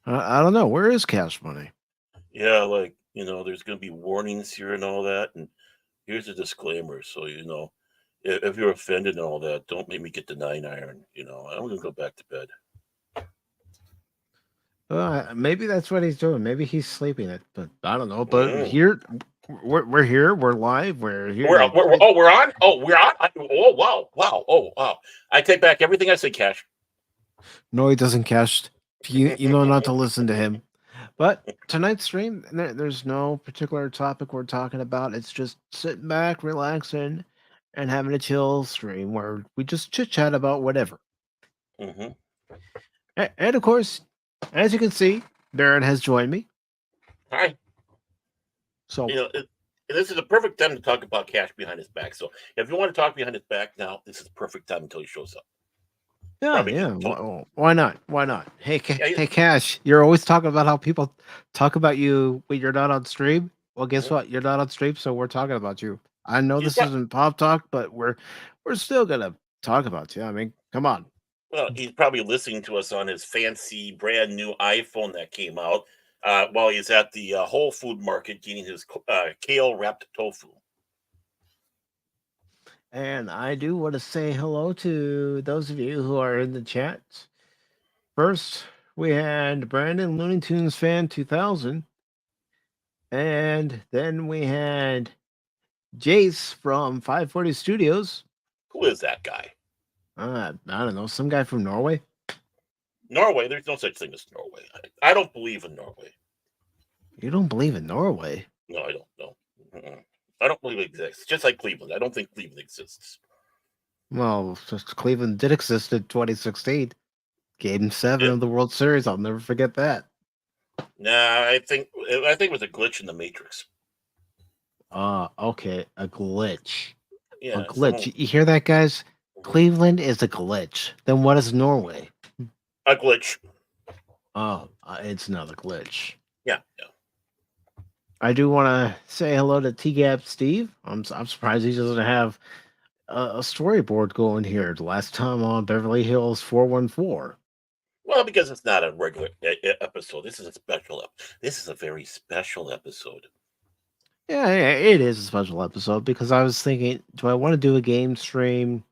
I don't know. Where is Cash Money? Yeah, like, there's going to be warnings here and all that. And here's a disclaimer. So, if you're offended and all that, don't make me get the 9 iron. I'm going to go back to bed. Maybe that's what he's doing. Maybe he's sleeping. But I don't know. But Mm. here, we're here. We're live. We're here We're, to. we're, oh, we're on? Oh, we're on? Oh, wow. Wow. Oh, wow. I take back everything I said, Cash. No, he doesn't, Cash. You know not to listen to him. But tonight's stream, there's no particular topic we're talking about. It's just sitting back, relaxing, and having a chill stream where we just chit chat about whatever. Hmm. And of course, as you can see, Baron has joined me. Hi. So, You know, it, this is a perfect time to talk about Cash behind his back. So if you want to talk behind his back now, this is the perfect time until he shows up. yeah, Probably yeah. told. Why not? Why not? Hey, Yeah. hey, Cash, you're always talking about how people talk about you when you're not on stream. Well, guess Mhm. what? You're not on stream, so we're talking about you. I know He's this got. isn't pop talk, but we're still gonna talk about you. I mean, come on. Well, he's probably listening to us on his fancy brand new iPhone that came out while he's at the Whole Food Market getting his kale wrapped tofu. And I do want to say hello to those of you who are in the chat. First, we had Brandon Looney Tunes fan 2000, and then we had Jace from 540 Studios. Who is that guy? I don't know, some guy from Norway. Norway. There's no such thing as Norway. I don't believe in Norway. You don't believe in Norway? No, I don't. No. Mm-mm. I don't believe it exists. Just like Cleveland. I don't think Cleveland exists. Well, just Cleveland did exist in 2016. Game 7 It, of the World Series. I'll never forget that. nah, I think it was a glitch in the Matrix. Okay, a glitch. A Yeah, glitch. someone You hear that, guys? Cleveland is a glitch. Then what is Norway? a glitch. Oh, it's another glitch. Yeah, yeah. I do want to say hello to T Gap Steve. I'm surprised he doesn't have a storyboard going here. The last time on Beverly Hills 414. Well, because it's not a regular episode. This is a special. This is a very special episode. Yeah, yeah, it is a special episode because I was thinking, do I want to do a game stream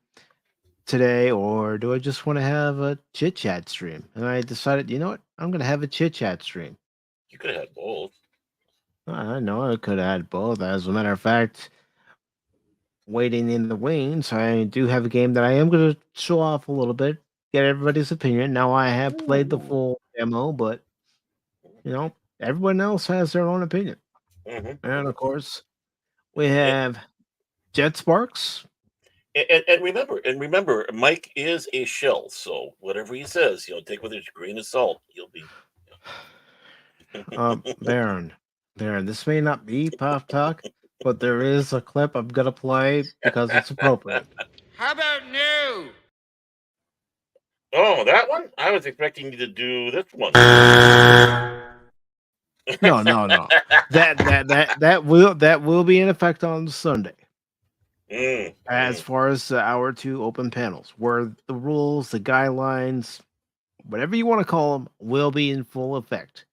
today or do I just want to have a chit chat stream? And I decided, you know what? I'm going to have a chit chat stream. You could have had both. I know I could have had both. As a matter of fact, waiting in the wings, I do have a game that I am going to show off a little bit, get everybody's opinion. Now, I have played the Ooh. full demo, but, everyone else has their own opinion. Mm-hmm. And Mm-hmm. of course, we And, have Jet Sparks. and remember, Mike is a shell, so whatever he says, take with a grain of salt. You'll be. Baron. Baron, this may not be pop talk, but there is a clip I'm gonna play because it's appropriate. How about new? Oh, that one? I was expecting you to do this one. No, no, no. That will be in effect on Sunday. Mm, As mm, far as the hour two open panels, where the rules, the guidelines, whatever you want to call them, will be in full effect.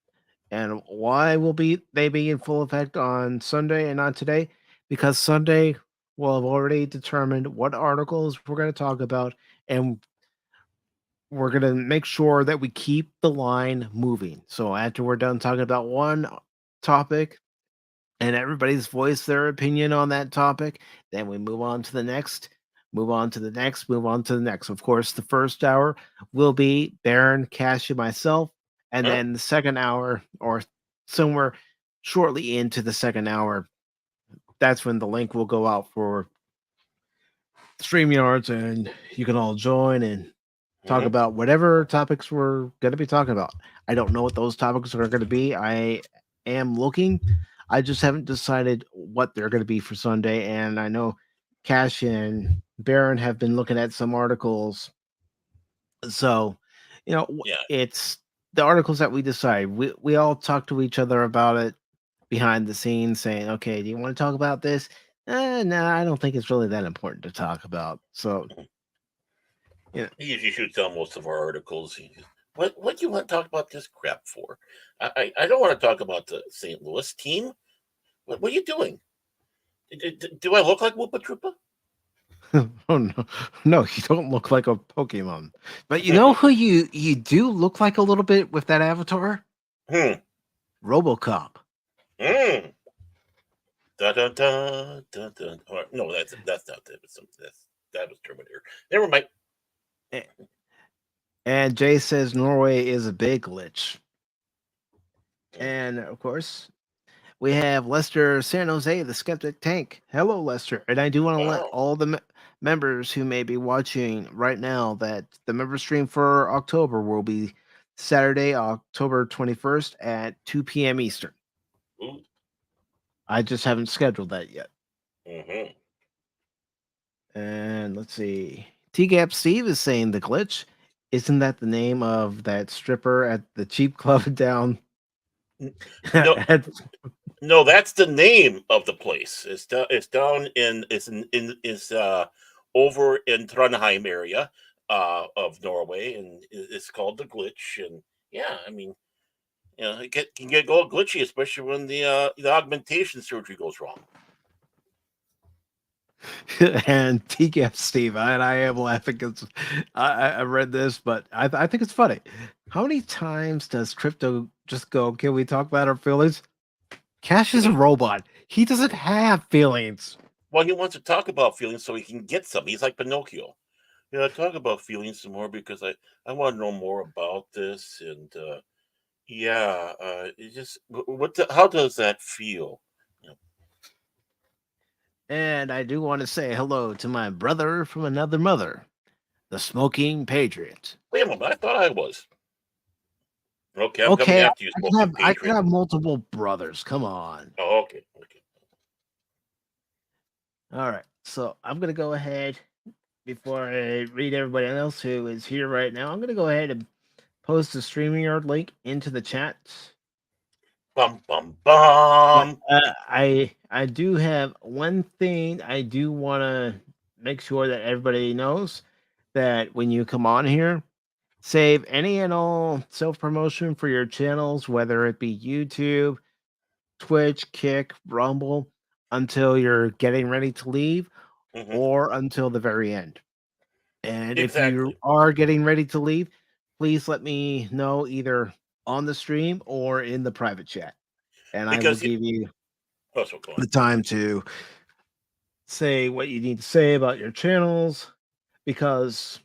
And why will they be in full effect on Sunday and not today? Because Sunday will have already determined what articles we're going to talk about, and we're going to make sure that we keep the line moving. So after we're done talking about one topic and everybody's voiced their opinion on that topic, then we move on to the next, move on to the next, move on to the next. Of course, the first hour will be Baron, Cash, and myself, and huh? then the second hour, or somewhere shortly into the second hour, that's when the link will go out for StreamYards, and you can all join and talk Mm-hmm. about whatever topics we're going to be talking about. I don't know what those topics are going to be. I am looking. I just haven't decided what they're going to be for Sunday. And I know Cash and Baron have been looking at some articles. So, Yeah. it's the articles that we decide. We all talk to each other about it behind the scenes, saying, "Okay, do you want to talk about this?" No, I don't think it's really that important to talk about. So, yeah, He usually shoots down most of our articles. What do you want to talk about this crap for? I don't want to talk about the St. Louis team. What are you doing? Do I look like Whoopa Troopa? Oh no, no, you don't look like a Pokemon. But you know who you do look like a little bit with that avatar? RoboCop. Da, da, da, da, da. Or, no, that's not that. That was Terminator. Never mind. And Jay says Norway is a big glitch. And of course, we have Lester San Jose, the Skeptic Tank. Hello, Lester. And I do want to let all the members who may be watching right now that the member stream for October will be Saturday, October 21st at 2 p.m. Eastern. Ooh. I just haven't scheduled that yet. Mm-hmm. And let's see. T-Gap Steve is saying the glitch. Isn't that the name of that stripper at the cheap club down? No, no, that's the name of the place. It's down in over in Trondheim area of Norway, and it's called the Glitch. And yeah, I mean, you know, it can get glitchy, especially when the augmentation surgery goes wrong. And TCAP Steve, and I am laughing because I read this, but I think it's funny. How many times does Crypto just go, can we talk about our feelings? Cash is a robot. He doesn't have feelings. Well, he wants to talk about feelings so he can get some. He's like Pinocchio. You know, talk about feelings some more because I want to know more about this. And it just how does that feel? And I do want to say hello to my brother from another mother, the Smoking Patriot. Wait a moment, I thought I was. Okay, I'm Okay, coming after you, Smoking I Patriot. can have multiple brothers. Come on. Oh, okay. All right. So I'm going to go ahead, before I read everybody else who is here right now, I'm going to go ahead and post the StreamYard link into the chat. Bum, bum, bum. I do have one thing I do want to make sure that everybody knows, that when you come on here, save any and all self-promotion for your channels, whether it be YouTube, Twitch, Kick, Rumble, until you're getting ready to leave, or until the very end. And if you are getting ready to leave, please let me know either on the stream or in the private chat. And I will give you the time to say what you need to say about your channels, because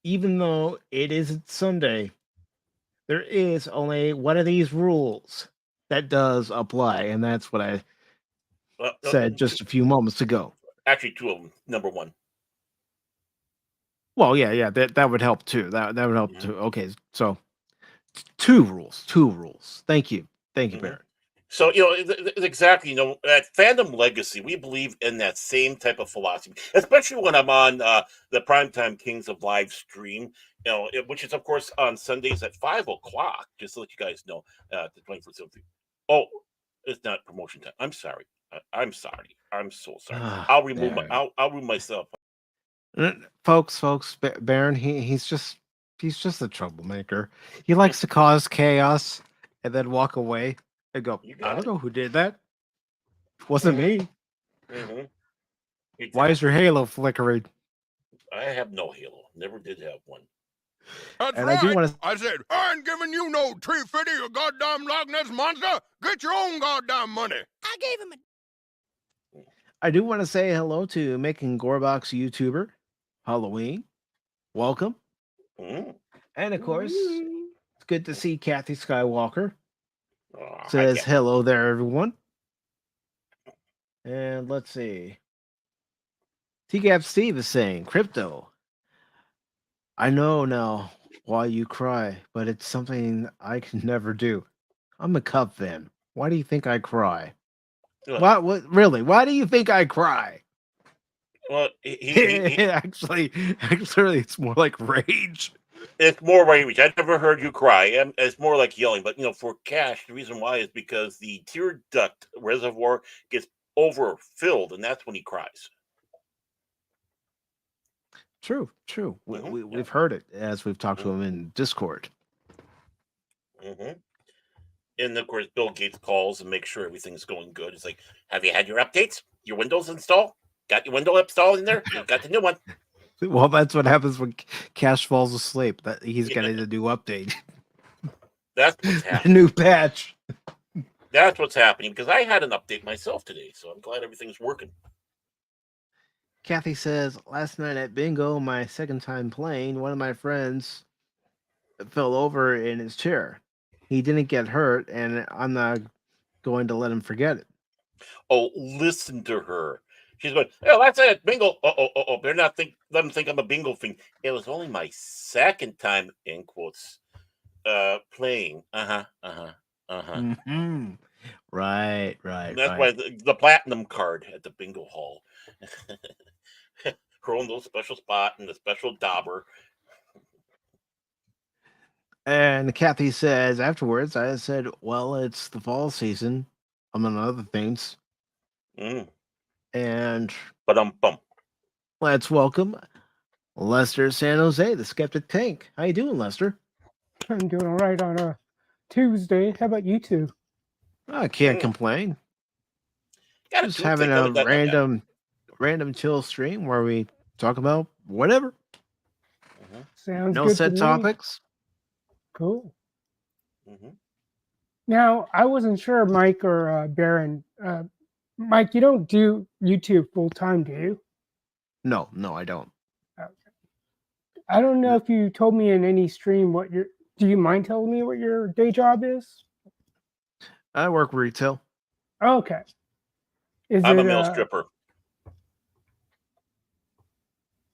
even though it isn't Sunday, there is only one of these rules that does apply, and that's what I said just a few moments ago. Actually, two of them. Number one. Well, yeah, that would help too. That would help too. Okay, so two rules. Thank you, Barrett. So, you know, exactly, you know, at Fandom Legacy, we believe in that same type of philosophy, especially when I'm on the Primetime Kings of live stream, you know, which is, of course, on Sundays at 5 o'clock, just to let you guys know, the 24/7. Oh, it's not promotion time. I'm sorry. I'm sorry. I'm so sorry. I'll remove I'll remove myself. Folks, Baron, he's just a troublemaker. He likes to cause chaos and then walk away and go, I don't know who did that. It wasn't me. Exactly. Why is your halo flickering? I have no halo. Never did have one. That's right. I said, I ain't giving you no 350, you goddamn Loch Ness monster. Get your own goddamn money. I gave him a... I do want to say hello to Making Gorebox YouTuber Halloween. Welcome. And of course, it's good to see Kathy Skywalker. Says hello there, everyone. And let's see. T-Gap Steve is saying, Crypto, I know now why you cry, but it's something I can never do. I'm a Cub fan. Why do you think I cry? What really? Why do you think I cry? Well, actually, it's more like rage. It's more rage. I never heard you cry. It's more like yelling. But, you know, for Cash, the reason why is because the tear duct reservoir gets overfilled, and that's when he cries. True. Mhm, We've heard it as we've talked to him in Discord. hmm And of course, Bill Gates calls and makes sure everything's going good. He's like, "Have you had your updates? Your Windows installed? Got your window installed in there? You got the new one." Well, that's what happens when Cash falls asleep. That he's Yeah, getting a new update, that's what's a happening. new patch. That's what's happening because I had an update myself today, so I'm glad everything's working. Kathy says, last night at bingo, my second time playing, one of my friends fell over in his chair. He didn't get hurt, and I'm not going to let him forget it. Oh, listen to her. She's going, "Oh, that's it, bingo." Oh. They're not let them think I'm a bingo fiend. It was only my second time in quotes playing. Mm-hmm. Right. And that's why the platinum card at the bingo hall. Her own little special spot and the special dauber. And Kathy says afterwards, I said, well, it's the fall season, among other things. Mm. And But bum. let's welcome Lester San Jose, the Skeptic Tank. How you doing, Lester? I'm doing all right on a Tuesday. How about you two? I can't complain. Got Just having a random chill stream where we talk about whatever. Sounds No good set to me. topics. Cool. Now, I wasn't sure, Mike or Baron. Mike, you don't do YouTube full time, do you? No, I don't. Okay. I don't know if you told me in any stream what your. Do you mind telling me what your day job is? I work retail. Okay. I'm a male stripper.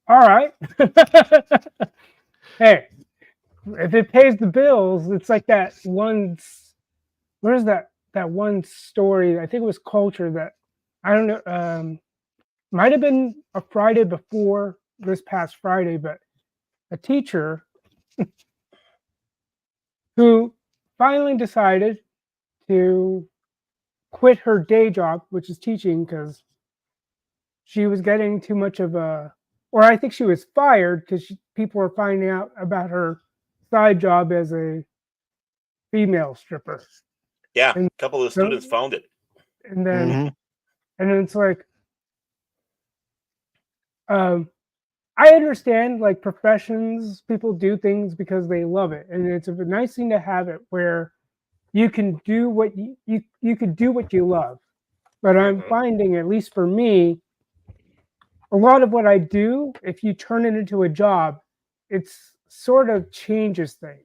All right. Hey, if it pays the bills, it's like that one. What is that? That one story? I think it was Culture that I don't know. Might have been a Friday before this past Friday, but a teacher who finally decided to quit her day job, which is teaching, because she was getting too much of a, or I think she was fired because people were finding out about her side job as a female stripper. Yeah, And a couple of students found it. And then, and then it's like, I understand like professions, people do things because they love it, and it's a nice thing to have it where you can do what you could do what you love. But I'm finding, at least for me, a lot of what I do, if you turn it into a job, it's sort of changes things.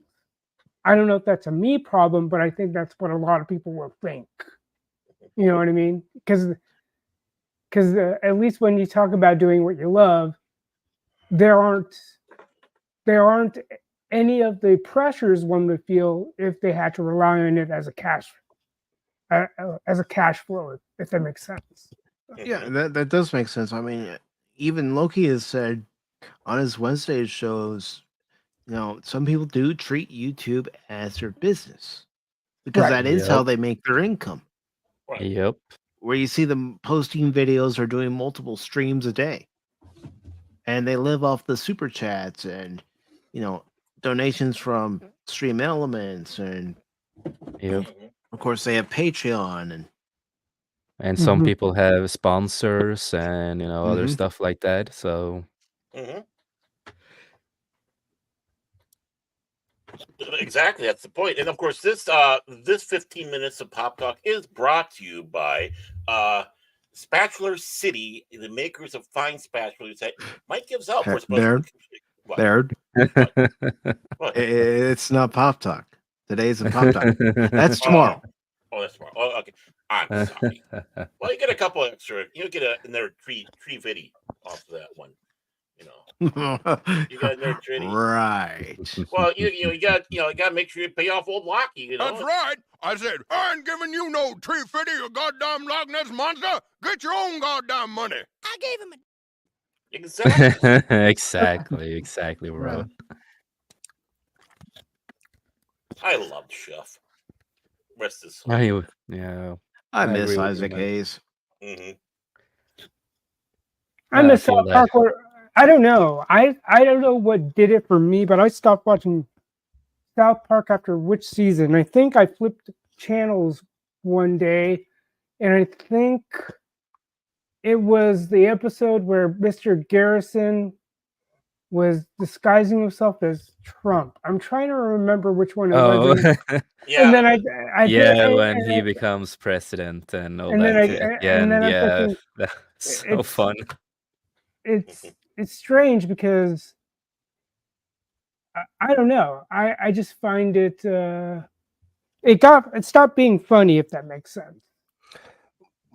I don't know if that's a me problem, but I think that's what a lot of people will think. You know what I mean? Because at least when you talk about doing what you love, there aren't any of the pressures one would feel if they had to rely on it as a cash flow, if that makes sense. Yeah, that does make sense. I mean, even Loki has said on his Wednesday shows, some people do treat YouTube as their business because that is how they make their income. Yep. Where you see them posting videos or doing multiple streams a day. And they live off the super chats and, donations from Stream Elements. And, of course, they have Patreon. And some people have sponsors and, other stuff like that. So. Exactly, that's the point. And of course, this 15 minutes of Pop Talk is brought to you by Spatula City, the makers of fine spatulas that Mike gives out for special. Baird. What? It's not Pop Talk. Today's a Pop Talk. That's tomorrow. Oh, that's tomorrow. Oh, okay. I'm sorry. Well, you get a couple extra. You get another tree vitty off of that one. You got another trinity. Right. Well, you got to make sure you pay off old Locky. That's right. I said, I ain't giving you no tree fitty, you goddamn Loch Ness monster. Get your own goddamn money. I gave him a. Exactly. exactly, bro. I loved Chef. Rest his soul. Yeah. I miss Isaac Hayes. I miss South Park. I don't know. I don't know what did it for me, but I stopped watching South Park after which season? I think I flipped channels one day, and I think it was the episode where Mr. Garrison was disguising himself as Trump. I'm trying to remember which one it was. Oh, And then I yeah, when he becomes president and all that at the and then end. I'm Yeah, thinking that's so fun. it's strange because I don't know. I just find it it stopped being funny, if that makes sense.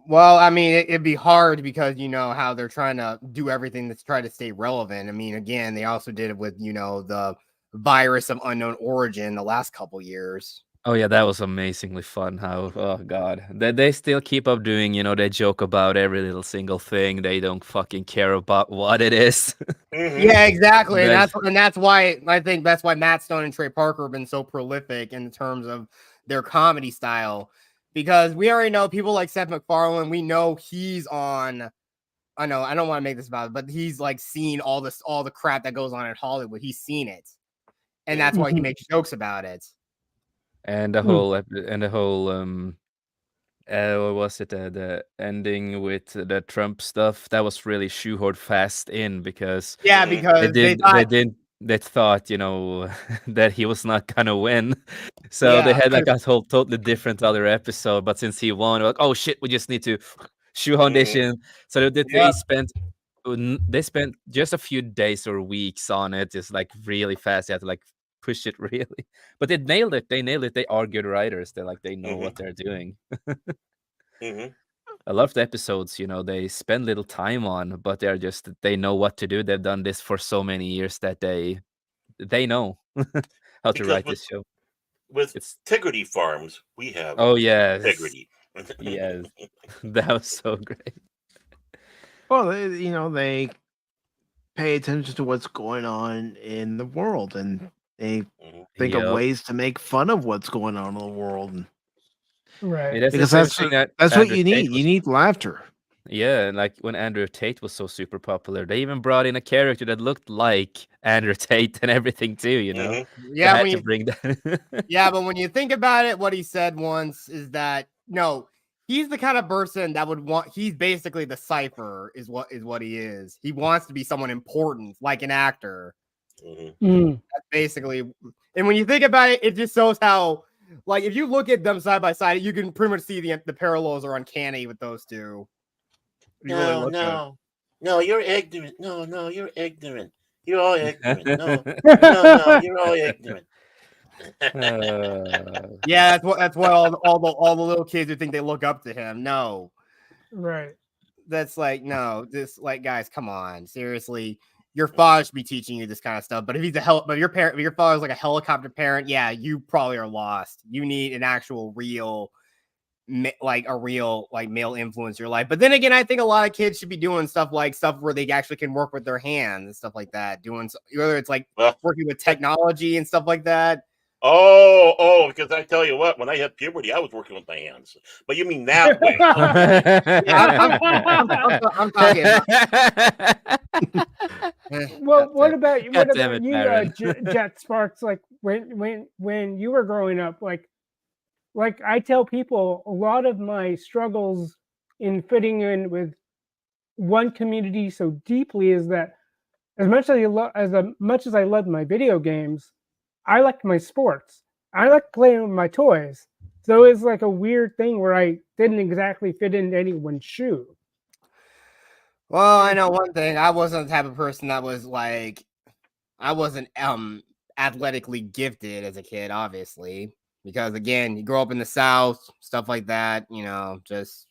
Well, I mean, it'd be hard because you know how they're trying to do everything to try to stay relevant. I mean, again, they also did it with the virus of unknown origin the last couple years. Oh yeah, that was amazingly fun. How oh god, they still keep up doing. They joke about every little single thing. They don't fucking care about what it is. Yeah, exactly, and That's- that's why I think that's why Matt Stone and Trey Parker have been so prolific in terms of their comedy style, because we already know people like Seth MacFarlane. We know he's on. I know I don't want to make this about it, but he's like seen all the crap that goes on in Hollywood. He's seen it, and that's why he makes jokes about it. And the whole what was it? The ending with the Trump stuff that was really shoehorned fast in because because they thought that he was not gonna win, so they had like a whole totally different other episode. But since he won, like, oh shit, we just need to shoehorn this in. So they spent just a few days or weeks on it, just like really fast. They had to like push it really, but they nailed it. They are good writers. They know what they're doing. I love the episodes, they spend little time on, but they know what to do. They've done this for so many years that they know how to write this show. With Integrity Farms, we have yes, integrity. Yes, that was so great. Well, they pay attention to what's going on in the world, and they think of ways to make fun of what's going on in the world. Right. Because that's what you need. You need laughter. Yeah, and like when Andrew Tate was so super popular, they even brought in a character that looked like Andrew Tate and everything too, Yeah, they had to bring that. Yeah, but when you think about it, what he said once is that no, he's the kind of person that would want. He's basically the cipher, is what he is. He wants to be someone important, like an actor. That's basically. And when you think about it, it just shows how, like, if you look at them side by side, you can pretty much see the parallels are uncanny with those two. No, you're ignorant. No, you're ignorant. You're all ignorant. No, you're all ignorant. Yeah, that's what all the little kids who think they look up to him. No, right. That's like no. This like guys, come on, seriously. Your father should be teaching you this kind of stuff. But if your father's like a helicopter parent, yeah, you probably are lost. You need an actual real male influence in your life. But then again, I think a lot of kids should be doing stuff where they actually can work with their hands and stuff like that. Whether it's like working with technology and stuff like that. Because I tell you what, when I had puberty, I was working with my hands. But you mean that way? I'm talking. Well, what about you, Jet Sparks? Like when you were growing up, like I tell people, a lot of my struggles in fitting in with one community so deeply is that as much as I love my video games, I like my sports. I like playing with my toys. So it's like a weird thing where I didn't exactly fit into anyone's shoe. Well, I know one thing. I wasn't the type of person that was like, I wasn't athletically gifted as a kid, obviously. Because again, you grow up in the South, stuff like that, just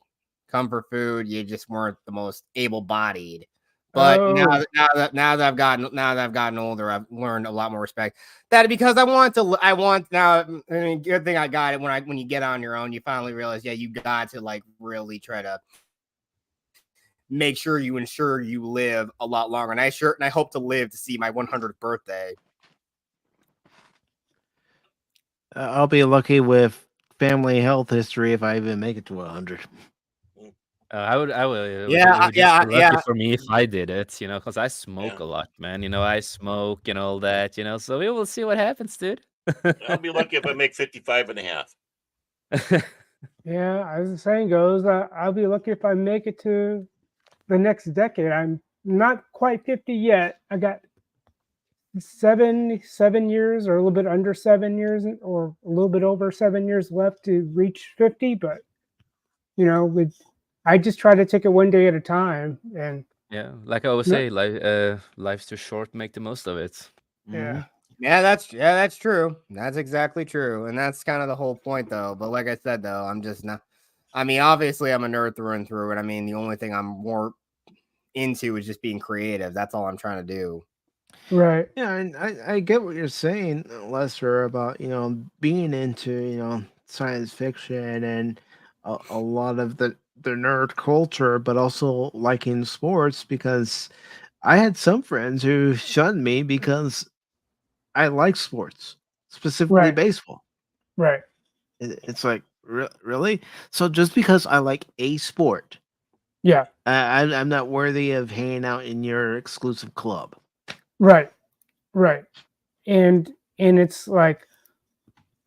comfort food. You just weren't the most able-bodied. But now that I've gotten older, I've learned a lot more respect. That because good thing I got it when you get on your own, you finally realize, yeah, you got to like really try to make sure you ensure you live a lot longer. And I hope to live to see my 100th birthday. I'll be lucky with family health history if I even make it to 100. I would. It Yeah, would just be lucky yeah. for me if I did it, because I smoke a lot, man. I smoke and all that, So we will see what happens, dude. I'll be lucky if I make 55 and a half. Yeah, as the saying goes, I'll be lucky if I make it to the next decade. I'm not quite 50 yet. I got 7 years, or a little bit under 7 years, or a little bit over 7 years left to reach 50. But I just try to take it one day at a time. And Yeah, like I always say, life's too short. Make the most of it. yeah, Yeah, that's true. That's exactly true. And that's kind of the whole point though. But like I said though, I'm just not I mean, obviously I'm a nerd through and through, and I mean the only thing I'm more into is just being creative. That's all I'm trying to do. right. Yeah, and I get what you're saying, Lester, about being into science fiction and a lot of the nerd culture, but also liking sports, because I had some friends who shunned me because I like sports, specifically Right. baseball. Right. It's like, really? So just because I like a sport, Yeah. I'm not worthy of hanging out in your exclusive club. Right. Right. And it's like,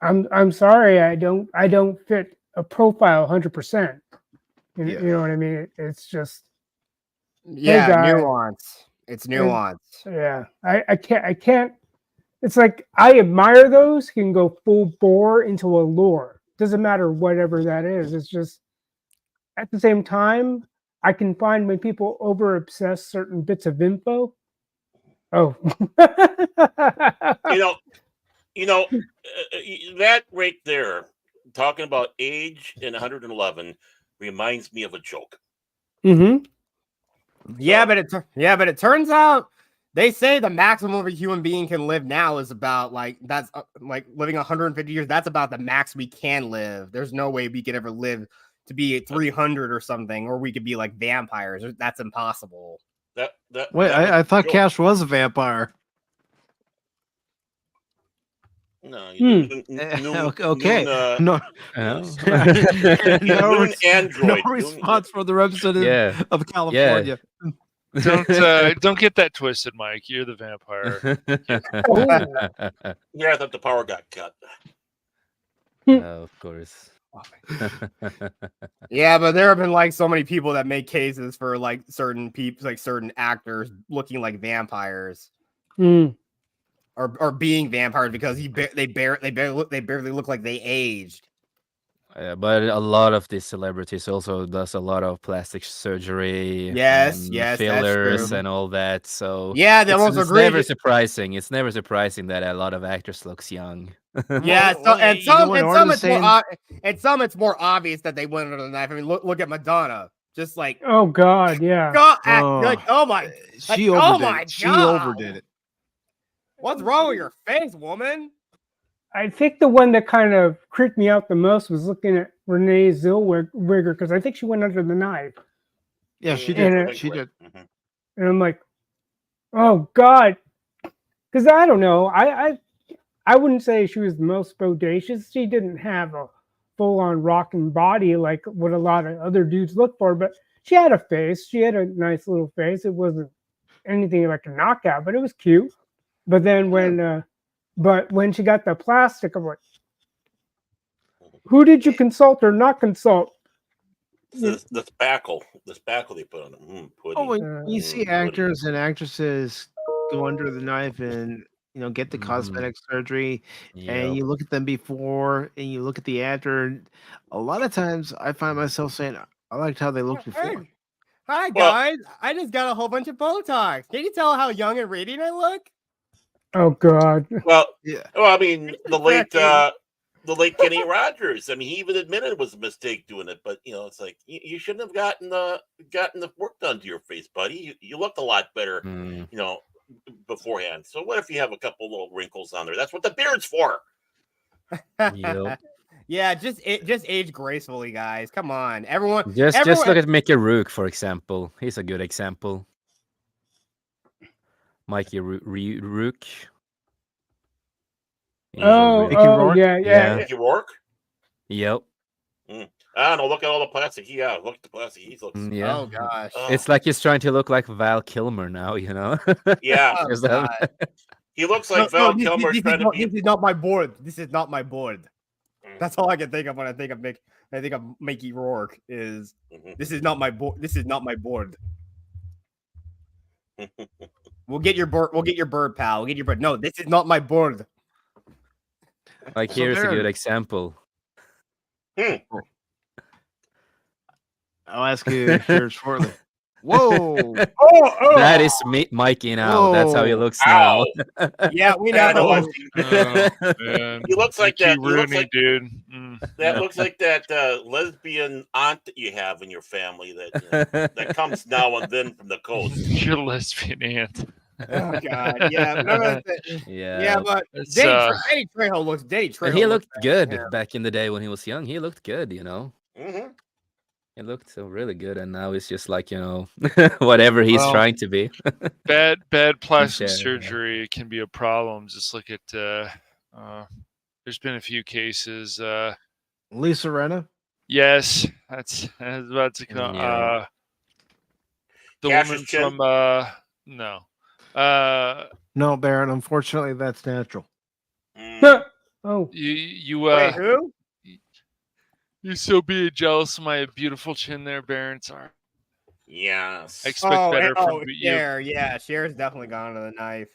I'm sorry, I don't fit a profile 100%. You know what I mean? It's just, Yeah, hey, guy. nuance. It's nuance. Yeah. I can't. It's like, I admire those who can go full bore into a lore. Doesn't matter whatever that is. It's just, at the same time, I can find when people over obsess certain bits of info. Oh. That right there, talking about age in 111, reminds me of a joke. Mm-hmm. Yeah, but it turns out they say the maximum a human being can live now is about like living 150 years. That's about the max we can live. There's no way we could ever live to be at 300 or something, or we could be like vampires. That's impossible. I thought Cash was a vampire. No, okay. No android. No response from the representative of California. Don't get that twisted, Mike. You're the vampire. Yeah, I thought the power got cut. Of course. Yeah, but there have been like so many people that make cases for like certain people, like certain actors looking like vampires. Or being vampires because they barely look like they aged. Yeah, but a lot of these celebrities also does a lot of plastic surgery, yes, fillers and all that. So yeah, it's never surprising. It's never surprising that a lot of actors looks young. Yeah, some it's more obvious that they went under the knife. I mean, look at Madonna. Just like, oh god, yeah. Oh my, she overdid it. What's wrong with your face, woman? I think the one that kind of creeped me out the most was looking at Renee Zellweger, because I think she went under the knife. Yeah, she did. She did. And I'm like, oh god, because I don't know. I wouldn't say she was the most bodacious. She didn't have a full-on rocking body like what a lot of other dudes look for, but she had a face. She had a nice little face. It wasn't anything like a knockout, but it was cute. But then when she got the plastic, I'm like, who did you consult or not consult? The spackle they put on them. When you see actors and actresses go under the knife and get the cosmetic surgery, and you look at them before and you look at the actor, and a lot of times I find myself saying, I liked how they looked before. Hi guys, I just got a whole bunch of Botox. Can you tell how young and radiant I look? Oh God. Well, I mean, the late Kenny Rogers. I mean, he even admitted it was a mistake doing it, but it's like you shouldn't have gotten the work done to your face, buddy. You looked a lot better, beforehand. So what if you have a couple little wrinkles on there? That's what the beard's for. Yep. Yeah, just age gracefully, guys. Come on, everyone. Just look at Mickey Rourke, for example. He's a good example. Mikey Rourke. Yeah. Mickey Rourke? Yep. I don't know. Look at all the plastic. Yeah, look at the plastic. He looks. Yeah. Oh gosh. It's like he's trying to look like Val Kilmer now, you know? Yeah, Oh, Is that- God. he looks like Val Kilmer this trying to this be. is not my board. This is not my board. Mm. That's all I can think of when I think of Mickey Rourke. Is Mhm. this is not my board? This is not my board. We'll get your bird. We'll get your bird, pal. We'll get your bird. No, this is not my board. Like, So here's a there- good example. I'll ask you here shortly. Whoa! Oh, That is Mikey now. That's how he Whoa. looks now. Ow. yeah, we I know. know. Oh, man. He looks like Mickey that. He looks Rooney, like dude. Mm. that. Looks like that lesbian aunt that you have in your family that comes now and then from the coast. Your lesbian aunt. Oh God, yeah, remember that- Yeah. yeah, but It's, Danny Trejo looks. Danny Trejo. And he looks looked good yeah. back in the day when he was young. He looked good, you know. Hmm. He looked so really good, and now it's just like, you know, whatever he's Well- trying to be. bad plastic Yeah. surgery can be a problem. Just look at there's been a few cases. Lisa Renna. Yes, that's about to come. Yeah. The Cash's woman chin? from no. No, Baron. Unfortunately, that's natural. Mm. Oh, You Wait, who? you so being jealous of my beautiful chin there, Baron. Sorry. Yes. I expect better from you. Cher. Yeah, Cher's definitely gone to the knife.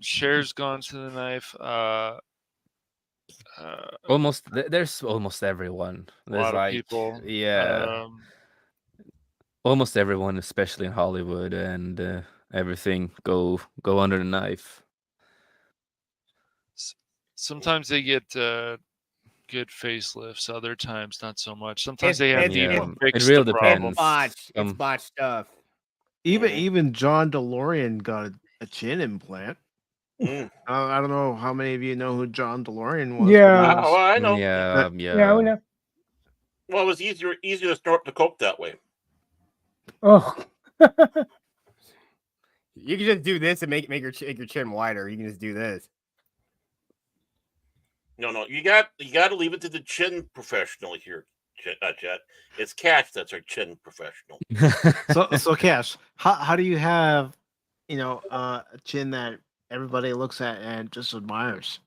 Cher's gone to the knife. There's almost everyone. A There's lot like, of people. yeah, almost everyone, especially in Hollywood, and everything go under the knife. Sometimes they get good facelifts. Other times, not so much. Sometimes they have to yeah, even it fix really the problem. depends. Botched. It's Um, botched stuff. Even John DeLorean got a chin implant. Mm. I don't know how many of you know who John DeLorean was. but Yeah. he was- Oh, I know. Yeah, yeah, we know. Well, it was easier to snort the coke that way. Oh, You can just do this and make your chin wider. You can just do this. No, you got to leave it to the chin professional here, Jet. It's Cash that's our chin professional. So Cash, how do you have, a chin that everybody looks at and just admires?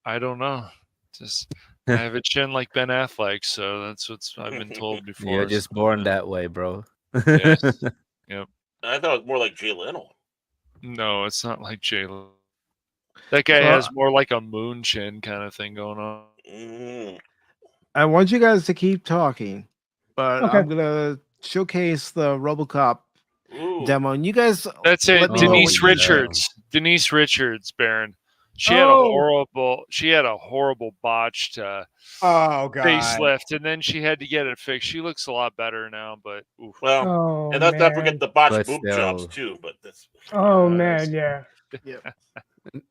I don't know. Just I have a chin like Ben Affleck, so that's what I've been told before. You're just born that way, bro. Yes. Yep. I thought it was more like Jay Leno. No, it's not like Jalen. That guy has more like a moon chin kind of thing going on. Mm. I want you guys to keep talking, but Okay. I'm gonna showcase the RoboCop Ooh. demo, and you guys. That's it. let me know Denise what you think. Richards. Denise Richards, Baron. She had a horrible botched Oh God. facelift, and then she had to get it fixed. She looks a lot better now, but oof. Well, oh, and let's not man. forget the botched But boob still. jobs too. But that's Oh man, yeah.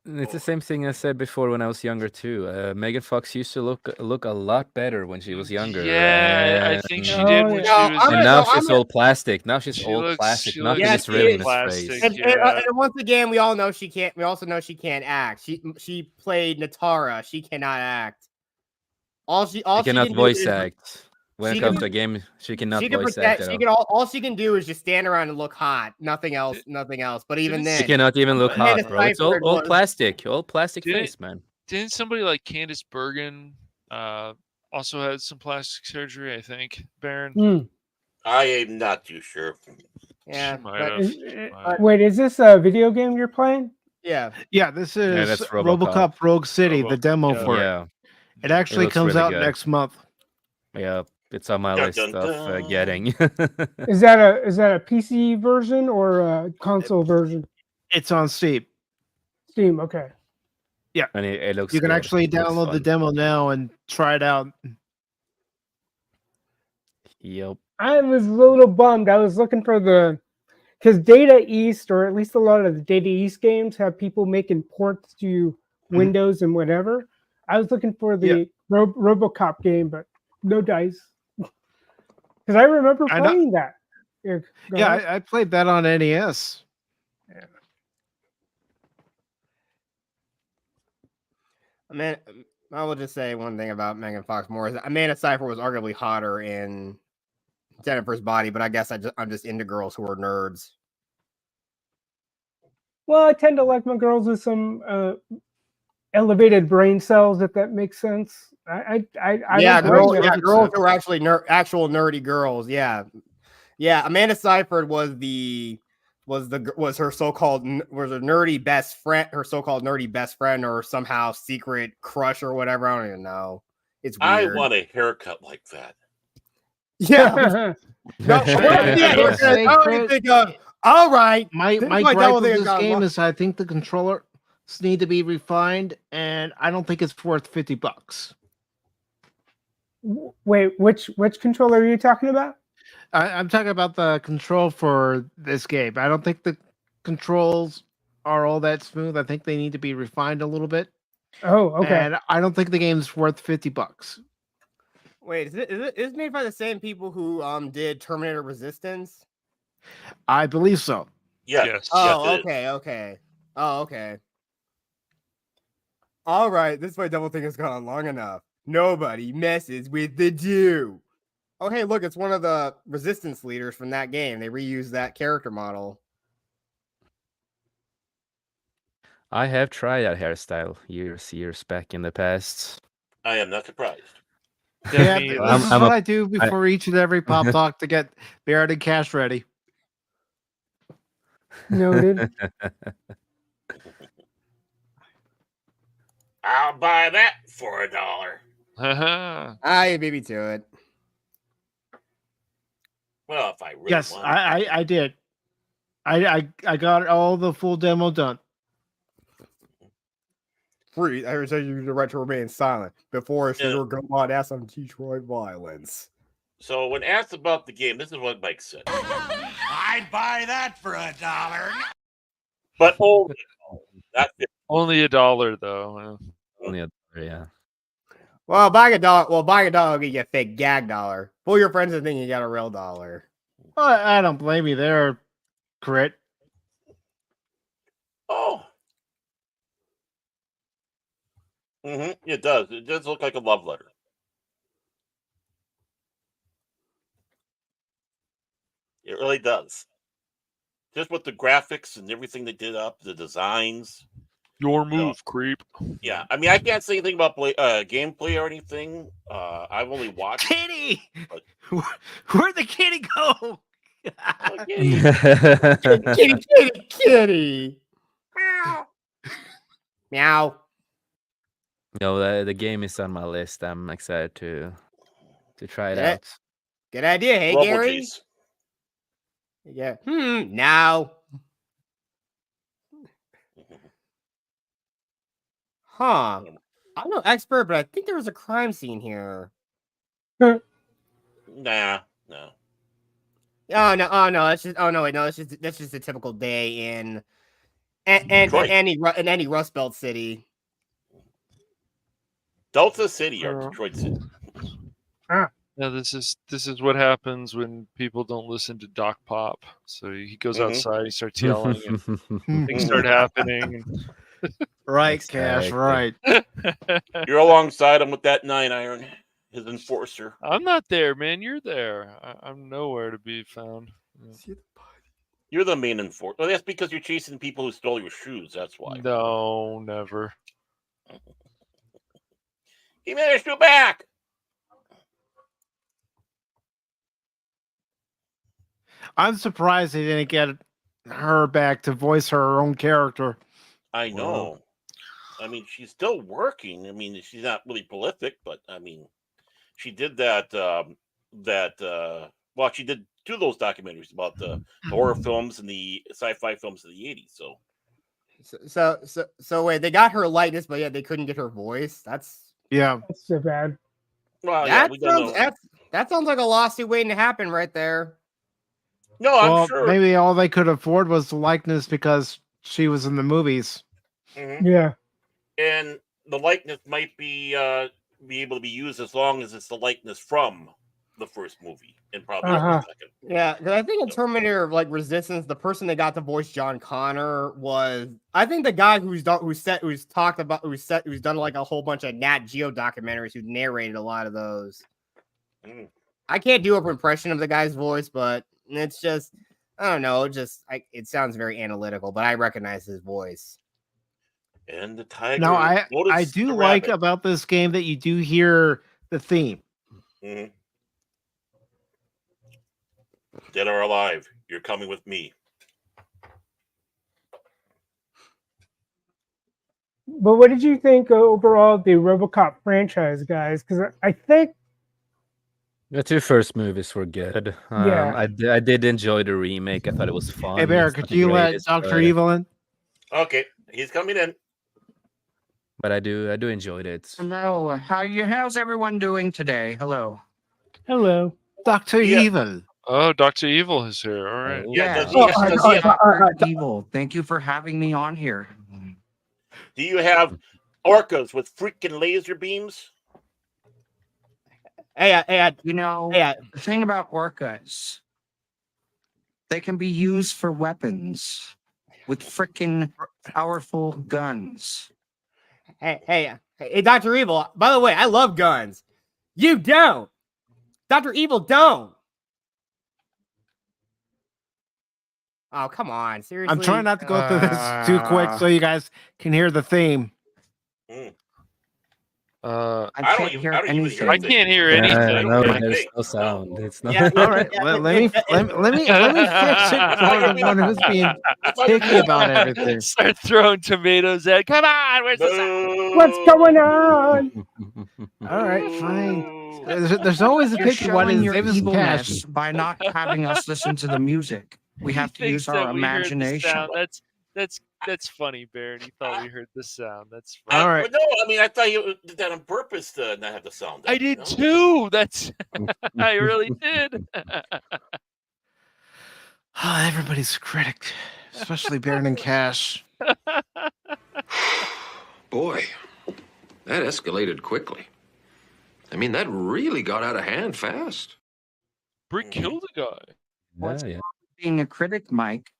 It's the same thing I said before when I was younger too. Megan Fox used to look a lot better when she was younger. Yeah, I think she did when she No, was. And I'm now gonna- she's all plastic. Now she's She all looks- plastic. she Nothing looks is really in his plastic. face. And, Yeah. and once again, we all know she can't. We also know she can't act. She played Natara. She cannot act. All She she cannot can voice do is, act. When she it comes can- to a game, she cannot She can voice protect. act. She at can all. all she can do is just stand around and look hot. Nothing else. Nothing else. But even Didn't She then, cannot even look Amanda hot, bro. It's all Seyfried was- plastic. All plastic Did it- face, man. Didn't somebody like Candice Bergen also had some plastic surgery? I think Baron. Hmm. I am not too sure. yeah, She might but- have. She might. Wait, is this a video game you're playing? yeah. Yeah, this is that's RoboCop. RoboCop. Rogue City, the demo yeah. for it. Yeah, It actually looks comes really out good. next month. yeah. It's on my Dun, list dun, of dun. getting. Is that a PC version or a console version? It's on Steam. Steam, okay. And it looks. You can good. actually It looks download the fun. demo now and try it out. Yep. I was a little bummed. I was looking for because Data East, or at least a lot of the Data East games, have people making ports to Windows and whatever. I was looking for the RoboCop game, but no dice. Because I remember I know- playing that. Yeah, go Yeah, ahead. I played that on NES. Man, I will just say one thing about Megan Fox more is that Amanda Seyfried was arguably hotter in Jennifer's Body, but I guess I'm just into girls who are nerds. Well, I tend to like my girls with some elevated brain cells, if that makes sense. I girls like who are actually actual nerdy girls. Yeah. Amanda Seyfried was her so-called nerdy best friend, her so-called nerdy best friend, or somehow secret crush or whatever. I don't even know. It's weird. I want a haircut like that. Yeah. All right. My gripe with this game is I think the controllers need to be refined, and I don't think it's worth $50. Wait, which controller are you talking about? I'm talking about the control for this game. I don't think the controls are all that smooth. I think they need to be refined a little bit. Oh, okay. And I don't think the game's worth $50. Wait, is it made by the same people who did Terminator Resistance? I believe so. Yes. Oh, okay. Oh, okay. All right, this my double thing has gone on long enough. Nobody messes with the Jew. Oh, hey, look, it's one of the resistance leaders from that game. They reused that character model. I have tried that hairstyle years back in the past. I am not surprised. Yeah, this is what I do before each and every pop talk to get Barrett and Cash ready. Noted. I'll buy that for $1. I beat me to it. Well, if I really yes, want I did. I got all the full demo done. Free. I would say you the right to remain silent before it's your go on some Detroit violence. So when asked about the game, this is what Mike said. I'd buy that for $1. But only only $1 though. Only $1, yeah. Well, buying a dollar will get you a fake gag dollar. Fool your friends and think you got a real dollar. Well, I don't blame you there, Crit. Oh. It does. It does look like a love letter. It really does. Just with the graphics and everything they did up, the designs. Your move, creep. Yeah, I mean, I can't say anything about gameplay or anything. I've only watched. Kitty, but... where'd the kitty go? Kitty. Meow. Meow. No, the game is on my list. I'm excited to try it out. Good idea, hey Gary. Yeah. Now. Huh. I'm no expert, but I think there was a crime scene here. No. Oh no! That's just that's just a typical day in any Rust Belt city. Delta City or Detroit City. Yeah, this is what happens when people don't listen to Doc Pop. So he goes outside, he starts yelling, and things start happening. Right, Cash, right. You're alongside him with that 9-iron, his enforcer. I'm not there, man. You're there. I'm nowhere to be found. You're the main enforcer. Well, that's because you're chasing people who stole your shoes. That's why. No, never. He managed to back. I'm surprised they didn't get her back to voice her own character. I know. Wow. I mean, she's still working. I mean, she's not really prolific, but I mean, she did that. Well, she did 2 of those documentaries about the horror films and the sci-fi films of the '80s. So wait, they got her likeness, but yeah, they couldn't get her voice. That's so bad. Well, that sounds like a lawsuit waiting to happen right there. No, I'm sure. Maybe all they could afford was the likeness because she was in the movies. Yeah. And the likeness might be able to be used as long as it's the likeness from the first movie and probably the second. Yeah, because I think in Terminator like Resistance, the person they got to voice John Connor was, I think, the guy who's done like a whole bunch of Nat Geo documentaries, who narrated a lot of those. I can't do an impression of the guy's voice, but it's just, I don't know, it sounds very analytical, but I recognize his voice. And the tiger. Now, I do like about this game that you do hear the theme. Dead or alive, you're coming with me. But what did you think overall of the RoboCop franchise, guys? Because I think the two first movies were good. Yeah. I did enjoy the remake. I thought it was fun. Hey, Bear, It's could not the you let greatest, Dr. Evil in? Okay, he's coming in. But I do enjoy it. Hello, how's everyone doing today? Hello. Hello. Dr. Evil. Oh, Dr. Evil is here. All right. Yeah. Evil. Thank you for having me on here. Do you have orcas with freaking laser beams? Hey, You know, the thing about orcas, they can be used for weapons with freaking powerful guns. Hey, Dr. Evil, by the way, I love guns. You don't. Dr. Evil don't. Oh, come on. Seriously? I'm trying not to go through this too quick so you guys can hear the theme. I can't hear anything. I can't hear anything. No, there's no sound. It's not. Yeah, all right. Let me fix it for the one who's being picky about everything. Start throwing tomatoes at. Come on, where's the sound? What's going on? All right, fine. There's always a You're picky one. showing His your name is Cash. evilness by not having us listen to the music. We have to use our imagination. That's funny, Baron. He thought we heard the sound. That's funny. All right. No, I mean, I thought you did that on purpose to not have the sound. I did too. That's I really did. Everybody's a critic, especially Baron and Cash. Boy, that escalated quickly. I mean, that really got out of hand fast. Brick killed a guy. Yeah. Being a critic, Mike.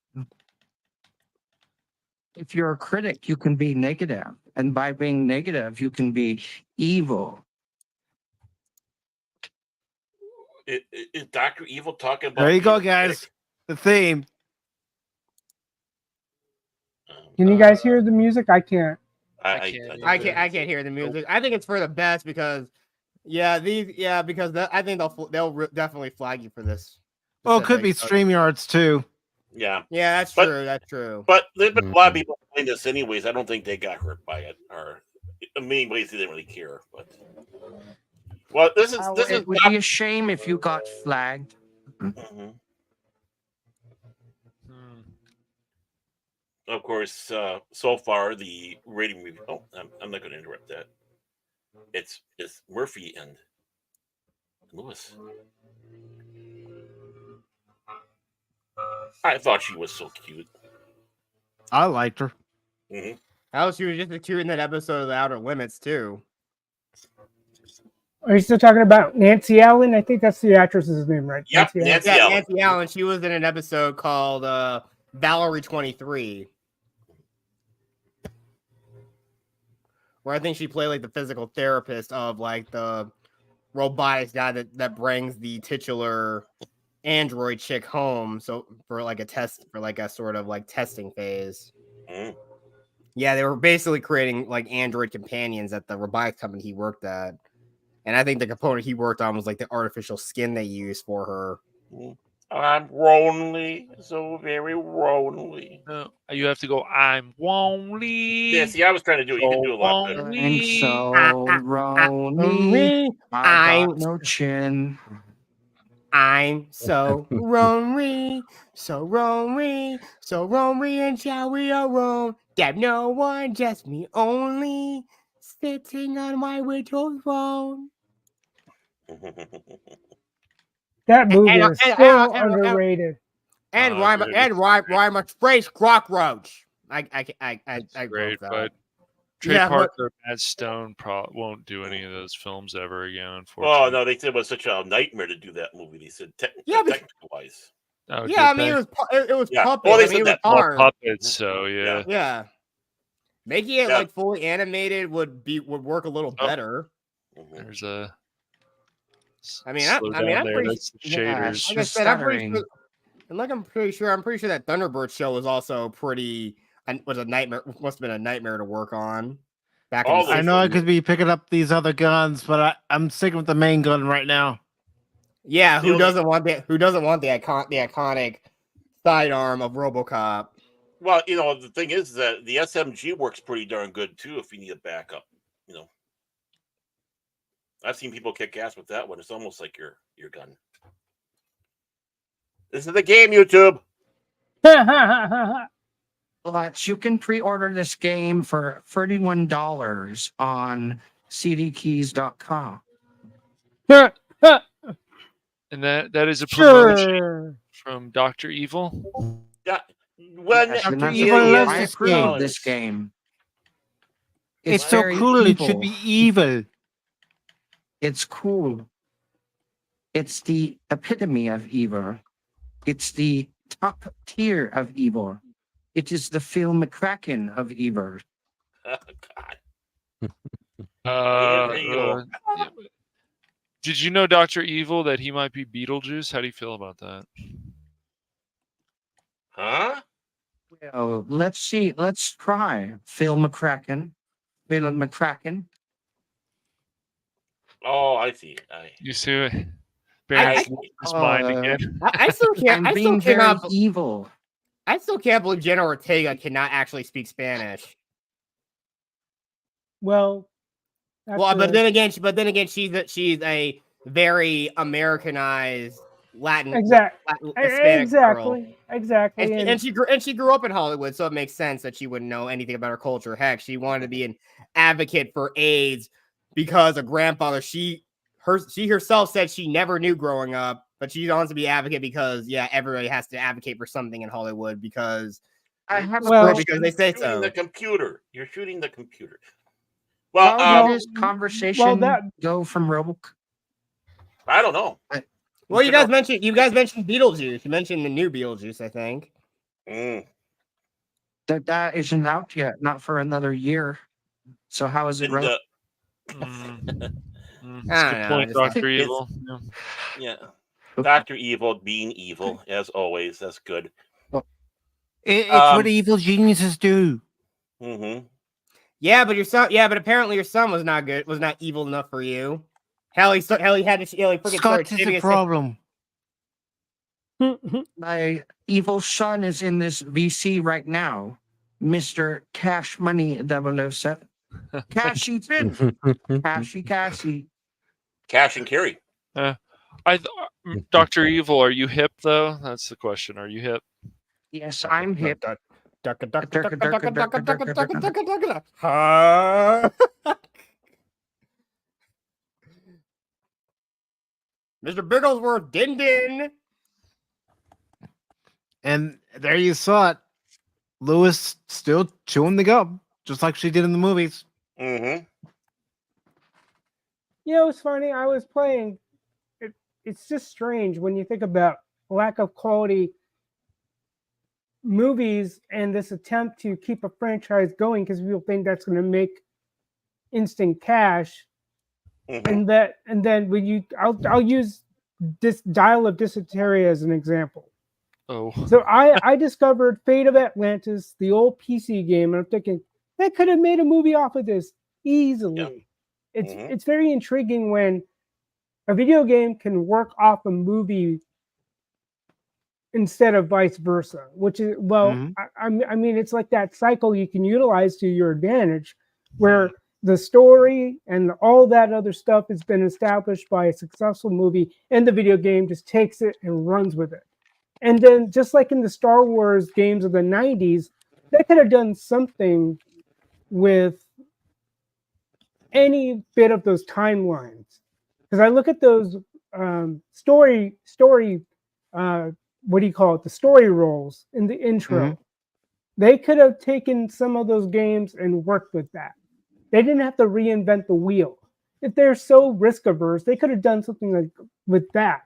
If you're a critic, you can be negative. And by being negative, you can be evil. Is Dr. Evil talking about? There you go, guys. The theme. Can you guys hear the music? I can't. I can't hear the music. I think it's for the best because, I think they'll definitely flag you for this. Well, it could be StreamYards too. Yeah. Yeah, that's true. That's true. But there's been a lot of people playing this anyways. I don't think they got hurt by it, or in many ways they didn't really care. But this is It would be a shame if you got flagged. Of course, so far the rating review. Oh, I'm not going to interrupt that. It's Murphy and Lewis. I thought she was so cute. I liked her. How she was just as cute in that episode of The Outer Limits too. Are you still talking about Nancy Allen? I think that's the actress's name, right? Yep, Nancy Allen. Nancy Allen. She was in an episode called Valerie 23, where I think she played like the physical therapist of like the robotics guy that brings the titular android chick home. So for like a test, for like a sort of like testing phase. Yeah, they were basically creating like android companions at the robotics company he worked at. And I think the component he worked on was like the artificial skin they used for her. I'm lonely, so very lonely. No, you have to go. I'm lonely. Yeah, see, I was trying to do it. You can do a lot better. I'm so lonely. I got no chin. I'm so lonely, so lonely, so lonely, and shall we alone? Got no one, just me only, sitting on my widow's throne. That movie is so underrated. And why my phrase cockroach? I great, but Trey Yeah, but- Parker, Matt Stone won't do any of those films ever again. Oh Unfortunately. no, they said it was such a nightmare to do that movie. They said Yeah, but- technical wise. Oh, Yeah, I did mean, they? it was Yeah. puppets. Well, they I mean, said it was that. Well, hard. puppets. So yeah. Yeah. Making it Yeah. like fully animated would work a little Oh. better. There's a. I mean, slow I'm down there. pretty That's the Yeah, shaders. Like I said, I'm pretty sure, and like I'm pretty sure that Thunderbird show was also was a nightmare. Must have been a nightmare to work on. Back in All the those I know I 60s. could be picking up these other guns, but I'm sticking with the main gun right now. Yeah, The who only- doesn't want the iconic sidearm of RoboCop? Well, the thing is that the SMG works pretty darn good too if you need a backup. I've seen people kick ass with that one. It's almost like your gun. This is the game, YouTube. But you can pre-order this game for $31 on cdkeys.com. And that is a promotion Sure. from Dr. Evil. Yeah. When Yes, and Dr. that's Evil why loves I this approve game. this game. It's so very cool. It evil. should be evil. It's cool. It's the epitome of evil. It's the top tier of evil. It is the Phil McCracken of evil. oh, God. Yeah. Did you know Dr. Evil that he might be Beetlejuice? How do you feel about that? Huh? Well, let's see. Let's try Phil McCracken. Phil McCracken. Oh, I see. You see it? Barry's his mind again. I still can't. I'm I still being very cannot. evil. I still can't believe Jenna Ortega cannot actually speak Spanish. Well, Well, but then again, she's a very Americanized Latin Hispanic girl. Exactly. And she grew up in Hollywood, so it makes sense that she wouldn't know anything about her culture. Heck, she wanted to be an advocate for AIDS because a grandfather she herself said she never knew growing up, but she wants to be advocate because everybody has to advocate for something in Hollywood because because they say so. The computer. You're shooting the computer. Well, Well, did this conversation go from RoboCop? I don't know. Well, you guys mentioned Beetlejuice. You mentioned the new Beetlejuice, I think. That isn't out yet, not for another year. So how is it relevant? That's a good point, Dr. Evil. Yeah. Dr. Evil being evil, as always. That's good. It's what evil geniuses do. Mm-hmm. Yeah, but apparently your son was not good. Was not evil enough for you. Hell, he had to. Freaking Scott is a problem. My evil son is in this VC right now, Mr. Cash Money 007. Cashy in. Cashy. Cash and carry. Dr. Evil, are you hip though? That's the question. Are you hip? Yes, I'm hip. Mr. Bigglesworth, din. And there you saw it. Lewis still chewing the gum, just like she did in the movies. Mm-hmm. It's funny. I was playing. It's just strange when you think about lack of quality movies and this attempt to keep a franchise going because people think that's going to make instant cash. Mm-hmm. And then when I'll use this Dial of Dysentery as an example. Oh. So I discovered Fate of Atlantis, the old PC game, and I'm thinking that could have made a movie off of this easily. Yeah. It's very intriguing when a video game can work off a movie instead of vice versa, which is I mean it's like that cycle you can utilize to your advantage, where the story and all that other stuff has been established by a successful movie, and the video game just takes it and runs with it. And then, just like in the Star Wars games of the 90s, they could have done something with any bit of those timelines. Because I look at those story, what do you call it? The story roles in the intro. They could have taken some of those games and worked with that. They didn't have to reinvent the wheel. If they're so risk averse, they could have done something like with that,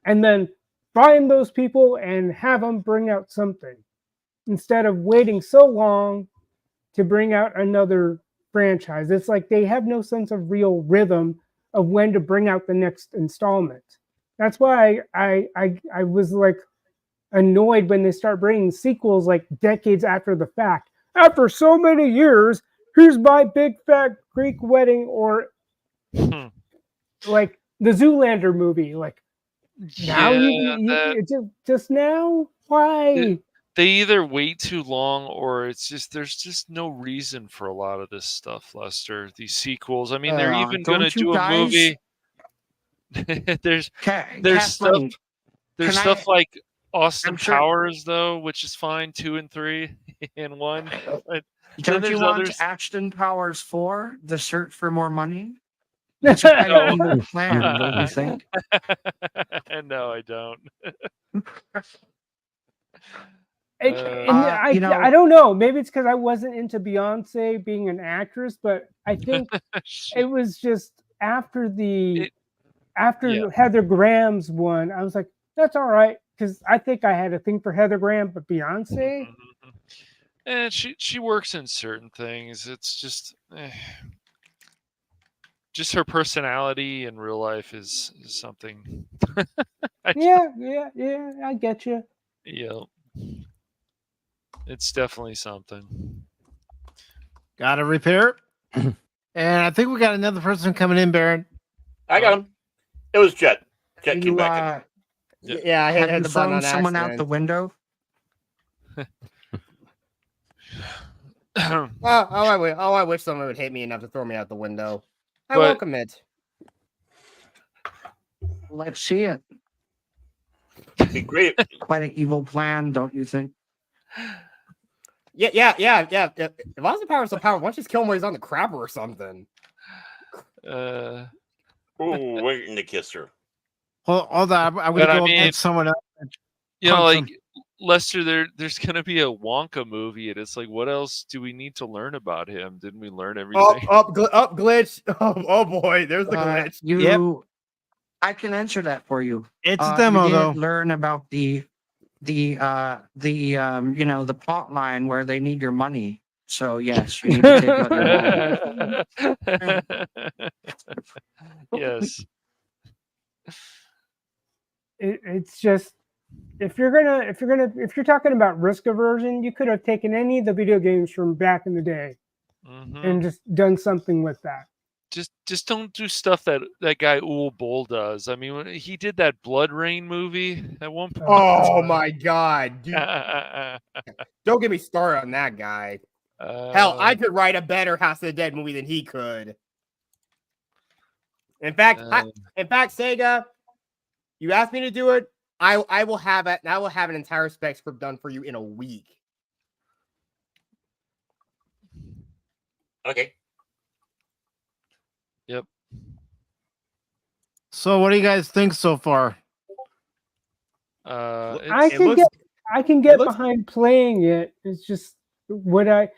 and then find those people and have them bring out something instead of waiting so long to bring out another franchise. It's like they have no sense of real rhythm of when to bring out the next installment. That's why I was like annoyed when they start bringing sequels like decades after the fact. After so many years, here's my big fat Greek wedding, or like the Zoolander movie. Like now just now? Why? They either wait too long, or it's just there's just no reason for a lot of this stuff, Lester. These sequels. I mean, they're even going to do a movie. there's stuff like Austin Powers, though, which is fine, 2 and 3 in 1. But don't you want Ashton Powers 4, The Search for More Money? That's a evil plan, don't you think? No, I don't. I don't know. Maybe it's because I wasn't into Beyonce being an actress, but I think it was just after Heather Graham's one, I was like, that's all right, because I think I had a thing for Heather Graham, but Beyonce. And she works in certain things. It's just her personality in real life is something. Yeah, I get you. Yeah. It's definitely something. Got to repair it. And I think we got another person coming in, Baron. I got him. It was Jet. Jet came back in. Yeah, I had the button on someone out the window. I wish someone would hate me enough to throw me out the window. I welcome it. Let's see it. Be great. Quite an evil plan, don't you think? Yeah. If Austin Powers so powerful, why don't you just kill him when he's on the crapper or something? Oh, waiting to kiss her. Hold on, I'm going to go get someone else. Like Lester, there's going to be a Wonka movie, and it's like, what else do we need to learn about him? Didn't we learn everything? Glitch. Oh boy, there's the glitch. I can answer that for you. It's a demo, though. Learn about the plot line where they need your money. So yes, you need to take out your Yes. It's just if you're talking about risk aversion, you could have taken any of the video games from back in the day and just done something with that. Just don't do stuff that guy Uwe Boll does. I mean, when he did that Blood Rain movie at one point. Oh my god, dude. Don't get me started on that guy. Hell, I could write a better House of the Dead movie than he could. In fact, Sega, you asked me to do it. I will have it. I will have an entire spec script done for you in a week. Okay. Yep. So, what do you guys think so far? I can get behind playing it. It's just the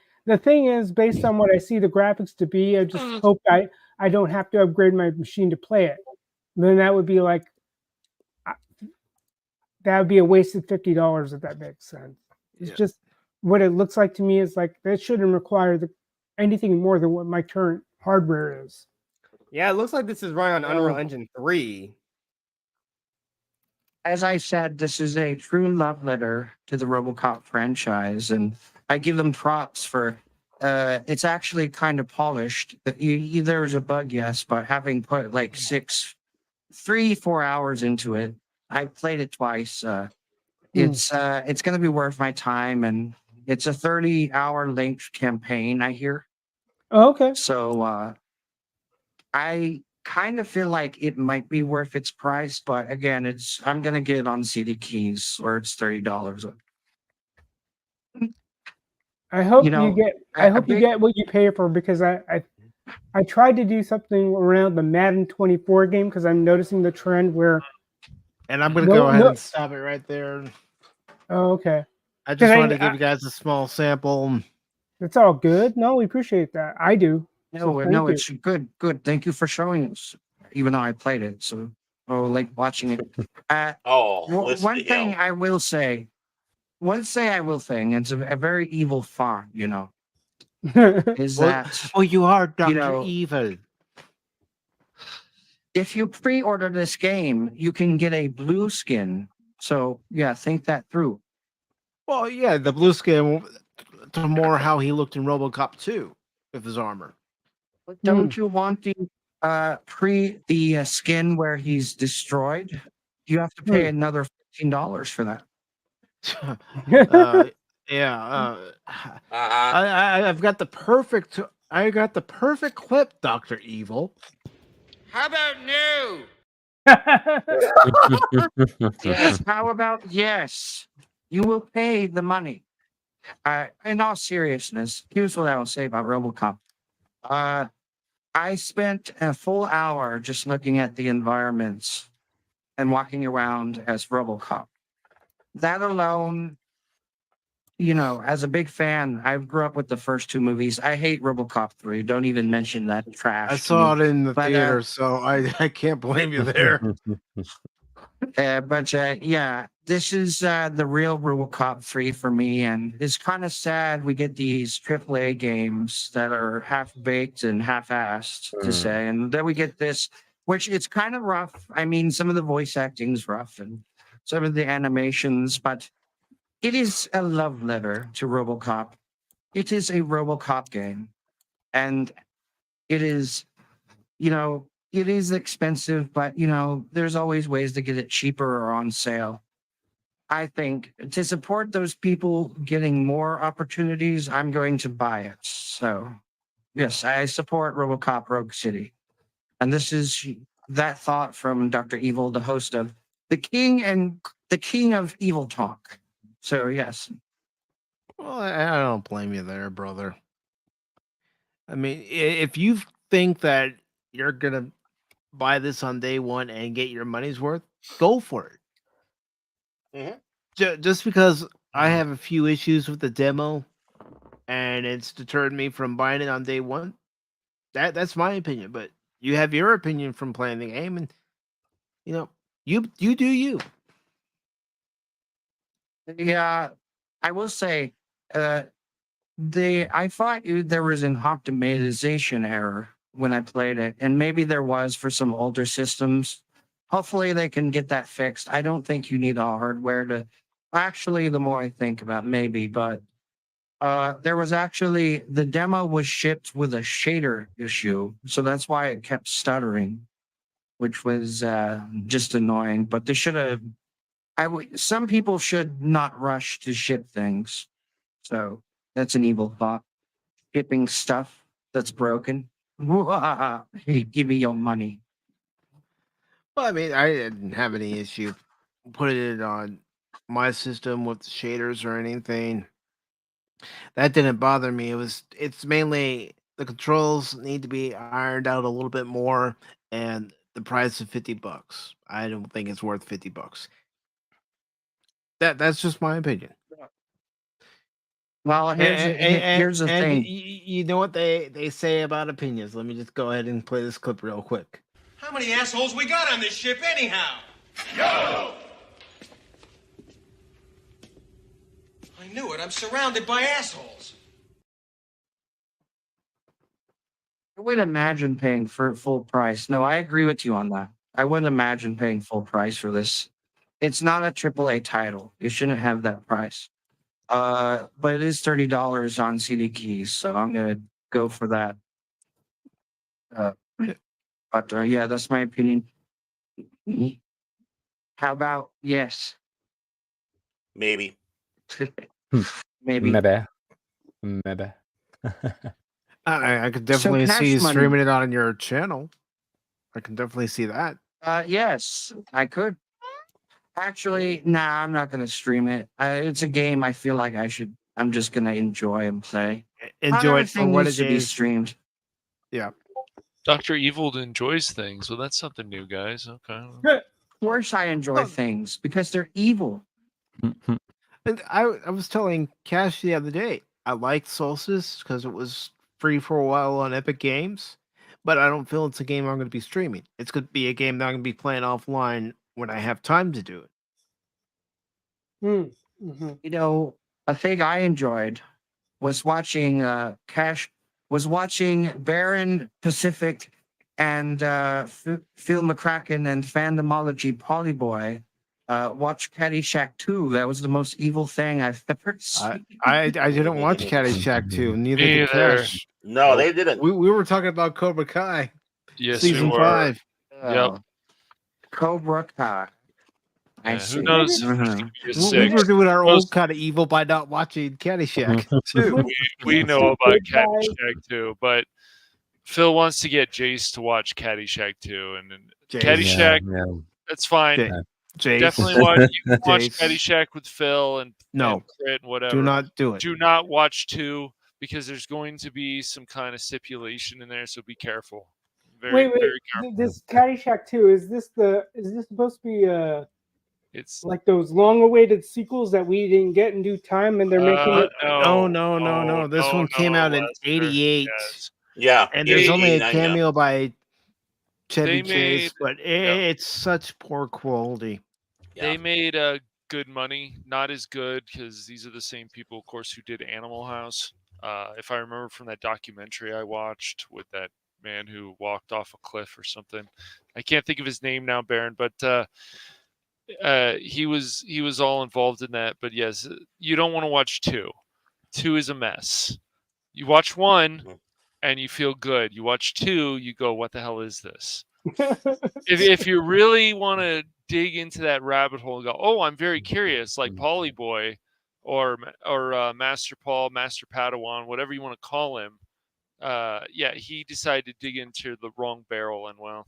thing is, based on what I see the graphics to be, I just hope I don't have to upgrade my machine to play it. Then that would be like that would be a wasted $50 if that makes sense. It's just what it looks like to me is like that shouldn't require anything more than what my current hardware is. Yeah, it looks like this is running on Unreal Engine 3. As I said, this is a true love letter to the RoboCop franchise, and I give them props for. It's actually kind of polished. There's a bug, yes, but having put like 4 hours into it, I played it twice. It's going to be worth my time, and it's a 30-hour length campaign, I hear. Oh, okay. So I kind of feel like it might be worth its price, but again, I'm going to get it on CD Keys where it's $30. I hope you get what you pay for, because I tried to do something around the Madden 24 game because I'm noticing the trend where. And I'm going to go ahead and stop it right there. Oh, okay. I just wanted to give you guys a small sample. It's all good. No, we appreciate that. I do. thank you. it's good. Good. Thank you for showing us. Even though I played it, so like watching it. One thing I will say, it's a very evil thought, is that you are Dr. Evil. If you pre-order this game, you can get a blue skin. So yeah, think that through. Well, yeah, the blue skin to more how he looked in RoboCop 2 with his armor. But don't you want the skin where he's destroyed? You have to pay another $15 for that. I've got the perfect. I got the perfect clip, Dr. Evil. How about no? Yes. How about yes? You will pay the money. In all seriousness, here's what I will say about RoboCop. I spent a full hour just looking at the environments and walking around as RoboCop. That alone, as a big fan, I grew up with the first two movies. I hate RoboCop 3. Don't even mention that trash. I saw it in the theater, so I can't blame you there. Yeah, this is the real RoboCop 3 for me, and it's kind of sad we get these AAA games that are half-baked and half-assed, to say, and then we get this, which it's kind of rough. I mean, some of the voice acting is rough, and some of the animations, but it is a love letter to RoboCop. It is a RoboCop game, and it is, it is expensive, but there's always ways to get it cheaper or on sale. I think to support those people getting more opportunities, I'm going to buy it. So, yes, I support RoboCop Rogue City. And this is that thought from Dr. Evil, the host of the King of Evil Talk. So, yes. Well, I don't blame you there, brother. I mean, if you think that you're gonna buy this on day one and get your money's worth, go for it. Just because I have a few issues with the demo and it's deterred me from buying it on day one, that's my opinion. But you have your opinion from playing the game, and you do you. Yeah, I will say, I thought there was an optimization error when I played it, and maybe there was for some older systems. Hopefully they can get that fixed. I don't think you need all hardware to actually, the more I think about maybe, but there was actually, the demo was shipped with a shader issue. So that's why it kept stuttering, which was just annoying, but they should have, some people should not rush to ship things. So that's an evil thought. Shipping stuff that's broken. Hey, give me your money. Well, I mean, I didn't have any issue putting it on my system with the shaders or anything. That didn't bother me. It's mainly the controls need to be ironed out a little bit more, and the price of $50. I don't think it's worth $50. That's just my opinion. Well, here's the thing. You know what they say about opinions. Let me just go ahead and play this clip real quick. How many assholes we got on this ship anyhow? Yo! I knew it. I'm surrounded by assholes. I would imagine paying for full price. No, I agree with you on that. I wouldn't imagine paying full price for this. It's not a AAA title. You shouldn't have that price. But it is $30 on CD keys, so I'm gonna go for that. But yeah, that's my opinion. How about yes? Maybe. Maybe. Maybe. I could definitely see you streaming it on your channel. I can definitely see that. Yes, I could. Actually, nah, I'm not gonna stream it. It's a game I feel like I'm just gonna enjoy and play. Enjoy it for what it should be streamed. Yeah. Dr. Evil enjoys things. Well, that's something new, guys. Okay. Of course I enjoy things because they're evil. And I was telling Cash the other day, I liked Solstice because it was free for a while on Epic Games, but I don't feel it's a game I'm going to be streaming. It's going to be a game that I'm going to be playing offline when I have time to do it. Mm-hmm. You know, a thing I enjoyed was watching Baron Pacific and Phil McCracken and Fandomology Polyboy watch Caddyshack 2. That was the most evil thing I've ever seen. I didn't watch Caddyshack 2. Neither Me did either. Cash. No, they didn't. We were talking about Cobra Kai. Yes, Season we were. 5. Yep. Cobra Kai. I Yeah, see. who knows? Mhm. We were doing our Most- old kind of evil by not watching Caddyshack 2. We know about Good guy. Caddyshack 2, but Phil wants to get Jace to watch Caddyshack 2, and then Jace. Caddyshack, Yeah. that's fine. Jace. Definitely watch. You can watch Jace. Caddyshack with Phil and No. Crit and whatever. Do not do it. Do not watch 2 because there's going to be some kind of stipulation in there, so be careful. Very, Wait. very careful. This Caddyshack 2, is this supposed to be It's like those long-awaited sequels that we didn't get in due time, and they're making it? No. This one came out in Lester. 88. Yes. Yeah. And there's only a 89, yeah. cameo by Chevy They Chase, made- but it's such poor quality. They made good money, not as good because these are the same people, of course, who did Animal House. If I remember from that documentary I watched with that man who walked off a cliff or something, I can't think of his name now, Baron, but he was all involved in that. But yes, you don't want to watch 2. 2 is a mess. You watch 1 and you feel good. You watch 2, you go, "What the hell is this?" If you really want to dig into that rabbit hole and go, "Oh, I'm very curious," like Polyboy or Master Paul, Master Padawan, whatever you want to call him. Yeah, he decided to dig into the wrong barrel, and well,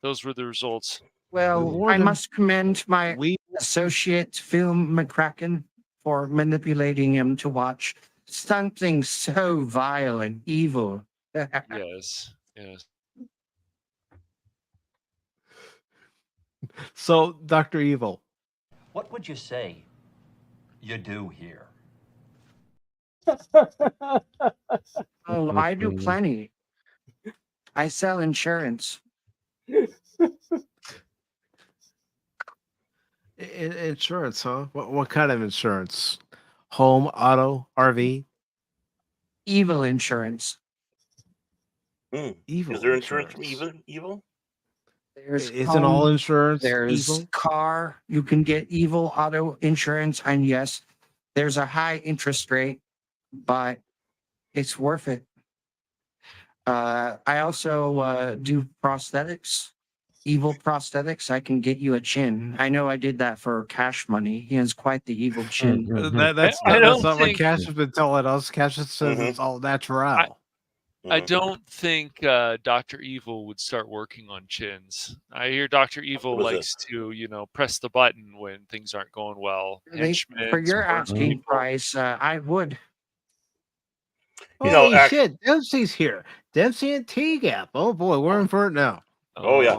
those were the results. Well, I must commend my associate Phil McCracken for manipulating him to watch something so vile and evil. Yes. So, Dr. Evil. What would you say you do here? Oh, I do plenty. I sell insurance. Insurance, huh? What kind of insurance? Home, auto, RV? Evil insurance. Evil. Is there insurance from evil? There's Isn't all home, insurance there's evil? car. You can get evil auto insurance, and yes, there's a high interest rate, but it's worth it. I also do prosthetics. Evil prosthetics. I can get you a chin. I know I did that for Cash Money. He has quite the evil chin. That's not what Cash has been telling us. Cash says it's all natural. I don't think Dr. Evil would start working on chins. I hear Dr. Evil What is likes to, press the button when things aren't going well. For your asking price, I would. Holy shit, Dempsey's here. Dempsey and T-Gap. Oh boy, we're in for it now. Oh yeah.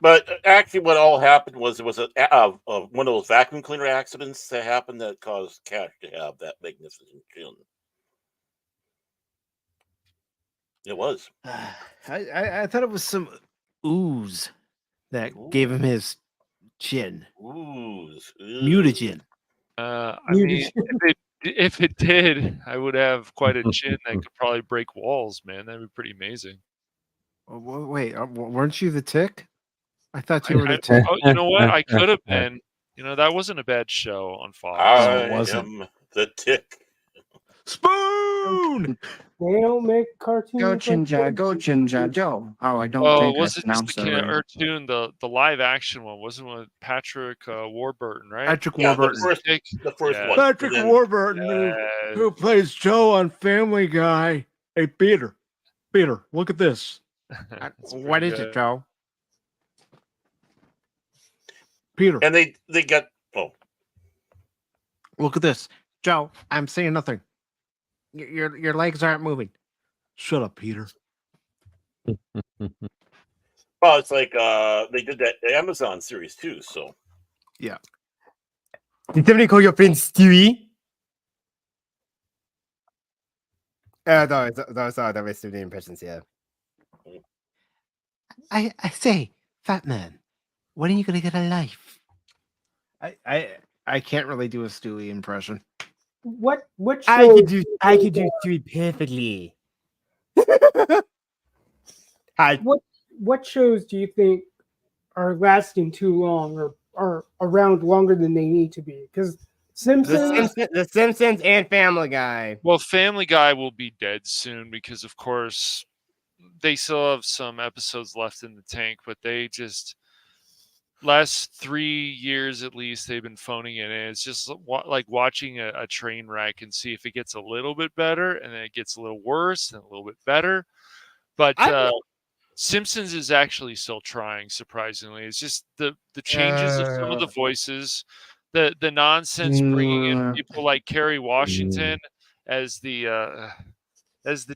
But actually, what all happened was it was one of those vacuum cleaner accidents that happened that caused Cash to have that magnificent chin. It was. I thought it was some ooze that gave him his chin. Ooze. Mutagen. I mean, if it did, I would have quite a chin that could probably break walls, man. That'd be pretty amazing. Wait, weren't you the Tick? I thought you were the Tick. Oh, you know what? I could have been. That wasn't a bad show on Fox. I am the Tick. Spoon! They don't make cartoons. Go like Chinja, that. go Chinja, Joe. Oh, I don't Oh, think was I it just pronounced the that right. cartoon, the live action one? Wasn't with Patrick Warburton, right? Patrick Yeah, Warburton. the first one. Patrick Warburton, who plays Joe on Family Guy. Hey, Peter, look at this. What is it, Joe? Peter. And they got Look at this, Joe. I'm saying nothing. Your legs aren't moving. Shut up, Peter. well, it's like they did that Amazon series too. So yeah. Did somebody call your friend Stewie? Those the impressions, yeah. I say, fat man, when are you gonna get a life? I can't really do a Stewie impression. What I shows? could do it perfectly. What shows do you think are lasting too long or are around longer than they need to be? Because The Simpsons and Family Guy. Well, Family Guy will be dead soon because, of course, they still have some episodes left in the tank, but they just last 3 years at least they've been phoning it in. It's just like watching a train wreck and see if it gets a little bit better and then it gets a little worse and a little bit better. But Simpsons is actually still trying, surprisingly. It's just the changes of some of the voices, the nonsense bringing in people like Kerry Washington as the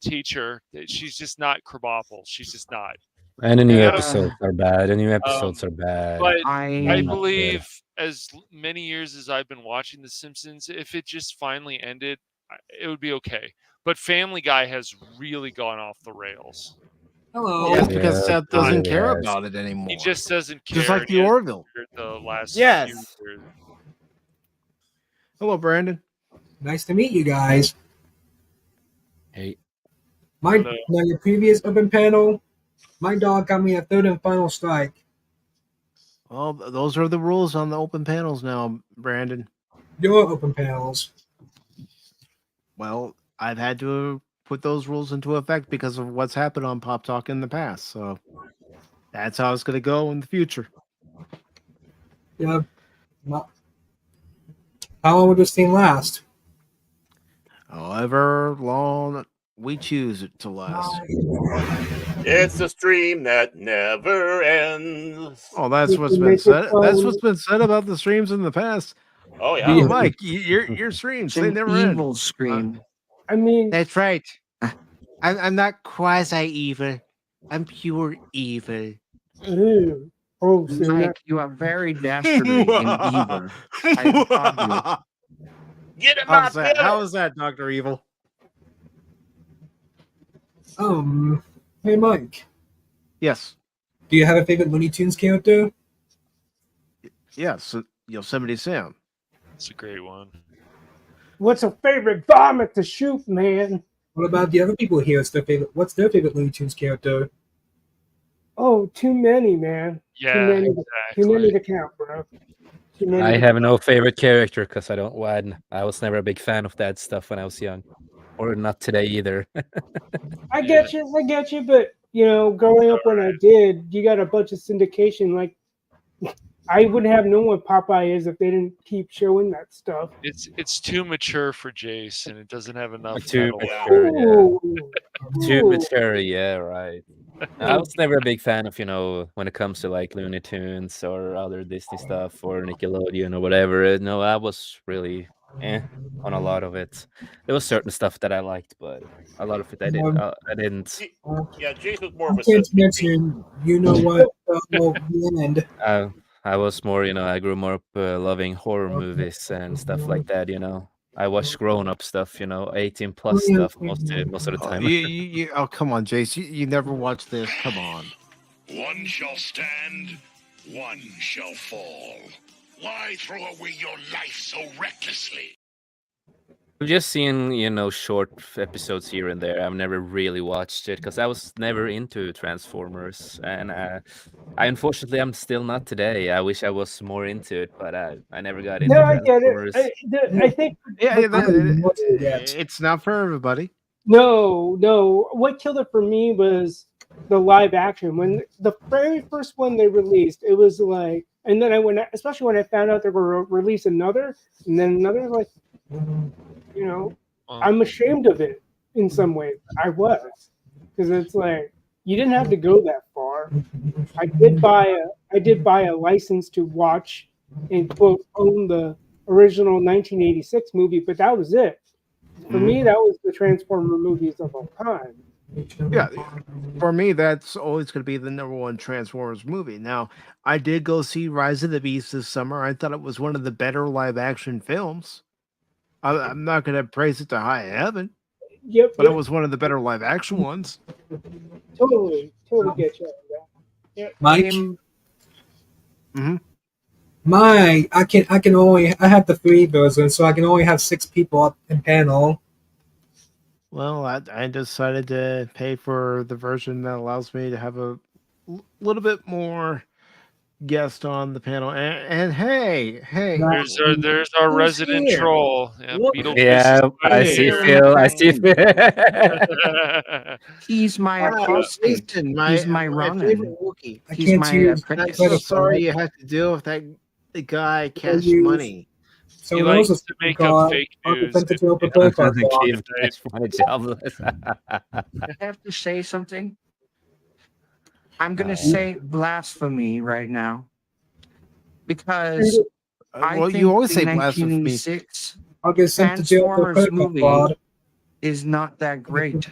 teacher. She's just not Krabappel. She's just not. And the new episodes are bad. But I believe, as many years as I've been watching The Simpsons, if it just finally ended, it would be okay. But Family Guy has really gone off the rails. Hello. Yes, because Seth doesn't care about it anymore. He just doesn't care. Just like the Orville. The last few years. Hello, Brandon. Nice to meet you guys. Hey. Now your previous open panel, my dog got me a third and final strike. Well, those are the rules on the open panels now, Brandon. Your open panels. Well, I've had to put those rules into effect because of what's happened on Pop Talk in the past. So that's how it's going to go in the future. Yeah. How long will this thing last? However long we choose it to last. It's a stream that never ends. Oh, that's what's been said. That's what's been said about the streams in the past. Oh yeah, Mike, your streams they never end. Evil stream. I mean, that's right. I'm not quasi evil. I'm pure evil. Ew. Oh, Mike, you are very dastardly and evil. I applaud you. Get him How's that? How is that, Dr. Evil? Hey Mike. Yes. Do you have a favorite Looney Tunes character? Yes, Yosemite Sam. It's a great one. What's a favorite vomit to shoot, man? What about the other people here? What's their favorite Looney Tunes character? Oh, too many, man. Yeah, too many to count, bro. I have no favorite character because I don't win. I was never a big fan of that stuff when I was young, or not today either. I get you, but growing up when I did, you got a bunch of syndication. Like, I wouldn't have known what Popeye is if they didn't keep showing that stuff. It's too mature for Jace, and it doesn't have enough. Too mature, Too mature, yeah, right. I was never a big fan of, when it comes to like Looney Tunes or other Disney stuff or Nickelodeon or whatever. No, I was really on a lot of it. There was certain stuff that I liked, but a lot of it I didn't. Yeah, Jace was more of a. Can't mention, you know what? The end. I was more, I grew more up loving horror movies and stuff like that. I watched grown-up stuff, 18 plus stuff most of the time. Oh, come on, Jace. You never watched this. Come on. One shall stand, one shall fall. Why throw away your life so recklessly? I've just seen, short episodes here and there. I've never really watched it because I was never into Transformers, and I unfortunately I'm still not today. I wish I was more into it, but I never got into Transformers. I get it. I think it's not for everybody. No. What killed it for me was the live action. When the very first one they released, it was like, and then especially when I found out they were release another, and then another, like. I'm ashamed of it in some ways. I was, because it's like you didn't have to go that far. I did buy a license to watch and quote own the original 1986 movie, but that was it. For me, that was the Transformer movies of all time. Yeah, for me, that's always going to be the #1 Transformers movie. Now, I did go see Rise of the Beast this summer. I thought it was one of the better live action films. I'm not going to praise it to high heaven. Yep. But it was one of the better live action ones. Totally get you on that. Yep. Mike. Mm-hmm. I have the free version, so I can only have 6 people up in panel. Well, I decided to pay for the version that allows me to have a little bit more guest on the panel. And hey, There's our who's resident here? troll. Yeah, Look, Beetlejuice is I see Phil. I see Phil. He's my apostate. He's my Ronin. favorite Wookiee. He's my apprentice. I'm so sorry you have to deal with that the guy cash money. He likes to make up fake news. I have to say something. I'm going to say blasphemy right now. Because I think you always the say blasphemy. 1986 I'll get sent to jail for Transformers protocol movie fraud. is not that great.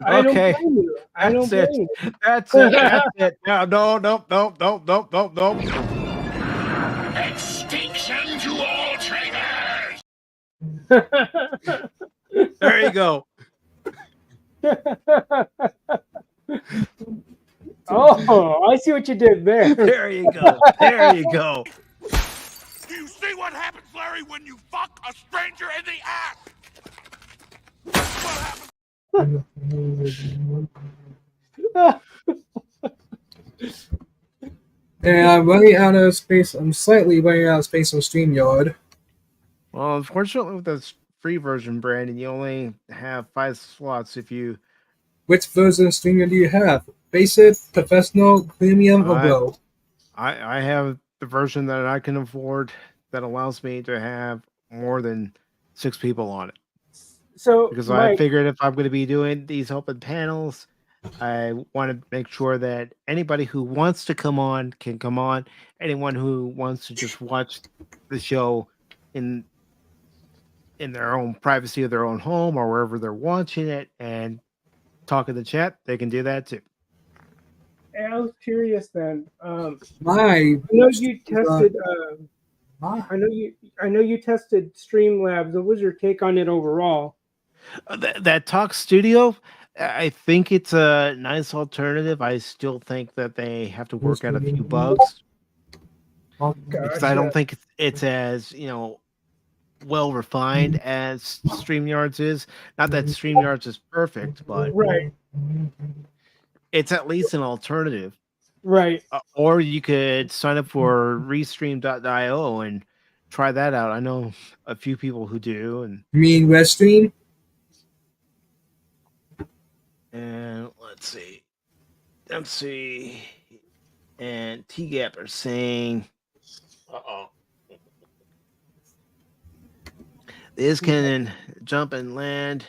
I don't Okay. blame you. I don't That's blame it. you. That's it. That's it. No. Extinction to all traitors! There you go. Oh, I see what you did there. There you go. There you go. Do you see what happens, Larry, when you fuck a stranger in the ass? And I'm running out of space. I'm slightly running out of space on StreamYard. Well, unfortunately, with this free version, Brandon, you only have 5 slots. If you Which version of StreamYard do you have? Basic, Professional, Premium, or Gold? I have the version that I can afford that allows me to have more than 6 people on it. So, Because Mike, I figured if I'm going to be doing these open panels, I want to make sure that anybody who wants to come on can come on. Anyone who wants to just watch the show in their own privacy of their own home or wherever they're watching it and talk in the chat, they can do that too. I was curious then. I My, know you tested. my. I know you tested Streamlabs. What was your take on it overall? That Talk Studio, I think it's a nice alternative. I still think that they have to work out a few bugs because I don't think it's as well refined as StreamYards is. Not that StreamYards is perfect, but Right. it's at least an alternative. Right. Or you could sign up for restream.io and try that out. I know a few people who do. And You mean Weststream? let's see. MC and T-Gap are saying this can jump and land,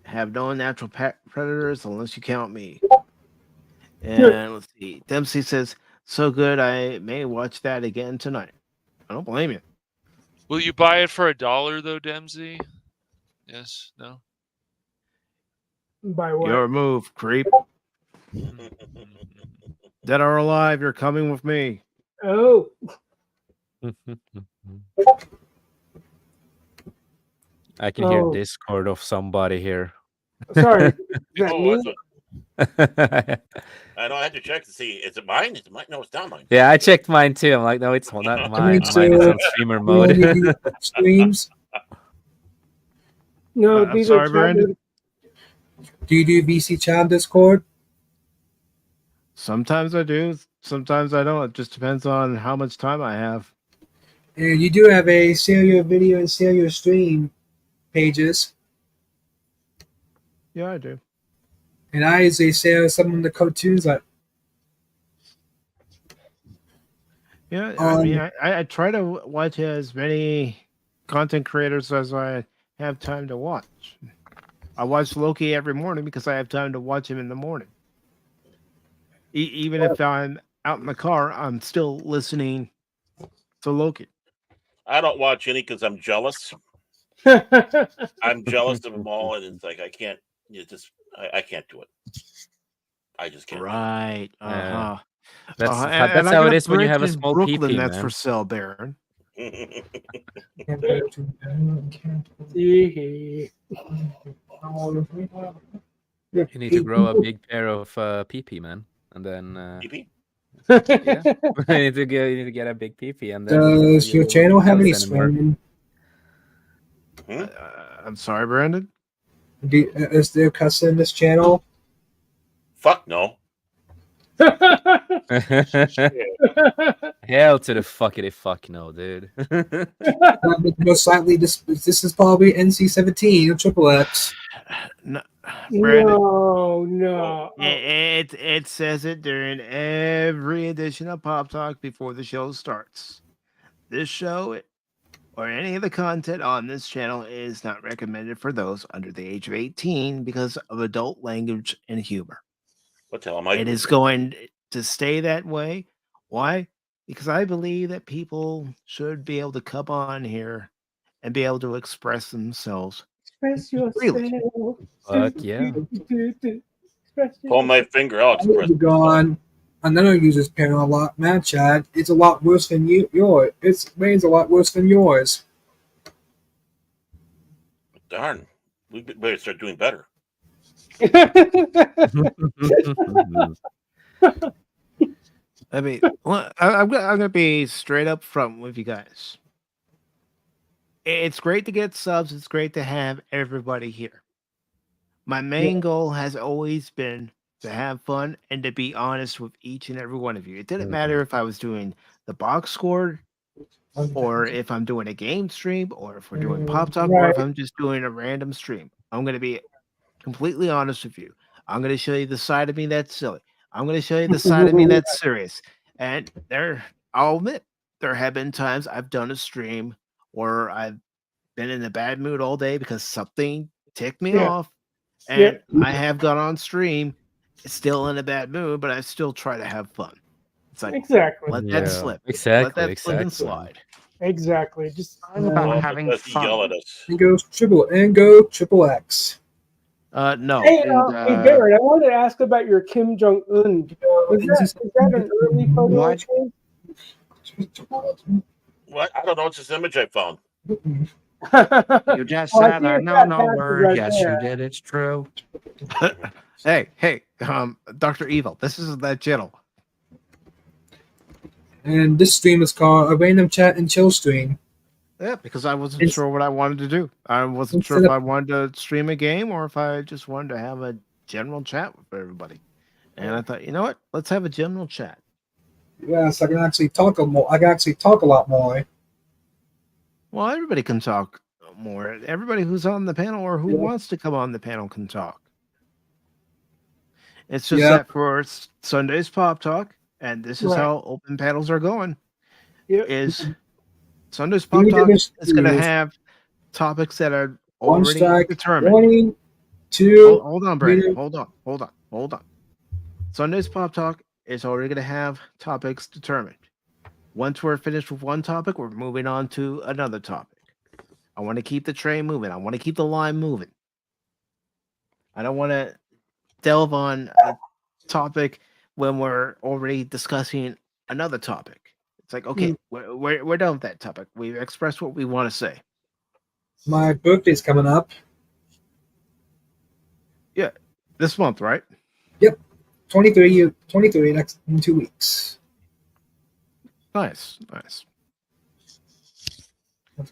have no natural predators unless you count me. And let's see. Dempsey says, so good I may watch that again tonight. I don't blame you. Will you buy it for $1 though, Dempsey? Yes, no. By what? Your move, creep. Dead or alive, you're coming with me. Oh. I can hear Discord of somebody here. Sorry. I know. I had to check to see. Is it mine? Is it mine? No, it's not mine. Yeah, I checked mine too. I'm like, no, it's not mine. Mine is on streamer mode. Streams? No, I'm sorry, Brandon. Do you do VC Chat Discord? Sometimes I do. Sometimes I don't. It just depends on how much time I have. And you do have a serial video and serial stream pages. Yeah, I do. And I usually share some of the cartoons that. Yeah, I mean, I try to watch as many content creators as I have time to watch. I watch Loki every morning because I have time to watch him in the morning. Even if I'm out in the car, I'm still listening to Loki. I don't watch any because I'm jealous. I'm jealous of them all, and it's like I can't. I can't do it. I just can't. Right. That's and how I it got is when you have a bridge in small Brooklyn PP, that's man. for sale, Baron. You need to grow a big pair of pee-pee, man, and then Pee-pee? yeah, you need to get a big pee-pee, and then Does your you won't channel be have any jealous anymore. swearing? I'm sorry, Brandon. Is there cussing in this channel? Fuck no. Hell to the fuckity fuck no, dude. Most likely, this is probably NC-17 or Triple X. No, Brandon. No. It says it during every edition of Pop Talk before the show starts. This show or any of the content on this channel is not recommended for those under the age of 18 because of adult language and humor. What the hell am I It doing? is going to stay that way. Why? Because I believe that people should be able to come on here and be able to express themselves. Express yourself. Fuck yeah. Pull my finger out. Express gone. Another user's panel a lot. Mad chat. It's a lot worse than yours. Its rain's a lot worse than yours. Darn. We better start doing better. I mean, well, I'm gonna be straight up front with you guys. It's great to get subs. It's great to have everybody here. My main goal has always been to have fun and to be honest with each and every one of you. It didn't matter if I was doing the box score, or if I'm doing a game stream, or if we're doing Pop Talk, or if I'm just doing a random stream. I'm gonna be completely honest with you. I'm gonna show you the side of me that's silly. I'm going to show you the side of me that's serious. And I'll admit, there have been times I've done a stream where I've been in a bad mood all day because something ticked me off. And I have gone on stream still in a bad mood, but I still try to have fun. It's like, let that slip. Let that slip and slide. Exactly. Just about having fun. Yell at us. And go triple X. No. Hey, hey, Barrett, I wanted to ask about your Kim Jong Un. Is that an early photo? What? I don't know. It's this image I found. You just said a no word. Yes, you did. It's true. Hey, Dr. Evil, this is that channel. And this stream is called a random chat and chill stream. Yeah, because I wasn't sure what I wanted to do. I wasn't sure if I wanted to stream a game or if I just wanted to have a general chat with everybody. And I thought, you know what? Let's have a general chat. Yes, I can actually talk more. I can actually talk a lot more. Well, everybody can talk more. Everybody who's on the panel or who wants to come on the panel can talk. It's just that for Sunday's Pop Talk, and this is how open panels are going, is Sunday's Pop Talk is going to have topics that are already determined. 1, 2. Hold on, Brandon. Hold on. Sunday's Pop Talk is already going to have topics determined. Once we're finished with one topic, we're moving on to another topic. I want to keep the train moving. I want to keep the line moving. I don't want to delve on a topic when we're already discussing another topic. It's like, okay, we're done with that topic. We've expressed what we want to say. My birthday's coming up. Yeah, this month, right? Yep, 23 next in 2 weeks. Nice.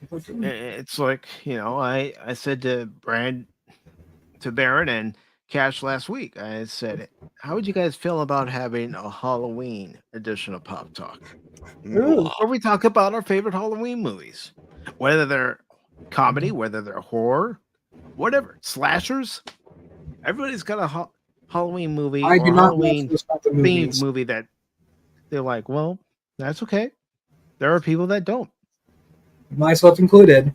It's like, I said to Barrett and Cash last week, I said, how would you guys feel about having a Halloween edition of Pop Talk? Where we talk about our favorite Halloween movies, whether they're comedy, whether they're horror, whatever, slashers. Everybody's got a Halloween movie or Halloween themed movie that they're like, well, that's okay. There are people that don't. Myself included.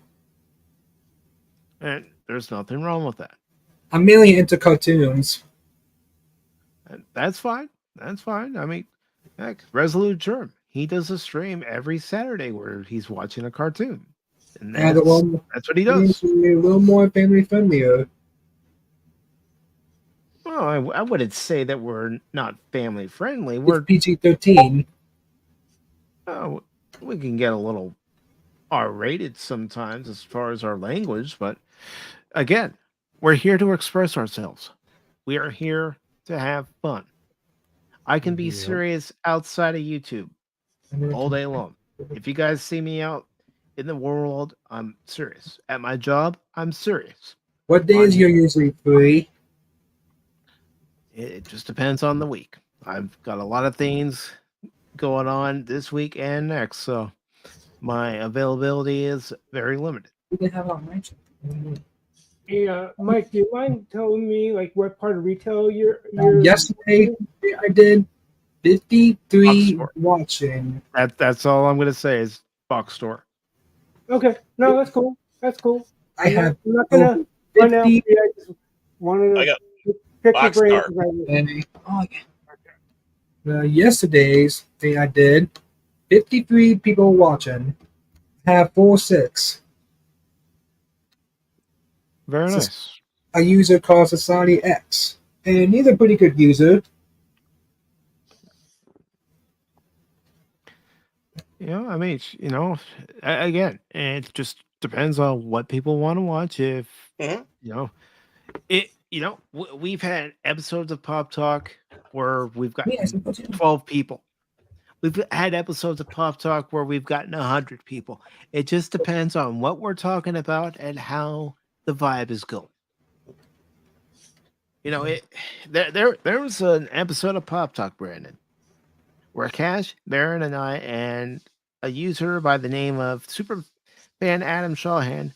And there's nothing wrong with that. I'm mainly into cartoons. And that's fine. I mean, heck, Resolute Germ, he does a stream every Saturday where he's watching a cartoon. And that's what he does. A little more family friendlier. Well, I wouldn't say that we're not family friendly. We're PG-13. Oh, we can get a little R-rated sometimes as far as our language, but again, we're here to express ourselves. We are here to have fun. I can be serious outside of YouTube all day long. If you guys see me out in the world, I'm serious. At my job, I'm serious. What days you're usually free? It just depends on the week. I've got a lot of things going on this week and next, so my availability is very limited. Hey, Mike, do you mind telling me like what part of retail you're yesterday I did 53 watching. That's all I'm gonna say is box store. Okay, no, that's cool. That's cool. I'm not gonna run out. I just wanted to pick your brain. Yesterday's thing I did 53 people watching. Have 4-6. Very nice. A user called Society X, and he's a pretty good user. Yeah, I mean, again, it just depends on what people want to watch. If we've had episodes of Pop Talk where we've got 12 people. We've had episodes of Pop Talk where we've gotten 100 people. It just depends on what we're talking about and how the vibe is going. There was an episode of Pop Talk, Brandon, where Cash, Baron, and I, and a user by the name of Superfan Adam Shawhan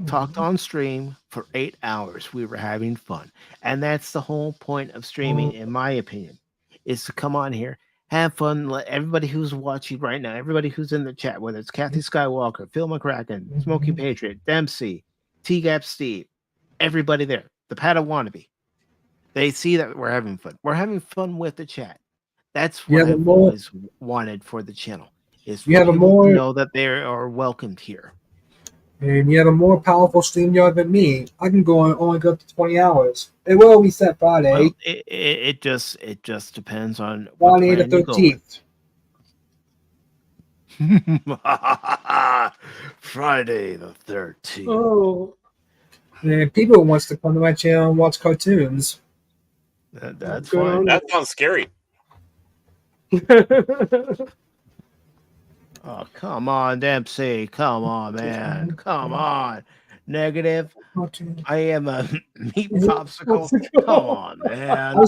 talked on stream for 8 hours. We were having fun. And that's the whole point of streaming, in my opinion, is to come on here, have fun, let everybody who's watching right now, everybody who's in the chat, whether it's Kathy Skywalker, Phil McCracken, Smokey Patriot, Dempsey, T-Gap Steve, everybody there, the Padawannabe, they see that we're having fun. We're having fun with the chat. That's what I've always wanted for the channel, is for people to know that they are welcomed here. And you have a more powerful StreamYard than me. I can only go up to 20 hours. It will reset Friday. Well, it just depends on Friday the 13th. Friday the 13th. Oh. And people wants to come to my channel and watch cartoons. That's fine. That sounds scary. Oh, come on, Dempsey. Come on, man. Come on. Negative. I am a meat popsicle. Come on, man. I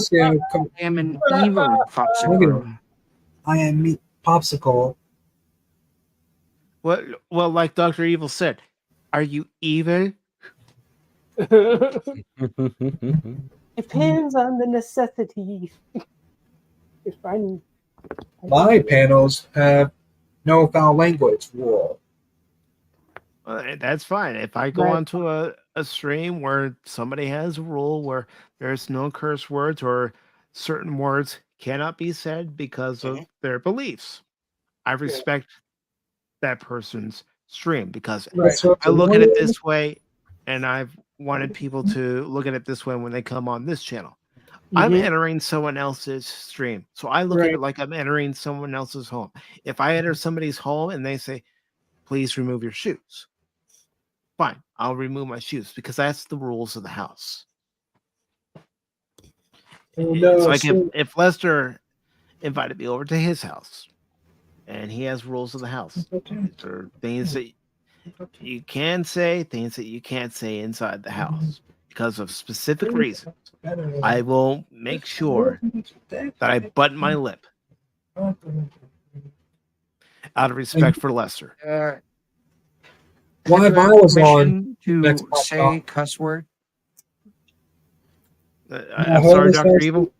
am an evil popsicle. I am meat popsicle. Well, like Dr. Evil said, are you evil? Depends on the necessity. If I'm My panels have no foul language rule. That's fine. If I go onto a stream where somebody has a rule where there's no curse words or certain words cannot be said because of their beliefs, I respect that person's stream because I look at it this way, and I've wanted people to look at it this way when they come on this channel. I'm entering someone else's stream. So I look at it like I'm entering someone else's home. If I enter somebody's home and they say, please remove your shoes, fine, I'll remove my shoes because that's the rules of the house. It's like if Lester invited me over to his house and he has rules of the house. There are things that you can say, things that you can't say inside the house because of specific reasons. I will make sure that I button my lip out of respect for Lester. Why if I was on to say cuss word? I'm sorry, Dr. Evil.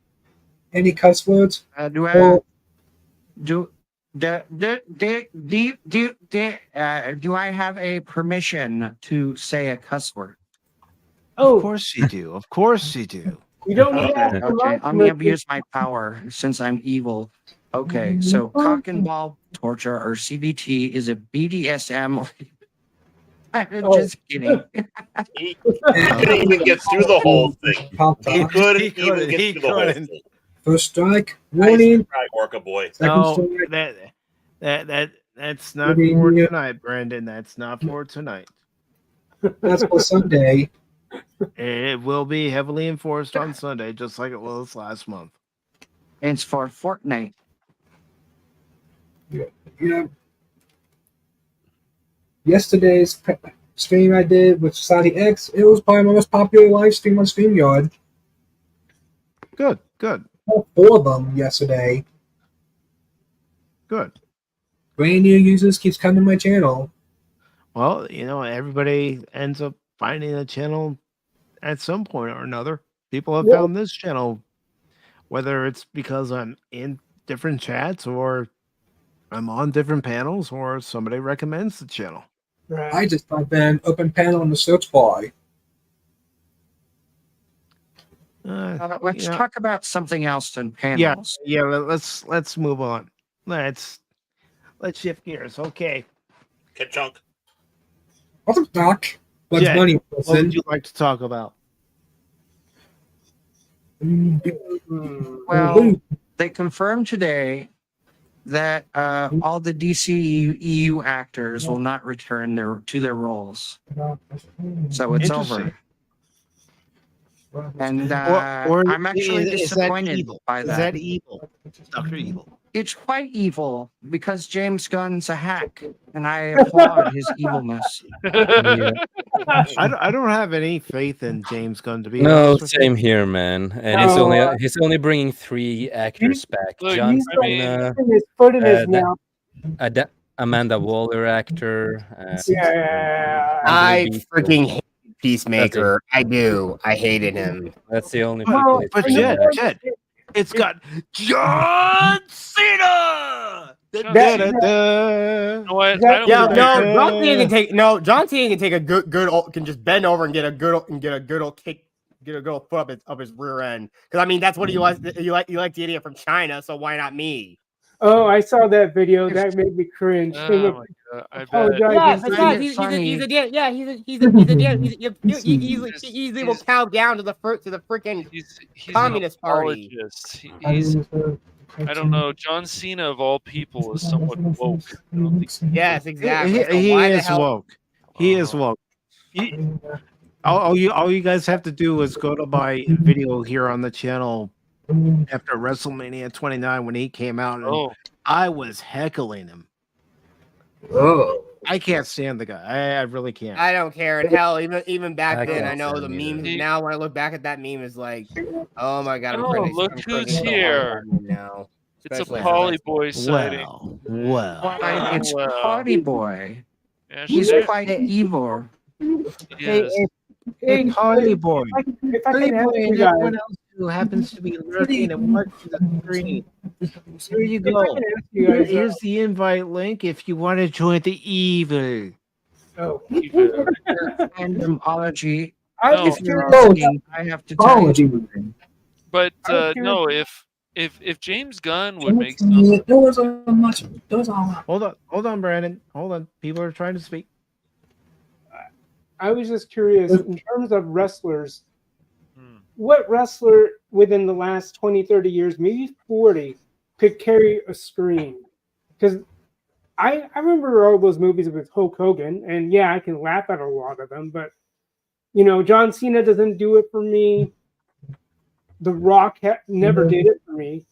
Any cuss words? Do I have a permission to say a cuss word? Of course you do. Of course you do. You don't need that. Okay, I'm gonna abuse my power since I'm evil. Okay, so cock and ball torture or CBT is a BDSM. I'm just kidding. He couldn't even get through the whole thing. He couldn't even get through the whole thing. First strike, warning. Right, Orca boy. No, That's not for tonight, Brandon. That's not for tonight. That's for Sunday. It will be heavily enforced on Sunday, just like it was last month. It's for Fortnite. Yeah. Yesterday's stream I did with Society X, it was probably my most popular live stream on StreamYard. Good. All 4 of them yesterday. Good. Brand new users keeps coming to my channel. Well, everybody ends up finding a channel at some point or another. People have found this channel, whether it's because I'm in different chats or I'm on different panels or somebody recommends the channel. Right. I just type in open panel in the search bar. Let's talk about something else than panels. Yeah. Let's move on. Let's shift gears. Okay. Get chunk. What's up, Doc? What's Jet, money? what would you like to talk about? Well, they confirmed today that all the DCEU actors will not return to their roles. So it's over. And I'm actually disappointed by that. Is that evil? Dr. Evil. It's quite evil because James Gunn's a hack, and I applaud his evilness. I don't have any faith in James Gunn, to be No, honest with same here, man. And he's only bringing 3 actors back. John Cena, his foot in his mouth. Amanda Waller actor. I freaking hate Peacemaker. I do. I hated him. That's the only. But Jed, it's got John Cena. John Cena can take a good can just bend over and get a good old kick, get a good old foot up his rear end. Because I mean that's what he was. You like the idiot from China, so why not me? Oh, I saw that video. That made me cringe. Oh my God, I bet. He's a idiot. Yeah, he's an idiot. He easily will cow down to the freaking He's Communist Party. He's I don't know. John Cena of all people is somewhat woke. I don't think Yes, exactly. He is woke. He is woke. All you guys have to do is go to my video here on the channel after WrestleMania 29 when he came out, and I was heckling him. Oh, I can't stand the guy. I really can't. I don't care. And hell, even back then, I know the memes. Now, when I look back at that meme, is like, oh my God! Look who's here! Now, it's a Polly Boy sighting. Well, it's Party Boy. Yeah, He's quite evil. Yes. Hey, Party Boy. If I can ask you guys, Everyone else who happens to be lurking and watching the screen, here you go. Here's the invite link if you want to join the evil. Oh, Fandomology. If you're asking, I have to tell you. But no, if James Gunn would make some. Hold on, Brandon. Hold on. People are trying to speak. I was just curious in terms of wrestlers. What wrestler within the last 20, 30 years, maybe 40, could carry a screen? Because I remember all those movies with Hulk Hogan, and yeah, I can laugh at a lot of them, but John Cena doesn't do it for me. The Rock never did it for me.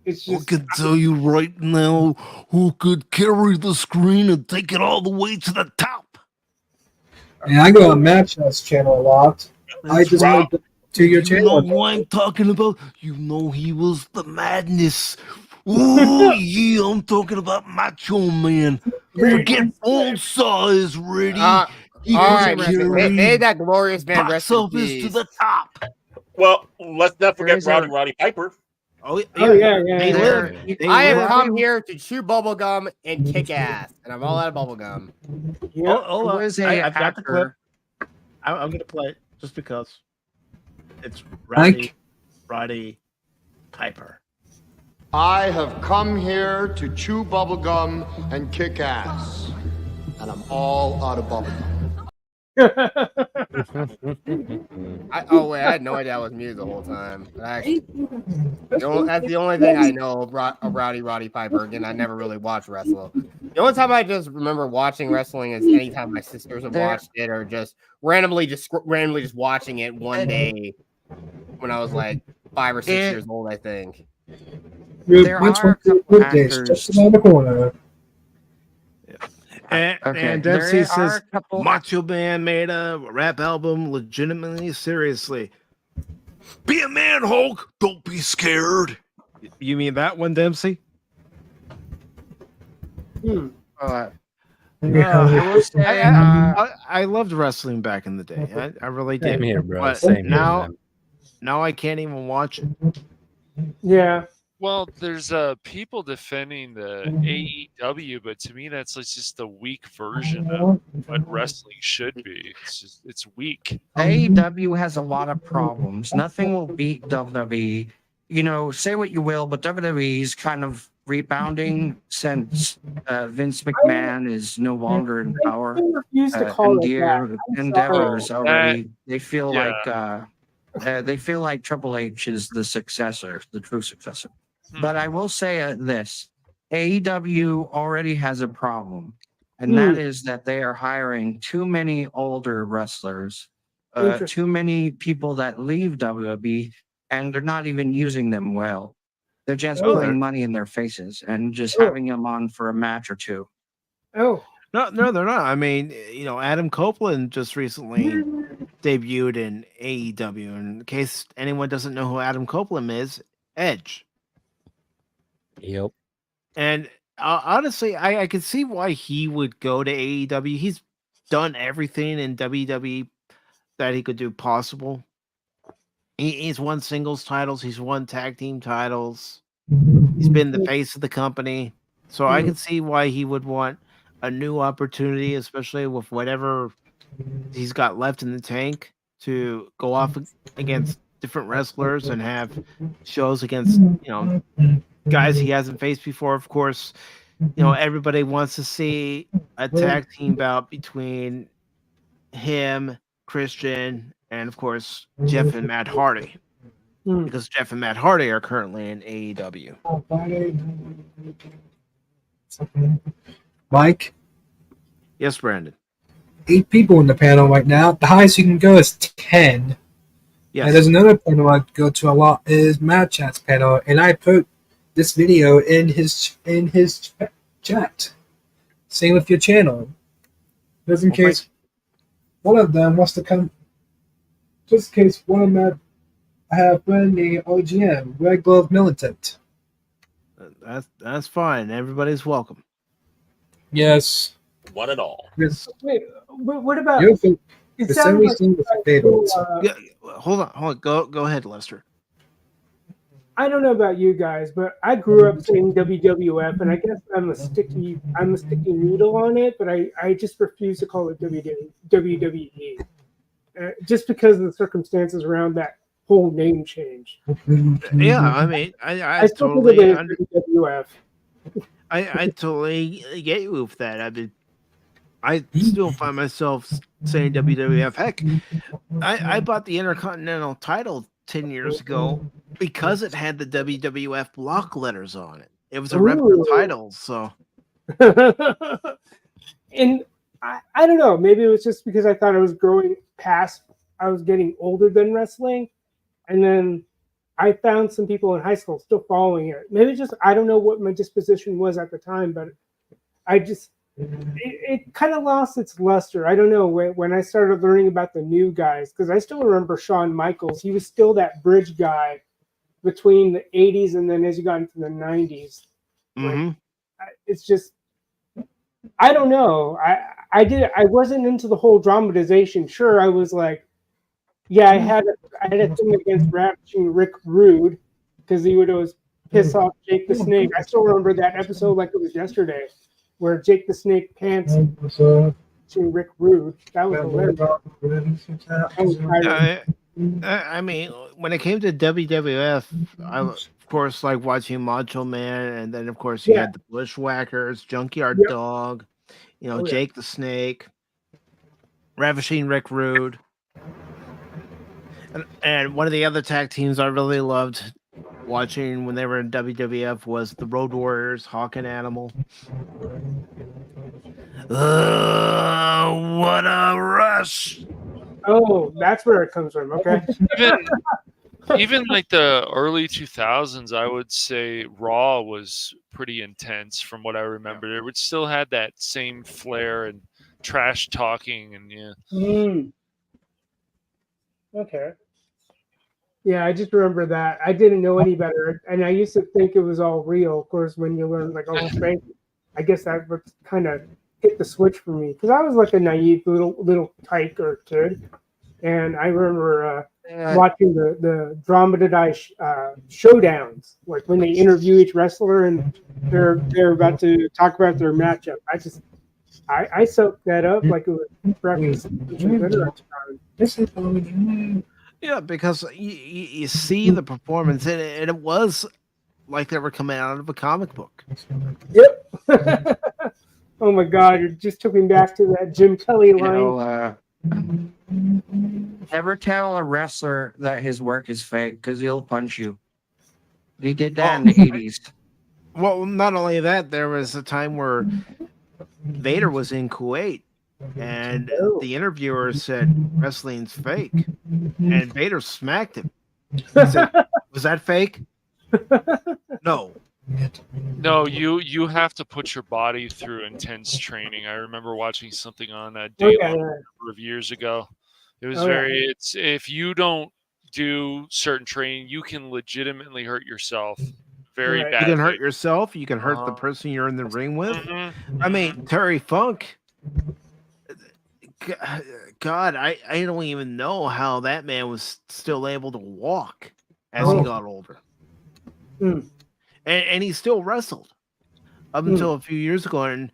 It's just, I can tell you right now who could carry the screen and take it all the way to the top. And I go on Matchhouse channel a lot. I just went to your channel. You know who I'm talking about? You know he was the madness. Oh yeah, I'm talking about Macho Man. Forget Old Saw is ready. He made that glorious man box office to the top. Well, let's not forget Roddy Piper. Oh yeah. I have come here to chew bubblegum and kick ass, and I'm all out of bubblegum. Yeah. I've got the clip. I'm going to play it just because it's Roddy Piper. I have come here to chew bubblegum and kick ass, and I'm all out of bubblegum. Oh wait, I had no idea I was muted the whole time. Actually, that's the only thing I know of Roddy Piper. Again, I never really watched wrestling. The only time I just remember watching wrestling is anytime my sisters have watched it, or just randomly watching it one day when I was like 5 or 6 years old, I think. There are a couple actors just around the corner. And Dempsey says Macho Man made a rap album legitimately seriously. Be a man, Hulk. Don't be scared. You mean that one, Dempsey? Hmm. I loved wrestling back in the day. I really did. Same here, bro. But Same now, here, man. now I can't even watch it. Yeah. Well, there's people defending the AEW, but to me, that's like just the weak version of what wrestling should be. It's weak. AEW has a lot of problems. Nothing will beat WWE. You know, say what you will, but WWE's kind of rebounding since Vince McMahon is no longer in power. Endeavor's already. They feel like Triple H is the successor, the true successor. But I will say this: AEW already has a problem, and that is that they are hiring too many older wrestlers, too many people that leave WWE, and they're not even using them well. They're just putting money in their faces and just having them on for a match or two. Oh. No, they're not. I mean, Adam Copeland just recently debuted in AEW. In case anyone doesn't know who Adam Copeland is, Edge. Yep. And honestly, I can see why he would go to AEW. He's done everything in WWE that he could do possible. He's won singles titles. He's won tag team titles. He's been the face of the company. So I can see why he would want a new opportunity, especially with whatever he's got left in the tank, to go off against different wrestlers and have shows against, guys he hasn't faced before. Of course, everybody wants to see a tag team bout between him, Christian, and of course Jeff and Matt Hardy, because Jeff and Matt Hardy are currently in AEW. Mike? Yes, Brandon. 8 people in the panel right now. The highest you can go is 10. Yes. And there's another panel I go to a lot is Matt Chat's panel, and I put this video in his chat. Same with your channel. Just in case one of them wants to come. Just in case one of them have been the OGM, Red Glove Militant. That's fine. Everybody's welcome. Yes. One and all. Yes. Wait, what about? It sounds like hold on. Go ahead, Lester. I don't know about you guys, but I grew up saying WWF, and I guess I'm a sticky needle on it, but I just refuse to call it WWE, just because of the circumstances around that whole name change. Yeah, I mean, I totally WWF. I totally get you with that. I mean, I still find myself saying WWF. Heck, I bought the Intercontinental title 10 years ago because it had the WWF block letters on it. It was a replica title, so. And I don't know, maybe it was just because I thought I was I was getting older than wrestling, and then I found some people in high school still following it. Maybe just, I don't know what my disposition was at the time, but it kind of lost its luster. I don't know, when I started learning about the new guys, because I still remember Shawn Michaels. He was still that bridge guy between the 80s and then as you got into the 90s. It's just, I don't know. I wasn't into the whole dramatization. Sure, I was like, yeah, I had a thing against Ravishing Rick Rude because he would always piss off Jake the Snake. I still remember that episode like it was yesterday, where Jake the Snake pants Rick Rude. That was hilarious. I mean, when it came to WWF, I of course like watching Macho Man, and then of course you had the Bushwhackers, Junkyard Dog, Jake the Snake, Ravishing Rick Rude. And one of the other tag teams I really loved watching when they were in WWF was the Road Warriors, Hawk and Animal. What a rush! Oh, that's where it comes from. Okay. Even like the early 2000s, I would say Raw was pretty intense from what I remember. It would still had that same flair and trash talking and yeah. Okay. Yeah, I just remember that. I didn't know any better, and I used to think it was all real. Of course, when you learn like, oh, fake, I guess that would kind of hit the switch for me because I was like a naive little tyke or kid, and I remember watching the dramatized showdowns, like when they interview each wrestler and they're about to talk about their matchup. I soaked that up like it was breakfast. Yeah, because you see the performance, and it was like they were coming out of a comic book. Yep. Oh my God! It just took me back to that Jim Kelly line. Never tell a wrestler that his work is fake because he'll punch you. He did that in the 80s. Well, not only that, there was a time where Vader was in Kuwait, and the interviewer said wrestling's fake, and Vader smacked him. He said, "Was that fake?" No. No, you have to put your body through intense training. I remember watching something on Dateline a number of years ago. It was it's if you don't do certain training, you can legitimately hurt yourself very badly. You can hurt yourself. You can hurt the person you're in the ring with. I mean, Terry Funk. God, I don't even know how that man was still able to walk as he got older. And he still wrestled up until a few years ago, and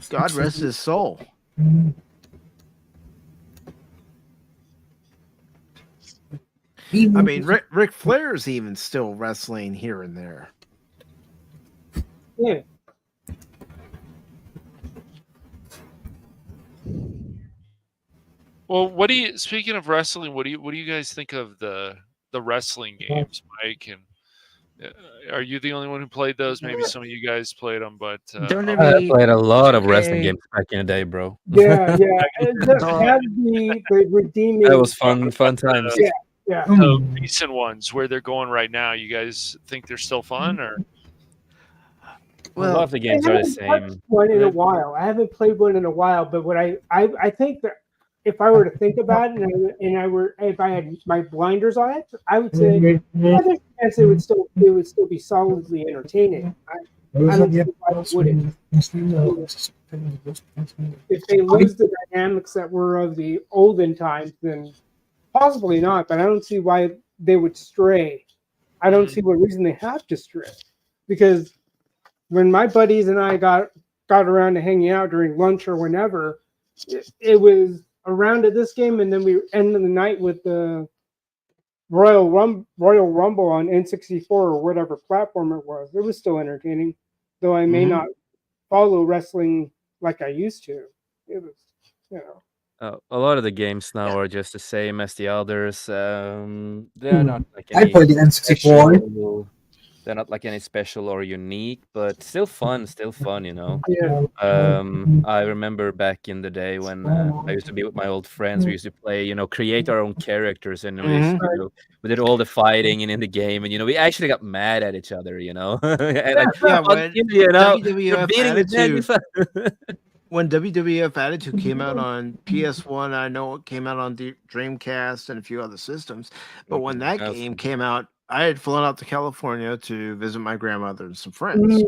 God rest his soul. I mean, Ric Flair's even still wrestling here and there. Yeah. Well, speaking of wrestling, what do you guys think of the wrestling games, Mike? And are you the only one who played those? Maybe some of you guys played them, but I played a lot of wrestling games back in the day, bro. Yeah. The redeeming. That was fun times. Yeah. The recent ones where they're going right now, you guys think they're still fun, or? Well, a lot of the games are the same. One in a while. I haven't played one in a while, but what I think that if I were to think about it, if I had my blinders on it, I would say it would still be solidly entertaining. I don't see why it wouldn't. If they lose the dynamics that were of the olden times, then possibly not. But I don't see why they would stray. I don't see what reason they have to stray, because when my buddies and I got around to hanging out during lunch or whenever, it was around at this game, and then we ended the night with the Royal Rumble on N64 or whatever platform it was. It was still entertaining, though I may not follow wrestling like I used to. It was, a lot of the games now are just the same as the others. They're not like any I played the N64. They're not like any special or unique, but still fun, Yeah. I remember back in the day when I used to be with my old friends. We used to play, create our own characters, and we did all the fighting and in the game, and we actually got mad at each other, and when WWF Attitude came out on PS1, I know it came out on Dreamcast and a few other systems, but when that game came out, I had flown out to California to visit my grandmother and some friends.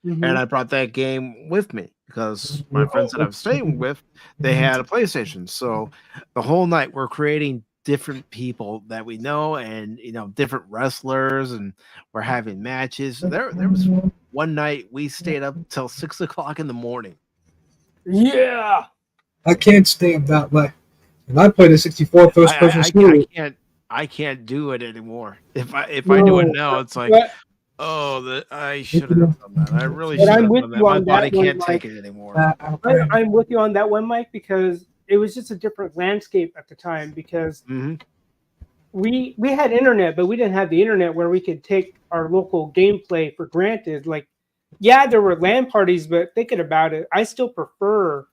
And I brought that game with me because my friends that I was staying with, they had a PlayStation. So the whole night we're creating different people that we know, and different wrestlers, and we're having matches. There was one night we stayed up till 6 o'clock in the morning. Yeah. I can't stay up that late. And I played a 64 first person shooter. I can't do it anymore. If I do it now, it's like, I should have done that. I really should have done that. My body can't take it anymore. I'm with you on that one, Mike, because it was just a different landscape at the time because Mm-hmm. we had internet, but we didn't have the internet where we could take our local gameplay for granted. Like, yeah, there were LAN parties, but thinking about it, I still prefer.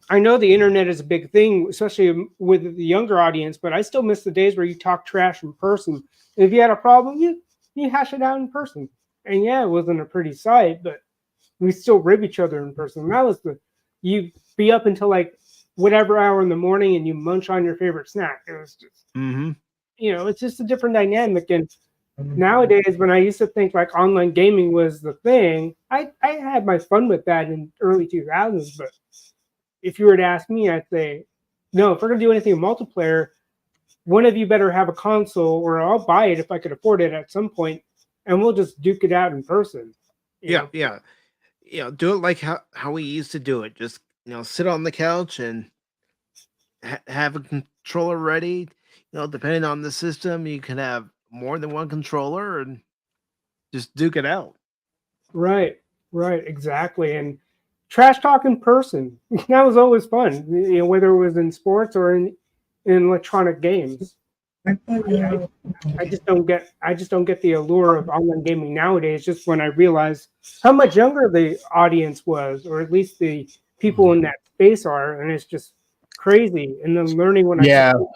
I know the internet is a big thing, especially with the younger audience, but I still miss the days where you talk trash in person. And if you had a problem, you hash it out in person. And yeah, it wasn't a pretty sight, but we still rib each other in person. That was you be up until like whatever hour in the morning and you munch on your favorite snack. It was just, Mm-hmm. it's just a different dynamic. And nowadays, when I used to think like online gaming was the thing, I had my fun with that in early 2000s. But if you were to ask me, I'd say, no, if we're going to do anything in multiplayer, one of you better have a console or I'll buy it if I could afford it at some point, and we'll just duke it out in person. Yeah. Do it like how we used to do it. Just sit on the couch and have a controller ready. Depending on the system, you can have more than one controller and just duke it out. Right, exactly. And trash talk in person, that was always fun. Whether it was in sports or in electronic games. I just don't get the allure of online gaming nowadays. Just when I realized how much younger the audience was, or at least the people in that space are, and it's just crazy. And then learning when go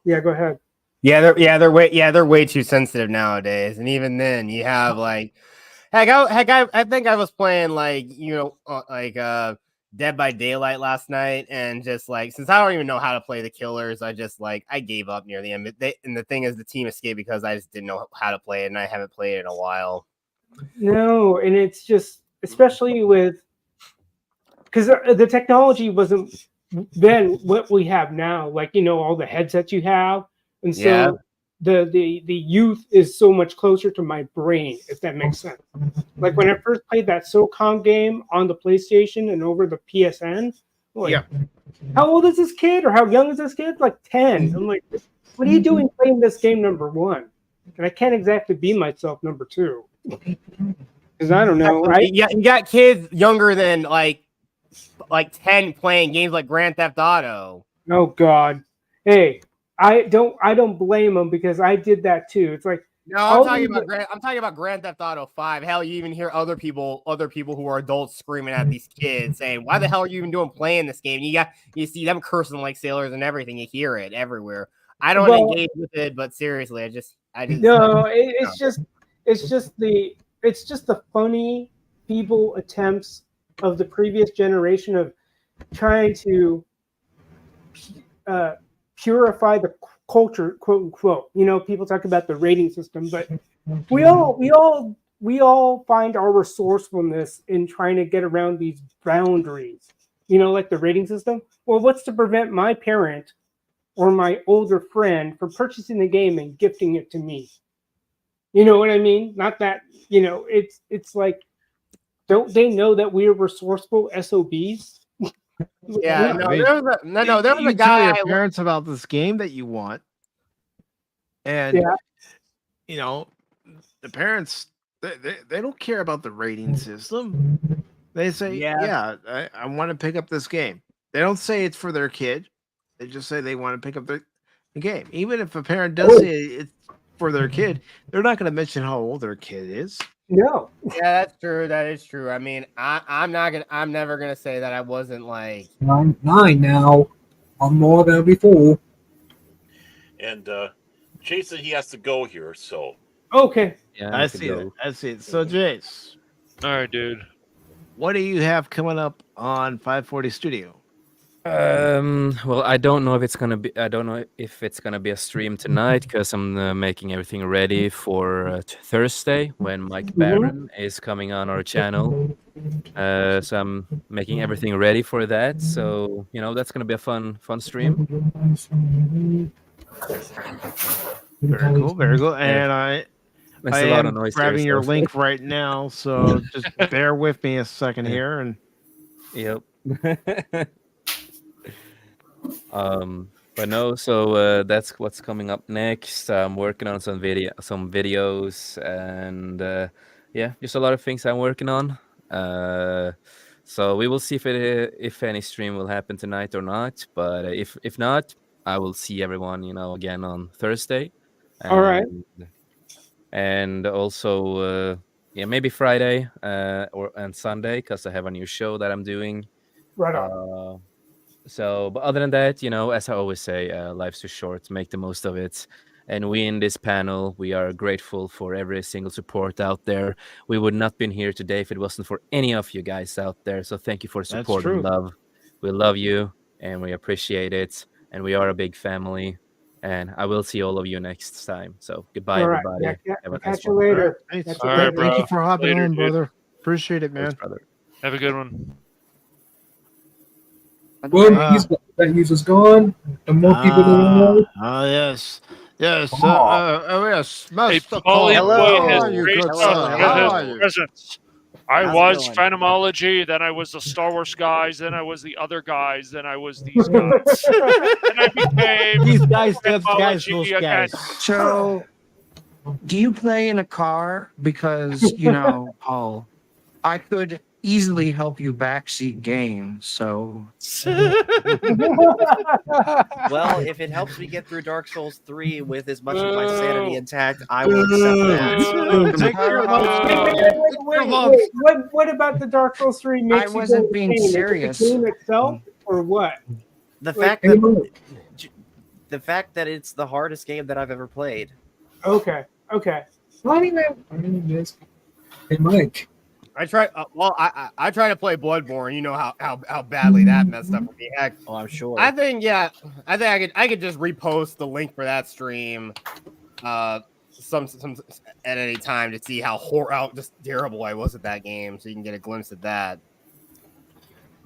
ahead. They're way too sensitive nowadays. And even then, you have like, I think I was playing Dead by Daylight last night, and just like, since I don't even know how to play the killers, I gave up near the end. And the thing is, the team escaped because I just didn't know how to play it, and I haven't played it in a while. No, and it's just, especially because the technology wasn't then what we have now. Like, all the headsets you have, and so the youth is so much closer to my brain, if that makes sense. Like when I first played that SOCOM game on the PlayStation and over the PSN, how old is this kid, or how young is this kid? Like 10. I'm like, what are you doing playing this game number 1? And I can't exactly be myself number 2. Because I don't know, right? Yeah, you got kids younger than like 10 playing games like Grand Theft Auto. Oh God. Hey, I don't blame them, because I did that too. It's like, no, I'm talking about Grand Theft Auto 5. Hell, you even hear other people who are adults screaming at these kids saying, "Why the hell are you even playing this game?" You see them cursing like sailors and everything. You hear it everywhere. I don't engage with it, but seriously, I just it's just the funny, feeble attempts of the previous generation of trying to purify the culture, quote unquote. People talk about the rating system, but we all find our resourcefulness in trying to get around these boundaries. Like the rating system. Well, what's to prevent my parent or my older friend from purchasing the game and gifting it to me? You know what I mean? Not that, it's like, don't they know that we are resourceful SOBs? Yeah, there was a guy. Tell your parents about this game that you want, and the parents they don't care about the rating system. They say, I want to pick up this game. They don't say it's for their kid. They just say they want to pick up the game. Even if a parent does say it's for their kid, they're not going to mention how old their kid is. No. Yeah, that's true. That is true. I mean, I'm never gonna say that I wasn't like 9 now. I'm more than before. And Jason, he has to go here, so. Okay. Yeah, I see it. So, Jace. All right, dude. What do you have coming up on 540 Studio? Well, I don't know if it's gonna be. I don't know if it's gonna be a stream tonight, because I'm making everything ready for Thursday when Mike Barron is coming on our channel. So I'm making everything ready for that. So that's gonna be a fun stream. Very cool, very cool. And I am noise grabbing here, your so. link right now, so just bear with me a second here. And yep. But no, so that's what's coming up next. I'm working on some videos, and just a lot of things I'm working on. So we will see if any stream will happen tonight or not. But if not, I will see everyone, again on Thursday. All right. And also, maybe Friday and Sunday, because I have a new show that I'm doing. Right on. But other than that, as I always say, life's too short. Make the most of it. And we in this panel, we are grateful for every single support out there. We would not been here today if it wasn't for any of you guys out there. So thank you for the support and love. We love you and we appreciate it. And we are a big family. And I will see all of you next time. So goodbye, All right. everybody. Have a catch you later. All right, Catch All right, bro. Thank you for hopping Later, on, dude. brother. Appreciate it, man. Thanks, brother. Have a good one. Well, that user's gone. The more people that know. Yes. Yes. Oh. Yes. Hey, Master Polly Cole. Boy How has are you, graced good us sir? with How are his you? presence. I How's it was going? Phantomology, then I was the Star Wars guys, then I was the other guys, then I was these guys. Then I became These guys, those guys, Phantomology those again. guys. So, do you play in a car? Because, Paul, I could easily help you backseat games. So, Well, if it helps me get through Dark Souls 3 with as much of my sanity intact, I will accept that. Take your What about the Dark Souls 3 makes I you wasn't go being insane? Is it serious. the game itself, or what? The Like- fact that it's the hardest game that I've ever played. Okay. Hey, Mike. I try. I try to play Bloodborne. You know how badly that messed up for me. Heck, Oh, I'm sure. I think I could just repost the link for that stream, some at any time to see how just terrible I was at that game, so you can get a glimpse of that.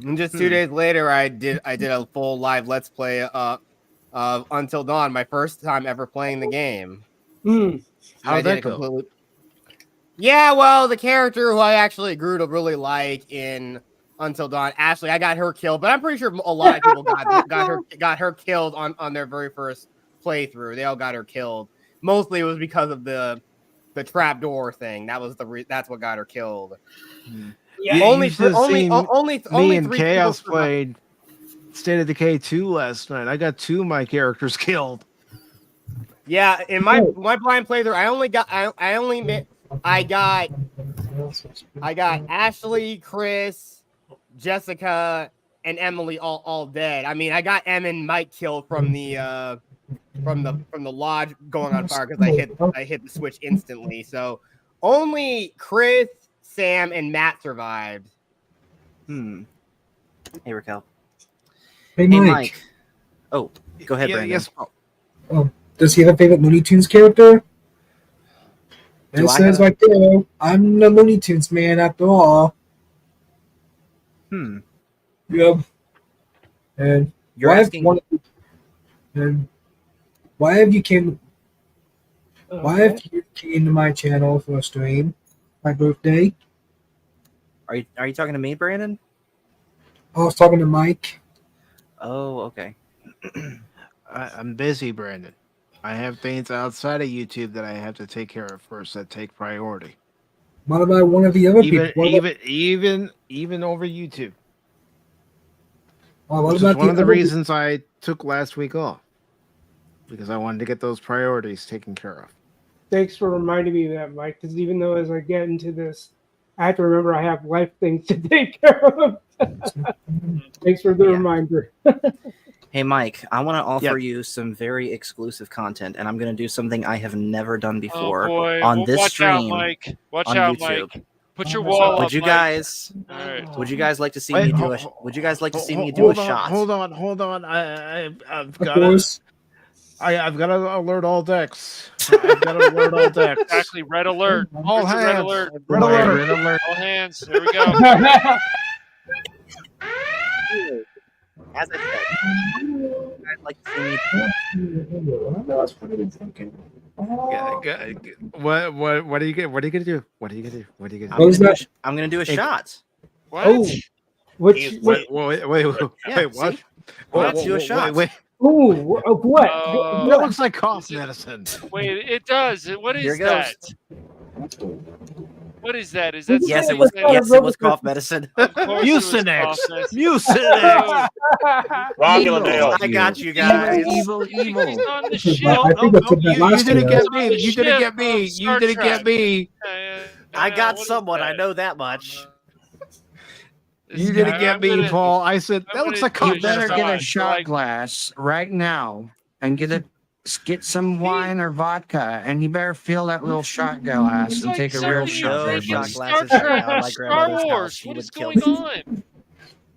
And just 2 days later, I did a full live Let's Play of Until Dawn, my first time ever playing the game. How'd that go? Yeah, well, the character who I actually grew to really like in Until Dawn, Ashley, I got her killed, but I'm pretty sure a lot of people got her killed on their very first playthrough. They all got her killed. Mostly it was because of the trapdoor thing. That's what got her killed. Yeah, only you should've seen me and 3 Chaos people survived. played State of Decay 2 last night. I got 2 of my characters killed. Yeah, in my blind playthrough, I got Ashley, Chris, Jessica, and Emily all dead. I mean, I got Em and Mike killed from the lodge going on fire because I hit the switch instantly. So only Chris, Sam, and Matt survived. Hey, Raquel. Hey, Hey, Mike. Mike. Oh, go ahead, Brandon. Yes. Does he have a favorite Looney Tunes character? Do It I says have- right there, I'm the Looney Tunes man after all. Yep. And You're why asking- why have you came to my channel for a stream? My birthday. Are you talking to me, Brandon? I was talking to Mike. Oh, okay. I'm busy, Brandon. I have things outside of YouTube that I have to take care of first that take priority. What about one of the other people? Even over YouTube. What Which is about one of the other- reasons I took last week off. Because I wanted to get those priorities taken care of. Thanks for reminding me of that, Mike. Because even though as I get into this, I have to remember I have life things to take care of. Thanks for the reminder. Hey, Mike, I want to offer you some very exclusive content, and I'm going to do something I have never done before Oh boy! on Well, this watch out, stream Mike. Watch on out, YouTube. Mike. Put your wall up. Would you Mike. guys? All right. Would you guys like to see Wait, me do ho- a? ho- Would you guys like to see me do Hold a on, shot? Hold on. I've got Of course. I've got to alert all decks. I've got to alert all decks. Exactly. Red alert. All Where's the hands. Red alert. Red alert. Red alert. All hands. There we go. As I said, I'd like to see me. What are you gonna do? I'm gonna do a shot. What? Oh, Wait, what? Let's do a shot. Wait. Ooh, what? That looks like cough medicine. Wait, it does. What Here is goes. that? What is that? Is that Yes, something it was. that- Yes, it was cough medicine. Of course it was Mucinex. cough medicine. Mucinex. Romulan ale. I got you guys. Evil. He's on the I ship. think I took that You last didn't year. get me. You didn't get me. You didn't get me. I got someone. I know that much. You didn't get me, Paul. I said that looks like You cough better medicine. get a shot glass right now and get some wine or vodka, and you better fill that little shot glass It's and like take a something real you shot. drink in shot Star glasses Trek right now. or My Star grandmother's house, Wars. she What would is kill going me. on?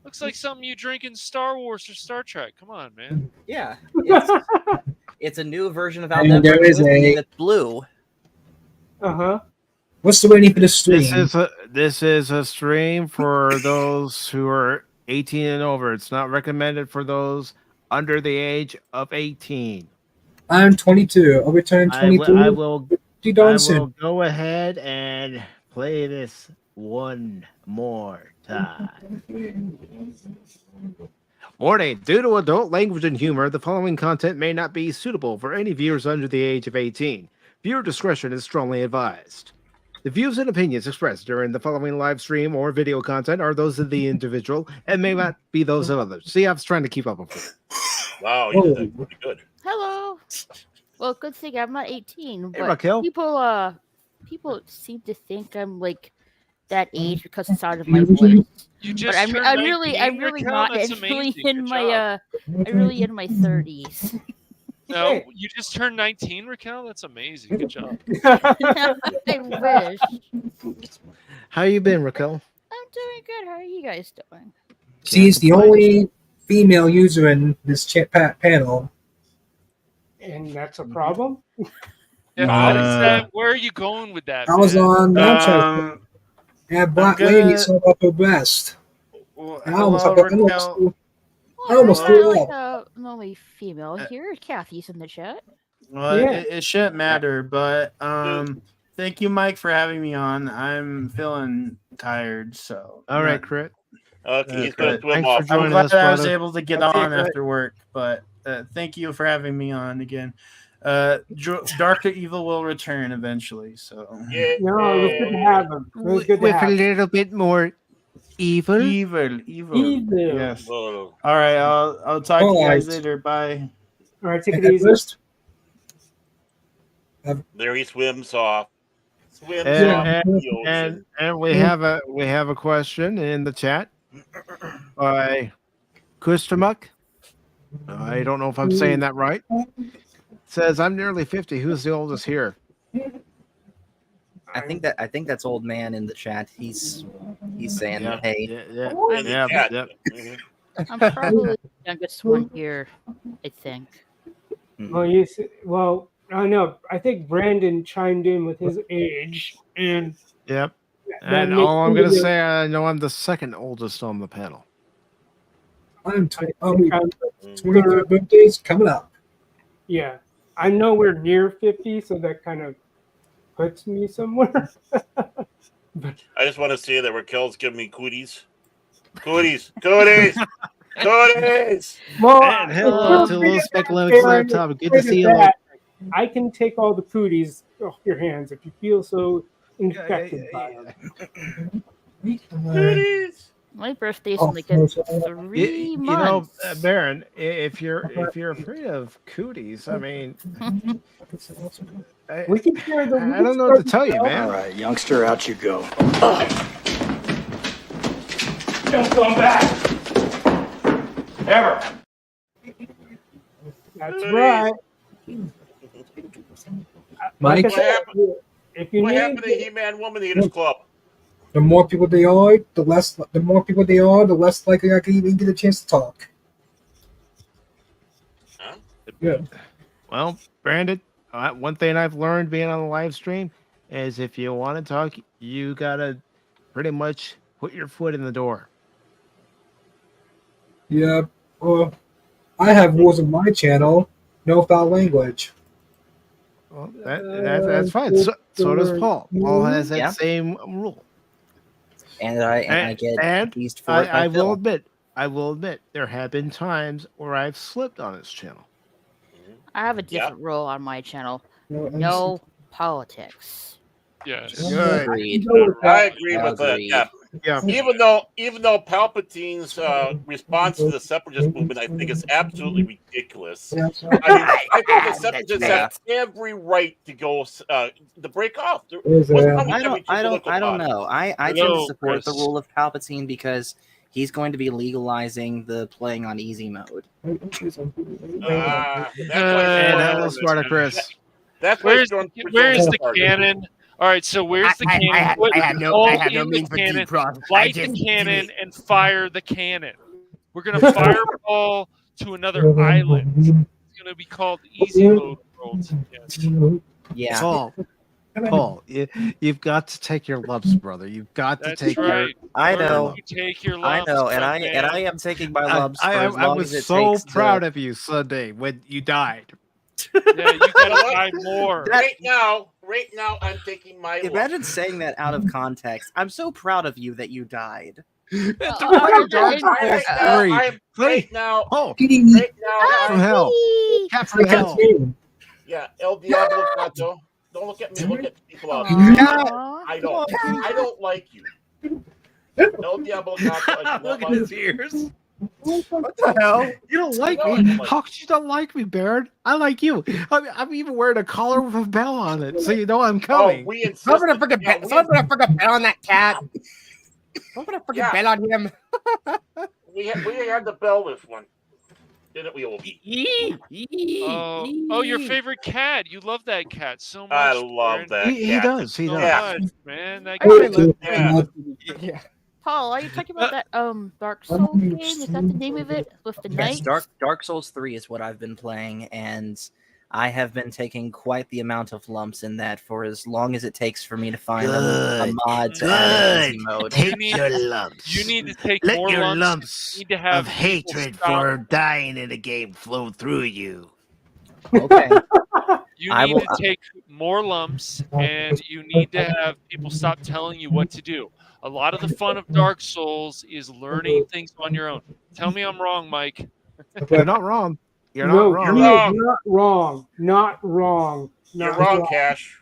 Looks like something you drink in Star Wars or Star Trek. Come on, man. Yeah, it's a new version of And Aldebaran there is whiskey a- that's blue. What's the rating for the stream? This is a stream for those who are 18 and over. It's not recommended for those under the age of 18. I'm 22. I'll return I 22. will Pretty I darn will soon. go ahead and play this one more time. Warning, due to adult language and humor, the following content may not be suitable for any viewers under the age of 18. Viewer discretion is strongly advised. The views and opinions expressed during the following live stream or video content are those of the individual and may not be those of others. See, I was trying to keep up with it. Wow, you did that pretty good. Hello. Well, good thing I'm not 18, Hey, but Raquel. people seem to think I'm like that age because it's out of my voice. You But just I'm turned really 19, Raquel? not. That's I'm really amazing. in Good my job. I'm really in my 30s. No, you just turned 19, Raquel? That's amazing. Good job. I wish. How you been, Raquel? I'm doing good. How are you guys doing? She's the only female user in this panel. And that's a problem. Yeah, what is that? Where are you going with that? I was man? on Snapchat. And Black Lady saw up her breast. I almost threw up. The only female here. Kathy's in the chat. Well, Yeah. it shouldn't matter, but thank you, Mike, for having me on. I'm feeling tired, so. All right, Crit. Okay, he's going to swim Thanks off. for joining I'm glad us, that I was brother. able to get Okay, on Crit. after work, but thank you for having me on again. Darker Evil will return eventually, so. Yeah. No, it was good to have him. It was good to With have a him. little bit more evil. Evil. Evil. Yes. Whoa. All right, I'll talk to you guys Alright. later. Bye. All right, take it And easy. first, There he swims off. Swims And, off and, the ocean. and we have a question in the chat by Kustamuk. I don't know if I'm saying that right. It says I'm nearly 50. Who's the oldest here? I think that's old man in the chat. He's saying, Yeah, hey. yeah, In the yeah, chat. yeah. Mhm. I'm probably the youngest one here. I think. Well, I know. I think Brandon chimed in with his age, and Yep. that And makes all I'm me gonna the- say, I know I'm the second oldest on the panel. I'm I think I'm the 23rd birthday's coming up. Yeah, I'm nowhere near 50, so that kind of puts me somewhere. I just want to say that Raquel's giving me cooties. Cooties. Cooties. Cooties. Well, And hello to Little Speckle fair Laptop. Good to see you. that, I can take all the cooties off your hands if you feel so infected by them. Cooties. My birthday's Oh, in like in so- 3 You know, months. Baron, if you're afraid of cooties, I mean, We can share the. I don't know what to tell you, man. All right, youngster, out you go. Don't come back. Ever. That's right. Mike? Like I said, if you What need, happened to He-Man Woman Eaters Club? The more people they are, the less likely I can even get a chance to talk. Huh? Yeah. Well, Brandon, one thing I've learned being on the live stream is if you want to talk, you gotta pretty much put your foot in the door. Yeah. Well, I have rules on my channel. No foul language. Well, that's fine. So does Paul. Paul has that Yeah. same rule. And I get And teased for it. I by Phil. will admit, there have been times where I've slipped on his channel. I have a different rule on my channel. No, No politics. Yes. Good. Agreed. I agree with that. Agreed. Yeah. Even though Palpatine's response to the Separatist movement, I think is absolutely ridiculous. I mean, I think the Separatists have every right to go to break off. What's wrong with every I political don't body? know. I tend to Hello, support the Chris. rule of Palpatine because he's going to be legalizing the playing on easy mode. That's And why hello, Smarter Chris. That's why Where's the cannon? All right, so where's the cannon? I have no in the means for cannon, deep cross. light the cannon and fire the cannon. We're gonna fireball to another island. It's gonna be called Easy Mode World. Yes. Yeah. Paul, you've got to take your lumps, brother. You've got to That's take right. I Learn know. to take your I lumps, know, and young I man. am taking my lumps for I as long was as it so takes proud to... of you Sunday when you died. Yeah, you gotta buy more. Right now, I'm taking my. Imagine saying that out of context. I'm so proud of you that you died. It's Right now, from hell. Cat from hell. Yeah, El Diablo Gato. Don't look at me. Look at people out Aw. there. I don't like you. El Diablo Gato. I do not Look at like his you. ears. What the hell? You don't like No, I me? don't like How could you not like me, Baron? I like you. I'm even wearing a collar with a bell on it, so you know I'm coming. Oh, we insist. Someone put a freaking bet on that cat. Someone put a freaking bet on him. We had the bell this one, didn't we, Obi? Oh, your favorite cat. You love that cat so much. I love Baron. that. He cat. does. He So does. much, man. That Yeah. Paul, are you talking about that Dark Souls game? Is that the name of it? With the Yes, knights? Dark Souls 3 is what I've been playing, and I have been taking quite the amount of lumps in that for as long as it takes for me to find a mod to add in easy mode. Take your lumps. You need to take Let more your lumps. lumps You need to have of hatred people stop. for dying in a game flow through you. Okay. You I need will- to take more lumps, and you need to have people stop telling you what to do. A lot of the fun of Dark Souls is learning things on your own. Tell me I'm wrong, Mike. You're not wrong. You're No, not you're wrong. not wrong. Not wrong. You're Not wrong, Cash.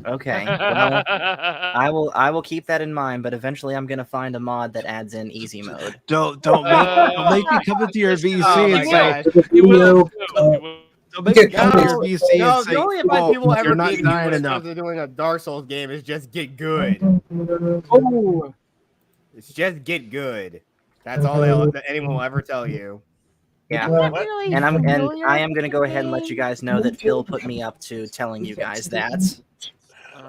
Okay. Well, I will keep that in mind, but eventually I'm gonna find a mod that adds in easy mode. Don't make me come into your VC Oh my and say God. You will. You will. don't make me come into your No, VC no, and say, the only advice people oh, ever you're not give you when dying it enough. comes to doing a Dark Souls game is just get good. Oh, It's just get good. That's all that anyone will ever tell you. Yeah. Really And familiar I am with gonna the go ahead and let you game? guys know that Phil put me up to telling you guys that.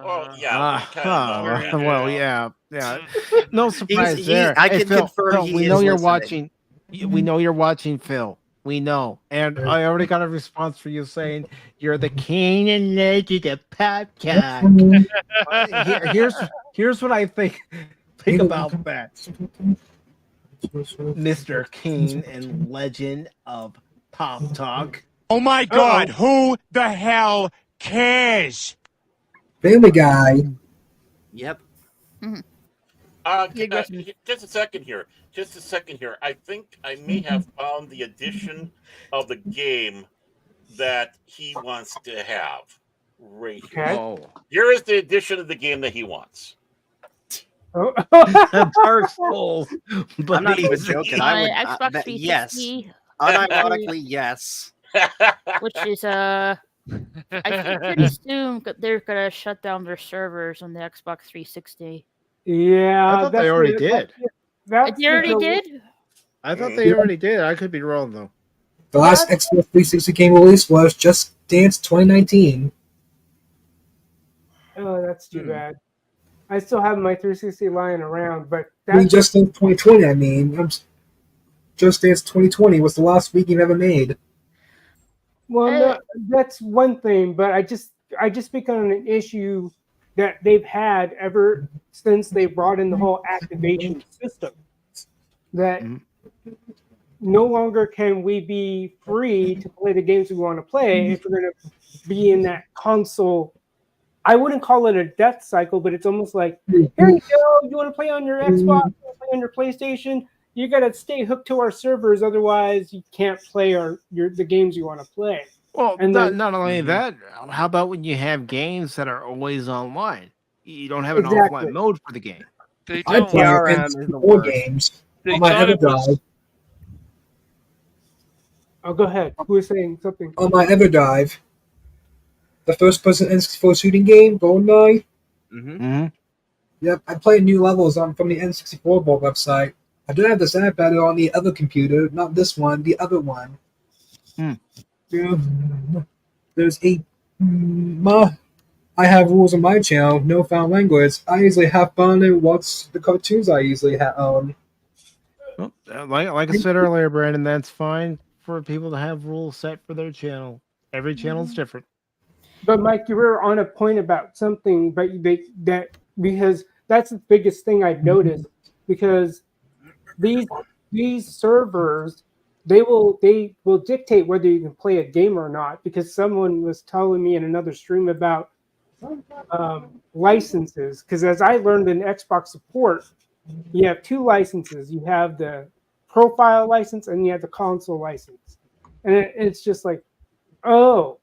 Well, yeah. we kinda know. Well, yeah. No surprise there. I Hey, can Phil, confirm Phil, he we know is you're listening. watching. We know you're watching, Phil. We know, and I already got a response for you saying you're the king and legend of Popcock. Here's what I think about that, Mr. King and Legend of Pop Talk. Oh my God, who the hell cares? Family Guy. Yep. Just a second here. I think I may have found the edition of the game that he wants to have. Right here. Okay. Oh, Here is the edition of the game that he wants. oh. Dark Souls. I'm not even Easy. joking. My I would Xbox that- 360, yes. Unironically, yes. which is I think pretty soon they're gonna shut down their servers on the Xbox 360. Yeah, I thought they already did. That's They already the- did. I thought they already did. I could be wrong though. The last Xbox 360 game release was Just Dance 2019. Oh, that's too bad. I still have my 360 lying around, but I mean, that's Just Dance 2020. I mean, Just Dance 2020 was the last week game ever made. well, no, that's one thing. But I just speak on an issue that they've had ever since they brought in the whole activation system. That no longer can we be free to play the games we want to play if we're going to be in that console. I wouldn't call it a death cycle, but it's almost like, here you go, you want to play on your Xbox, you want to play on your PlayStation, you got to stay hooked to our servers, otherwise you can't play the games you want to play. Well, And not, then- not only that, how about when you have games that are always online? You don't have an offline mode for the game. They I don't. play DRM is the N64 worst. games They on my thought it was. EverDrive. Oh, go ahead. Who was saying something? On my EverDrive, the first-person N64 shooting game, GoldenEye. Mm-hmm. Yep, I play new levels from the N64 Vault website. I do have the sound better on the other computer, not this one, the other one. Yeah, there's I have rules on my channel, no foul language. I usually have fun and watch the cartoons I usually have on. Well, like I said earlier, Brandon, that's fine for people to have rules set for their channel. Every channel's different. But Mike, you were on a point about something, but because that's the biggest thing I've noticed. Because these servers, they will dictate whether you can play a game or not. Because someone was telling me in another stream about licenses. Because as I learned in Xbox support, you have two licenses. You have the profile license and you have the console license, and it's just like, oh.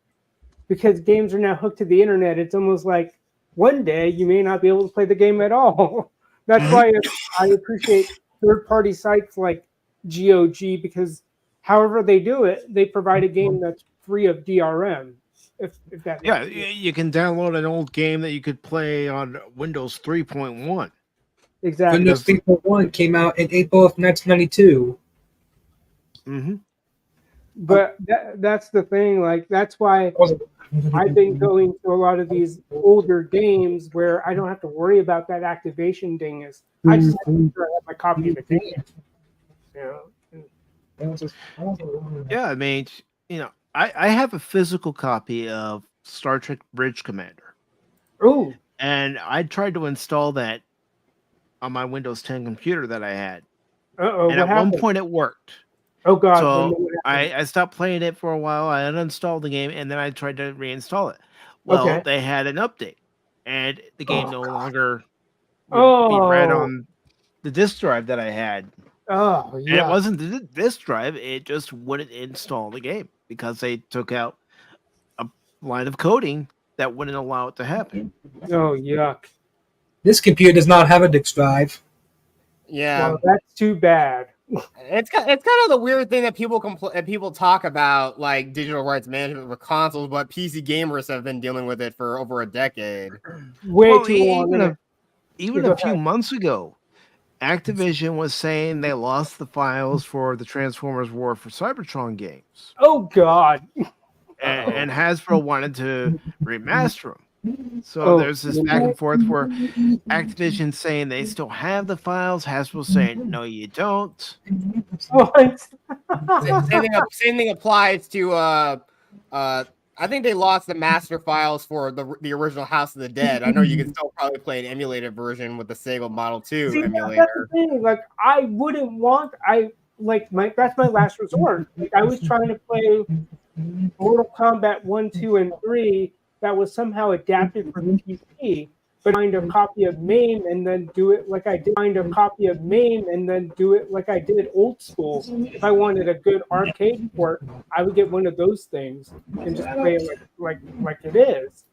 Because games are now hooked to the internet, it's almost like one day you may not be able to play the game at all. That's why I appreciate third-party sites like GOG, because however they do it, they provide a game that's free of DRM. If that you can download an old game that you could play on Windows 3.1. Exactly. Windows 3.1 came out in April of 1992. Mm-hmm. But that's the thing. Like, that's why I've been going to a lot of these older games where I don't have to worry about that activation dingus. I just have to make sure I have my copy of the game. Yeah, I mean, I have a physical copy of Star Trek Bridge Commander. Oh. And I tried to install that on my Windows 10 computer that I had. Uh-oh, and what at one happened? point it worked. Oh, God. So I stopped playing it for a while. I uninstalled the game, and then I tried to reinstall it. Well, they had an update, and the game no longer would be read on the disk drive that I had. Oh, And yeah. it wasn't the disk drive. It just wouldn't install the game because they took out a line of coding that wouldn't allow it to happen. Oh, yuck. This computer does not have a disk drive. Yeah, well, that's too bad. It's kind of the weird thing that people talk about, like digital rights management for consoles, but PC gamers have been dealing with it for over a decade. Way too long. Even a few months ago, Activision was saying they lost the files for the Transformers War for Cybertron games. Oh, God. And Hasbro wanted to remaster them. So there's this back and forth where Activision saying they still have the files, Hasbro saying no, you don't. What? Same thing applies to I think they lost the master files for the original House of the Dead. I know you can still probably play an emulated version with the Sega Model 2 emulator. That's the thing. Like, I wouldn't want. That's my last resort. Like, I was trying to play Mortal Kombat 1, 2, and 3. That was somehow adapted for the PC, but find a copy of MAME and then do it like I did. Find a copy of MAME and then do it like I did old school. If I wanted a good arcade port, I would get one of those things and just play it like it is.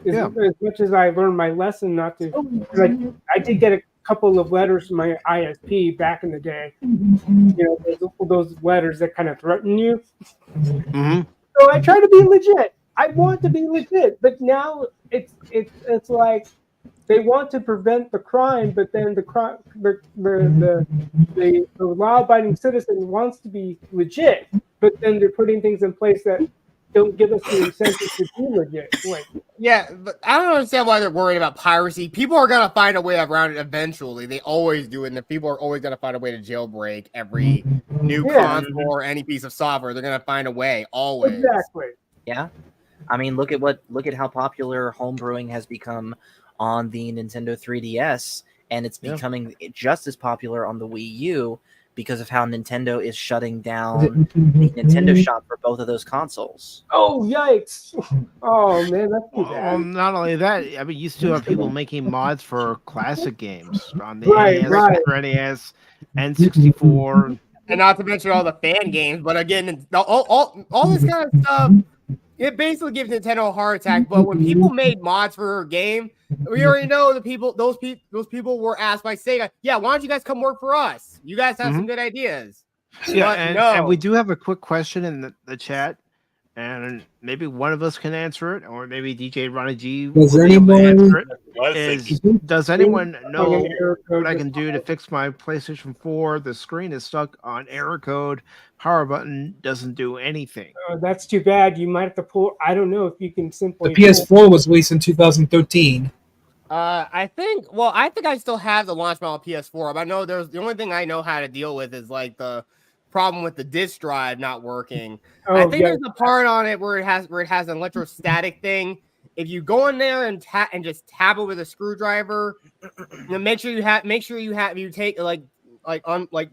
As much as I learned my lesson not to, like, I did get a couple of letters from my ISP back in the day. You know, those letters that kind of threaten you. Mm-hmm. So I try to be legit. I want to be legit, but now it's like they want to prevent the crime, but then the law-abiding citizen wants to be legit, but then they're putting things in place that don't give us the incentive to be legit. Like, yeah, but I don't understand why they're worried about piracy. People are gonna find a way around it eventually. They always do it, and people are always gonna find a way to jailbreak every new console or any piece of software. They're gonna find a way, always. Exactly. Yeah. I mean, look at how popular homebrewing has become on the Nintendo 3DS, and it's becoming just as popular on the Wii U because of how Nintendo is shutting down the Nintendo shop for both of those consoles. Oh, yikes! Oh man, that's too bad. Not only that, I mean, you still have people making mods for classic games on the Right, NES, right. Super NES, N64. And not to mention all the fan games, but again, all this kind of stuff, it basically gives Nintendo a heart attack. But when people made mods for a game, We already know the people. Those people were asked by Sega. Yeah, why don't you guys come work for us? You guys have some good ideas. Yeah, But and we do have a quick question in the chat, and maybe one of us can answer it, or maybe DJ Ronnie G will Does be able to answer anyone- it. Does anyone know what I can do to fix my PlayStation 4? The screen is stuck on error code. Power button doesn't do anything. That's too bad. You might have to pull. I don't know if you can The simply. PS4 was released in 2013. I think I still have the launch model PS4, but I know the only thing I know how to deal with is like the problem with the disk drive not working. I think there's a part on it where it has an electrostatic thing. If you go in there and just tap it with a screwdriver, make sure you take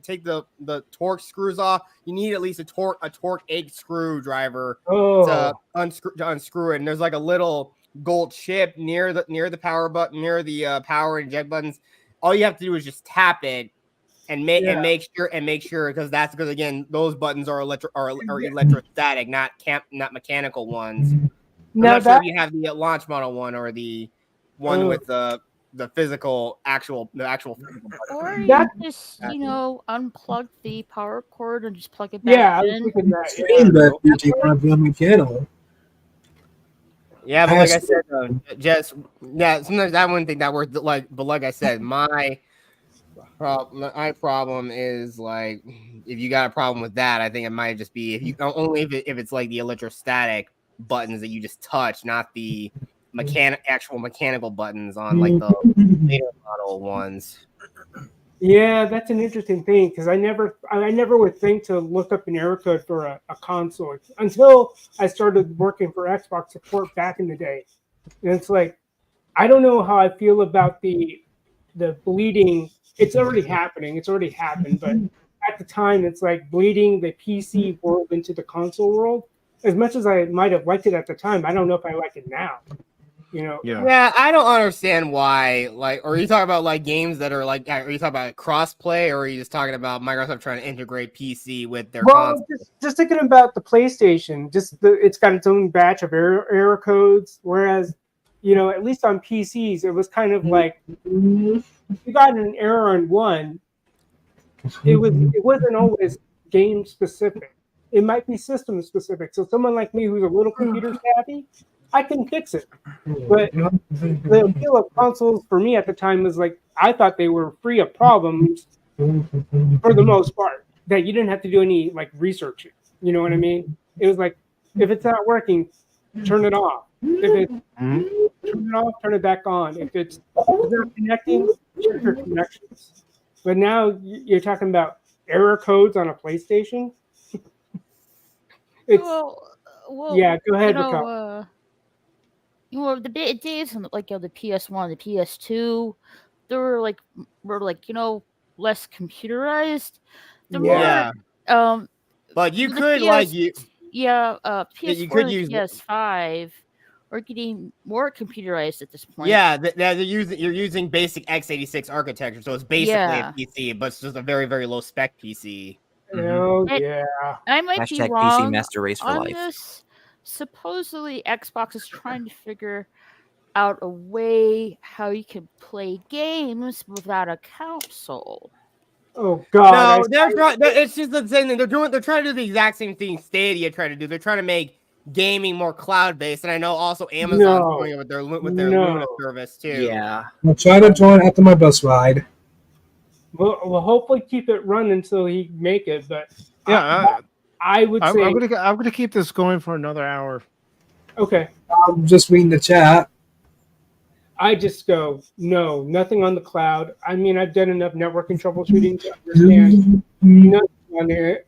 take the torque screws off. You need at least a torque 8 screwdriver to unscrew it. And there's like a little gold chip near the power button, near the power and eject buttons. All you have to do is just tap it and make sure because again those buttons are electrostatic, not mechanical ones. I'm not sure if you have the launch model one or the one with the actual physical button. Or you just unplug the power cord and just plug it back in. Stream that DJ Ronnie on my channel. Yeah, but like I said, sometimes I wouldn't think that works. But like I said, my problem is like if you got a problem with that, I think it might just be if it's like the electrostatic buttons that you just touch, not the actual mechanical buttons on like the later model ones. Yeah, that's an interesting thing because I never would think to look up an error code for a console until I started working for Xbox support back in the day. And it's like, I don't know how I feel about the bleeding. It's already happening. It's already happened. But at the time, it's like bleeding the PC world into the console world. As much as I might have liked it at the time, I don't know if I like it now. Yeah, I don't understand why. Like, are you talking about like games that are like? Are you talking about crossplay, or are you just talking about Microsoft trying to integrate PC with their console? Just thinking about the PlayStation, it's got its own batch of error codes. Whereas, at least on PCs, it was kind of like if you got an error on one, it wasn't always game specific. It might be system specific. So someone like me who's a little computer savvy, I can fix it. But the appeal of consoles for me at the time was like, I thought they were free of problems for the most part, that you didn't have to do any like research. You know what I mean? It was like, if it's not working, turn it off. If it's turn it off, turn it back on. If it's not connecting, check your connections. But now you're talking about error codes on a PlayStation. Well, yeah, go ahead, Raquel. The days on like the PS1, the PS2, they were like less computerized. But you could PS4 use PS5 are getting more computerized at this point. Yeah, you're using basic x86 architecture, so it's basically a PC, but it's just a very, very low spec PC. Oh yeah. I might be Hashtag wrong PC Master Race for on life. this. Supposedly, Xbox is trying to figure out a way how you can play games without a console. Oh God! No, it's just the same thing. They're trying to do the exact same thing Stadia tried to do. They're trying to make gaming more cloud based, and I know also Amazon's doing it with their Luna service too. Yeah. I'll try to join after my bus ride. We'll hopefully keep it running until he make it. But yeah, I would say I'm gonna keep this going for another hour. Okay. I'm just reading the chat. I just go, no, nothing on the cloud. I mean, I've done enough networking troubleshooting to understand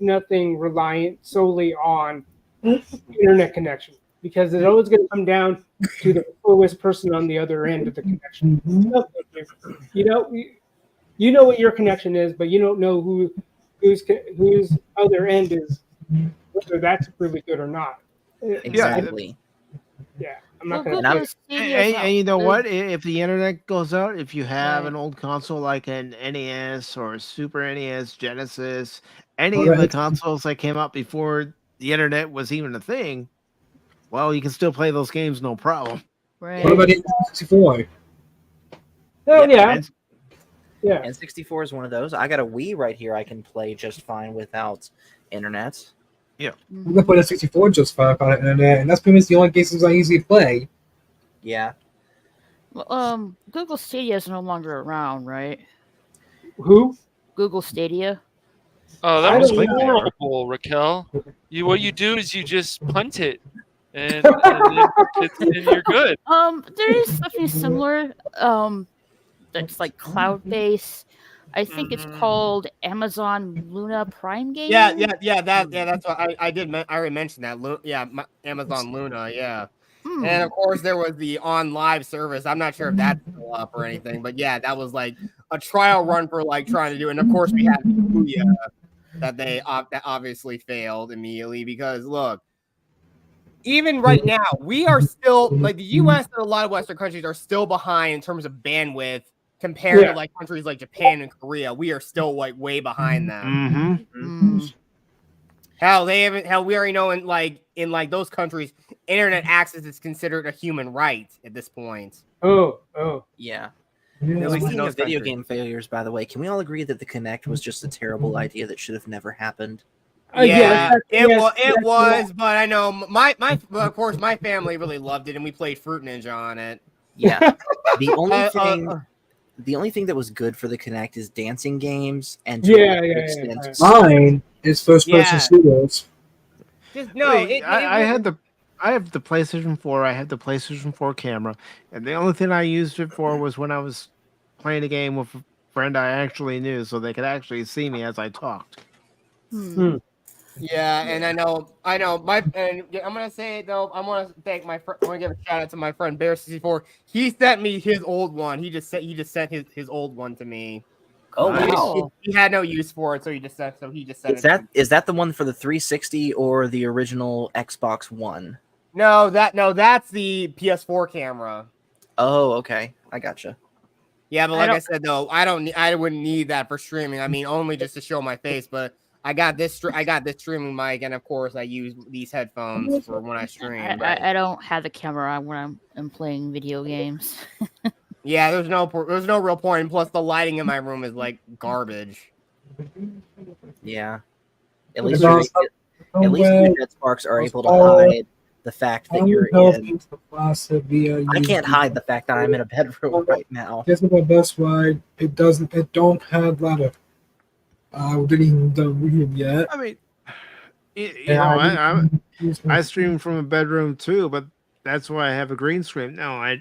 nothing reliant solely on internet connection, because it's always going to come down to the slowest person on the other end of the connection. You know what your connection is, but you don't know whose other end is, whether that's really good or not. Exactly. Yeah. I'm not gonna and you know what? If the internet goes out, if you have an old console like an NES or Super NES, Genesis, any of the consoles that came out before the internet was even a thing, well, you can still play those games, no problem. Right. What about the 64? Oh yeah. Yeah. N64 is one of those. I got a Wii right here. I can play just fine without internet. Yeah. I'm gonna play the 64 just fine on the internet, and that's pretty much the only games I usually play. Yeah. Well, Google Stadia is no longer around, right? Who? Google Stadia. Oh, I that was don't know. horrible, Raquel. What you do is you just punt it, and you're good. There is something similar. That's like cloud based. I think it's called Amazon Luna Prime Gaming. That's what I did. I already mentioned that. Amazon Luna. Yeah. And of course, there was the on live service. I'm not sure if that's still up or anything, but yeah, that was like a trial run for like trying to do. And of course, we had that that obviously failed immediately because look, even right now, we are still like the U.S. and a lot of Western countries are still behind in terms of bandwidth compared to like countries like Japan and Korea. We are still like way behind them. Hell, we already know in those countries, internet access is considered a human right at this point. Oh. Yeah. Yeah, Speaking those of video countries. game failures, by the way, can we all agree that the Kinect was just a terrible idea that should have never happened? It was, but I know of course my family really loved it, and we played Fruit Ninja on it. Yeah. The only thing that was good for the Kinect is dancing games and Mine is first person shooters. I have the PlayStation 4. I have the PlayStation 4 camera, and the only thing I used it for was when I was playing a game with a friend I actually knew, so they could actually see me as I talked. Yeah, and I know. And I'm gonna say it though. I want to thank my friend. I want to give a shout out to my friend Bear64. He sent me his old one. He just sent his old one to me. Oh wow! He had no use for it, so he just sent it. Is that the one for the 360 or the original Xbox One? No, that's the PS4 camera. Oh, okay, I gotcha. Yeah, but like I said though, I wouldn't need that for streaming. I mean, only just to show my face. But I got this streaming mic, and of course, I use these headphones for when I stream. I don't have the camera on when I'm playing video games. Yeah, there's no real point. And plus, the lighting in my room is like garbage. Yeah, at least your Dead Sparks are able to hide the fact that you're in. I can't hide the fact that I'm in a bedroom right now. Guess what? Best ride. It don't have ladder. I didn't even read yet. I mean, I stream from a bedroom too, but that's why I have a green screen. No, I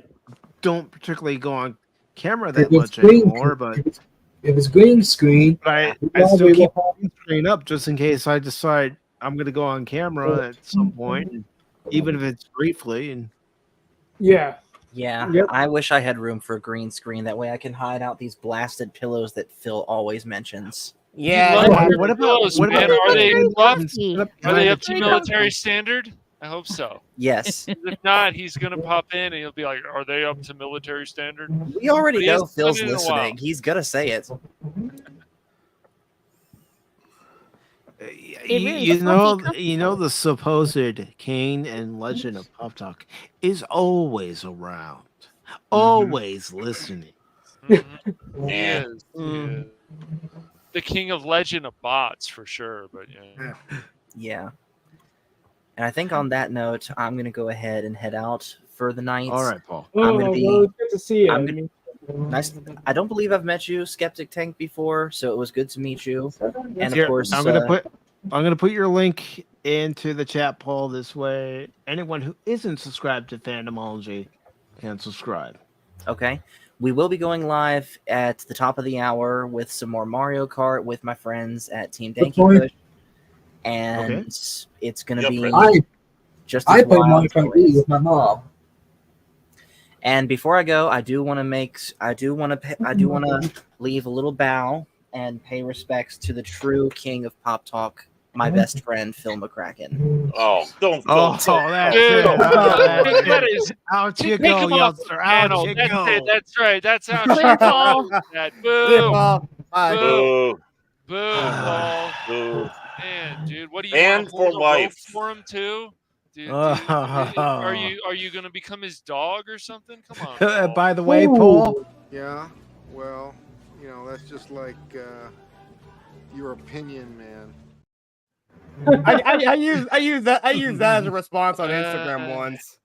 don't particularly go on camera that much anymore. But if it's green screen, I still keep the green screen up just in case I decide I'm going to go on camera at some point, even if it's briefly. And yeah. I wish I had room for a green screen. That way I can hide out these blasted pillows that Phil always mentions. Yeah. What about are they up to military standard? I hope so. Yes. If not, he's gonna pop in and he'll be like, "Are they up to military standard?" We already know Phil's listening. He's gonna say it. You know the supposed Kane and Legend of Pop Talk is always around, always listening. He is. The king of Legend of Bots for sure, but yeah. And I think on that note, I'm gonna go ahead and head out for the night. All right, Paul. Good to see you. Nice. I don't believe I've met you, Skeptic Tank, before, so it was good to meet you. And Here, of course, I'm gonna put your link into the chat, Paul. This way, anyone who isn't subscribed to Fandomology can subscribe. Okay. We will be going live at the top of the hour with some more Mario Kart with my friends at Team Danky Push. And it's going to be just as I play wild Mario Kart with my mom. And before I go, I do want to leave a little bow and pay respects to the true king of Pop Talk, my best friend Phil McCracken. Oh, don't. That's is out you go, youngster. Out you That's go. it. That's right. That's how. Paul. Boo. Boo. Paul. Boo. Man, dude, what do you And want? for life. For him too? Dude, are you gonna become his dog or something? Come on. By the way, Paul, Yeah, well, that's just like your opinion, man. I use that as a response on Instagram once.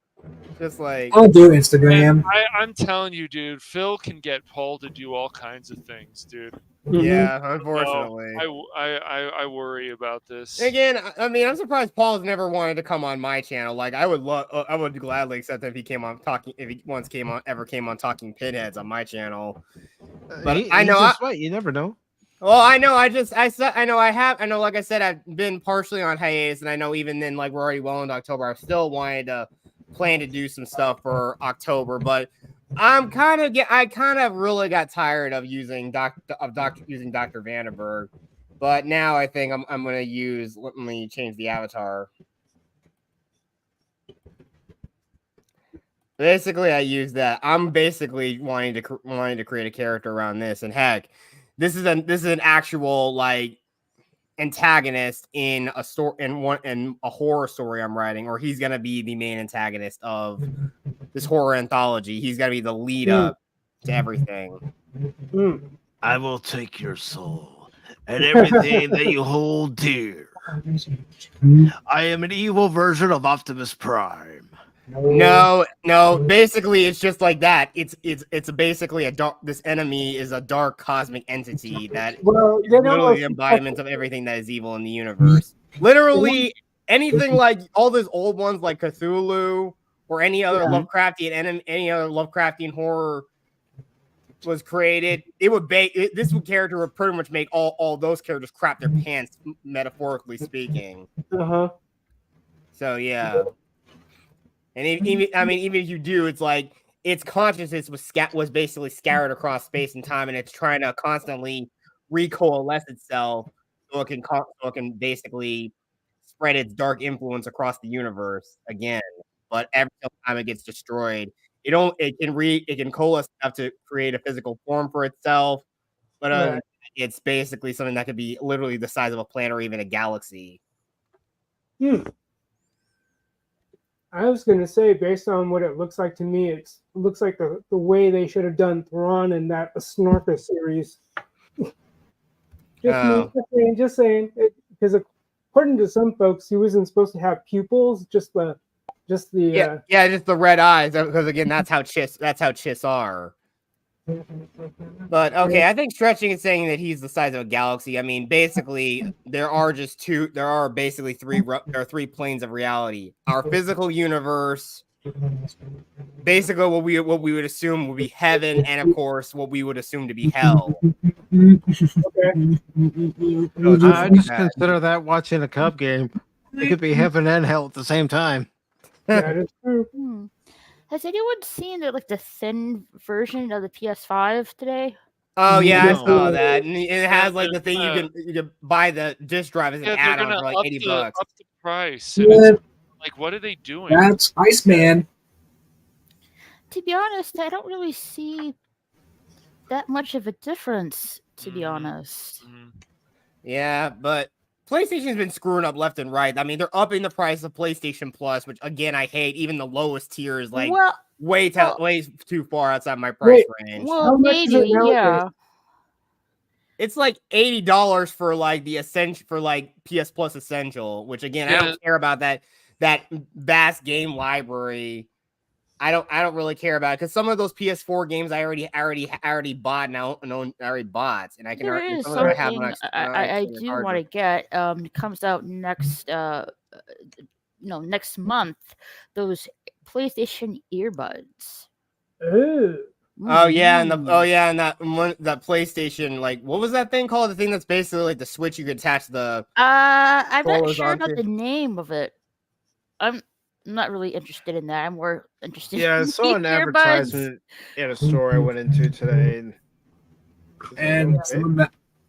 Just like I'll do Instagram. I'm telling you, dude, Phil can get Paul to do all kinds of things, dude. Yeah, So, unfortunately. I worry about this. Again, I mean, I'm surprised Paul's never wanted to come on my channel. Like, I would gladly accept if he came on talking, if he once ever came on talking pinheads on my channel. But I know, you never know. Well, I know. Like I said, I've been partially on hiatus, and I know even then, like we're already well into October. I still wanted to plan to do some stuff for October, but I kind of really got tired of using Dr. Vandenberg. But now I think I'm gonna use. Let me change the avatar. Basically, I use that. I'm basically wanting to create a character around this, and heck, this is an actual like antagonist in a story in a horror story I'm writing, or he's gonna be the main antagonist of this horror anthology. He's gonna be the lead up to everything. I will take your soul and everything that you hold dear. I am an evil version of Optimus Prime. No. Basically, it's just like that. It's basically a dark. This enemy is a dark cosmic entity that is literally the embodiment of everything that is evil in the universe. Literally anything like all those old ones like Cthulhu or any other Lovecraftian horror was created. This character would pretty much make all those characters crap their pants, metaphorically speaking. So yeah. And even if you do, it's like its consciousness was basically scattered across space and time, and it's trying to constantly recoalesce itself so it can basically spread its dark influence across the universe again. But every time it gets destroyed, it can coalesce enough to create a physical form for itself. But it's basically something that could be literally the size of a planet or even a galaxy. I was going to say, based on what it looks like to me, it looks like the way they should have done Thrawn in that Snorka series. Just saying. Because according to some folks, he wasn't supposed to have pupils, just the red eyes. Because again, that's how Chiss are. But okay, I think Stretching is saying that he's the size of a galaxy. I mean, basically, there are basically three planes of reality. Our physical universe, basically what we would assume would be heaven, and of course what we would assume to be hell. I just consider that watching a Cub game. It could be heaven and hell at the same time. That is true. Has anyone seen the thin version of the PS5 today? Oh yeah, I saw that. And it has like the thing you can buy the disk drive as an add-on for like $80. Up the price. Like, what are they doing? That's Iceman. To be honest, I don't really see that much of a difference. To be honest. Yeah, but PlayStation's been screwing up left and right. I mean, they're upping the price of PlayStation Plus, which again I hate. Even the lowest tier is like way too far outside my price range. Well, maybe, yeah. It's like $80 for like the Essential for like PS Plus Essential, which again I don't care about that vast game library. I don't really care about it because some of those PS4 games I already bought now. I already bought, and I can. There is something I do want to get. It comes out next next month. Those PlayStation earbuds. Oh yeah, and that PlayStation, like, what was that thing called? The thing that's basically like the switch you could attach the. I'm not sure about the name of it. I'm not really interested in that. I'm more interested. Yeah, I saw an advertisement in a store I went into today. And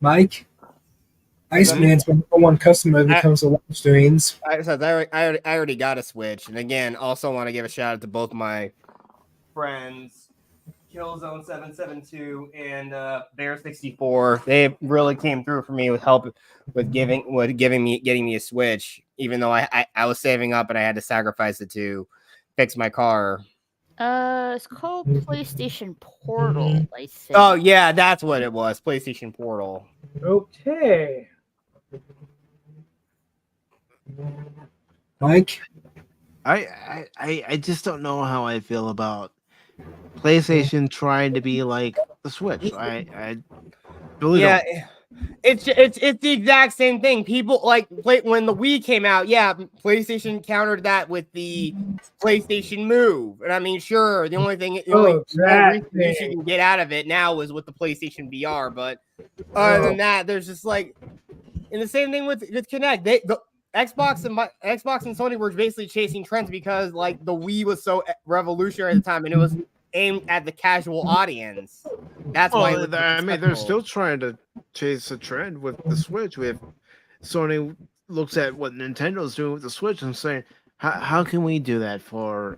Mike, Iceman's my number one customer when it comes to live streams. I already got a Switch, and again, also want to give a shout out to both my friends, Killzone 772 and Bear 64. They really came through for me with help with getting me a Switch, even though I was saving up and I had to sacrifice it to fix my car. It's called PlayStation Portal, I think. Oh yeah, that's what it was. PlayStation Portal. Okay. Mike? I just don't know how I feel about PlayStation trying to be like the Switch. I really Yeah, don't. it's the exact same thing. People like when the Wii came out. Yeah, PlayStation countered that with the PlayStation Move, and I mean, sure, the only use you can get out of it now is with the PlayStation VR. But other than that, there's just like, and the same thing with Kinect. Xbox and Sony were basically chasing trends because like the Wii was so revolutionary at the time, and it was aimed at the casual audience. That's why. I mean, they're still trying to chase a trend with the Switch. With Sony looks at what Nintendo's doing with the Switch and saying, how can we do that for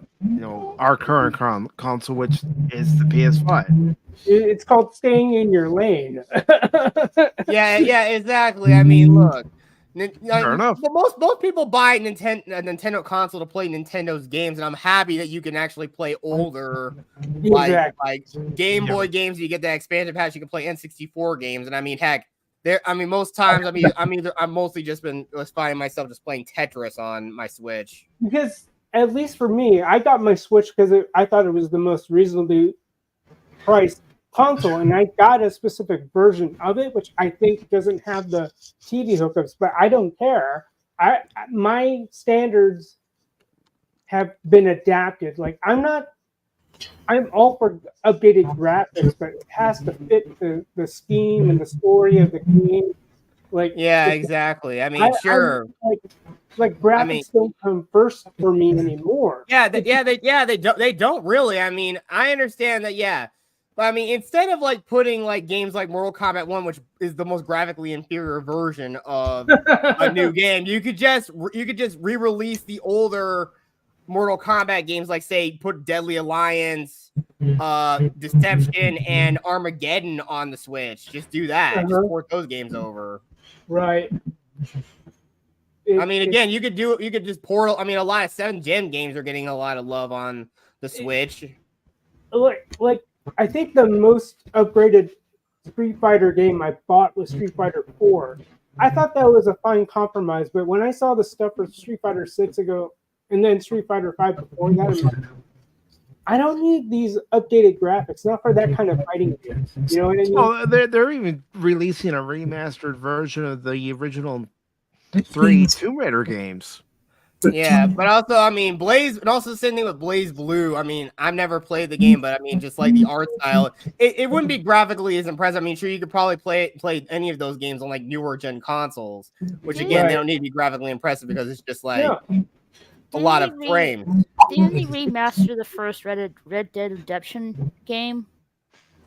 our current console, which is the PS5? It's called staying in your lane. yeah, exactly. I mean, look. Fair enough. Most people buy a Nintendo console to play Nintendo's games, and I'm happy that you can actually play older, like Game Boy games. You get that expansion pack, you can play N64 games, and I mean, heck, most times, I'm mostly just been finding myself just playing Tetris on my Switch. Because at least for me, I got my Switch because I thought it was the most reasonably priced console, and I got a specific version of it, which I think doesn't have the TV hookups, but I don't care. My standards have been adapted. Like I'm all for updated graphics, but it has to fit the scheme and the story of the game. Like yeah, exactly. I mean, sure. Like graphics don't come first for me anymore. They don't really. I mean, I understand that. Yeah. But I mean, instead of like putting like games like Mortal Kombat 1, which is the most graphically inferior version of a new game, you could just re-release the older Mortal Kombat games, like say put Deadly Alliance, Deception, and Armageddon on the Switch. Just do that. Just port those games over. Right. I mean, again, you could just port. I mean, a lot of 7th Gen games are getting a lot of love on the Switch. Like. I think the most upgraded Street Fighter game I bought was Street Fighter 4. I thought that was a fine compromise, but when I saw the stuff for Street Fighter 6 ago and then Street Fighter 5 before that, I'm like, I don't need these updated graphics, not for that kind of fighting game. You know what I mean? Well, they're even releasing a remastered version of the original 3 Tomb Raider games. Yeah, but also, I mean, Blaze, and also the same thing with Blaze Blue. I mean, I've never played the game, but I mean, just like the art style, it wouldn't be graphically as impressive. I mean, sure, you could probably play any of those games on like newer gen consoles, which again, they don't need to be graphically impressive because it's just like a lot of frames. Didn't they remaster the first Red Dead Redemption game?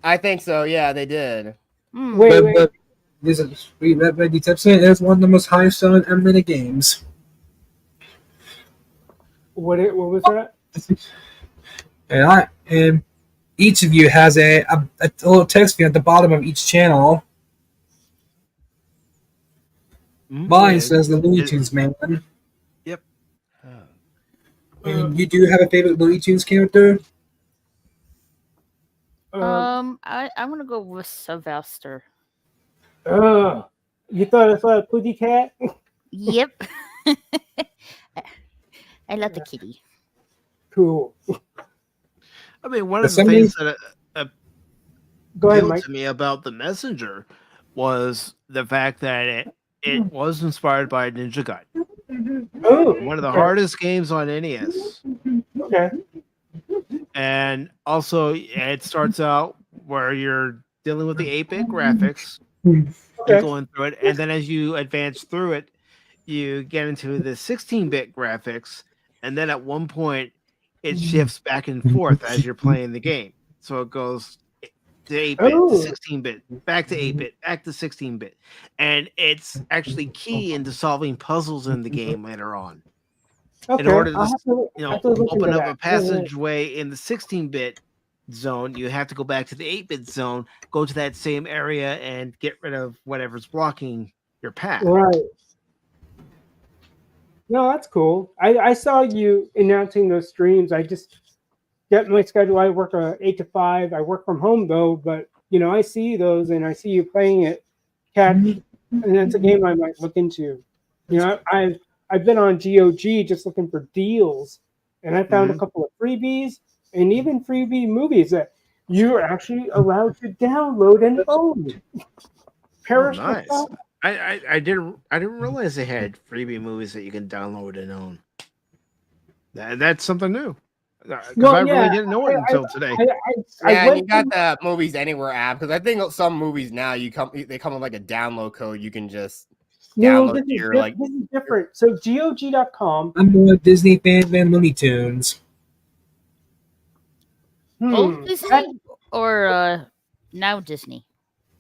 I think so. Yeah, they did. Wait. Red Dead Redemption is one of the most high-selling M-rated games. What was that? And each of you has a little text field at the bottom of each channel. Mine says the Looney Tunes man. Yep. And you do have a favorite Looney Tunes character? I'm gonna go with Sylvester. You thought I saw a Pootie Cat? Yep. I love the kitty. Cool. I mean, one of the things that appealed to me about the Messenger was the fact that it was inspired by Ninja Gaiden. One of the hardest games on NES. Okay. And also, it starts out where you're dealing with the 8-bit graphics, going through it, and then as you advance through it, you get into the 16-bit graphics, and then at one point, it shifts back and forth as you're playing the game. So it goes to 8-bit, to 16-bit, back to 8-bit, back to 16-bit. And it's actually key into solving puzzles in the game later on. In order to, open up a passageway in the 16-bit zone, you have to go back to the 8-bit zone, go to that same area, and get rid of whatever's blocking your path. Right. No, that's cool. I saw you announcing those streams. I just get my schedule. I work 8 to 5. I work from home though, but I see those and I see you playing it, Catch, and that's a game I might look into. I've been on GOG just looking for deals, and I found a couple of freebies and even freebie movies that you're actually allowed to download and own. Oh, nice. I didn't realize they had freebie movies that you can download and own. That's something new. Because I really didn't know it until today. And you got the Movies Anywhere app, because I think some movies now they come with like a download code. You can just download this is different. So GOG.com. I'm more Disney fan than Looney Tunes. Old Disney or now Disney?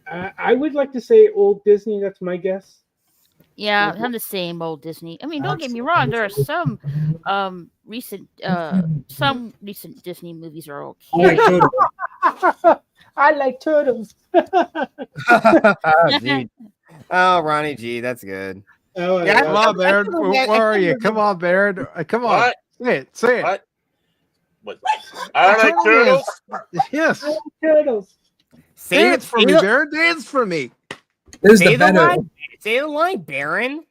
I would like to say old Disney. That's my guess. Yeah, I'm the same old Disney. I mean, don't get me wrong. There are some recent Disney movies are okay. I like turtles. Oh, Ronnie G, that's good. Oh, yeah, come on, Baird. Where are you? Come on, Baird. Come on. What? Say it. What? I like turtles. Yes. I like turtles. Dance for me, Baird. Dance for me. Say the line, Baron.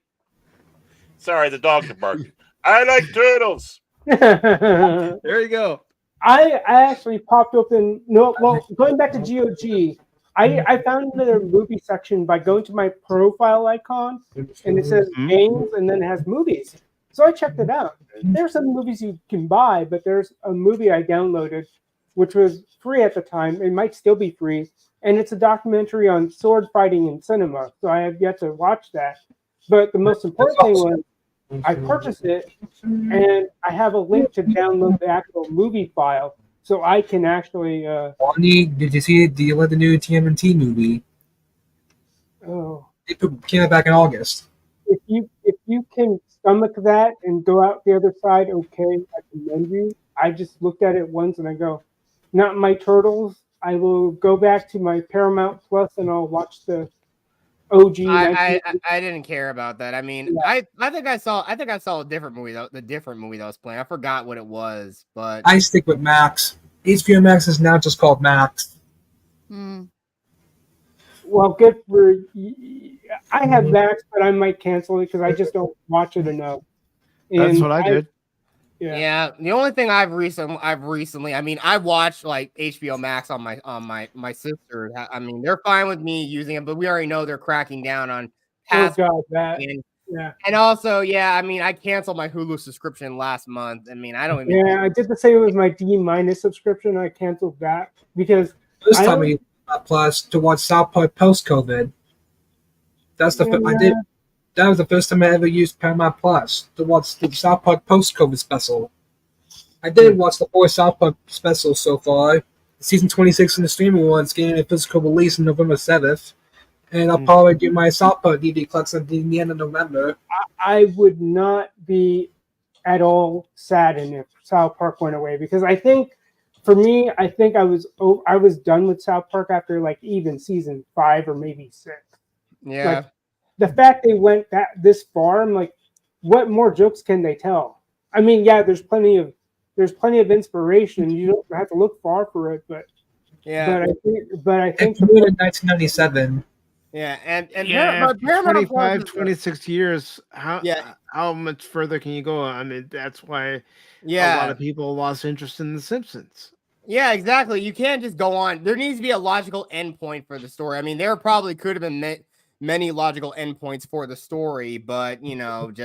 Sorry, the dogs are barking. I like turtles. There you go. I actually popped open. Going back to GOG, I found the movie section by going to my profile icon, and it says games, and then it has movies. So I checked it out. There's some movies you can buy, but there's a movie I downloaded, which was free at the time. It might still be free. And it's a documentary on sword fighting in cinema. So I have yet to watch that. But the most important thing was I purchased it, and I have a link to download the actual movie file, so I can actually. Bonnie, did you see it? Do you like the new TMNT movie? Oh, it came out back in August. If you can stomach that and go out the other side, okay, I commend you. I just looked at it once and I go, not my turtles. I will go back to my Paramount Plus and I'll watch the OG. I didn't care about that. I mean, yeah. I think I saw a different movie though. The different movie that was playing. I forgot what it was, but I stick with Max. HBO Max is now just called Max. Well, good for. I have Max, but I might cancel it because I just don't watch it enough. And that's what I did. Yeah. The only thing I've recently, I mean, I watched like HBO Max on my sister. I mean, they're fine with me using it, but we already know they're cracking down on past. Oh God, and also, I mean, I canceled my Hulu subscription last month. I mean, I don't even. Yeah, I did the same with my D- subscription. I canceled that because this time I used Plus to watch South Park post COVID. That's the I did. That was the first time I ever used Paramount Plus to watch the South Park post-COVID special. I did watch the 4 South Park specials so far. Season 26 in the streaming one's getting a physical release on November 7th. And I'll probably do my South Park DVD collection at the end of November. I would not be at all saddened if South Park went away because I think, for me, I was done with South Park after like even season 5 or maybe 6. Yeah. Like, the fact they went this far, I'm like, what more jokes can they tell? I mean, yeah, there's plenty of inspiration. You don't have to look far for it, but I think in 1997. Yeah, and Paramount 26 years. How much further can you go? I mean, that's why a lot of people lost interest in The Simpsons. Yeah, exactly. You can't just go on. There needs to be a logical endpoint for the story. I mean, there probably could have been many logical endpoints for the story, but you reach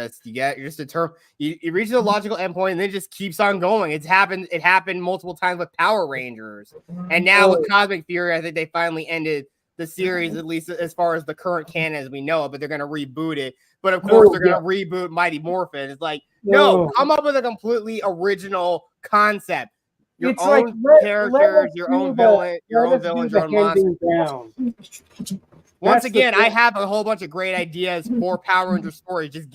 the logical endpoint and then it just keeps on going. It happened multiple times with Power Rangers, and now with Cosmic Fury, I think they finally ended the series, at least as far as the current canon as we know it, but they're going to reboot it. But of course, they're going to reboot Mighty Morphin. It's like, no, come up with a completely original concept. Your own characters, your own villains, your own monsters. Once again, I have a whole bunch of great ideas for Power Ranger stories. Just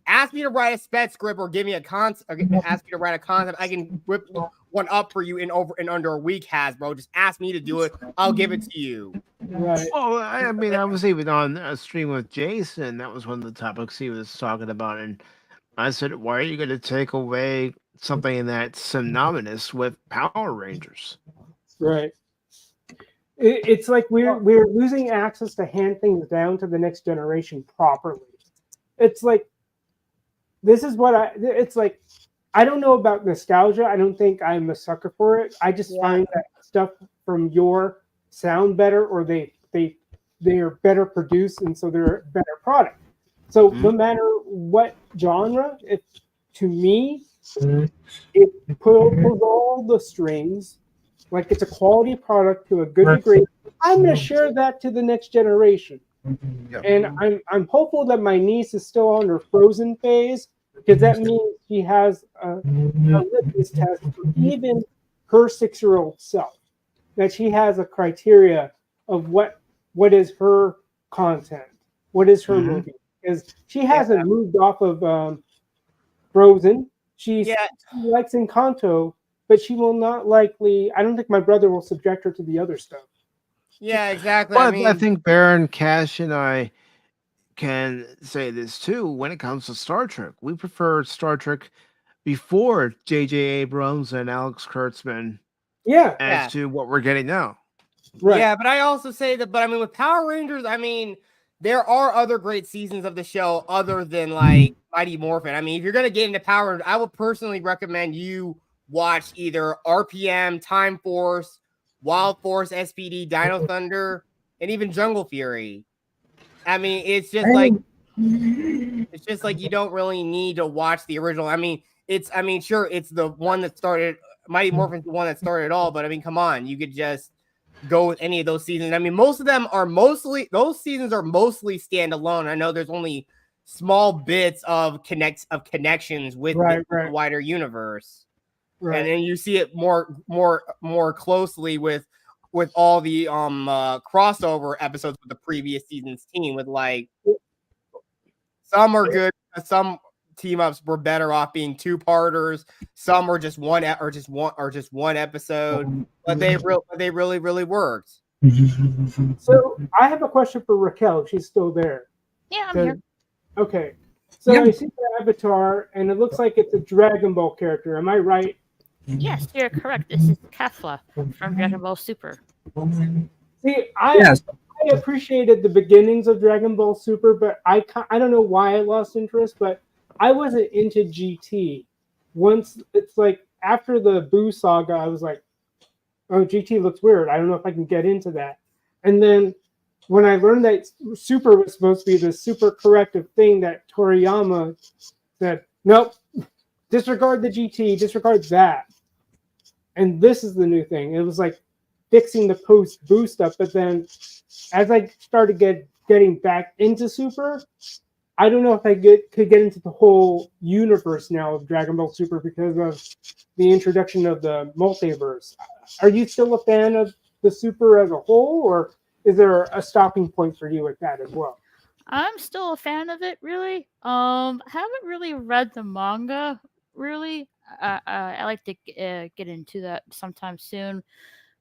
ask me to write a spec script or give me a concept. Ask me to write a concept. I can whip one up for you in under a week, Hasbro. Just ask me to do it. I'll give it to you. Right. Well, I mean, I was even on a stream with Jason. That was one of the topics he was talking about, and I said, "Why are you going to take away something that's synonymous with Power Rangers. Right. It's like we're losing access to hand things down to the next generation properly. It's like it's like I don't know about nostalgia. I don't think I'm a sucker for it. I just find that stuff from your sound better, or they are better produced, and so they're a better product. So no matter what genre, to me, it pulls all the strings. Like it's a quality product to a good degree. I'm going to share that to the next generation. And I'm hopeful that my niece is still on her Frozen phase, because that means she has a litmus test for even her 6-year-old self. That she has a criteria of what is her content, what is her movie. Because she hasn't moved off of Frozen. She likes Encanto, but she will not likely. I don't think my brother will subject her to the other stuff. Yeah, exactly. But I think Baron, Cash, and I can say this too. When it comes to Star Trek, we prefer Star Trek before J.J. Abrams and Alex Kurtzman. As to what we're getting now. Right. Yeah, but I also say that. But I mean, with Power Rangers, I mean, there are other great seasons of the show other than like Mighty Morphin. I mean, if you're gonna get into Power Rangers, I would personally recommend you watch either RPM, Time Force, Wild Force, SPD, Dino Thunder, and even Jungle Fury. I mean, it's just like you don't really need to watch the original. I mean, sure, it's the one that started. Mighty Morphin's the one that started it all, but I mean, come on, you could just go with any of those seasons. I mean, most of them are those seasons are mostly standalone. I know there's only small bits of connections with the wider universe. Right. And then you see it more closely with all the crossover episodes with the previous season's team. With like some are good, some team ups were better off being 2-parters. Some were just one episode, but they really worked. So I have a question for Raquel. She's still there. Yeah, I'm here. Okay. So I see the avatar, and it looks like it's a Dragon Ball character. Am I right? Yes, you're correct. This is Kefla from Dragon Ball Super. See, I appreciated the beginnings of Dragon Ball Super, but I don't know why I lost interest, but I wasn't into GT. Once it's like after the Boo saga, I was like, oh, GT looks weird. I don't know if I can get into that. And then when I learned that Super was supposed to be the super corrective thing that Toriyama said, nope, disregard the GT, disregard that. And this is the new thing. It was like fixing the post-Boo stuff. But then as I started getting back into Super, I don't know if I could get into the whole universe now of Dragon Ball Super because of the introduction of the multiverse. Are you still a fan of the Super as a whole, or is there a stopping point for you with that as well? I'm still a fan of it, really. Haven't really read the manga, really. I like to get into that sometime soon.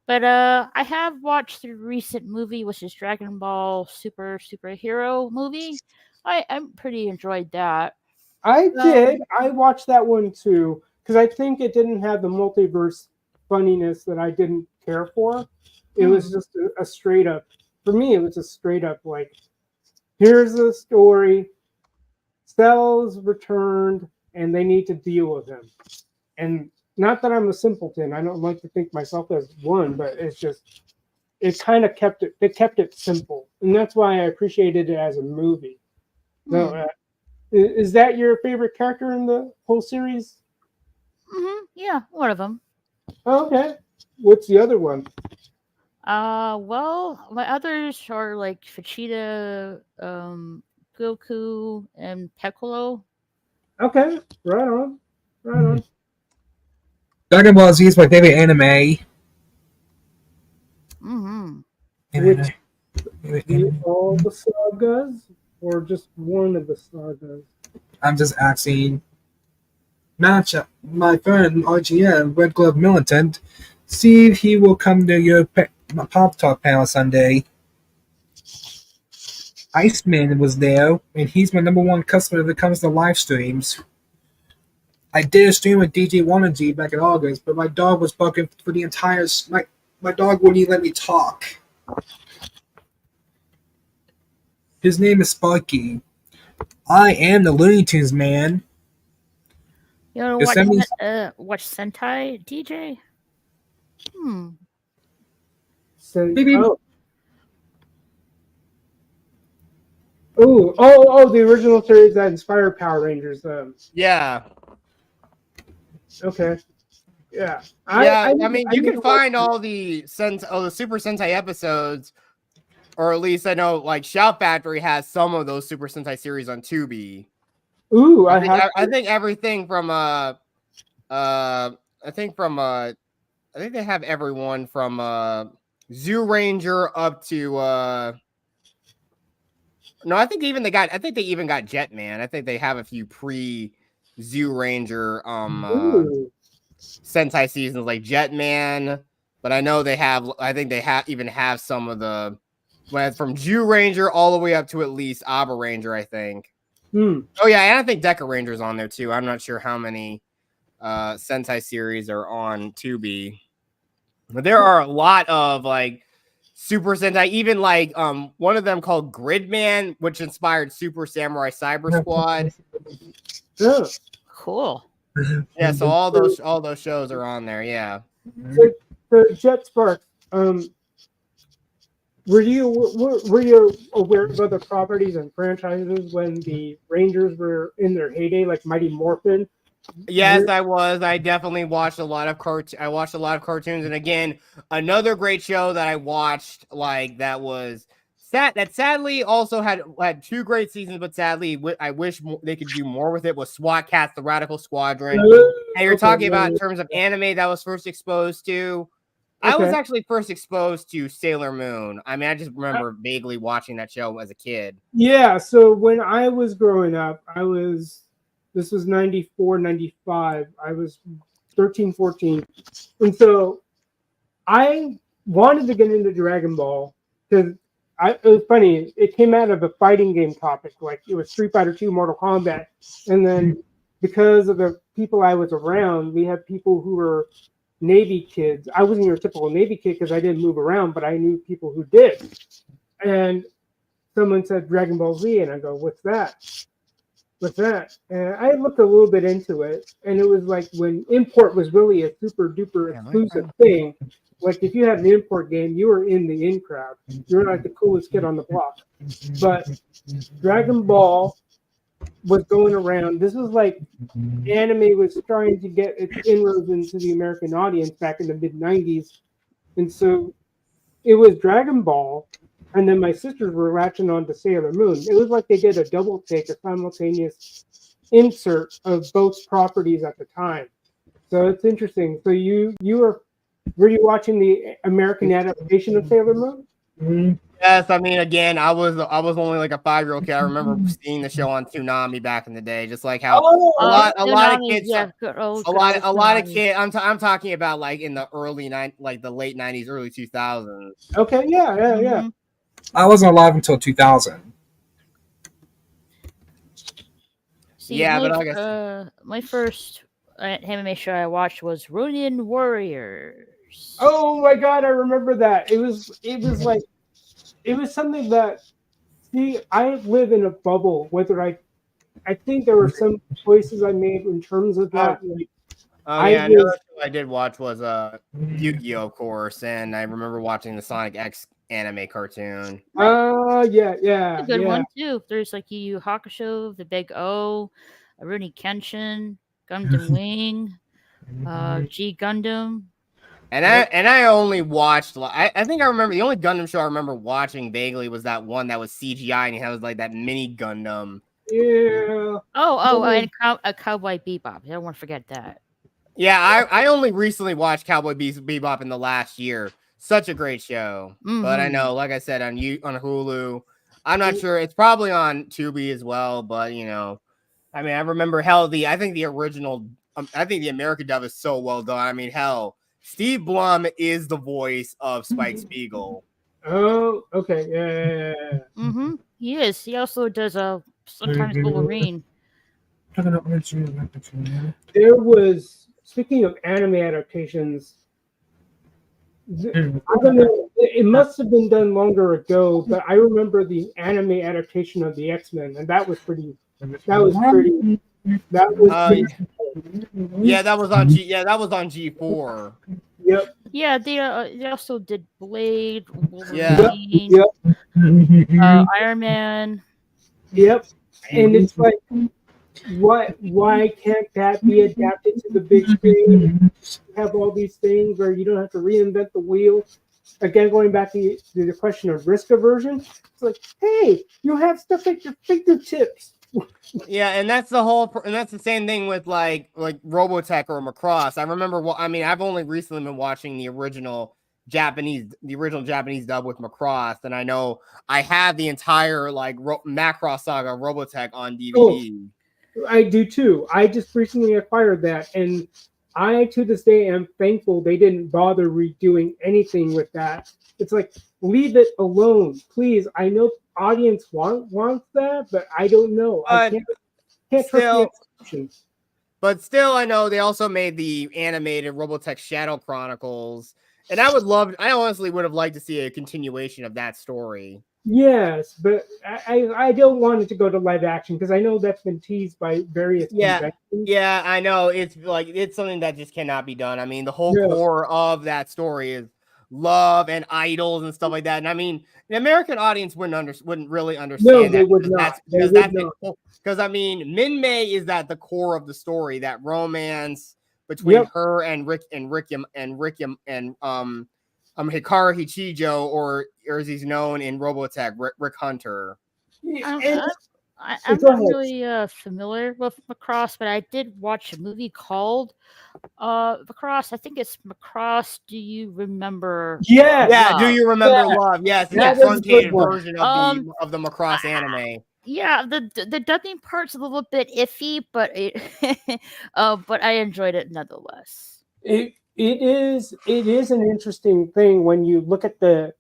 But I have watched the recent movie, which is Dragon Ball Superhero movie. I pretty enjoyed that. I did. I watched that one too because I think it didn't have the multiverse funniness that I didn't care for. It was just a straight up. For me, it was a straight up like, here's the story. Cell's returned, and they need to deal with him. And not that I'm a simpleton. I don't like to think myself as one, but it's just it kind of kept it. They kept it simple, and that's why I appreciated it as a movie. So, is that your favorite character in the whole series? Yeah, one of them. Okay. What's the other one? Well, my others are like Vegeta, Goku, and Piccolo. Okay, right on. Dragon Ball Z is my favorite anime. All the sagas, or just one of the sagas? I'm just asking. Match my friend RGM, Red Glove Militant, see if he will come to your Pop Talk panel Sunday. Iceman was there, and he's my #1 customer if it comes to live streams. I did a stream with DJ Wanna G back in August, but my dog was barking for the entire. My dog wouldn't even let me talk. His name is Sparky. I am the Looney Tunes man. You know Just watch Sentai, DJ? So, Maybe. Oh, the original series that inspired Power Rangers. Yeah. Okay. Yeah. I mean, you can find all the Super Sentai episodes, or at least I know, like Shout Factory has some of those Super Sentai series on Tubi. Ooh, I think everything from I think they have everyone from Zoo Ranger up to no, I think they even got Jetman. I think they have a few pre-Zoo Ranger Sentai seasons like Jetman, but I know they have. I think they even have some of the from Jew Ranger all the way up to at least Abba Ranger. I think. Oh yeah, and I think Deca Ranger's on there too. I'm not sure how many Sentai series are on Tubi, but there are a lot of like Super Sentai. Even like one of them called Gridman, which inspired Super Samurai Cyber Squad. Yeah. Cool. Yeah, so all those shows are on there. Yeah. So Jet Sparks, were you aware of other properties and franchises when the Rangers were in their heyday, like Mighty Morphin? Yes, I was. I definitely watched a lot of I watched a lot of cartoons, and again, another great show that I watched, like that was that sadly also had 2 great seasons, but sadly I wish they could do more with it. Was SWAT Cats: The Radical Squadron? And you're talking about in terms of anime that was first exposed to. I was actually first exposed to Sailor Moon. I mean, I just remember vaguely watching that show as a kid. Yeah, so when I was growing up, this was 94, 95. I was 13, 14. And so I wanted to get into Dragon Ball because it was funny. It came out of a fighting game topic. Like it was Street Fighter 2, Mortal Kombat. And then because of the people I was around, we had people who were Navy kids. I wasn't your typical Navy kid because I didn't move around, but I knew people who did. And someone said Dragon Ball Z, and I go, "What's that? What's that?" And I looked a little bit into it, and it was like when import was really a super duper exclusive thing. Like if you had an import game, you were in the in crowd. You were like the coolest kid on the block. But Dragon Ball was going around. This was like anime was trying to get its inroads into the American audience back in the mid 90s. And so it was Dragon Ball, and then my sisters were latching on to Sailor Moon. It was like they did a double take, a simultaneous insert of both properties at the time. So it's interesting. So were you watching the American adaptation of Sailor Moon? Yes, I mean, again, I was only like a 5-year-old kid. I remember seeing the show on Toonami back in the day, just like how a lot of kids, a lot of kids. I'm talking about like in the the late 90s, early 2000s. Okay, yeah. I wasn't alive until 2000. See, my first anime show I watched was Ronin Warriors. Oh my god, I remember that. It was like it was something that I live in a bubble. Whether I think there were some choices I made in terms of that. Another show I did watch was Yu-Gi-Oh, of course, and I remember watching the Sonic X anime cartoon. Yeah. That's a good one too. There's like Yu Yu Hakusho, The Big O, Rurouni Kenshin, Gundam Wing, G Gundam. And I only watched. I think I remember the only Gundam show I remember watching vaguely was that one that was CGI and it was like that mini Gundam. Yeah. And a Cowboy Bebop. I don't want to forget that. Yeah, I only recently watched Cowboy Bebop in the last year. Such a great show. But I know, like I said, on Hulu. I'm not sure. It's probably on Tubi as well. But I mean, I remember I think the original. I think the American dub is so well done. I mean, hell. Steve Blum is the voice of Spike Spiegel. Oh, okay. Yeah. He is. He also does sometimes Wolverine. There was, speaking of anime adaptations, I don't know, it must have been done longer ago, but I remember the anime adaptation of the X-Men, and that was pretty. That was pretty. Yeah, that was on G4. Yep. Yeah, they also did Blade, Yeah. Wolverine, Iron Man. Yep. And it's like, why can't that be adapted to the big screen? You have all these things where you don't have to reinvent the wheel. Again, going back to the question of risk aversion, it's like, hey, you have stuff at your fingertips. Yeah, and that's the same thing with like Robotech or Macross. I remember, I've only recently been watching the original Japanese dub with Macross, and I know I have the entire Macross saga Robotech on DVD. Oh, I do too. I just recently acquired that, and I to this day am thankful they didn't bother redoing anything with that. It's like, leave it alone, please. I know audience wants that, but I don't know. I can't trust the executions. But still, I know they also made the animated Robotech Shadow Chronicles, and I honestly would have liked to see a continuation of that story. Yes, but I don't want it to go to live action because I know that's been teased by various conventions. Yeah, I know. It's something that just cannot be done. I mean, the whole core of that story is love and idols and stuff like that. And I mean, the American audience wouldn't really understand. No, they would not. Because I mean, Min-Mei is at the core of the story, that romance between her and Hikaru Hichijo, or as he's known in Robotech, Rick Hunter. I'm not really familiar with Macross, but I did watch a movie called Macross. I think it's Macross. Do you remember? Yeah. Do you remember Love? Yes, it's a truncated version of the Macross anime. Yeah, the dubbing part's a little bit iffy, but but I enjoyed it nonetheless. It is an interesting thing when you look at the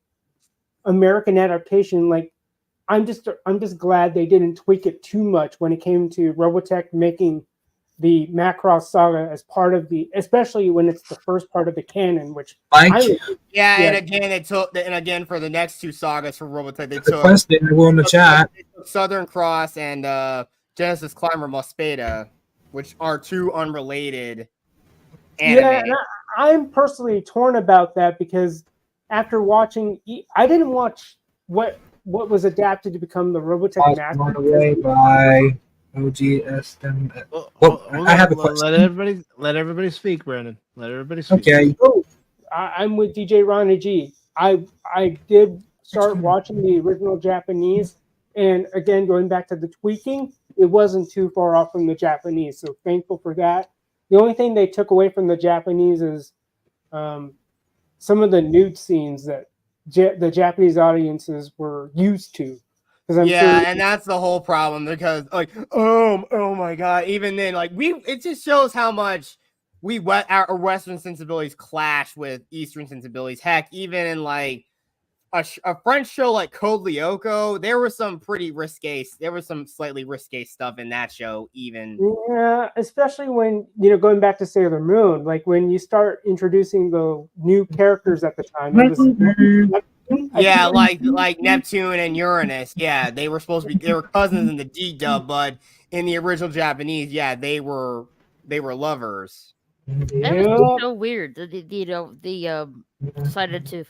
American adaptation. Like, I'm just glad they didn't tweak it too much when it came to Robotech making the Macross saga as part of especially when it's the first part of the canon, which and again for the next two sagas for Robotech, they took Southern Cross and Genesis Climber Mospeada, which are two unrelated anime. Yeah, and I'm personally torn about that because after watching, I didn't watch what was adapted to become the Robotech Master. By OGSM. I have a question. Let everybody speak, Brandon. Let everybody speak. Okay. I'm with DJ Ronnie G. I did start watching the original Japanese, and again, going back to the tweaking, it wasn't too far off from the Japanese, so thankful for that. The only thing they took away from the Japanese is some of the nude scenes that the Japanese audiences were used to. And that's the whole problem, because oh my god, even then, it just shows how much our Western sensibilities clash with Eastern sensibilities. Heck, even in a French show like Code Lyoko, there was some slightly risque stuff in that show, even. Yeah, especially when, going back to Sailor Moon, like when you start introducing the new characters at the time. It was, like Neptune and Uranus. Yeah, they were cousins in the D dub, but in the original Japanese, they were lovers. That was so weird. They decided to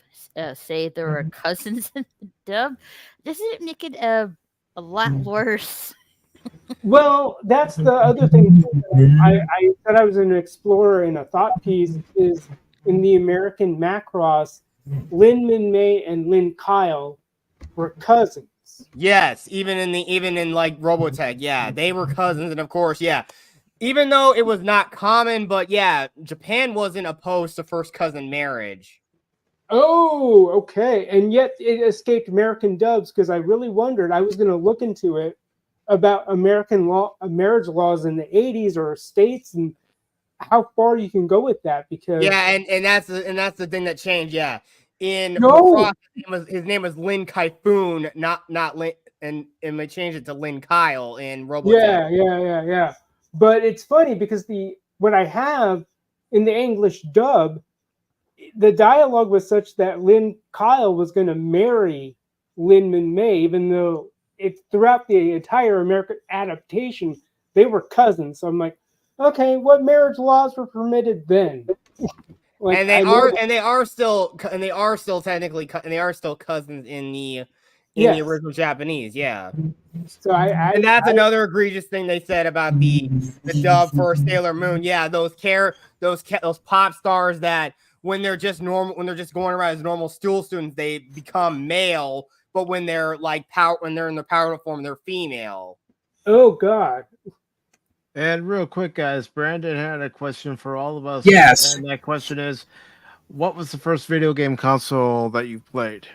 say there were cousins in the dub. Doesn't it make it a lot worse? Well, that's the other thing. I said I was an explorer in a thought piece. Is in the American Macross, Lin Min-Mei and Lin Kyle were cousins. Yes, even in Robotech, they were cousins, and of course, even though it was not common, but Japan wasn't opposed to first cousin marriage. Oh, okay. And yet it escaped American dubs, because I really wondered. I was going to look into it about American marriage laws in the 80s or states, and how far you can go with that, because and that's the thing that changed. In Macross, his name was Lin Kai-Foon, not Lin, and they changed it to Lin Kyle in Robotech. Yeah. But it's funny because what I have in the English dub, the dialogue was such that Kyle was going to marry Lin May, even though it's throughout the entire American adaptation, they were cousins. So I'm like, okay, what marriage laws were permitted then? Like, and they are still technically cousins in the original Japanese. Yeah. So and that's another egregious thing they said about the dub for Sailor Moon. Yeah, those pop stars that when they're just going around as normal school students, they become male, but when they're in their power form, they're female. Oh God. And real quick, guys, Brandon had a question for all of us. Yes. And that question is, what was the first video game console that you played?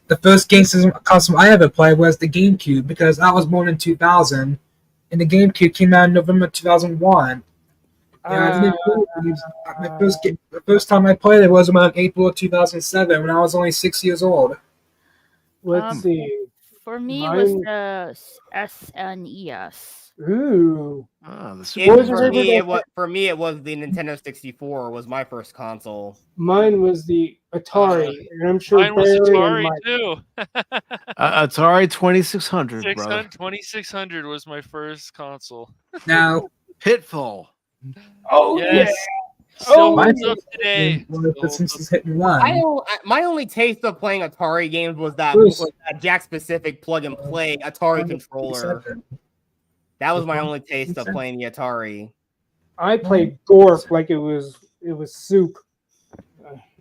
The first game console I ever played was the GameCube, because I was born in 2000, and the GameCube came out in November 2001. Yeah, the first time I played it was around April of 2007, when I was only 6 years old. Let's see. For me, it was the SNES. Ooh. For me, it was the Nintendo 64 was my first console. Mine was the Atari, and I'm sure mine was Barry Atari too. Atari 2600, brother. 2600 was my first console. Now, Pitfall. Oh yes. Oh, Still up today. My only taste of playing Atari games was that Jack Specific plug and play Atari controller. That was my only taste of playing the Atari. I played Gorf like it was soup.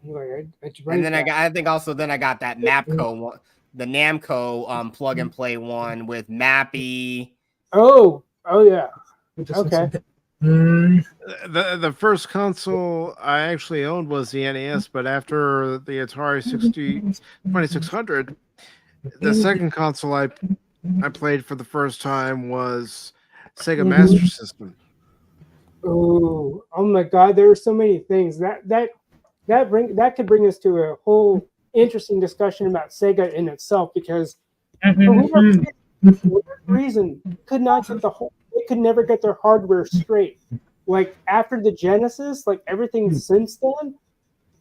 And then I got that Napco one, the Namco plug and play one with Mappy. Oh yeah. Okay. The first console I actually owned was the NES, but after the Atari 2600, the second console I played for the first time was Sega Master System. Oh my God! There are so many things that could bring us to a whole interesting discussion about Sega in itself, because for whatever reason they could never get their hardware straight. Like after the Genesis, like everything since then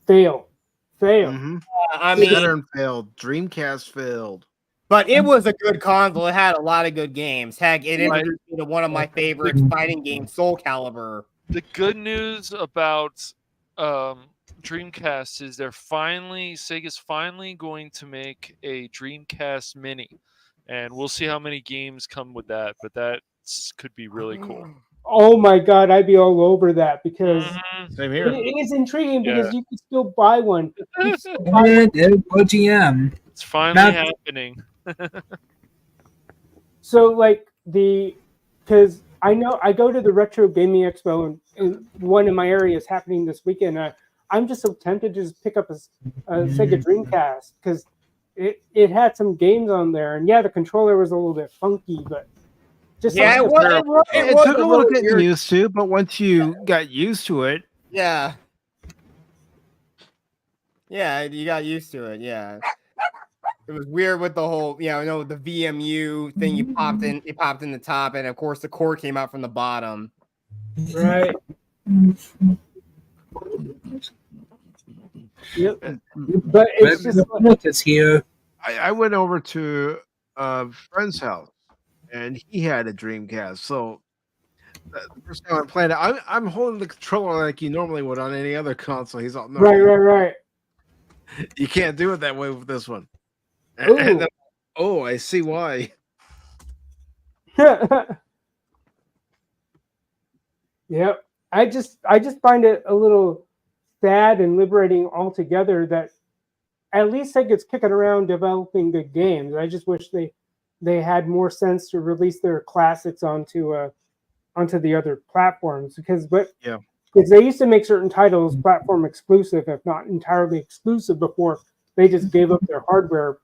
failed. Mm-hmm. I mean, Saturn failed, Dreamcast failed. But it was a good console. It had a lot of good games. Heck, it introduced me to one of my favorite fighting games, Soul Calibur. The good news about Dreamcast is Sega's finally going to make a Dreamcast Mini, and we'll see how many games come with that. But that could be really cool. Oh my God, I'd be all over that, because Same here. it is intriguing because you can still buy one. OGM. It's finally happening. So because I know I go to the Retro Gaming Expo, and one in my area is happening this weekend. I'm just so tempted to just pick up a Sega Dreamcast, because it had some games on there, and the controller was a little bit funky, but it took a little getting used to, but once you got used to it, you got used to it. Yeah. It was weird with the whole, the VMU thing. You popped in the top, and of course the cord came out from the bottom. Right. Yep. But it's just here. I went over to a friend's house, and he had a Dreamcast. So the first time I played it, I'm holding the controller like you normally would on any other console. He's all, no, right. You can't do it that way with this one. And then, I see why. Yep. I just find it a little sad and liberating altogether that at least Sega's kicking around developing good games. I just wish they had more sense to release their classics onto the other platforms, because they used to make certain titles platform exclusive, if not entirely exclusive, before they just gave up their hardware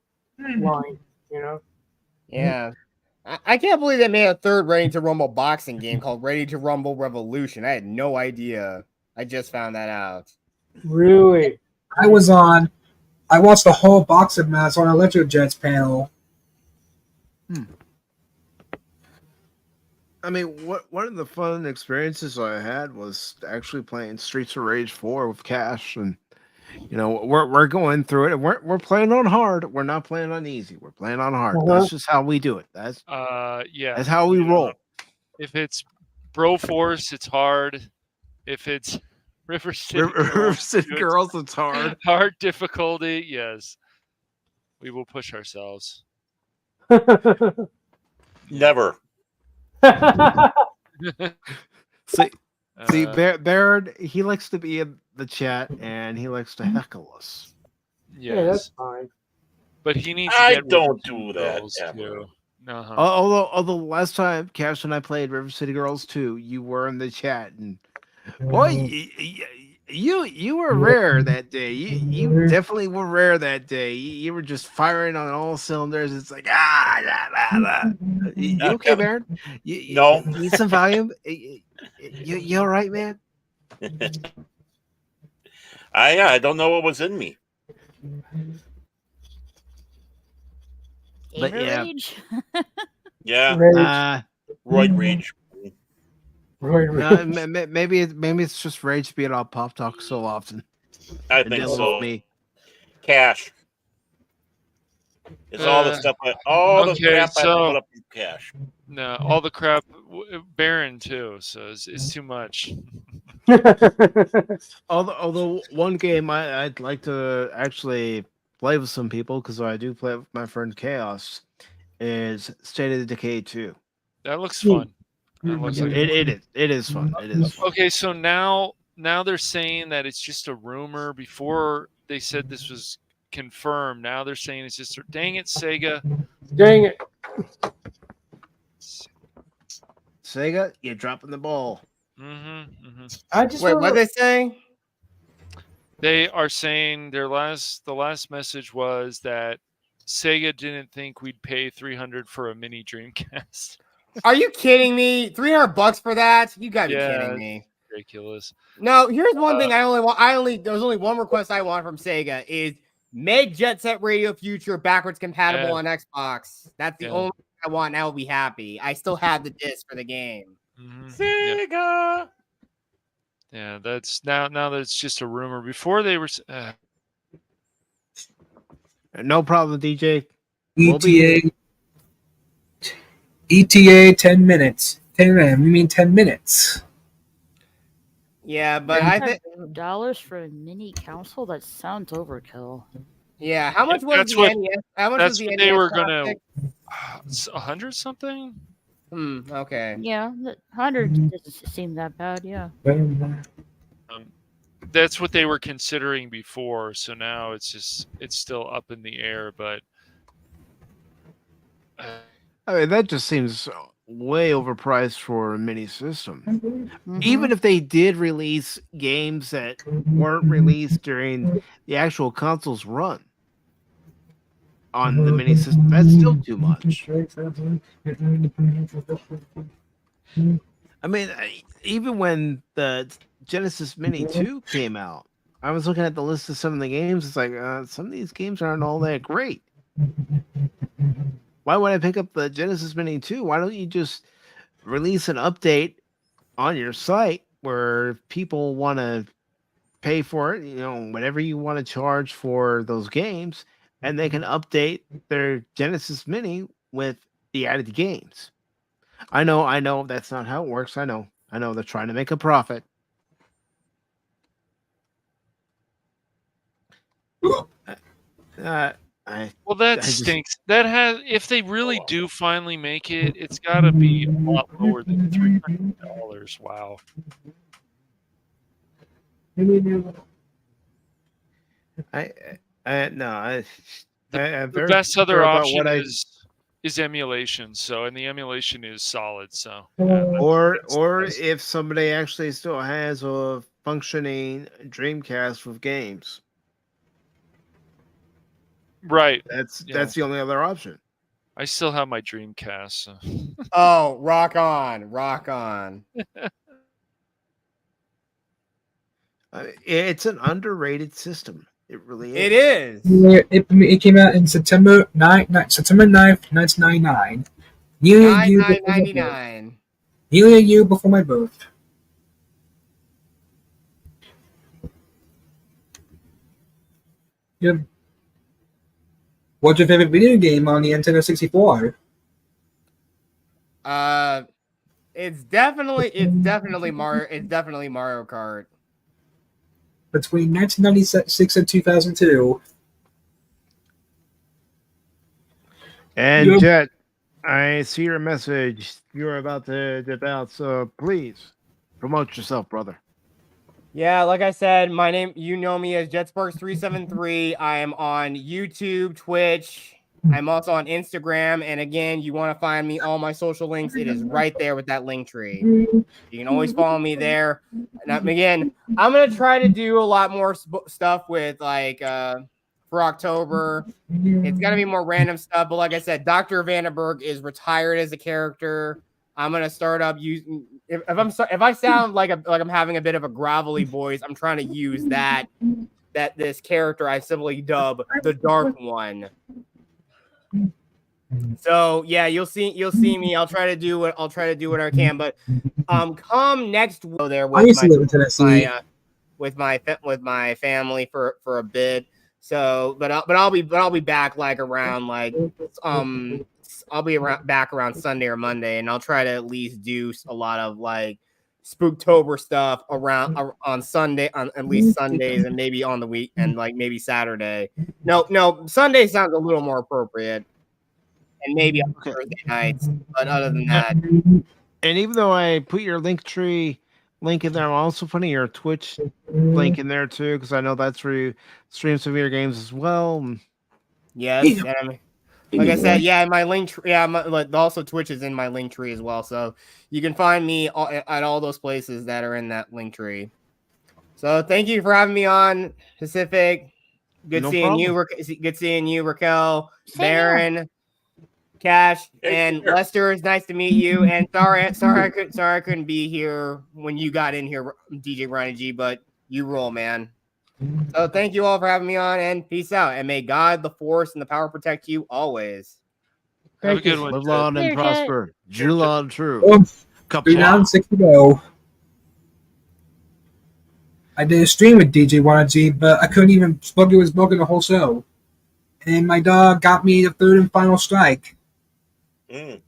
line, Yeah. I can't believe they made a third Ready to Rumble boxing game called Ready to Rumble Revolution. I had no idea. I just found that out. Really? I watched the whole boxing match on Electro Jet's panel. I mean, one of the fun experiences I had was actually playing Streets of Rage 4 with Cash, and we're going through it. And we're playing on hard. We're not playing on easy. We're playing on hard. That's just how we do it. That's how we roll. If it's Bro Force, it's hard. If it's River City Girls, it's hard. Hard difficulty, yes. We will push ourselves. Never. See, Baird, he likes to be in the chat and he likes to heckle us. Yes. Yeah, that's fine. But he needs to I get don't do that too. Uh-huh. Although last time Cash and I played River City Girls 2, you were in the chat, and boy, you were rare that day. You definitely were rare that day. You were just firing on all cylinders. It's like You okay, Baron? No. You need some volume. You all right, man? I don't know what was in me. But yeah. Rage. Yeah. Rage. Roid rage. Maybe it's just rage being on Pop Talk so often. I think so. Cash. It's all the stuff. All the crap I put up in Cash. No, all the crap. Baron too. So it's too much. Although one game I'd like to actually play with some people, because I do play with my friend Chaos, is State of the Decay 2. That looks fun. That looks like it is fun. It is fun. Okay, so now they're saying that it's just a rumor. Before they said this was confirmed. Now they're saying it's just dang it, Sega. Dang it. Sega, you're dropping the ball. I just wait. What are they saying? They are saying the last message was that Sega didn't think we'd pay $300 for a mini Dreamcast. Are you kidding me? $300 for that? You gotta be kidding me. Ridiculous. No, here's one thing there's only one request I want from Sega is make Jet Set Radio Future backwards compatible on Xbox. That's the only thing I want, and I will be happy. I still have the disc for the game. Sega. Yeah, that's now that it's just a rumor. Before they were no problem, DJ. ETA 10 minutes. 10 minutes. We mean 10 minutes. Yeah, but I think $100 for a mini console, that sounds overkill. Yeah, how much was that's the what, NES? How much that's was the what NES they were plastic? gonna 100 something? Okay. Yeah, 100 doesn't seem that bad, yeah. That's what they were considering before, so now it's still up in the air, but I mean, that just seems way overpriced for a mini system. Even if they did release games that weren't released during the actual console's run on the mini system, that's still too much. I mean, even when the Genesis Mini 2 came out, I was looking at the list of some of the games. It's like, some of these games aren't all that great. Why would I pick up the Genesis Mini 2? Why don't you just release an update on your site where people want to pay for it, whatever you want to charge for those games, and they can update their Genesis Mini with the added games. I know that's not how it works. I know they're trying to make a profit. Well, that stinks. That has, if they really do finally make it, it's got to be a lot lower than $300. Wow. The best other option is emulation. So, and the emulation is solid. So, or if somebody actually still has a functioning Dreamcast with games. Right. That's the only other option. I still have my Dreamcast. So. Oh, rock on. It's an underrated system. It really is. It is. It came out in September 9th, 1999. $9.99. Nearly a year before my birth. Yep. What's your favorite video game on the Nintendo 64? It's definitely Mario. It's definitely Mario Kart. Between 1996 and 2002. And Yep. Jet, I see your message. You're about to dip out, so please promote yourself, brother. Yeah, like I said, my name, you know me as JetSparks373. I am on YouTube, Twitch. I'm also on Instagram. And again, you want to find me, all my social links, it is right there with that link tree. You can always follow me there. And again, I'm going to try to do a lot more stuff with like for October. It's going to be more random stuff. But like I said, Dr. Vandenberg is retired as a character. I'm gonna start up using if I sound like I'm having a bit of a gravelly voice, I'm trying to use this character I simply dub the Dark One. So yeah, you'll see me. I'll try to do what I can. But come next week there with my family for a bit. So but I'll be back like around like I'll be back around Sunday or Monday, and I'll try to at least do a lot of like Spooktober stuff on Sunday, on at least Sundays, and maybe on the week and like maybe Saturday. No, Sunday sounds a little more appropriate, and maybe on Thursday nights. But other than that, and even though I put your Linktree link in there, I'm also putting your Twitch link in there too, because I know that's where you stream some of your games as well. Yes, like I said, yeah, my link, also Twitch is in my link tree as well, so you can find me at all those places that are in that link tree. So thank you for having me on, Pacific. Good seeing you, Raquel, Baron, Cash, and Lester. It's nice to meet you. And sorry I couldn't be here when you got in here, DJ Ronnie G, but you rule, man. So thank you all for having me on, and peace out. And may God, the Force, and the power protect you always. Have a good one. Live long and prosper. Julan true. 3 down, 6 to go. I did a stream with DJ Wanaji, but I couldn't even spoke the whole show. And my dog got me the third and final strike. Yep.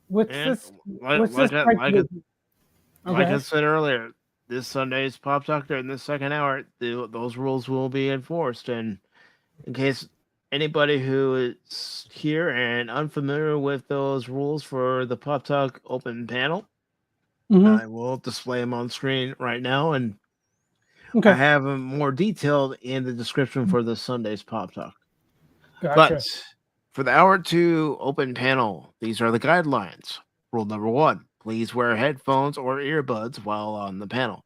What's this? Like I said earlier, this Sunday's Pop Talk during the second hour, those rules will be enforced. And in case anybody who is here and unfamiliar with those rules for the Pop Talk open panel, I will display them on screen right now. And I have them more detailed in the description for the Sunday's Pop Talk. Gotcha. But for the hour 2 open panel, these are the guidelines. Rule number 1, please wear headphones or earbuds while on the panel.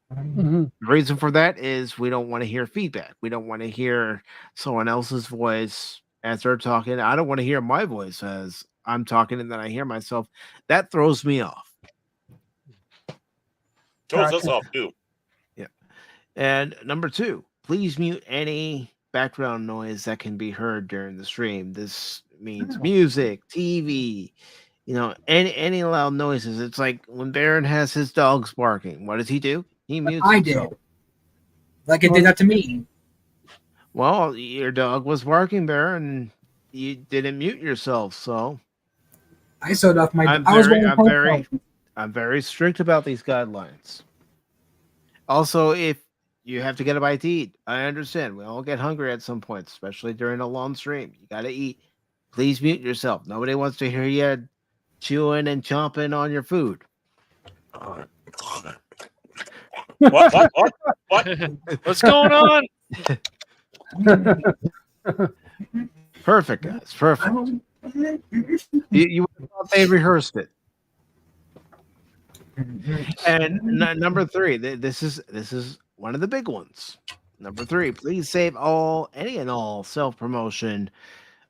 The reason for that is we don't want to hear feedback. We don't want to hear someone else's voice as they're talking. I don't want to hear my voice as I'm talking and then I hear myself. That throws me off. Throws us off too. Yeah. And number 2, please mute any background noise that can be heard during the stream. This means music, TV, any loud noises. It's like when Baron has his dogs barking. What does he do? He mutes himself. Did. Like it did that to me. Well, your dog was barking, Baron, and you didn't mute yourself, so I showed off my. I'm very strict about these guidelines. Also, if you have to get a bite to eat, I understand. We all get hungry at some point, especially during a long stream. You got to eat. Please mute yourself. Nobody wants to hear you chewing and chomping on your food. What? What's going on? Perfect, guys. Perfect. You thought they rehearsed it. And number 3, this is one of the big ones. Number 3, please save any and all self-promotion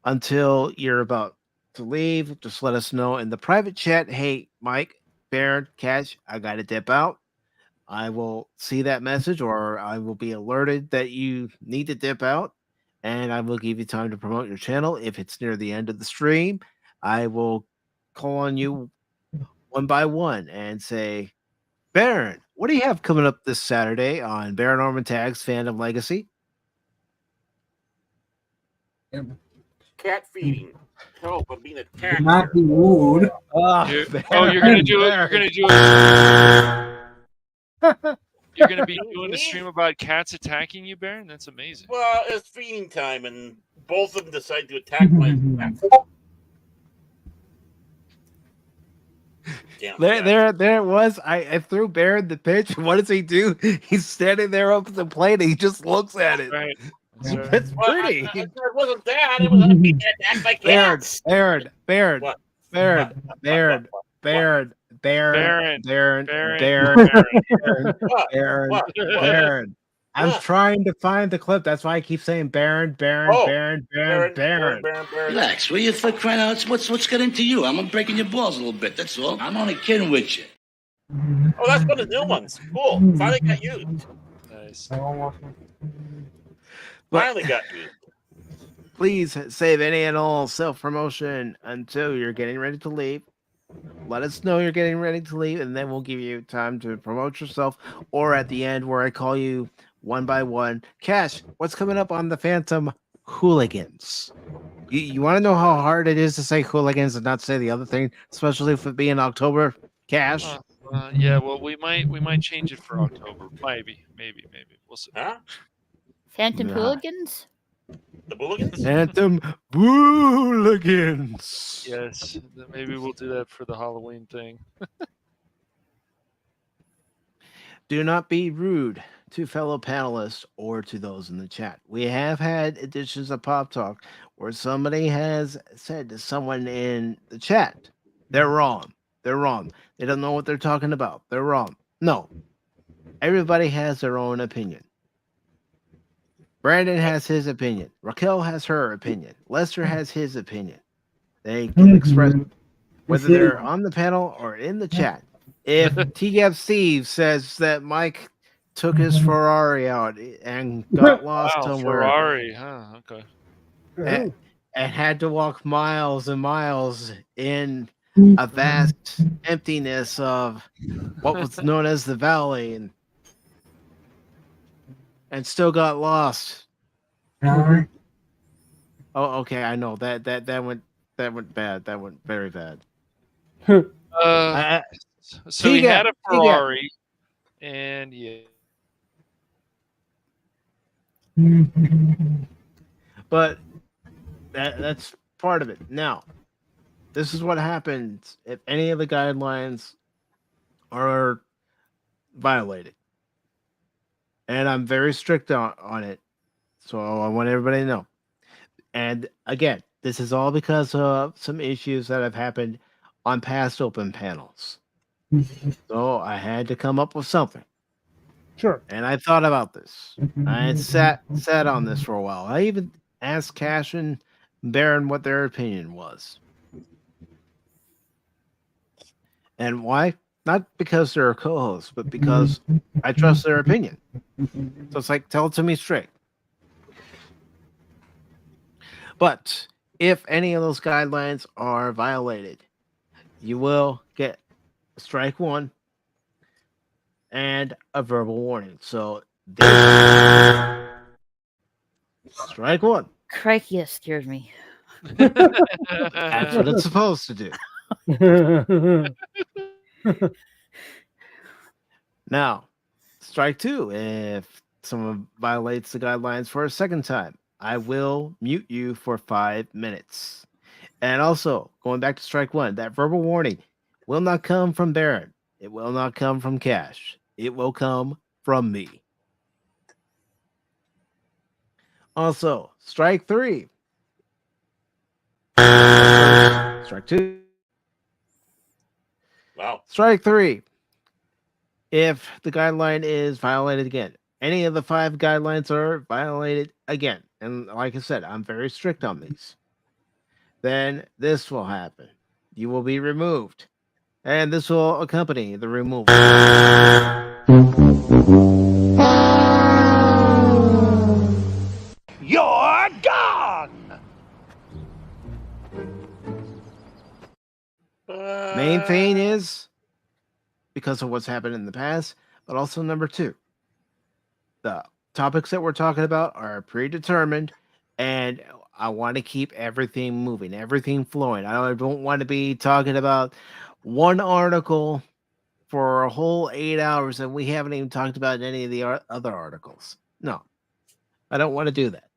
until you're about to leave. Just let us know in the private chat. Hey, Mike, Baron, Cash, I got to dip out. I will see that message, or I will be alerted that you need to dip out, and I will give you time to promote your channel. If it's near the end of the stream, I will call on you one by one and say, Baron, what do you have coming up this Saturday on Baron Armentag's Fandom Legacy? Cat feeding. Help! I'm being attacked. Not be rude. You're gonna do it. You're gonna do it. You're gonna be doing a stream about cats attacking you, Baron. That's amazing. Well, it's feeding time, and both of them decide to attack my cat. There it was. I threw Baron the pitch. What does he do? He's standing there up at the plate. And he just looks at it. Right. It's pretty. It wasn't that. It was being attacked by cats. Baron. What? I'm trying to find the clip. That's why I keep saying Baron. Relax, will you? For crying out, what's got into you? I'm breaking your balls a little bit. That's all. I'm only kidding with you. Oh, that's one of the new ones. Cool. Finally got used. Nice. Finally got used. Please save any and all self-promotion until you're getting ready to leave. Let us know you're getting ready to leave, and then we'll give you time to promote yourself, or at the end where I call you one by one. Cash, what's coming up on the Phantom Hooligans? You want to know how hard it is to say hooligans and not say the other thing, especially if it being October? Cash? Yeah, well, we might change it for October. Maybe. We'll see. Huh? Phantom Hooligans? The Bulligans? Phantom Hooligans. Yes, maybe we'll do that for the Halloween thing. Do not be rude to fellow panelists or to those in the chat. We have had editions of Pop Talk where somebody has said to someone in the chat, they're wrong. They're wrong. They don't know what they're talking about. They're wrong. No. Everybody has their own opinion. Brandon has his opinion. Raquel has her opinion. Lester has his opinion. They can express whether they're on the panel or in the chat. If TGAP Steve says that Mike took his Ferrari out and got lost somewhere. Ferrari, huh? Okay. And had to walk miles and miles in a vast emptiness of what was known as the valley and still got lost. Oh, okay, I know that went bad. That went very bad. So he had a Ferrari, and yeah. But that's part of it. Now, this is what happens if any of the guidelines are violated. And I'm very strict on it. So I want everybody to know. And again, this is all because of some issues that have happened on past open panels. So I had to come up with something. Sure. And I thought about this. I had sat on this for a while. I even asked Cash and Baron what their opinion was. And why? Not because they're a co-host, but because I trust their opinion. So it's like, tell it to me straight. But if any of those guidelines are violated, you will get strike one and a verbal warning. So strike one. Crikey, that scares me. That's what it's supposed to do. Now, strike two. If someone violates the guidelines for a second time, I will mute you for 5 minutes. And also, going back to strike one, that verbal warning will not come from Baron. It will not come from Cash. It will come from me. Also, strike three. Strike two. Wow. Strike three. If the guideline is violated again, any of the 5 guidelines are violated again, and like I said, I'm very strict on these, then this will happen. You will be removed. And this will accompany the removal. You're gone! Main thing is because of what's happened in the past, but also number two, the topics that we're talking about are predetermined, and I want to keep everything moving, everything flowing. I don't want to be talking about one article for a whole 8 hours and we haven't even talked about any of the other articles. No, I don't want to do that.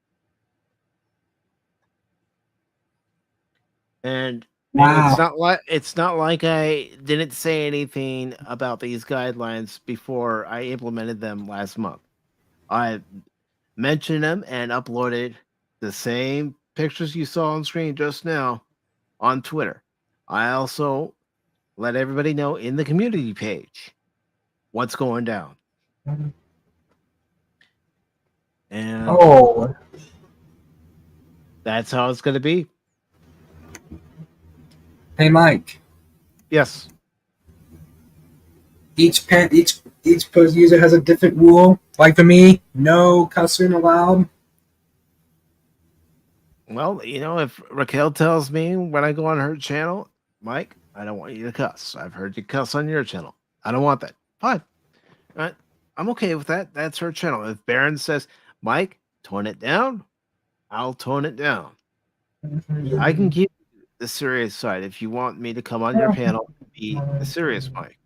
And Wow. it's not like I didn't say anything about these guidelines before I implemented them last month. I mentioned them and uploaded the same pictures you saw on screen just now on Twitter. I also let everybody know in the community page what's going down. And that's how it's going to be. Hey, Mike. Yes. Each post user has a different rule. Like for me, no cussing allowed. Well, you know, if Raquel tells me when I go on her channel, Mike, I don't want you to cuss. I've heard you cuss on your channel. I don't want that. Fine. I'm okay with that. That's her channel. If Baron says, Mike, tone it down, I'll tone it down. I can keep the serious side if you want me to come on your panel and be the serious Mike.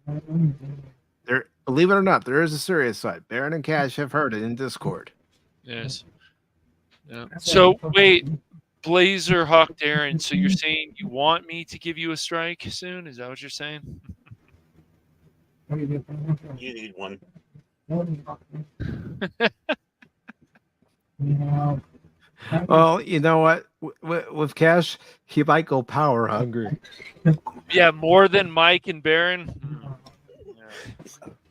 There, believe it or not, there is a serious side. Baron and Cash have heard it in Discord. Yes. Yeah. So wait, Blazer Hawk Darren. So you're saying you want me to give you a strike soon? Is that what you're saying? You need one. Well, you know what? With Cash, he might go power hungry. Yeah, more than Mike and Baron.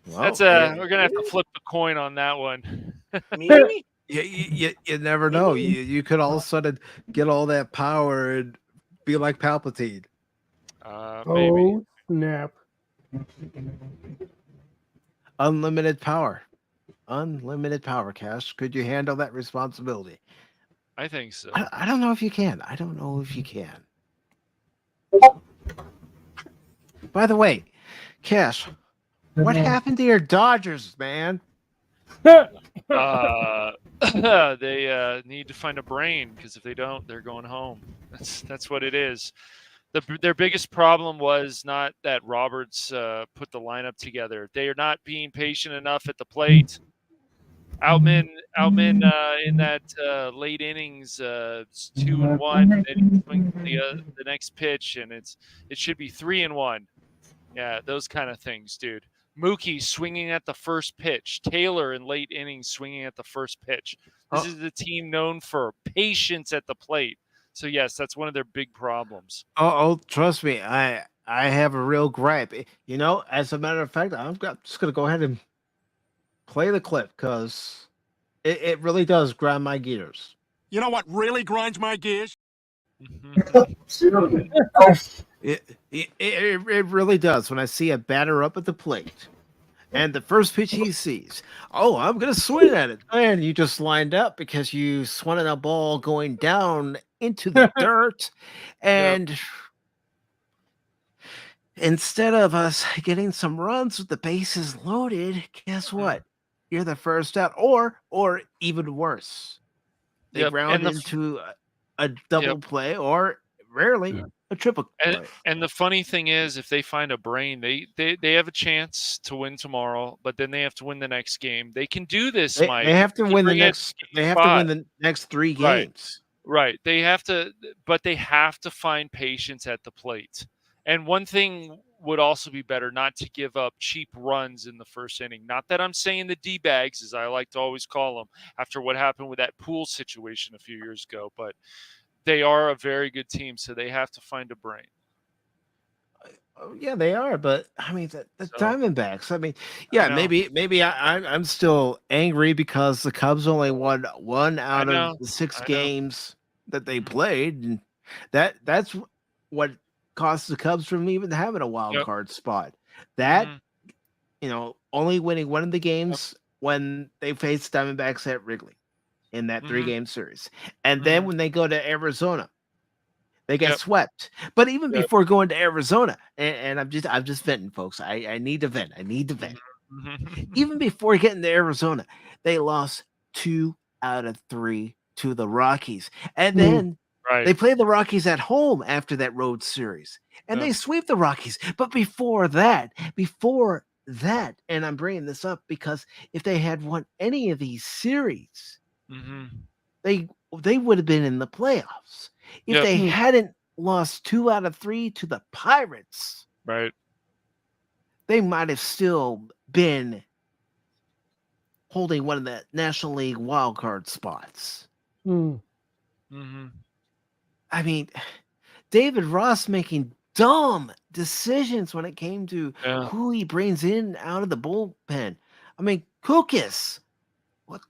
Well, That's we're gonna have to flip the coin on that one. Me? You never know. You could all of a sudden get all that power and be like Palpatine. Maybe. Oh, snap. Unlimited power. Unlimited power, Cash. Could you handle that responsibility? I think so. I don't know if you can. I don't know if you can. By the way, Cash, what happened to your Dodgers, man? They need to find a brain, because if they don't, they're going home. That's what it is. Their biggest problem was not that Roberts put the lineup together. They are not being patient enough at the plate. Outman in that late innings, 2-1, and then he swings the next pitch, and it should be 3-1. Yeah, those kind of things, dude. Mookie swinging at the first pitch. Taylor in late innings swinging at the first pitch. This is the team known for patience at the plate. So yes, that's one of their big problems. Oh, trust me, I have a real gripe. You know, as a matter of fact, I'm just gonna go ahead and play the clip because it really does grind my gears. You know what really grinds my gears? It really does when I see a batter up at the plate and the first pitch he sees, oh, I'm gonna swing at it, and you just lined up because you swung at a ball going down into the dirt, and instead of us getting some runs with the bases loaded, guess what? You're the first out, or even worse, they round into a double play, or rarely a triple play. And the funny thing is, if they find a brain, they have a chance to win tomorrow, but then they have to win the next game. They can do this, Mike. They have to win the next. They have to win the next 3 games. Right. They have to, but they have to find patience at the plate. And one thing would also be better not to give up cheap runs in the first inning. Not that I'm saying the D-bags, as I like to always call them, after what happened with that Poole situation a few years ago, but they are a very good team, so they have to find a brain. Yeah, they are, but I mean the Diamondbacks. I mean, yeah, maybe I'm still angry because the Cubs only won 1 out of the 6 games that they played, and that's what cost the Cubs from even having a wild card spot. That only winning 1 of the games when they faced Diamondbacks at Wrigley in that 3-game series, and then when they go to Arizona, They get Yep. swept. But even Yep. before going to Arizona, and I'm just venting, folks. I need to vent. I need to vent. Even before getting to Arizona, they lost 2 out of 3 to the Rockies. And then Right. they play the Rockies at home after that road series. And Yep. they sweep the Rockies. But before that, and I'm bringing this up because if they had won any of these series, they would have been in the playoffs. If Yep. they hadn't lost 2 out of 3 to the Pirates, Right. they might have still been holding one of the National League wildcard spots. I mean, David Ross making dumb decisions when it came to who he brings in out of the bullpen. I mean, Kukis. What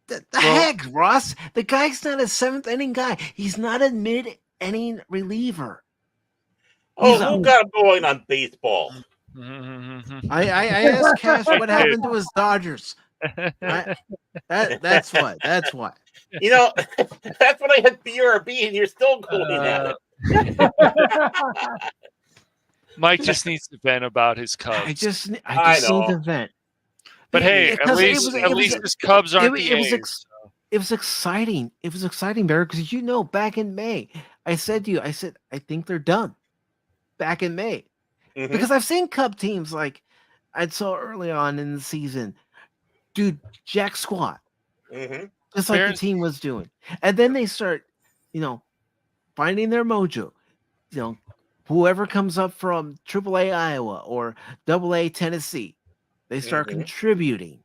the heck, Ross? The guy's not a 7th inning guy. He's not a mid-inning reliever. Oh, who got him going on baseball? I asked Cash what happened to his Dodgers. That's why. That's why. You know, that's when I had BRB, and you're still going at it. Mike just needs to vent about his Cubs. I just need know. to vent. But hey, at least his Cubs aren't the A's. It was exciting. It was exciting, Barry, because back in May, I said to you, I think they're done. Back in May. Because I've seen Cub teams like I saw early on in the season, dude, jack squat. Just like the team was doing. And then they start, finding their mojo. Whoever comes up from AAA Iowa or AA Tennessee, they start contributing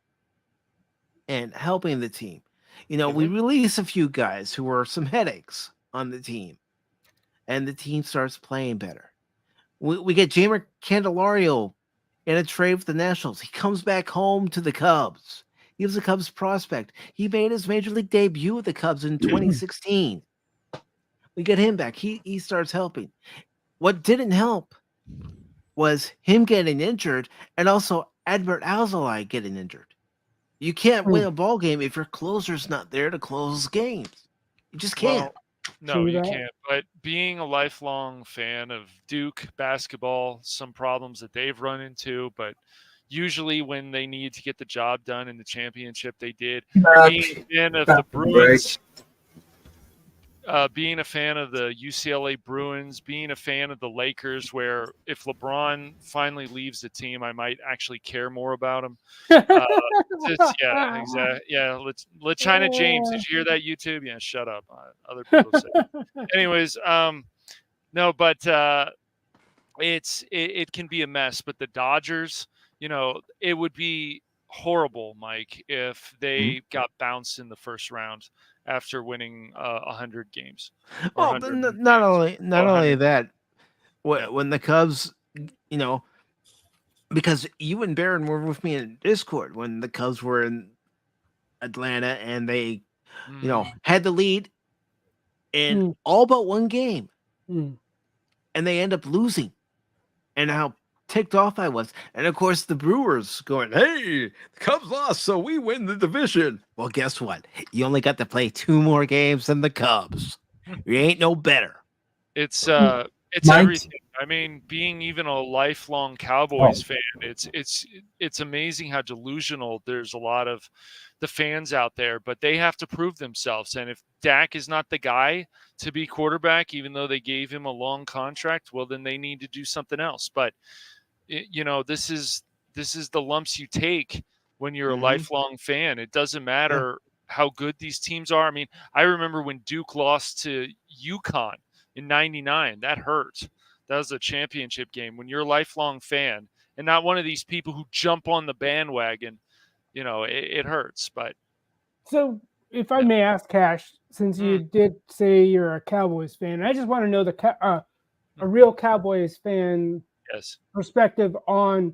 and helping the team. We release a few guys who were some headaches on the team, and the team starts playing better. We get Jamer Candelario in a trade with the Nationals. He comes back home to the Cubs. He was a Cubs prospect. He made his major league debut with the Cubs in 2016. We get him back. He starts helping. What didn't help was him getting injured and also Adbert Alzolay getting injured. You can't win a ball game if your closer's not there to close games. You just can't. No, you can't. But being a lifelong fan of Duke basketball, some problems that they've run into, but usually when they need to get the job done in the championship, they did. Being a fan of the Bruins, being a fan of the UCLA Bruins, being a fan of the Lakers, where if LeBron finally leaves the team, I might actually care more about him. Yeah, exactly. Yeah, let China James. Did you hear that, YouTube? Yeah, shut up. Other people say. Anyways, no, but it can be a mess. But the Dodgers, it would be horrible, Mike, if they got bounced in the first round after winning 100 games. Well, not only that, when the Cubs, because you and Barron were with me in Discord when the Cubs were in Atlanta and they, had the lead in all but one game, and they end up losing, and how ticked off I was. And of course the Brewers going, hey, the Cubs lost, so we win the division. Well, guess what? You only got to play 2 more games than the Cubs. You ain't no better. It's everything. I mean, being even a lifelong Cowboys fan, it's amazing how delusional there's a lot of the fans out there, but they have to prove themselves. And if Dak is not the guy to be quarterback, even though they gave him a long contract, well, then they need to do something else. But this is the lumps you take when you're a lifelong fan. It doesn't matter how good these teams are. I mean, I remember when Duke lost to UConn in '99. That hurt. That was a championship game. When you're a lifelong fan and not one of these people who jump on the bandwagon, it hurts. But so, if I may ask, Cash, since you did say you're a Cowboys fan, I just want to know a real Cowboys fan perspective on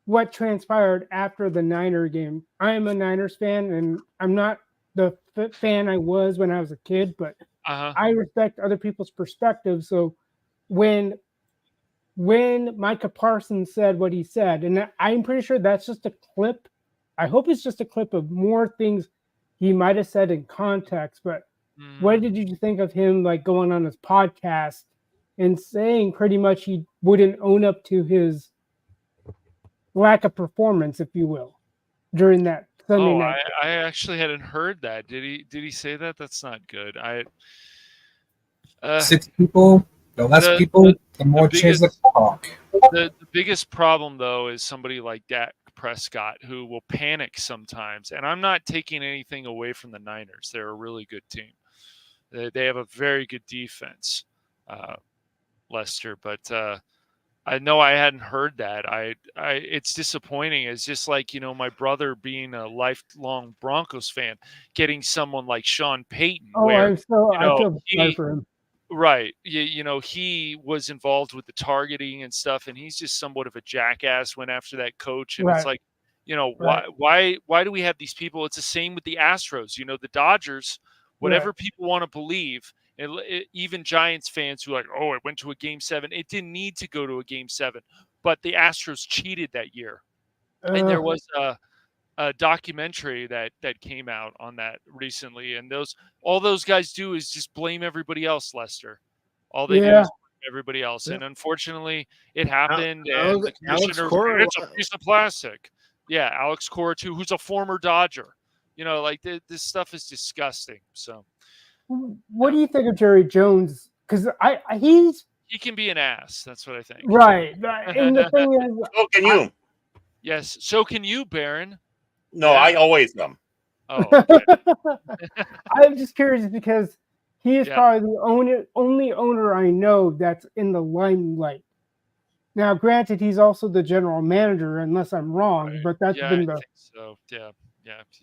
what transpired after the Niner game. I am a Niners fan, and I'm not the fan I was when I was a kid, but I respect other people's perspectives. So when Micah Parsons said what he said, and I'm pretty sure that's just a clip. I hope it's just a clip of more things he might have said in context. But what did you think of him like going on his podcast and saying pretty much he wouldn't own up to his lack of performance, if you will, during that Sunday night? I actually hadn't heard that. Did he say that? That's not good. 6 people, the less people, the more chance to talk. The biggest problem, though, is somebody like Dak Prescott who will panic sometimes. And I'm not taking anything away from the Niners. They're a really good team. They have a very good defense, Lester. But I know I hadn't heard that. It's disappointing. It's just like, my brother being a lifelong Broncos fan, getting someone like Sean Payton. Oh, where, I feel sorry for him. Right. He was involved with the targeting and stuff, and he's just somewhat of a jackass, went after that coach. And it's like, why do we have these people? It's the same with the Astros. The Dodgers, whatever people want to believe, and even Giants fans who are like, oh, it went to a Game 7. It didn't need to go to a Game 7, but the Astros cheated that year. And there was a documentary that came out on that recently, and all those guys do is just blame everybody else, Lester. All they do is blame everybody else, and unfortunately, it happened. And the commissioner, it's a piece of plastic. Yeah, Alex Cora too, who's a former Dodger. This stuff is disgusting. So, what do you think of Jerry Jones? Because he can be an ass. That's what I think. Right, and the thing is, so can you? Yes, so can you, Baron. No, I always am. Oh, okay. I'm just curious because he is probably the only owner I know that's in the limelight. Now, granted, he's also the general manager, unless I'm wrong, but that's been the. I think so. Yeah.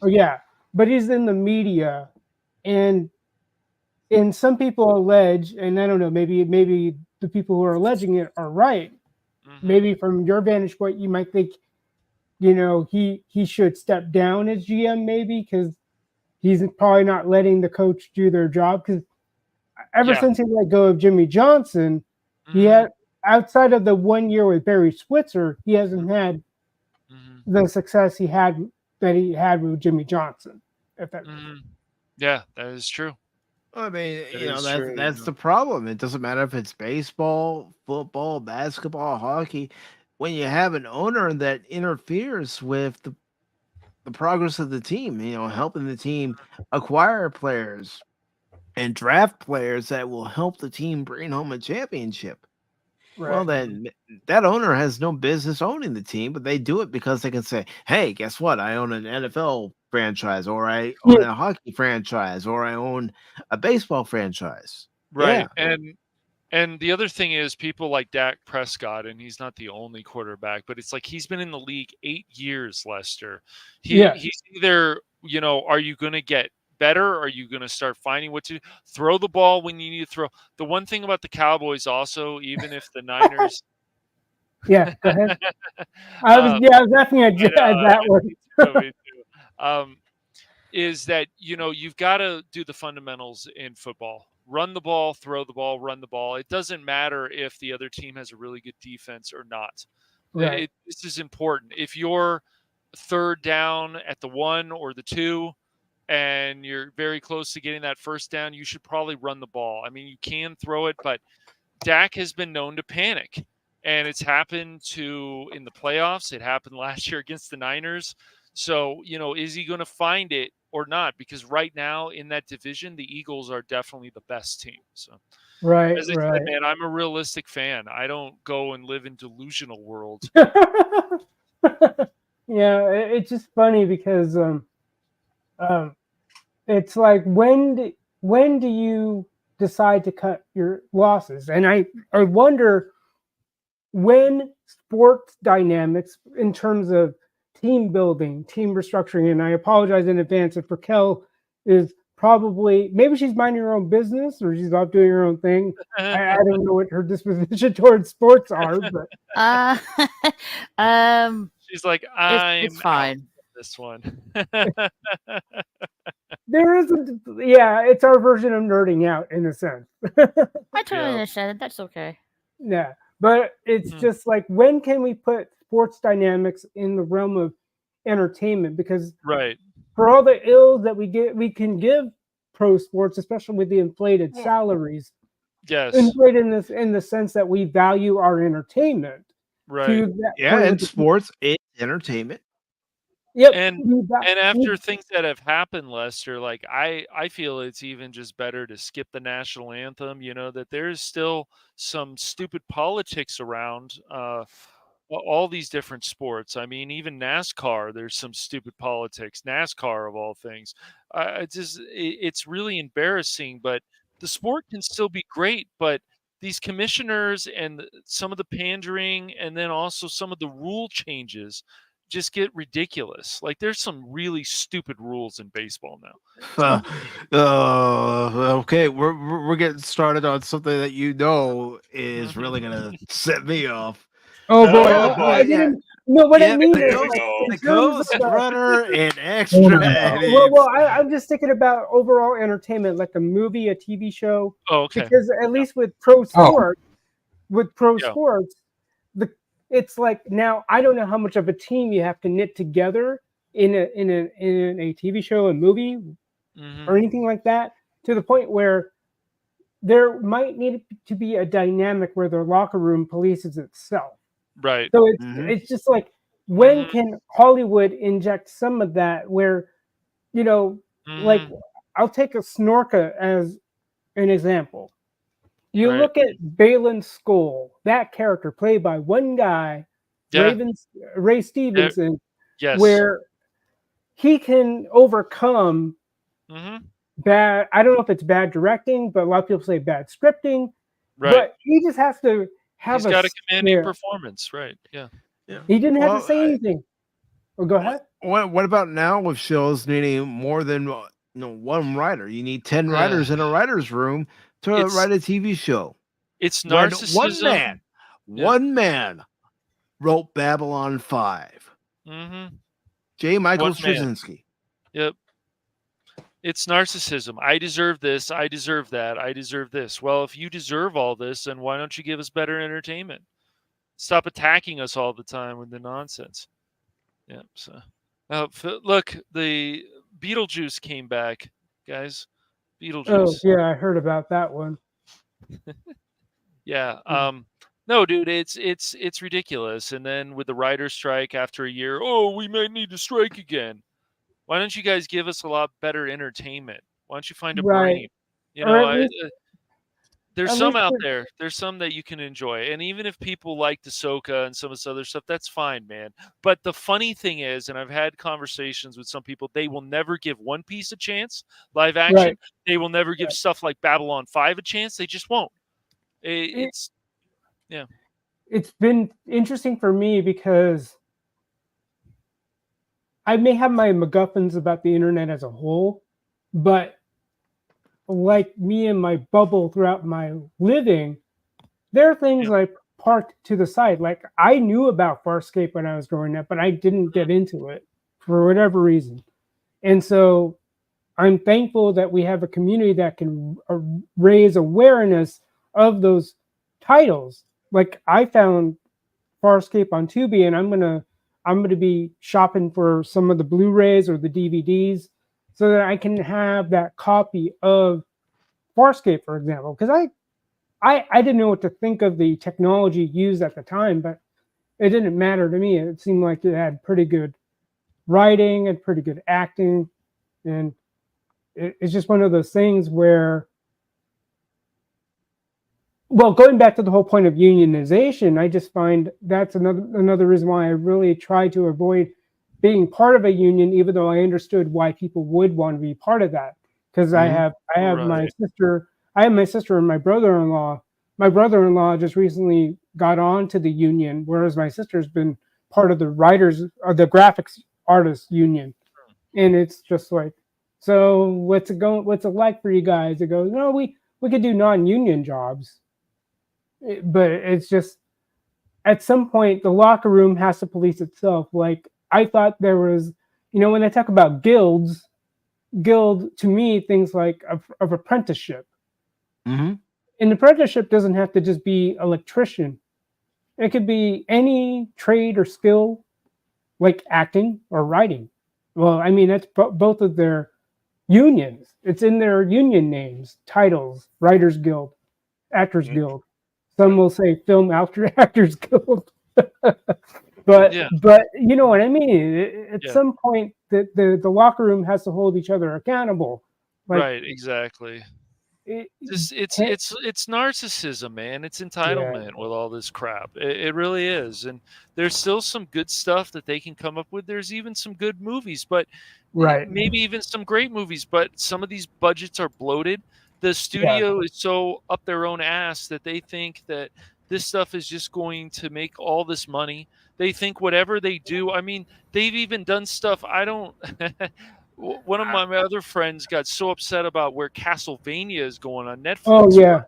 Oh, yeah, but he's in the media, and some people allege, and I don't know, maybe the people who are alleging it are right. Mm-hmm. Maybe from your vantage point, you might think, he should step down as GM, maybe because he's probably not letting the coach do their job. Because ever since he let go of Jimmy Johnson, he had, outside of the 1 year with Barry Switzer, he hasn't had the success he had with Jimmy Johnson. If that Yeah, that is true. I mean, that's the problem. It doesn't matter if it's baseball, football, basketball, hockey. When you have an owner that interferes with the progress of the team, helping the team acquire players and draft players that will help the team bring home a championship. Right. Well, then that owner has no business owning the team, but they do it because they can say, hey, guess what? I own an NFL franchise, or I own a hockey franchise, or I own a baseball franchise. Right. Yeah. And the other thing is people like Dak Prescott, and he's not the only quarterback, but it's like he's been in the league 8 years, Lester. He's either, are you going to get better? Or are you going to start finding what to throw the ball when you need to throw? The one thing about the Cowboys also, even if the Niners. Yeah, go ahead. I was laughing at that one. Is that, you've got to do the fundamentals in football. Run the ball, throw the ball, run the ball. It doesn't matter if the other team has a really good defense or not. Right. This is important. If you're third down at the 1 or the 2 and you're very close to getting that first down, you should probably run the ball. I mean, you can throw it, but Dak has been known to panic. And it's happened in the playoffs. It happened last year against the Niners. So, is he going to find it or not? Because right now in that division, the Eagles are definitely the best team. So, right, as I said, man, I'm a realistic fan. I don't go and live in delusional world. Yeah, it's just funny because it's like when do you decide to cut your losses? And I wonder when sports dynamics in terms of team building, team restructuring, and I apologize in advance if Raquel is probably, maybe she's minding her own business or she's off doing her own thing. I don't know what her disposition towards sports are, but she's like, it's fine. This one. There isn't, it's our version of nerding out in a sense. I totally understand it. That's okay. Yeah, but it's just like, when can we put sports dynamics in the realm of entertainment? Because right, for all the ills that we can give pro sports, especially with the inflated salaries. Yes. Inflated in the sense that we value our entertainment. Right. Yeah, and sports is entertainment. Yep. And after things that have happened, Lester, like I feel it's even just better to skip the national anthem. You know that there's still some stupid politics around all these different sports. I mean, even NASCAR, there's some stupid politics. NASCAR of all things, it's really embarrassing. But the sport can still be great, but these commissioners and some of the pandering, and then also some of the rule changes just get ridiculous. Like there's some really stupid rules in baseball now. Okay, we're getting started on something that is really gonna set me off. Oh boy! I didn't. No, what I mean is the ghost runner and extra. Well, I'm just thinking about overall entertainment, like a movie, a TV show. Oh, okay. Because at least with pro sports, sports, it's like now I don't know how much of a team you have to knit together in a TV show, a movie, or anything like that, to the point where there might need to be a dynamic where their locker room polices itself. Right. So it's just like, when can Hollywood inject some of that where, like I'll take a Snorka as an example. You look at Balin Skull, that character played by one guy, Ray Stevenson, where he can overcome bad, I don't know if it's bad directing, but a lot of people say bad scripting. Right. But he just has to have He's got a commanding performance, right? Yeah. He didn't have to say anything. Oh, go ahead. What about now with shows needing more than one writer? You need 10 writers in a writer's room to write a TV show. It's narcissism. One man wrote Babylon 5. J. Michael Straczynski. Yep. It's narcissism. I deserve this. I deserve that. I deserve this. Well, if you deserve all this, then why don't you give us better entertainment? Stop attacking us all the time with the nonsense. Yeah. So, look, the Beetlejuice came back, guys. Beetlejuice. Oh yeah, I heard about that one. Yeah. No, dude, it's ridiculous. And then with the writer's strike after a year, we might need to strike again. Why don't you guys give us a lot better entertainment? Why don't you find a brain? There's some out there. There's some that you can enjoy. And even if people like Ahsoka and some of this other stuff, that's fine, man. But the funny thing is, and I've had conversations with some people, they will never give One Piece a chance, live action. Right. They will never give stuff like Babylon 5 a chance. They just won't. It's been interesting for me because I may have my MacGuffins about the internet as a whole, but like me and my bubble throughout my living, there are things I parked to the side. Like I knew about Farscape when I was growing up, but I didn't get into it for whatever reason. And so I'm thankful that we have a community that can raise awareness of those titles. Like I found Farscape on Tubi, and I'm gonna be shopping for some of the Blu-rays or the DVDs so that I can have that copy of Farscape, for example. Because I didn't know what to think of the technology used at the time, but it didn't matter to me. It seemed like it had pretty good writing and pretty good acting, and it's just one of those things where, well, going back to the whole point of unionization, I just find that's another reason why I really try to avoid being part of a union, even though I understood why people would want to be part of that. Because I have my sister, and my brother-in-law. My brother-in-law just recently got on to the union, whereas my sister's been part of the writers or the graphics artists union. And it's just like, so what's it like for you guys? It goes, no, we could do non-union jobs. But it's just, at some point, the locker room has to police itself. Like, I thought there was, when I talk about guild, to me, things like of apprenticeship. An apprenticeship doesn't have to just be electrician. It could be any trade or skill, like acting or writing. Well, I mean, that's both of their unions. It's in their union names, titles, Writers Guild, Actors Guild. Some will say Film Actors Guild. But you know what I mean. At some point, the locker room has to hold each other accountable. Like, right, exactly. It's narcissism, man. It's entitlement with all this crap. It really is. And there's still some good stuff that they can come up with. There's even some good movies, but maybe even some great movies. But some of these budgets are bloated. The studio is so up their own ass that they think that this stuff is just going to make all this money. They think whatever they do. I mean, they've even done stuff. I don't. One of my other friends got so upset about where Castlevania is going on Netflix. Oh yeah,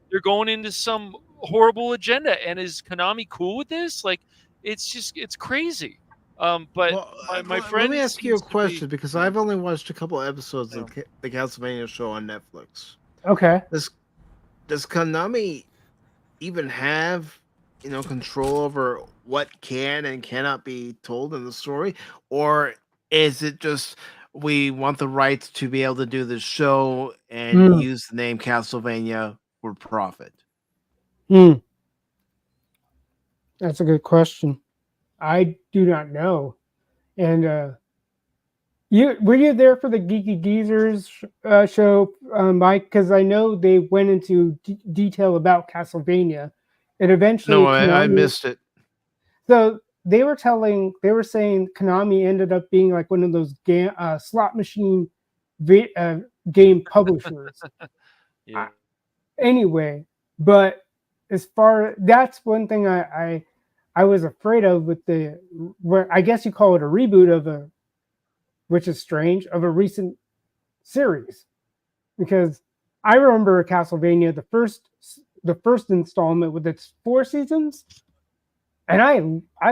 they're going into some horrible agenda. And is Konami cool with this? Like, it's crazy. But my friend. Let me ask you a question because I've only watched a couple episodes of the Castlevania show on Netflix. Okay. Does Konami even have control over what can and cannot be told in the story, or is it just we want the rights to be able to do this show and use the name Castlevania for profit? That's a good question. I do not know. And were you there for the Geeky Geezers show, Mike? Because I know they went into detail about Castlevania, and eventually I missed it. So they were saying Konami ended up being like one of those slot machine game publishers. Anyway, but that's one thing I was afraid of with where I guess you call it a reboot which is strange, of a recent series, because I remember Castlevania, the first installment with its 4 seasons. And I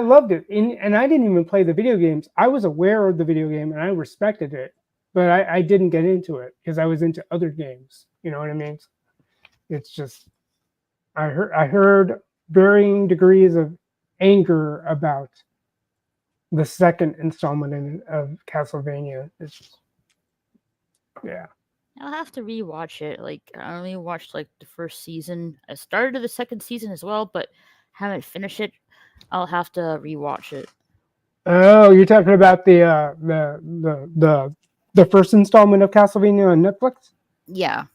loved it. And I didn't even play the video games. I was aware of the video game and I respected it. But I didn't get into it because I was into other games. You know what I mean? It's just I heard varying degrees of anger about the second installment of Castlevania. It's just, I'll have to rewatch it. Like, I only watched like the first season. I started the second season as well, but haven't finished it. I'll have to rewatch it. Oh, you're talking about the first installment of Castlevania on Netflix? Yeah.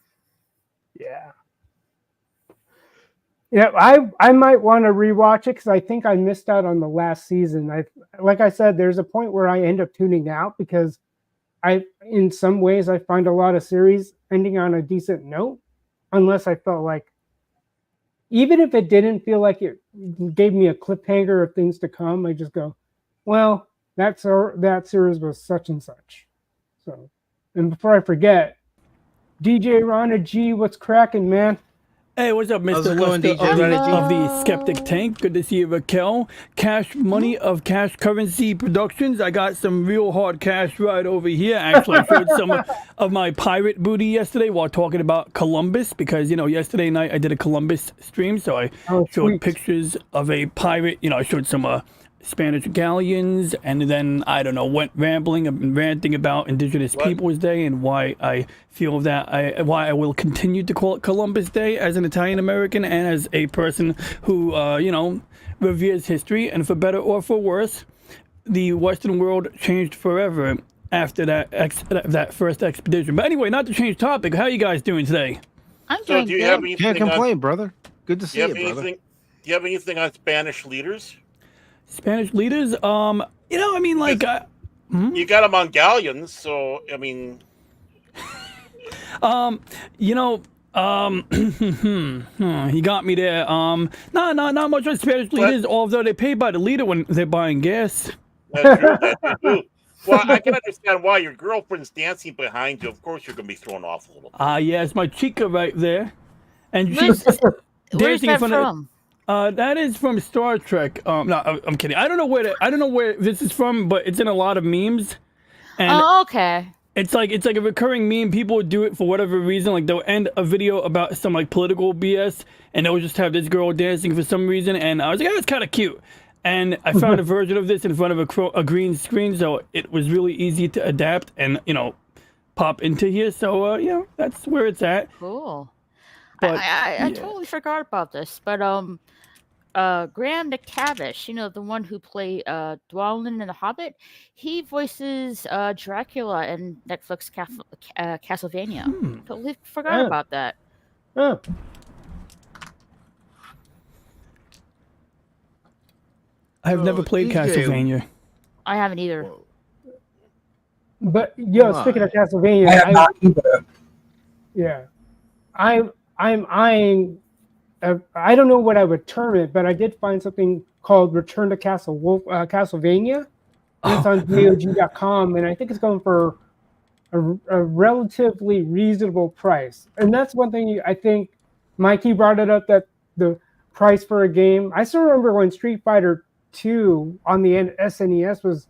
Yeah, I might want to rewatch it because I think I missed out on the last season. Like I said, there's a point where I end up tuning out because in some ways I find a lot of series ending on a decent note, unless I felt like, even if it didn't feel like it gave me a cliffhanger of things to come, I just go, well, that series was such and such. So, and before I forget, DJ Rana G, what's cracking, man? Hey, what's up, Mr. Lester of the Skeptic Tank? Good to see you, Raquel. Cash Money of Cash Currency Productions. I got some real hard cash right over here. Actually, I showed some of my pirate booty yesterday while talking about Columbus because, yesterday night I did a Columbus stream, so I showed pictures of a pirate. I showed some Spanish galleons, and then, I don't know, went rambling and ranting about Indigenous Peoples Day and why I feel that why I will continue to call it Columbus Day as an Italian American and as a person who, reveres history. And for better or for worse, the Western world changed forever after that first expedition. But anyway, not to change topic, how are you guys doing today? I'm doing good. Can't complain, brother. Good to see you, brother. Do you have anything on Spanish leaders? Spanish leaders? You got them on galleons, so I mean, he got me there. Not much on Spanish leaders, although they pay by the liter when they're buying gas. That's true. They do. Well, I can understand why your girlfriend's dancing behind you. Of course, you're gonna be thrown off a little bit. Yeah, it's my chica right there, and she's dancing in front of. That is from Star Trek. No, I'm kidding. I don't know where this is from, but it's in a lot of memes. And okay. It's like a recurring meme. People do it for whatever reason. Like they'll end a video about some like political BS, and they'll just have this girl dancing for some reason. And I was like, it's kind of cute. And I found a version of this in front of a green screen, so it was really easy to adapt and pop into here. So that's where it's at. Cool. But, I totally forgot about this, but Graham McTavish, the one who played Dwalin in The Hobbit, he voices Dracula in Netflix Castlevania. Totally forgot about that. Oh. I've never played Castlevania. I haven't either. But speaking of Castlevania, I have not either. Yeah, I'm eyeing. I don't know what I would term it, but I did find something called Return to Castlevania. And it's on GOG.com, and I think it's going for a relatively reasonable price. And that's one thing I think Mikey brought it up, that the price for a game. I still remember when Street Fighter 2 on the SNES was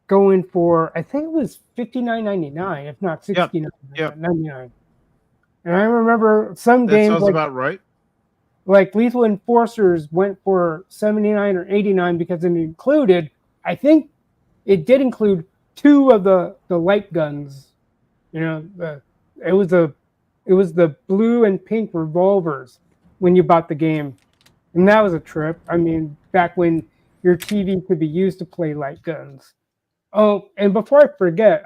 going for, I think it was $59.99, if not $69.99. And I remember some games sounds about right. Like Lethal Enforcers went for $79 or $89 because it included, I think it did include 2 of the light guns. It was the blue and pink revolvers when you bought the game. And that was a trip. I mean, back when your TV could be used to play light guns. Oh, and before I forget,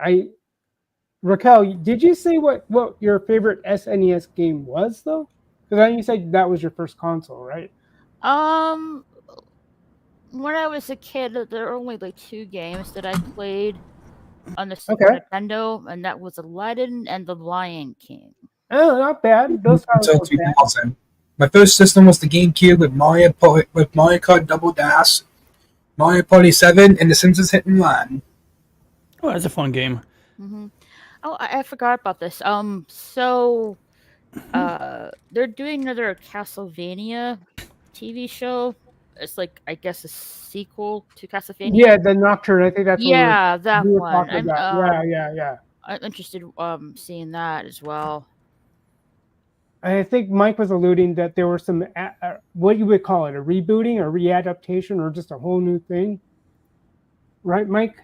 Raquel, did you say what your favorite SNES game was, though? Because I know you said that was your first console, right? When I was a kid, there were only like 2 games that I played on the Super Nintendo, and that was Aladdin and The Lion King. Oh, not bad. Those sound bad. My first system was the GameCube with Mario Kart Double Dash, Mario Party 7, and The Simpsons Hit and Run. Oh, that's a fun game. Mm-hmm. Oh, I forgot about this. So they're doing another Castlevania TV show. It's like, I guess, a sequel to Castlevania. Yeah, the Nocturne. I think that's that we were one. talking about. Yeah. I'm interested seeing that as well. I think Mike was alluding that there were some, what you would call it, a rebooting or readaptation or just a whole new thing. Right, Mike?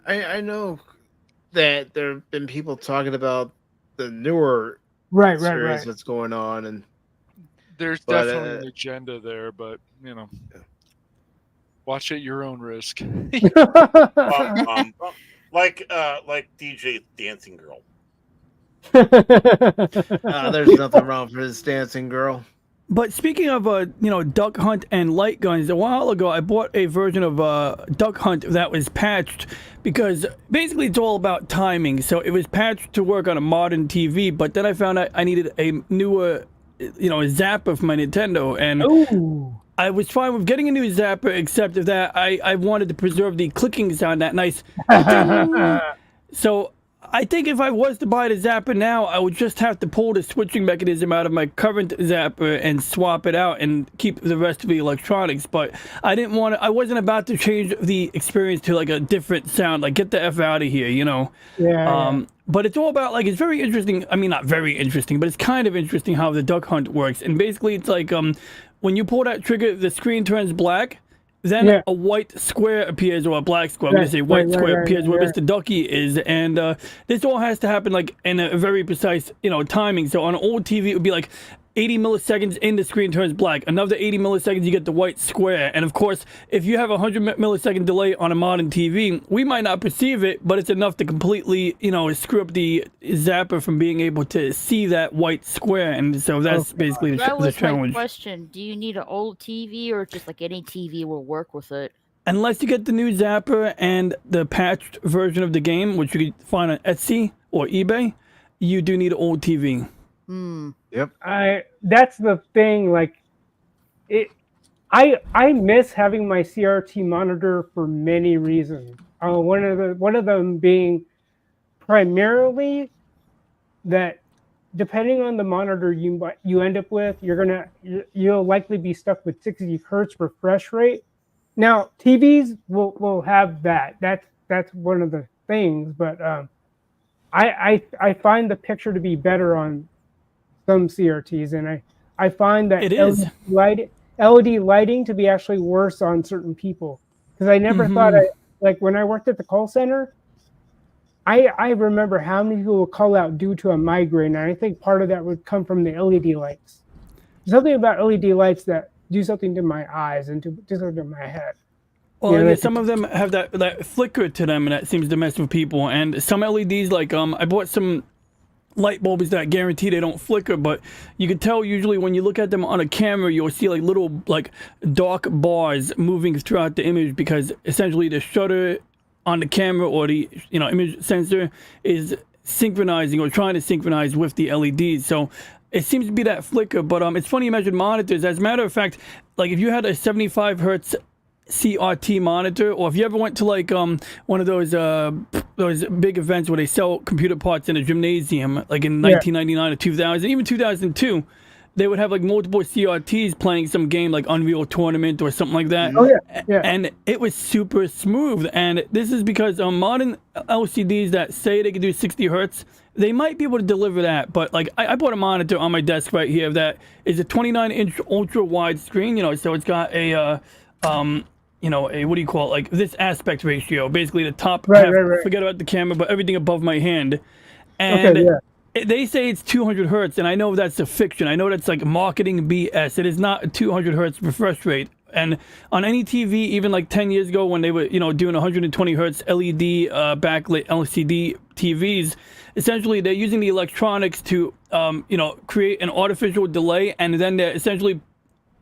I know that there have been people talking about the newer series that's going on, and there's definitely an agenda there, but watch at your own risk. Like DJ Dancing Girl. There's nothing wrong for this Dancing Girl. But speaking of Duck Hunt and light guns, a while ago I bought a version of Duck Hunt that was patched, because basically it's all about timing. So it was patched to work on a modern TV, but then I found out I needed a newer a zapper for my Nintendo, and I was fine with getting a new zapper, except that I wanted to preserve the clicking sound, that nice so I think if I was to buy the zapper now, I would just have to pull the switching mechanism out of my current zapper and swap it out and keep the rest of the electronics. But I wasn't about to change the experience to like a different sound, like get the F out of here, Yeah. But it's all about, like, it's very interesting. I mean, not very interesting, but it's kind of interesting how the Duck Hunt works. And basically it's like when you pull that trigger, the screen turns black. Then a white square appears, or a black square. I'm going to say white square appears where Mr. Ducky is. And this all has to happen like in a very precise, timing. So on an old TV, it would be like 80 milliseconds in, the screen turns black. Another 80 milliseconds, you get the white square. And of course, if you have a 100 millisecond delay on a modern TV, we might not perceive it, but it's enough to completely, screw up the zapper from being able to see that white square. And so that's basically that the was challenge. my question. Do you need an old TV, or just like any TV will work with it? Unless you get the new zapper and the patched version of the game, which you can find on Etsy or eBay, you do need an old TV. Yep. That's the thing. Like, I miss having my CRT monitor for many reasons. One of them being primarily that depending on the monitor you end up with, you'll likely be stuck with 60 hertz refresh rate. Now TVs will have that. That's one of the things, but I find the picture to be better on some CRTs, and I find that LED lighting to be actually worse on certain people, because I never thought like when I worked at the call center, I remember how many people would call out due to a migraine, and I think part of that would come from the LED lights. Something about LED lights that do something to my eyes and do something to my head. Well, yeah, some of them have that flicker to them, and that seems to mess with people. And some LEDs, like I bought some light bulbs that guarantee they don't flicker, but you can tell usually when you look at them on a camera, you'll see like little like dark bars moving throughout the image, because essentially the shutter on the camera or the image sensor is synchronizing or trying to synchronize with the LEDs. So it seems to be that flicker, but it's funny you mentioned monitors. As a matter of fact, like if you had a 75 hertz CRT monitor, or if you ever went to like one of those big events where they sell computer parts in a gymnasium, like in 1999 or 2000, even 2002, they would have like multiple CRTs playing some game like Unreal Tournament or something like that. Oh yeah. And it was super smooth. And this is because modern LCDs that say they can do 60 hertz, they might be able to deliver that. But like I bought a monitor on my desk right here that is a 29-inch ultra wide screen. So it's got a a what do you call it? Like this aspect ratio, basically the top half. Forget about the camera, but everything above my hand. And they say it's 200 hertz, and I know that's a fiction. I know that's like marketing BS. It is not a 200 hertz refresh rate. And on any TV, even like 10 years ago when they were, doing 120 hertz LED backlit LCD TVs, essentially they're using the electronics to, create an artificial delay, and then they're essentially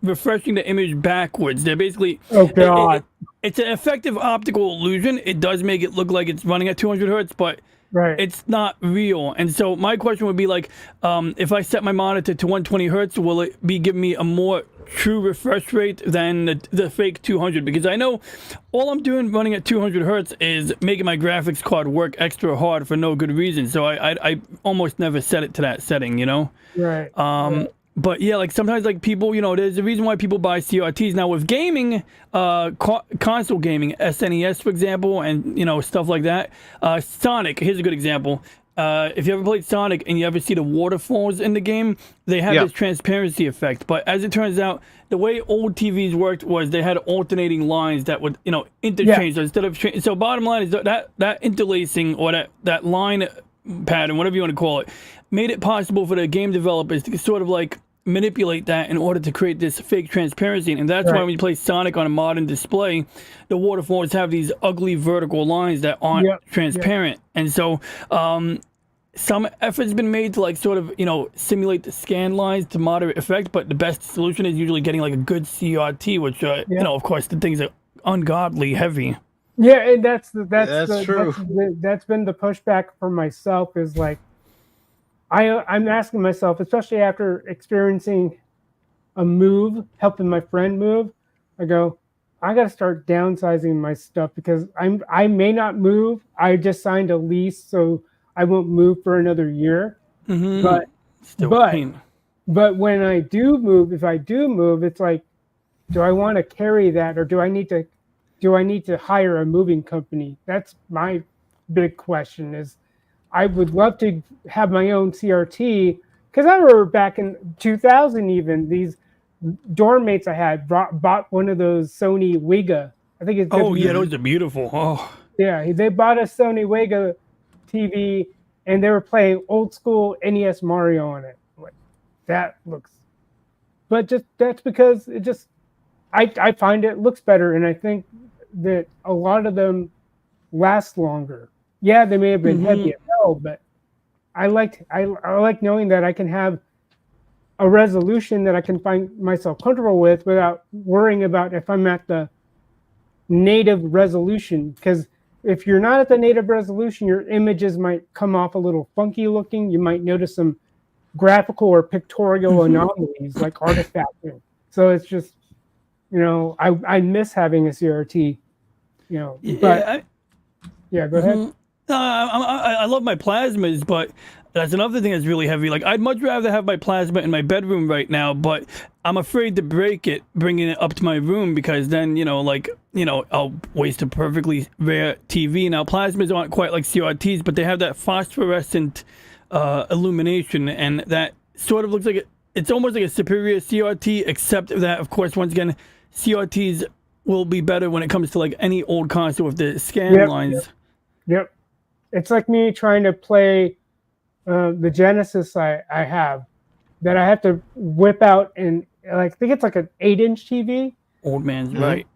refreshing the image backwards. They're basically, it's an effective optical illusion. It does make it look like it's running at 200 hertz, but it's not real. And so my question would be like, if I set my monitor to 120 hertz, will it be giving me a more true refresh rate than the fake 200? Because I know all I'm doing running at 200 hertz is making my graphics card work extra hard for no good reason. So I almost never set it to that setting, But yeah, like sometimes like people, there's a reason why people buy CRTs. Now with gaming, console gaming, SNES for example, and stuff like that. Sonic, here's a good example. If you ever played Sonic and you ever see the waterfalls in the game, they have this transparency effect. But as it turns out, the way old TVs worked was they had alternating lines that would, interchange. So instead of so bottom line is that interlacing or that line pattern, whatever you want to call it, made it possible for the game developers to sort of like manipulate that in order to create this fake transparency. And that's why when you play Sonic on a modern display, the waterfalls have these ugly vertical lines that aren't transparent. And so some effort's been made to like sort of, simulate the scan lines to moderate effect, but the best solution is usually getting like a good CRT, which, of course, the things are ungodly heavy. Yeah, and that's true. That's been the pushback for myself is like, I'm asking myself, especially after experiencing a move, helping my friend move, I go, I got to start downsizing my stuff because I may not move. I just signed a lease, so I won't move for another year. Mm-hmm. But when I do move, if I do move, it's like, do I want to carry that, or do I need to hire a moving company? That's my big question is, I would love to have my own CRT because I remember back in 2000, even these dorm mates I had bought one of those Sony Wega. I think it's those are beautiful. Oh yeah, they bought a Sony Wega TV and they were playing old school NES Mario on it. Like that looks, but that's because it just I find it looks better, and I think that a lot of them last longer. Yeah, they may have been heavy as hell, but I like knowing that I can have a resolution that I can find myself comfortable with without worrying about if I'm at the native resolution. Because if you're not at the native resolution, your images might come off a little funky looking. You might notice some graphical or pictorial anomalies like artifacting. So it's just, I miss having a CRT, but yeah, go ahead. I love my plasmas, but that's another thing that's really heavy. Like, I'd much rather have my plasma in my bedroom right now, but I'm afraid to break it, bringing it up to my room, because then, I'll waste a perfectly rare TV. Now, plasmas aren't quite like CRTs, but they have that phosphorescent illumination, and that sort of looks like it's almost like a superior CRT, except that, of course, once again, CRTs will be better when it comes to like any old console with the scan lines. Yep. It's like me trying to play the Genesis I have, that I have to whip out, and like I think it's like an 8-inch TV. Old man's right.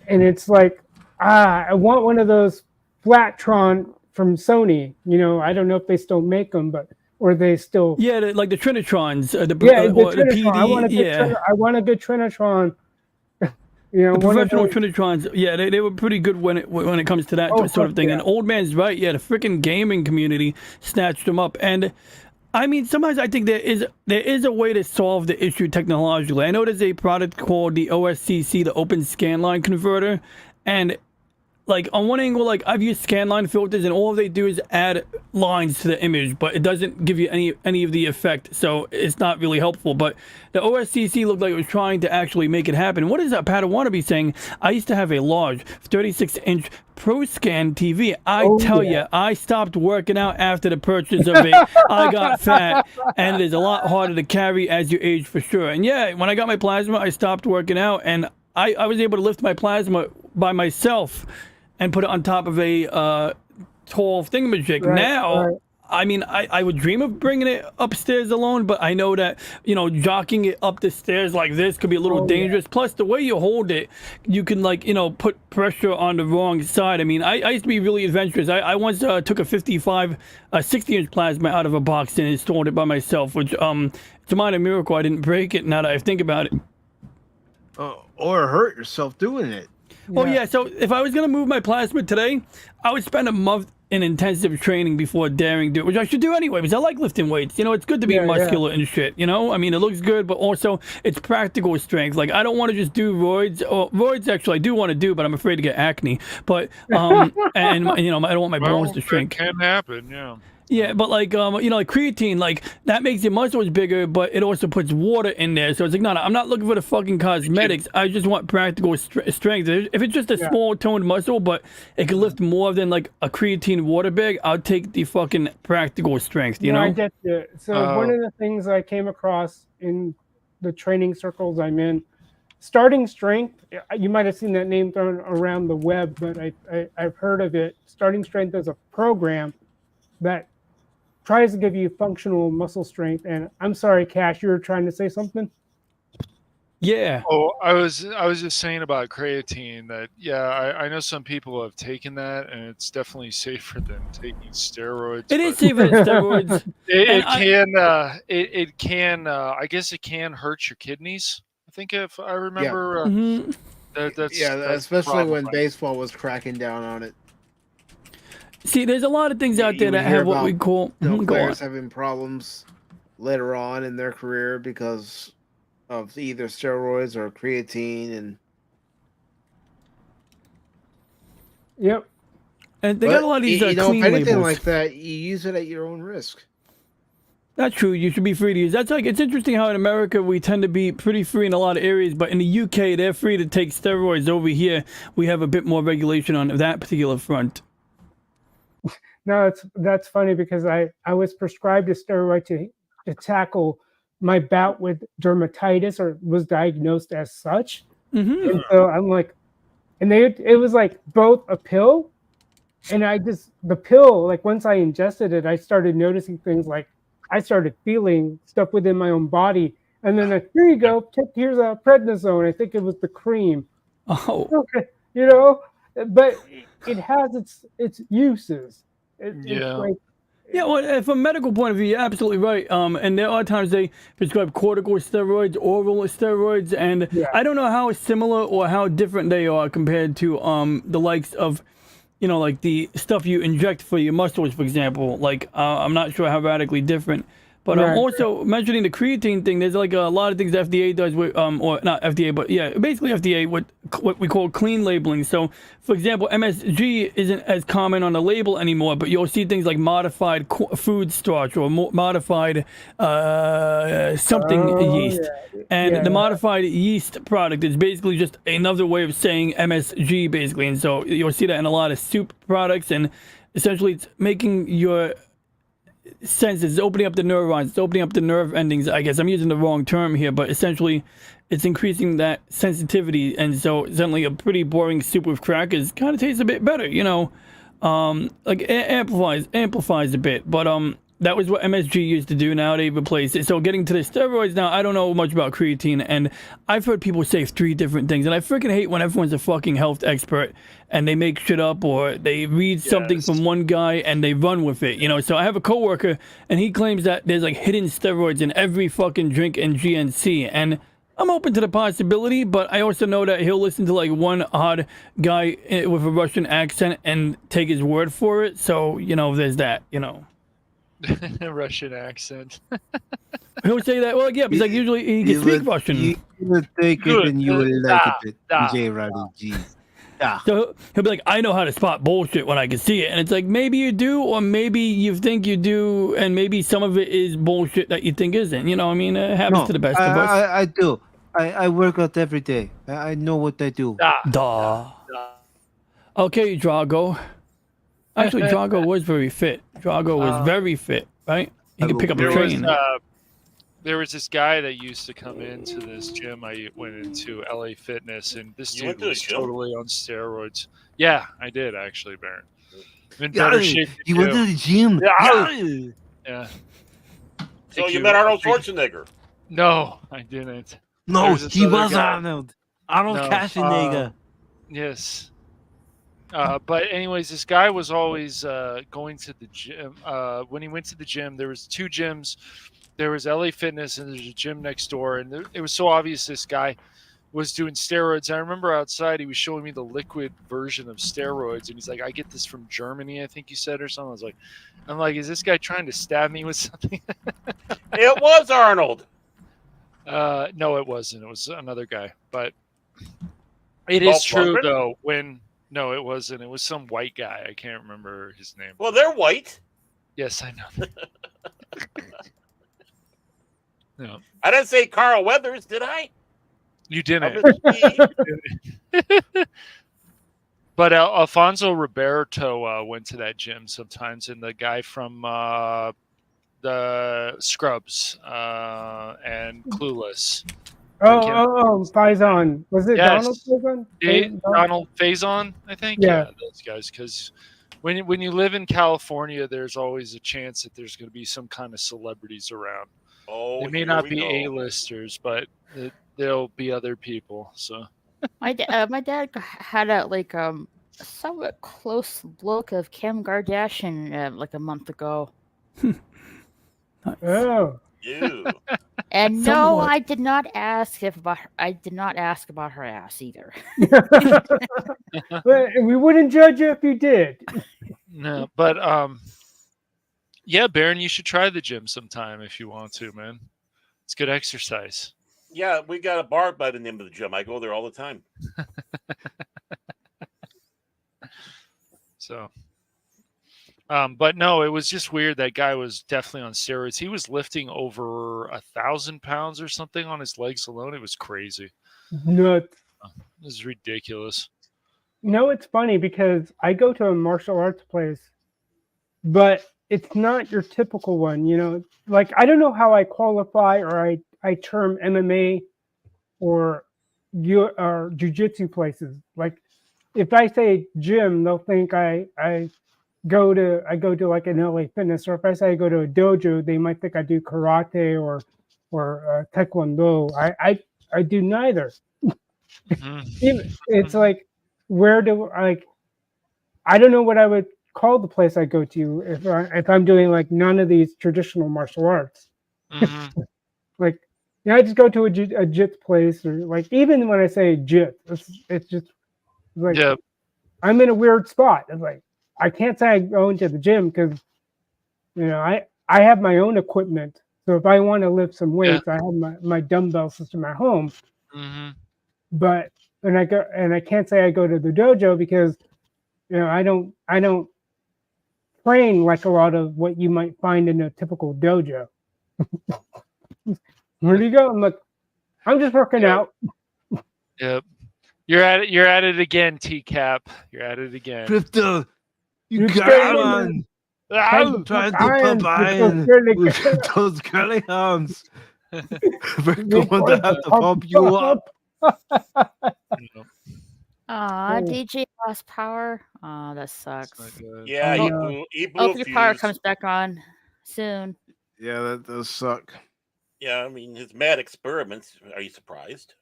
And it's like, I want one of those Flattron from Sony. You know, I don't know if they still make them, but or they still. Yeah, like the Trinitrons. The PD. Trinitron. I want a good Trinitron. You know, the professional Trinitrons, yeah, they were pretty good when it comes to that sort of thing. And old man's right, yeah, the freaking gaming community snatched them up. And I mean, sometimes I think there is a way to solve the issue technologically. I know there's a product called the OSCC, the Open Scanline Converter, and like on one angle, like I've used scanline filters, and all they do is add lines to the image, but it doesn't give you any of the effect, so it's not really helpful. But the OSCC looked like it was trying to actually make it happen. What is that Padawan be saying? I used to have a large 36-inch ProScan TV. I tell you, I stopped working out after the purchase of it. I got fat, and it is a lot harder to carry as you age for sure. And yeah, when I got my plasma, I stopped working out, and I was able to lift my plasma by myself and put it on top of a tall thingamajig. I mean, I would dream of bringing it upstairs alone, but I know that, you know, jockeying it up the stairs like this could be a little dangerous. Plus, the way you hold it, you can, like, you know, put pressure on the wrong side. I mean, I used to be really adventurous. I once took a 60-inch plasma out of a box and installed it by myself, which, it's a minor miracle I didn't break it now that I think about it. Or hurt yourself doing it. Oh yeah, so if I was gonna move my plasma today, I would spend a month in intensive training before daring do it, which I should do anyway, because I like lifting weights. You know, it's good to be muscular and shit, you know? I mean, it looks good, but also it's practical strength. Like, I don't want to just do roids. Or roids, actually, I do want to do, but I'm afraid to get acne. But, and, you know, I don't want my bones to shrink. It can happen, yeah. Yeah, but like, you know, like creatine, like that makes your muscles bigger, but it also puts water in there. So it's like, no, I'm not looking for the fucking cosmetics. I just want practical strength. If it's just a small toned muscle, but it can lift more than like a creatine water bag, I'll take the fucking practical strength, you know? I get you. So one of the things I came across in the training circles I'm in, starting strength, you might have seen that name thrown around the web, but I've heard of it. Starting strength is a program that tries to give you functional muscle strength. And I'm sorry, Cash, you were trying to say something? Yeah. Oh, I was just saying about creatine that, yeah, I know some people have taken that, and it's definitely safer than taking steroids. It is safer than steroids. It can, I guess it can hurt your kidneys. I think if I remember, that's especially when baseball was cracking down on it. See, there's a lot of things out there that have what we call players having problems later on in their career because of either steroids or creatine, and and they got a lot of these you know, clean if anything labels. like that, you use it at your own risk. That's true. You should be free to use. That's like, it's interesting how in America we tend to be pretty free in a lot of areas, but in the UK they're free to take steroids. Over here we have a bit more regulation on that particular front. No, that's funny because I was prescribed a steroid to tackle my bout with dermatitis, or was diagnosed as such. And so I'm like, and it was like both a pill, and the pill, like once I ingested it, I started noticing things, like I started feeling stuff within my own body, and then here you go, here's a prednisone. I think it was the cream. Oh, okay, you know, but it has its uses. Yeah, well, from a medical point of view, you're absolutely right. And there are times they prescribe corticosteroids, oral steroids, and I don't know how similar or how different they are compared to the likes of, you know, like the stuff you inject for your muscles, for example. Like, I'm not sure how radically different. But also mentioning the creatine thing, there's like a lot of things the FDA does with, or not FDA, but yeah, basically FDA with what we call clean labeling. So, for example, MSG isn't as common on the label anymore, but you'll see things like modified food starch or modified something yeast. And the modified yeast product is basically just another way of saying MSG, basically. And so you'll see that in a lot of soup products, and essentially it's making your senses, opening up the neurons, it's opening up the nerve endings. I guess I'm using the wrong term here, but essentially it's increasing that sensitivity, and so suddenly a pretty boring soup with crackers kind of tastes a bit better, you know. Like amplifies a bit, but that was what MSG used to do. Now they replaced it. So getting to the steroids now, I don't know much about creatine, and I've heard people say 3 different things, and I freaking hate when everyone's a fucking health expert and they make shit up or they read something from one guy and they run with it, you know. So I have a coworker and he claims that there's like hidden steroids in every fucking drink in GNC, and I'm open to the possibility, but I also know that he'll listen to like one odd guy with a Russian accent and take his word for it. So, you know, there's that, you know. Russian accent. He'll say that. Well, yeah, because like usually he can speak Russian. You will take it and you will like it, DJ Roddy G. So he'll be like, I know how to spot bullshit when I can see it. And it's like, maybe you do, or maybe you think you do, and maybe some of it is bullshit that you think isn't. You know, I mean, it happens to the best of us. I do. I work out every day. I know what I do. Duh. Okay, Drago. Actually, Drago was very fit. Drago was very fit, right? He could pick up a train. There was this guy that used to come into this gym. I went into LA Fitness, and this dude was totally on steroids. Yeah, I did actually, Baron. In better shape. You went to the gym. Yeah. So you met Arnold Schwarzenegger? No, I didn't. No, he was Arnold. Arnold Schwarzenegger. Yes. But anyways, this guy was always going to the gym. When he went to the gym, there was 2 gyms. There was LA Fitness and there's a gym next door. And it was so obvious this guy was doing steroids. I remember outside he was showing me the liquid version of steroids. And he's like, I get this from Germany, I think you said, or something. I'm like, is this guy trying to stab me with something? It was Arnold. No, it wasn't. It was another guy. But it is true, though, No, it wasn't. It was some white guy. I can't remember his name. Well, they're white. Yes, I know. No. I didn't say Carl Weathers, did I? You didn't. But Alfonso Roberto went to that gym sometimes, and the guy from the Scrubs and Clueless. Faison. Was it Donald Faison? Donald Faison, I think. Yeah, those guys. Because when you live in California, there's always a chance that there's going to be some kind of celebrities around. Oh, they may not be A-listers, but there'll be other people. So my dad had a somewhat close look of Kim Kardashian like a month ago. Oh. Ew. And no, I did not ask about her ass either. We wouldn't judge you if you did. No, but yeah, Baron, you should try the gym sometime if you want to, man. It's good exercise. Yeah, we got a bar by the name of the gym. I go there all the time. So, but no, it was just weird. That guy was definitely on steroids. He was lifting over 1,000 pounds or something on his legs alone. It was crazy. Nuts. It was ridiculous. It's funny because I go to a martial arts place, but it's not your typical one, Like, I don't know how I qualify or I term MMA or jiu-jitsu places. Like, if I say gym, they'll think I go to like an LA Fitness, or if I say I go to a dojo, they might think I do karate or taekwondo. I do neither. It's like, I don't know what I would call the place I go to if I'm doing like none of these traditional martial arts. Like, I just go to a jit place, or like, even when I say jit, it's just like, I'm in a weird spot. It's like, I can't say I go into the gym because, I have my own equipment. So if I want to lift some weights, I have my dumbbell system at home. But I can't say I go to the dojo because, I don't train like a lot of what you might find in a typical dojo. Where do you go? I'm like, I'm just working out. Yep. You're at it again, T-Cap. You're at it again. Drifter, you got on. I'm trying to pump iron with those curly arms. We're going to have to pump you up. Aw, DJ lost power. Oh, that sucks. Yeah, he blew Hope a your power fuse. comes back on soon. Yeah, that does suck. Yeah, I mean his mad experiments. Are you surprised?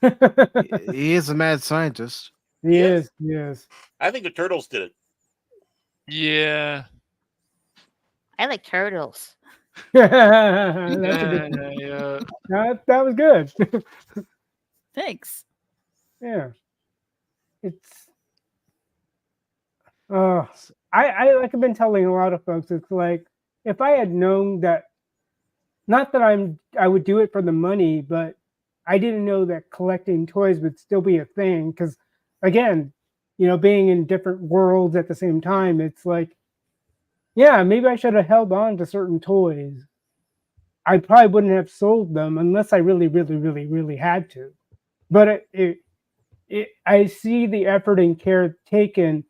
He is a mad scientist. He is. Yes. I think the turtles did it. Yeah. I like turtles. That's a good. Yeah. That was good. Thanks. Yeah. It's. I like I've been telling a lot of folks. It's like if I had known that, not that I would do it for the money, but I didn't know that collecting toys would still be a thing. Because again, being in different worlds at the same time, it's like, yeah, maybe I should have held on to certain toys. I probably wouldn't have sold them unless I really, really, really, really had to. But I see the effort and care taken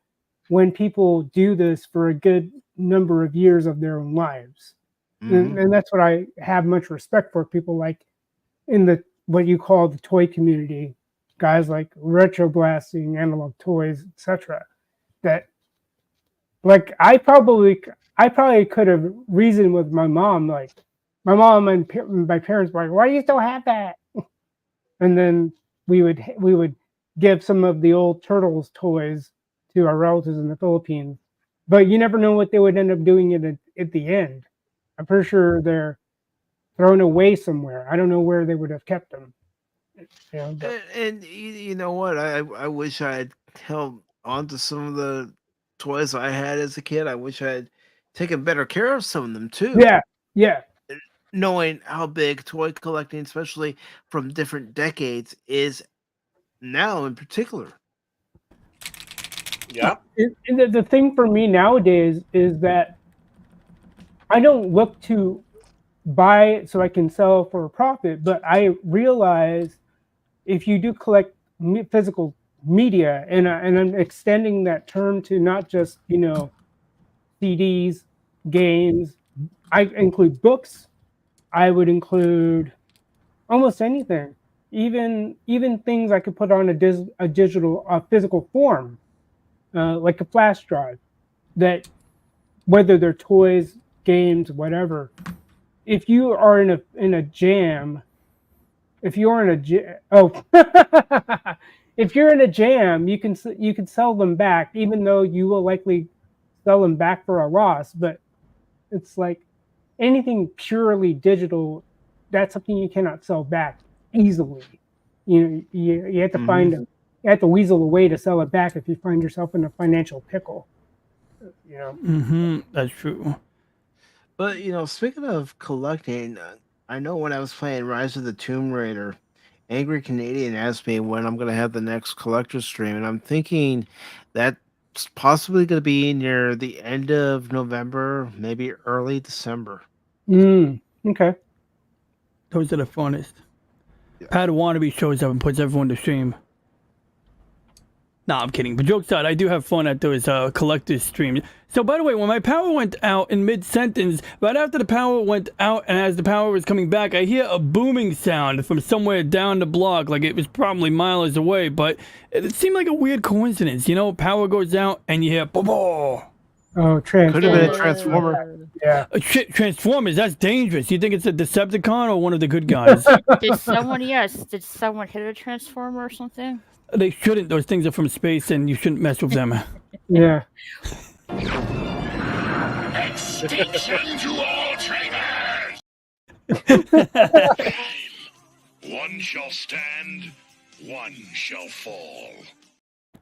when people do this for a good number of years of their own lives. And that's what I have much respect for. People like in the what you call the toy community, guys like Retro Blasting, Analog Toys, etc. That, like, I probably could have reasoned with my mom. Like, my mom and my parents were like, "Why do you still have that?" And then we would give some of the old Turtles toys to our relatives in the Philippines. But you never know what they would end up doing at the end. I'm pretty sure they're thrown away somewhere. I don't know where they would have kept them. And you know what? I wish I had held on to some of the toys I had as a kid. I wish I had taken better care of some of them too. Yeah. Knowing how big toy collecting, especially from different decades, is now in particular. Yeah. And the thing for me nowadays is that I don't look to buy so I can sell for a profit, but I realize if you do collect physical media, and I'm extending that term to not just CDs, games. I include books. I would include almost anything, even things I could put on a digital physical form, like a flash drive. That whether they're toys, games, whatever. If you are in a jam, if you're in a jam, you can sell them back, even though you will likely sell them back for a loss. But it's like anything purely digital, that's something you cannot sell back easily. You have to you have to weasel a way to sell it back if you find yourself in a financial pickle. That's true. But speaking of collecting, I know when I was playing Rise of the Tomb Raider, Angry Canadian asked me when I'm going to have the next collector stream, and I'm thinking that's possibly going to be near the end of November, maybe early December. Okay. Those are the funnest. Pat Wannabe shows up and puts everyone to shame. Nah, I'm kidding. But jokes aside, I do have fun at those collector's streams. So, by the way, when my power went out in mid-sentence, right after the power went out and as the power was coming back, I hear a booming sound from somewhere down the block, like it was probably miles away, but it seemed like a weird coincidence. Power goes out and you hear boom. Oh, Transformer. Could have been a Transformer. Yeah. Shit, Transformers, that's dangerous. You think it's a Decepticon or one of the good guys? Did someone hit a Transformer or something? They shouldn't. Those things are from space and you shouldn't mess with them. Yeah. Extinction to all traitors! One shall stand, one shall fall.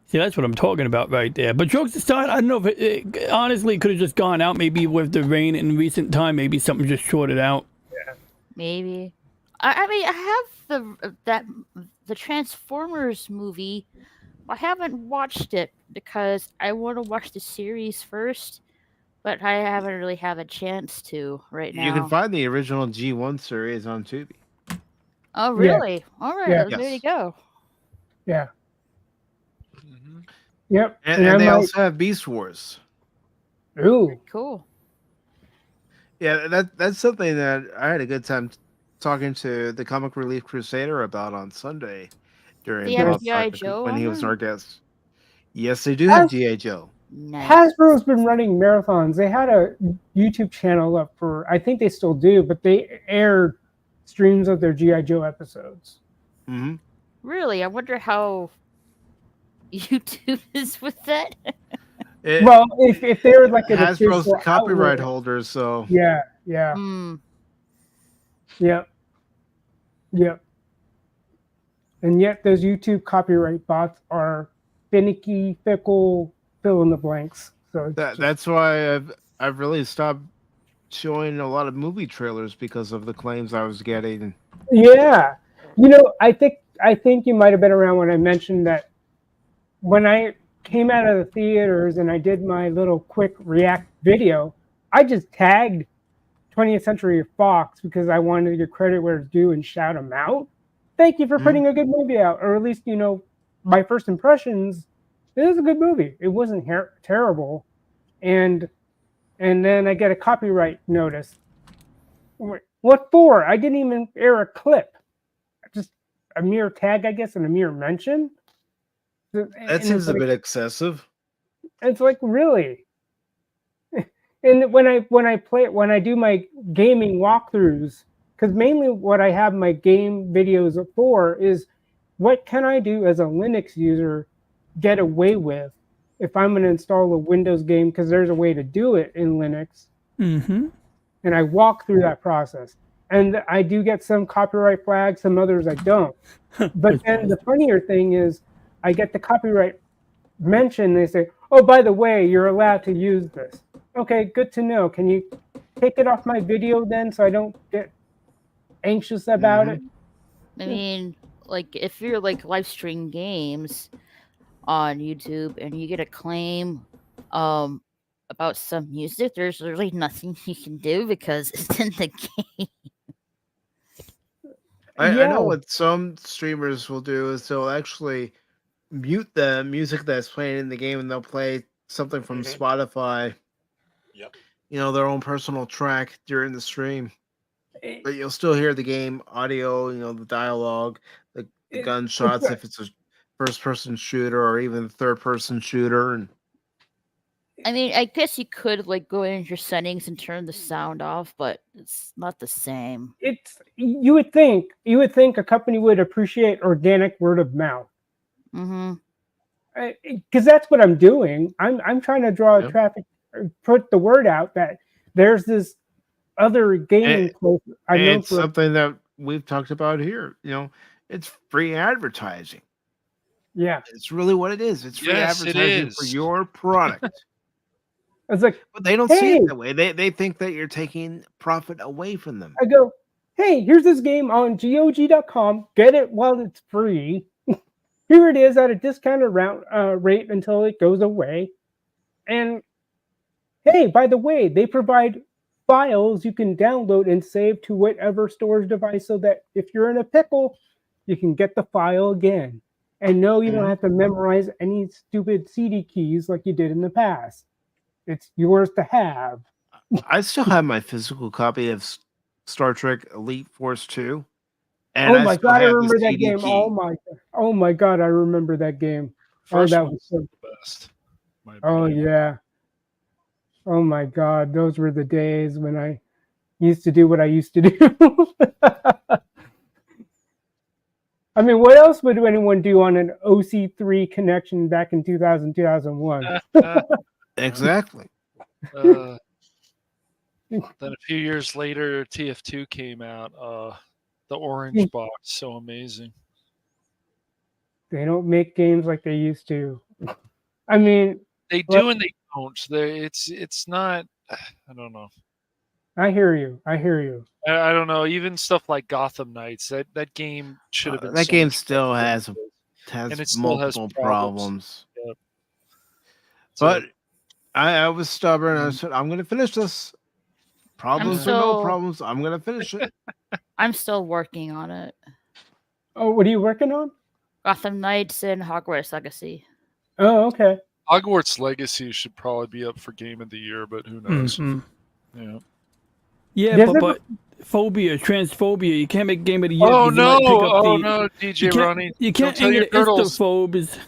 See, that's what I'm talking about right there. But jokes aside, I don't know if it honestly could have just gone out. Maybe with the rain in recent time, maybe something just shorted out. Yeah. Maybe. I mean, I have the Transformers movie. I haven't watched it because I want to watch the series first, but I haven't really had a chance to right now. You can find the original G1 series on Tubi. Oh, really? Yeah. All right, Yeah. there you go. Yeah. Yep. And they also have Beast Wars. Ooh. Cool. Yeah, that's something that I had a good time talking to the Comic Relief Crusader about on Sunday during They have Pop G.I. Talk Joe when on he was there? our guest. Yes, they do have Has- G.I. Joe. Nice. Hasbro's been running marathons. They had a YouTube channel up for, I think they still do, but they aired streams of their G.I. Joe episodes. Mm-hmm. Really? I wonder how YouTube is with that. Well, if they're like an Hasbro's the official copyright outlet, holder, so yeah. Mm. Yep. And yet those YouTube copyright bots are finicky, fickle, fill in the blanks. So that's why I've really stopped showing a lot of movie trailers because of the claims I was getting. yeah. I think you might have been around when I mentioned that when I came out of the theaters and I did my little quick react video, I just tagged 20th Century Fox because I wanted to get credit where it's due and shout them out. Thank you for putting a good movie out, or at least my first impressions. It was a good movie. It wasn't terrible, and then I get a copyright notice. What for? I didn't even air a clip. Just a mere tag, I guess, and a mere mention. That seems a bit excessive. It's like, really. And when I do my gaming walkthroughs, because mainly what I have my game videos for is what can I do as a Linux user get away with if I'm going to install a Windows game, because there's a way to do it in Linux. Mm-hmm. And I walk through that process. And I do get some copyright flags, some others I don't. But then the funnier thing is I get the copyright mention. They say, oh, by the way, you're allowed to use this. Okay, good to know. Can you take it off my video then so I don't get anxious about it? I mean, like, if you're like live stream games on YouTube and you get a claim about some music, there's really nothing you can do because it's in the game. I know what some streamers will do is they'll actually mute the music that's playing in the game and they'll play something from Spotify. Yep. Their own personal track during the stream. But you'll still hear the game audio, the dialogue, the gunshots if it's a first-person shooter or even a third-person shooter. And I mean, I guess you could like go into your settings and turn the sound off, but it's not the same. You would think a company would appreciate organic word of mouth. Mm-hmm. Because that's what I'm doing. I'm trying to draw traffic, put the word out that there's this other gaming place. It's something that we've talked about here. It's free advertising. Yeah, it's really what it is. It's free advertising for your product. It's like, but they don't see it that way. They think that you're taking profit away from them. I go, hey, here's this game on GOG.com. Get it while it's free. Here it is at a discounted rate until it goes away. And hey, by the way, they provide files you can download and save to whatever storage device so that if you're in a pickle, you can get the file again. And no, you don't have to memorize any stupid CD keys like you did in the past. It's yours to have. I still have my physical copy of Star Trek Elite Force 2. And oh my god, I remember that game. Oh my god, I remember that game. First that was was the best. Oh yeah. Oh my god, those were the days when I used to do what I used to do. I mean, what else would anyone do on an OC3 connection back in 2000, 2001? Exactly. Then a few years later, TF2 came out. The orange box, so amazing. They don't make games like they used to. I mean, they do and they don't. It's not. I don't know. I hear you. I don't know. Even stuff like Gotham Knights, that game should have been. That so game much still better. has and it still multiple has problems. Yep. But I was stubborn. I said, I'm going to finish this. Problems or no problems, I'm going to finish it. I'm still working on it. Oh, what are you working on? Gotham Knights and Hogwarts Legacy. Oh, okay. Hogwarts Legacy should probably be up for Game of the Year, but who knows? Mm-hmm. Yeah. Yeah, but phobia, transphobia. You can't make game of the year. Oh 'cause you might pick up no! Oh the- no, DJ Ronnie! You Don't can't tell your anger turtles. istophobes.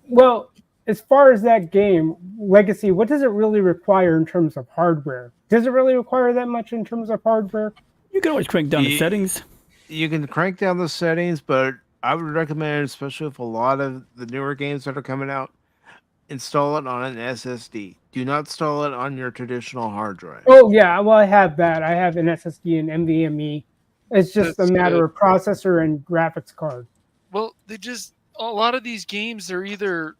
Well, as far as that game, Legacy, what does it really require in terms of hardware? Does it really require that much in terms of hardware? You can always crank down the settings. You can crank down the settings, but I would recommend, especially with a lot of the newer games that are coming out, install it on an SSD. Do not install it on your traditional hard drive. Oh yeah, well I have that. I have an SSD and NVMe. It's just That's a matter good. of processor and graphics card. Well, a lot of these games are either,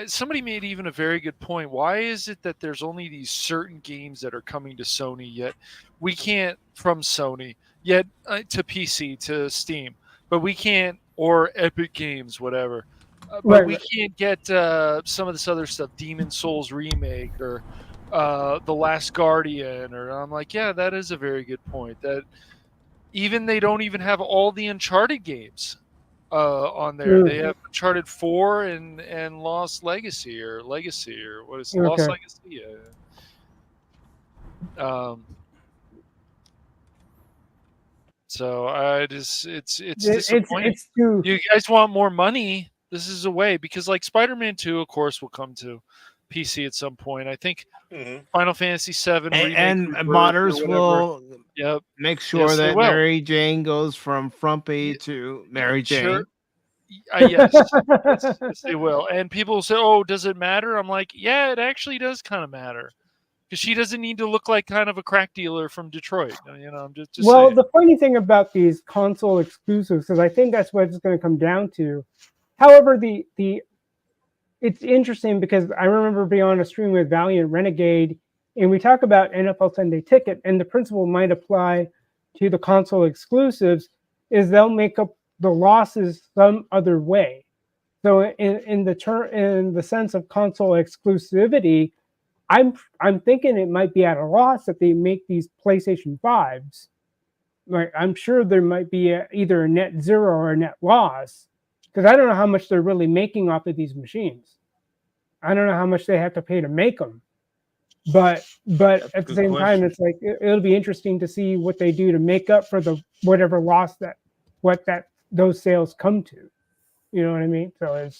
somebody made even a very good point. Why is it that there's only these certain games that are coming to Sony yet we can't from Sony yet to PC to Steam, but we can't, or Epic Games, whatever. But we can't get some of this other stuff, Demon Souls remake or The Last Guardian, or I'm like, yeah, that is a very good point. That even they don't even have all the Uncharted games on there. They have Uncharted 4 and Lost Legacy or what is it? Lost Legacy? Yeah. So it's disappointing. You guys want more money? This is a way, because like Spider-Man 2, of course, will come to PC at some point. I think Final Fantasy 7 and modders will make sure that Mary Jane goes from Frumpy to Mary Jane. Sure. Yes, they will. And people will say, "Oh, does it matter?" I'm like, "Yeah, it actually does kind of matter." Because she doesn't need to look like kind of a crack dealer from Detroit. I'm just well, saying. the funny thing about these console exclusives, because I think that's what it's going to come down to. However, it's interesting because I remember being on a stream with Valiant Renegade, and we talk about NFL Sunday Ticket, and the principle might apply to the console exclusives is they'll make up the losses some other way. So in the sense of console exclusivity, I'm thinking it might be at a loss that they make these PlayStation 5s. Like, I'm sure there might be either a net zero or a net loss, because I don't know how much they're really making off of these machines. I don't know how much they have to pay to make them. But at the same time, it's like it'll be interesting to see what they do to make up for the whatever loss those sales come to. You know what I mean? So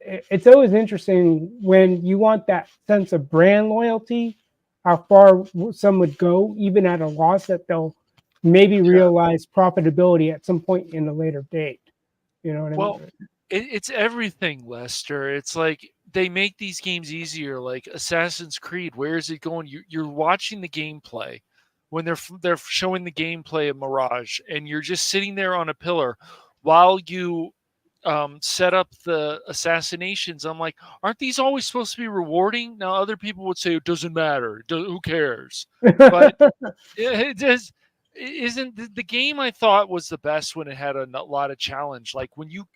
it's always interesting when you want that sense of brand loyalty, how far some would go, even at a loss, that they'll maybe realize profitability at some point in a later date. You know what I mean? It's everything, Lester. It's like they make these games easier, like Assassin's Creed. Where is it going? You're watching the gameplay when they're showing the gameplay of Mirage, and you're just sitting there on a pillar while you set up the assassinations. I'm like, aren't these always supposed to be rewarding? Now, other people would say it doesn't matter. Who cares? But it just isn't. The game I thought was the best when it had a lot of challenge. Like when you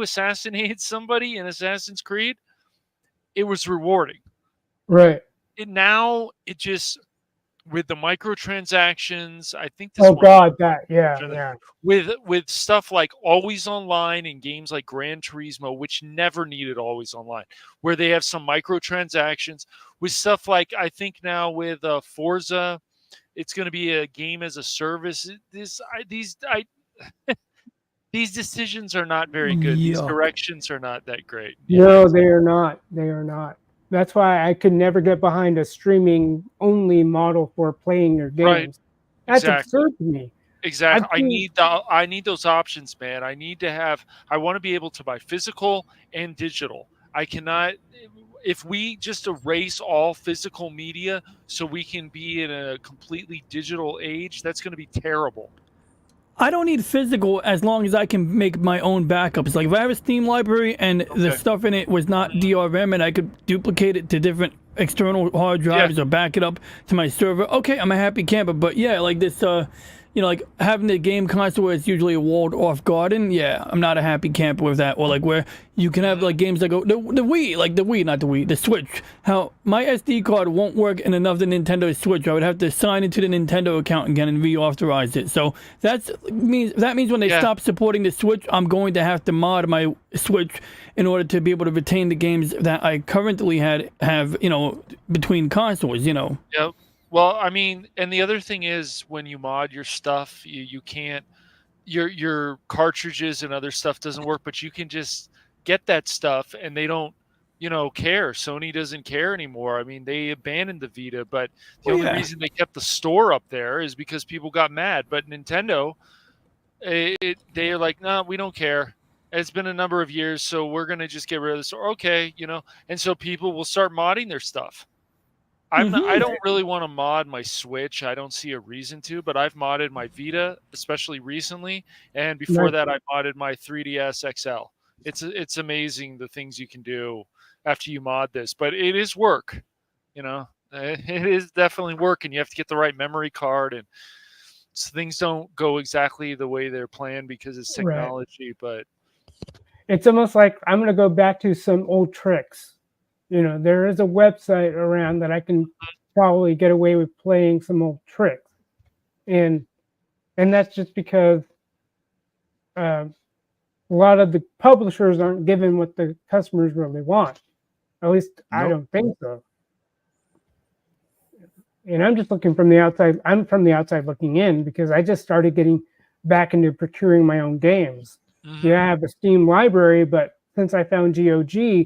assassinated somebody in Assassin's Creed, it was rewarding. Right. Now it just, with the microtransactions, I think with stuff like always online in games like Gran Turismo, which never needed always online, where they have some microtransactions, with stuff like, I think now with Forza, it's going to be a game as a service. These decisions are not very good. Yeah. These directions are not that great. No, they are not. They are not. That's why I could never get behind a streaming only model for playing your games. Right. That's Exactly. absurd to me. Exactly. I need those options, man. I want to be able to buy physical and digital. I cannot, if we just erase all physical media so we can be in a completely digital age, that's going to be terrible. I don't need physical as long as I can make my own backups. Like if I have a Steam library and the stuff in it was not DRM and I could duplicate it to different external hard drives or back it up to my server, okay, I'm a happy camper. But yeah, like this like having the game console where it's usually a walled off garden. Yeah, I'm not a happy camper with that. Or like where you can have like games that go the Wii, like the Wii, not the Wii, the Switch. How my SD card won't work in another Nintendo Switch. I would have to sign into the Nintendo account again and reauthorize it. So that means when they stop supporting the Switch, I'm going to have to mod my Switch in order to be able to retain the games that I currently have between consoles. Yep. Well, I mean, and the other thing is when you mod your stuff, you can't your cartridges and other stuff doesn't work, but you can just get that stuff and they don't care. Sony doesn't care anymore. I mean, they abandoned the Vita, but the only reason they kept the store up there is because people got mad. But Nintendo, they are like, no, we don't care. It's been a number of years, so we're going to just get rid of the store. Okay, and so people will start modding their stuff. I don't really want to mod my Switch. I don't see a reason to, but I've modded my Vita, especially recently, and before that, I modded my 3DS XL. It's amazing the things you can do after you mod this, but it is work. It is definitely work, and you have to get the right memory card, and so things don't go exactly the way they're planned because it's technology. But it's almost like I'm going to go back to some old tricks. There is a website around that I can probably get away with playing some old tricks. And that's just because a lot of the publishers aren't giving what the customers really want. At least I don't think so. And I'm just looking from the outside. I'm from the outside looking in because I just started getting back into procuring my own games. Yeah, I have a Steam library, but since I found GOG,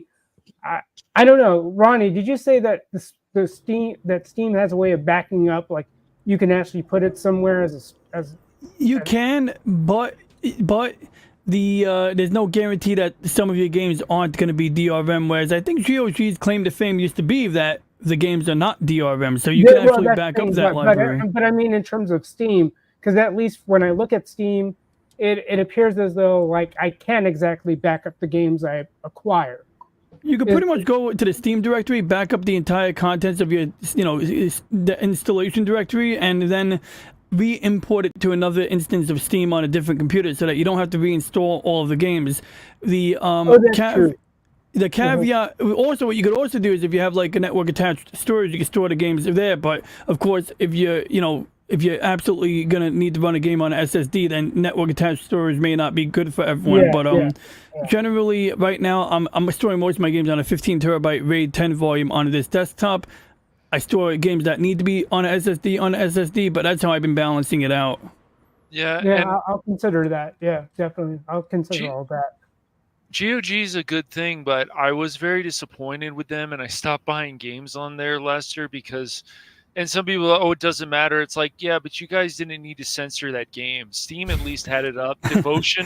I don't know, Ronnie. Did you say that Steam has a way of backing up, like you can actually put it somewhere as you can, but there's no guarantee that some of your games aren't going to be DRM. Whereas I think GOG's claim to fame used to be that the games are not DRM, so you can actually back up that library. But I mean, in terms of Steam, because at least when I look at Steam, it appears as though like I can't exactly back up the games I acquire. You can pretty much go to the Steam directory, back up the entire contents of your, the installation directory, and then re-import it to another instance of Steam on a different computer, so that you don't have to reinstall all of the games. The the caveat. Also, what you could also do is if you have like a network attached storage, you can store the games there. But of course, if you're absolutely gonna need to run a game on an SSD, then network attached storage may not be good for everyone. Generally, right now, I'm storing most of my games on a 15 terabyte RAID 10 volume on this desktop. I store games that need to be on an SSD, but that's how I've been balancing it out. Yeah, I'll consider that. Yeah, definitely, I'll consider all that. GOG is a good thing, but I was very disappointed with them, and I stopped buying games on there last year because. And some people, it doesn't matter. It's like, yeah, but you guys didn't need to censor that game. Steam at least had it up. Devotion,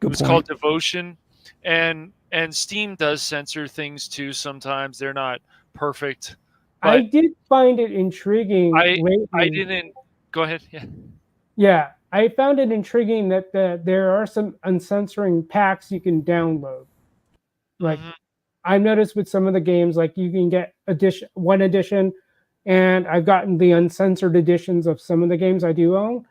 it was called Devotion, and Steam does censor things too. Sometimes they're not perfect. I did find it intriguing. I didn't. Go ahead. Yeah. Yeah, I found it intriguing that there are some uncensoring packs you can download. Like I've noticed with some of the games, like you can get one edition. And I've gotten the uncensored editions of some of the games I do own.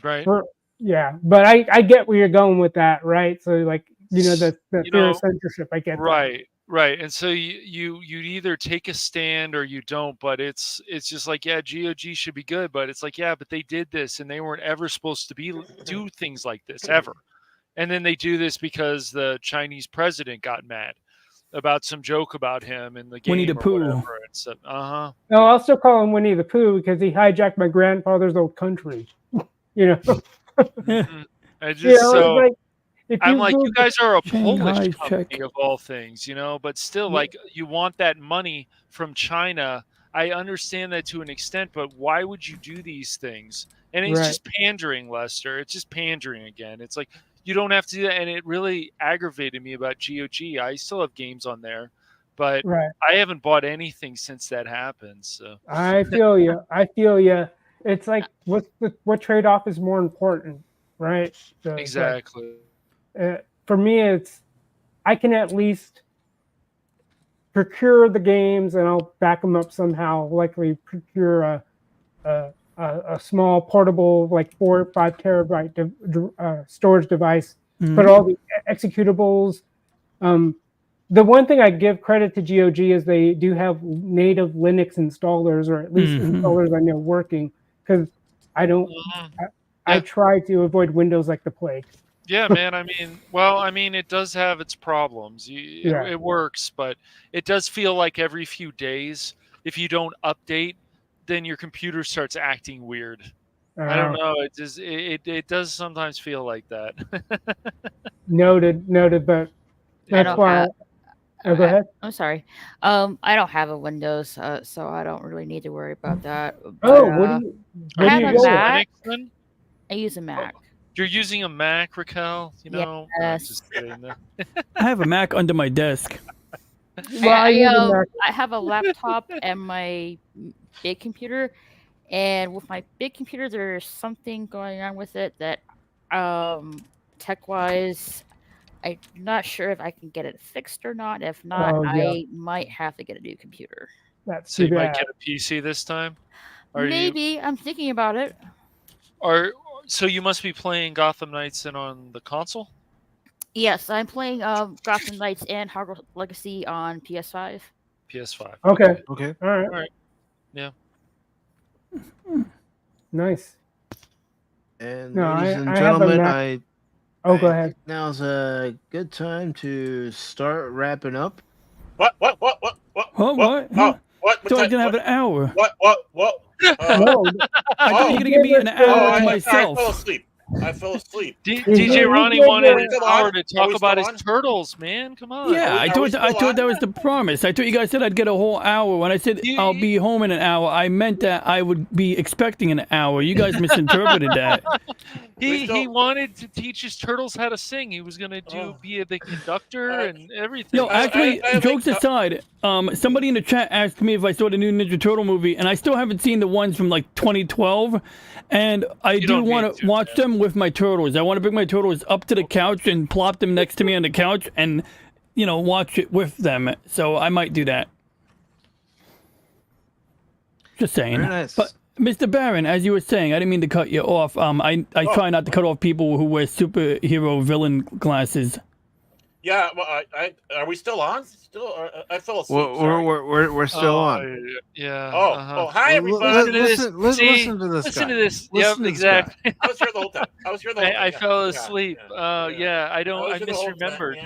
Right. But I get where you're going with that, right? So like, the fear of censorship, I get that. Right. And so you either take a stand or you don't, but it's just like, yeah, GOG should be good, but it's like, yeah, but they did this and they weren't ever supposed to do things like this ever. And then they do this because the Chinese president got mad about some joke about him in the game Winnie the Pooh. Whatever. And so, No, I'll still call him Winnie the Pooh because he hijacked my grandfather's old country. I just I'm like, you guys are a Polish company of all things, but still, like, you want that money from China. I understand that to an extent, but why would you do these things? And it's just pandering, Lester. It's just pandering again. It's like, you don't have to do that, and it really aggravated me about GOG. I still have games on there, but I haven't bought anything since that happened. So I feel you. It's like what trade-off is more important, right? So exactly. For me, it's I can at least procure the games, and I'll back them up somehow. Likely procure a a small portable, like 4 or 5 terabyte storage device, Mhm. put all the executables. The one thing I give credit to GOG is they do have native Linux installers, or at least Mhm. installers I know working, because I don't. I try to avoid Windows like the plague. Yeah, man. I mean, it does have its problems. Yeah. It works, but it does feel like every few days, if you don't update, then your computer starts acting weird. I don't know. It does sometimes feel like that. Noted, but I that's don't why. have. Oh, go ahead. I'm sorry. I don't have a Windows, so I don't really need to worry about that. Oh, But, what do you? I What do have you a go with? Mac. Linux, then? I use a Mac. You're using a Mac, Raquel? You know? I'm Yes. just kidding. I have a Mac under my desk. I have a laptop and my big computer, and with my big computer, there's something going on with it that, tech-wise, I'm not sure if I can get it fixed or not. If not, Oh, yeah. I might have to get a new computer. That's So too you might bad. get a PC this time? Maybe. I'm thinking about it. So you must be playing Gotham Knights on the console? Yes, I'm playing Gotham Knights and Hogwarts Legacy on PS5. PS5. Okay. Okay. All right. All right. Yeah. Nice. And No, ladies I and have a gentlemen, Mac. Oh, go ahead. Now's a good time to start wrapping up. What? What? So I didn't have an hour. What? No. I thought you were gonna give me an hour to myself. I fell asleep. DJ Ronnie wanted an hour to talk about his turtles, man. Come on. Yeah, I thought that was the promise. I thought you guys said I'd get a whole hour. When I said I'll be home in an hour, I meant that I would be expecting an hour. You guys misinterpreted that. He wanted to teach his turtles how to sing. He was gonna be the conductor and everything. Yo, actually, jokes aside, somebody in the chat asked me if I saw the new Ninja Turtle movie, and I still haven't seen the ones from like 2012. And I do want to watch them with my turtles. I want to bring my turtles up to the couch and plop them next to me on the couch and, watch it with them. So I might do that. Just saying. Very nice. But Mr. Barron, as you were saying, I didn't mean to cut you off. I try not to cut off people who wear superhero villain glasses. Yeah, well, are we still on? I fell asleep. We're still on. Yeah. Oh, hi everybody. Listen to this. Listen guy. to this. Listen Yep, to this guy. exactly. I was here the whole time. I fell asleep. Yeah, I misremembered.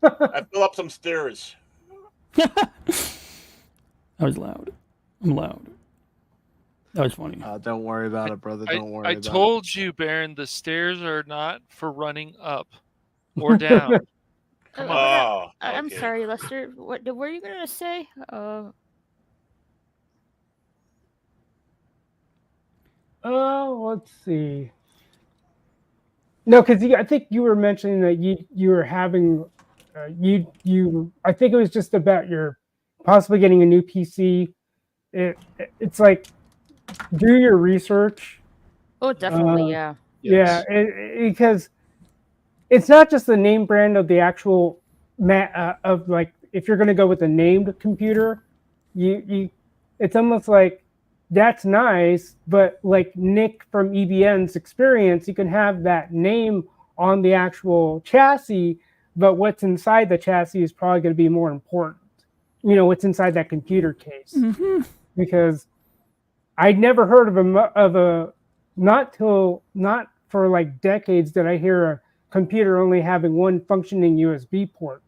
I fell up some stairs. That was loud. I'm loud. That was funny. Don't worry about it, brother. Don't worry about it. I told you, Baron, the stairs are not for running up or down. Come on. I'm sorry, Lester. What were you going to say? Let's see. No, because I think you were mentioning that you were having I think it was just about your possibly getting a new PC. It's like, do your research. Oh, definitely, yeah. Yeah, because it's not just the name brand of the actual of like, if you're going to go with a named computer, it's almost like, that's nice, but like Nick from EBN's experience, you can have that name on the actual chassis, but what's inside the chassis is probably going to be more important. What's inside that computer case. Mm-hmm. Because I'd never heard of a not for like decades did I hear a computer only having one functioning USB port.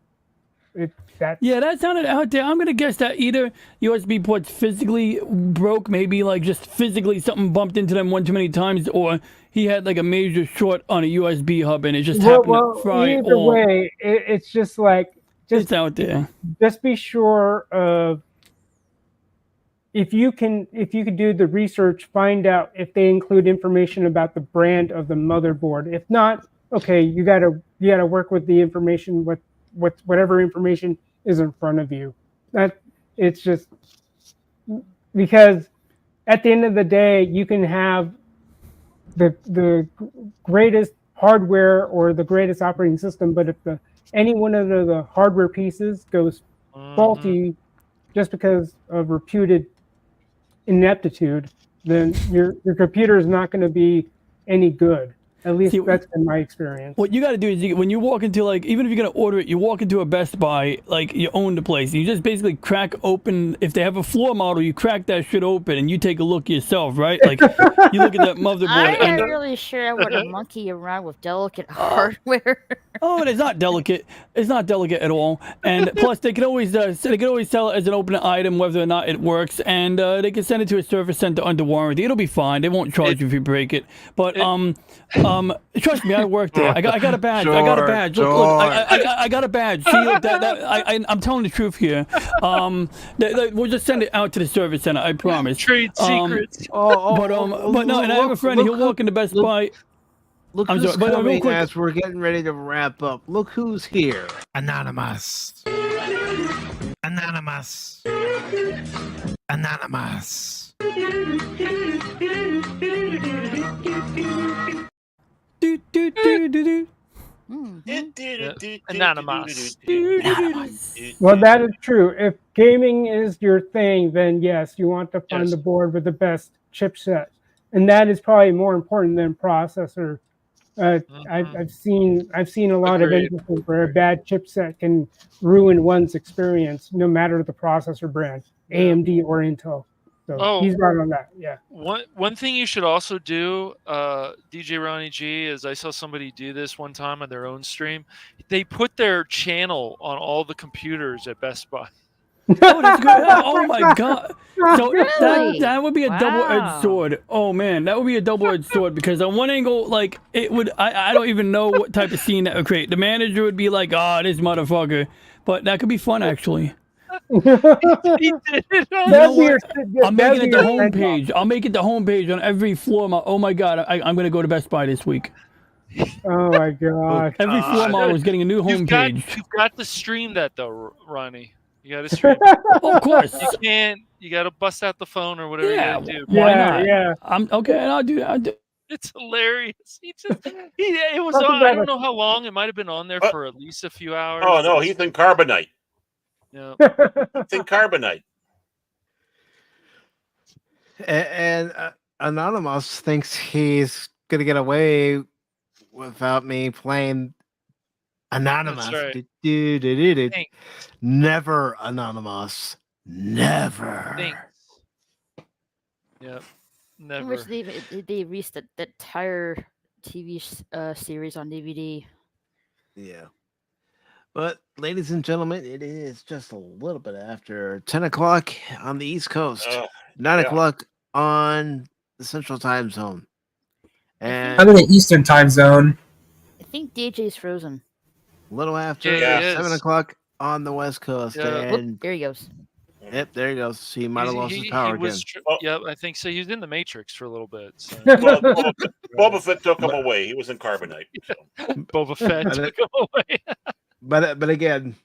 Yeah, that sounded out there. I'm gonna guess that either USB ports physically broke, maybe like just physically something bumped into them one too many times, or he had like a major short on a USB hub and it just happened to fry either all. way, it's just like it's out there. Just be sure of if you can do the research, find out if they include information about the brand of the motherboard. If not, okay, you gotta work with the information with whatever information is in front of you. That it's just because at the end of the day, you can have the greatest hardware or the greatest operating system, but if any one of the hardware pieces goes faulty just because of reputed ineptitude, then your computer is not going to be any good. At least that's been my experience. What you got to do is when you walk into, like, even if you're going to order it, you walk into a Best Buy, like you own the place. You just basically crack open, if they have a floor model, you crack that shit open and you take a look yourself, right? Like you look at that motherboard. I'm not really sure I want to monkey around with delicate hardware. Oh, it's not delicate. It's not delicate at all. And plus, they can always sell it as an open item, whether or not it works. And they can send it to a service center under warranty. It'll be fine. They won't charge you if you break it. But trust me, I worked there. I got a badge. I got a badge. Look, I got a badge. See, look, I'm telling the truth here. We'll just send it out to the service center. I promise. Trade secrets. But no, and I have a friend. He'll walk into Best Buy. Look I'm who's sorry, but real coming quick. as we're getting ready to wrap up. Look who's here. Anonymous. Anonymous. Anonymous. Do, do, do, do, do. Anonymous. Well, that is true. If gaming is your thing, then yes, you want to find the board with the best chipset, and that is probably more important than processor. I've seen a lot of instances where a bad chipset can ruin one's experience, no matter the processor brand, AMD or Intel. So he's right on that. Yeah. One thing you should also do, DJ Ronnie G, is I saw somebody do this one time on their own stream. They put their channel on all the computers at Best Buy. Oh, that's good. Oh my god. So Really? that would be a double-edged sword. Oh man, that would be a double-edged sword, because on one angle, like, it would, I don't even know what type of scene that would create. The manager would be like, this motherfucker. But that could be fun, actually. He did it on I'm making it the homepage. I'll make it the homepage on every floor model. Oh my god, I'm gonna go to Best Buy this week. Oh my god. Every floor model is getting a new homepage. You've got to stream that though, Ronnie. You got to stream. Of course. You can't. You got to bust out the phone or whatever Yeah, you got to do. why not? Yeah. I'm okay, and I'll do that. It's hilarious. It was on. I don't know how long. It might have been on there for at least a few hours. Oh no, he's in carbonite. Yeah. It's in carbonite. And Anonymous thinks he's gonna get away without me playing Anonymous. That's right. Do. Never, Anonymous. Never. Thanks. Yep. I Never. wish they released that entire TV series on DVD. Yeah. But, ladies and gentlemen, it is just a little bit after 10 o'clock on the East Coast, 9 o'clock on the Central Time Zone. And I'm in the Eastern Time Zone. I think DJ's frozen. a little after Yeah, 7 o'clock on the West Coast. Yeah. And There he goes. yep, there he goes. So he might have lost his power again. Yep, I think so. He was in the Matrix for a little bit. So. Well, Boba Fett took him away. He was in carbonite. So. Boba Fett took him away. But again,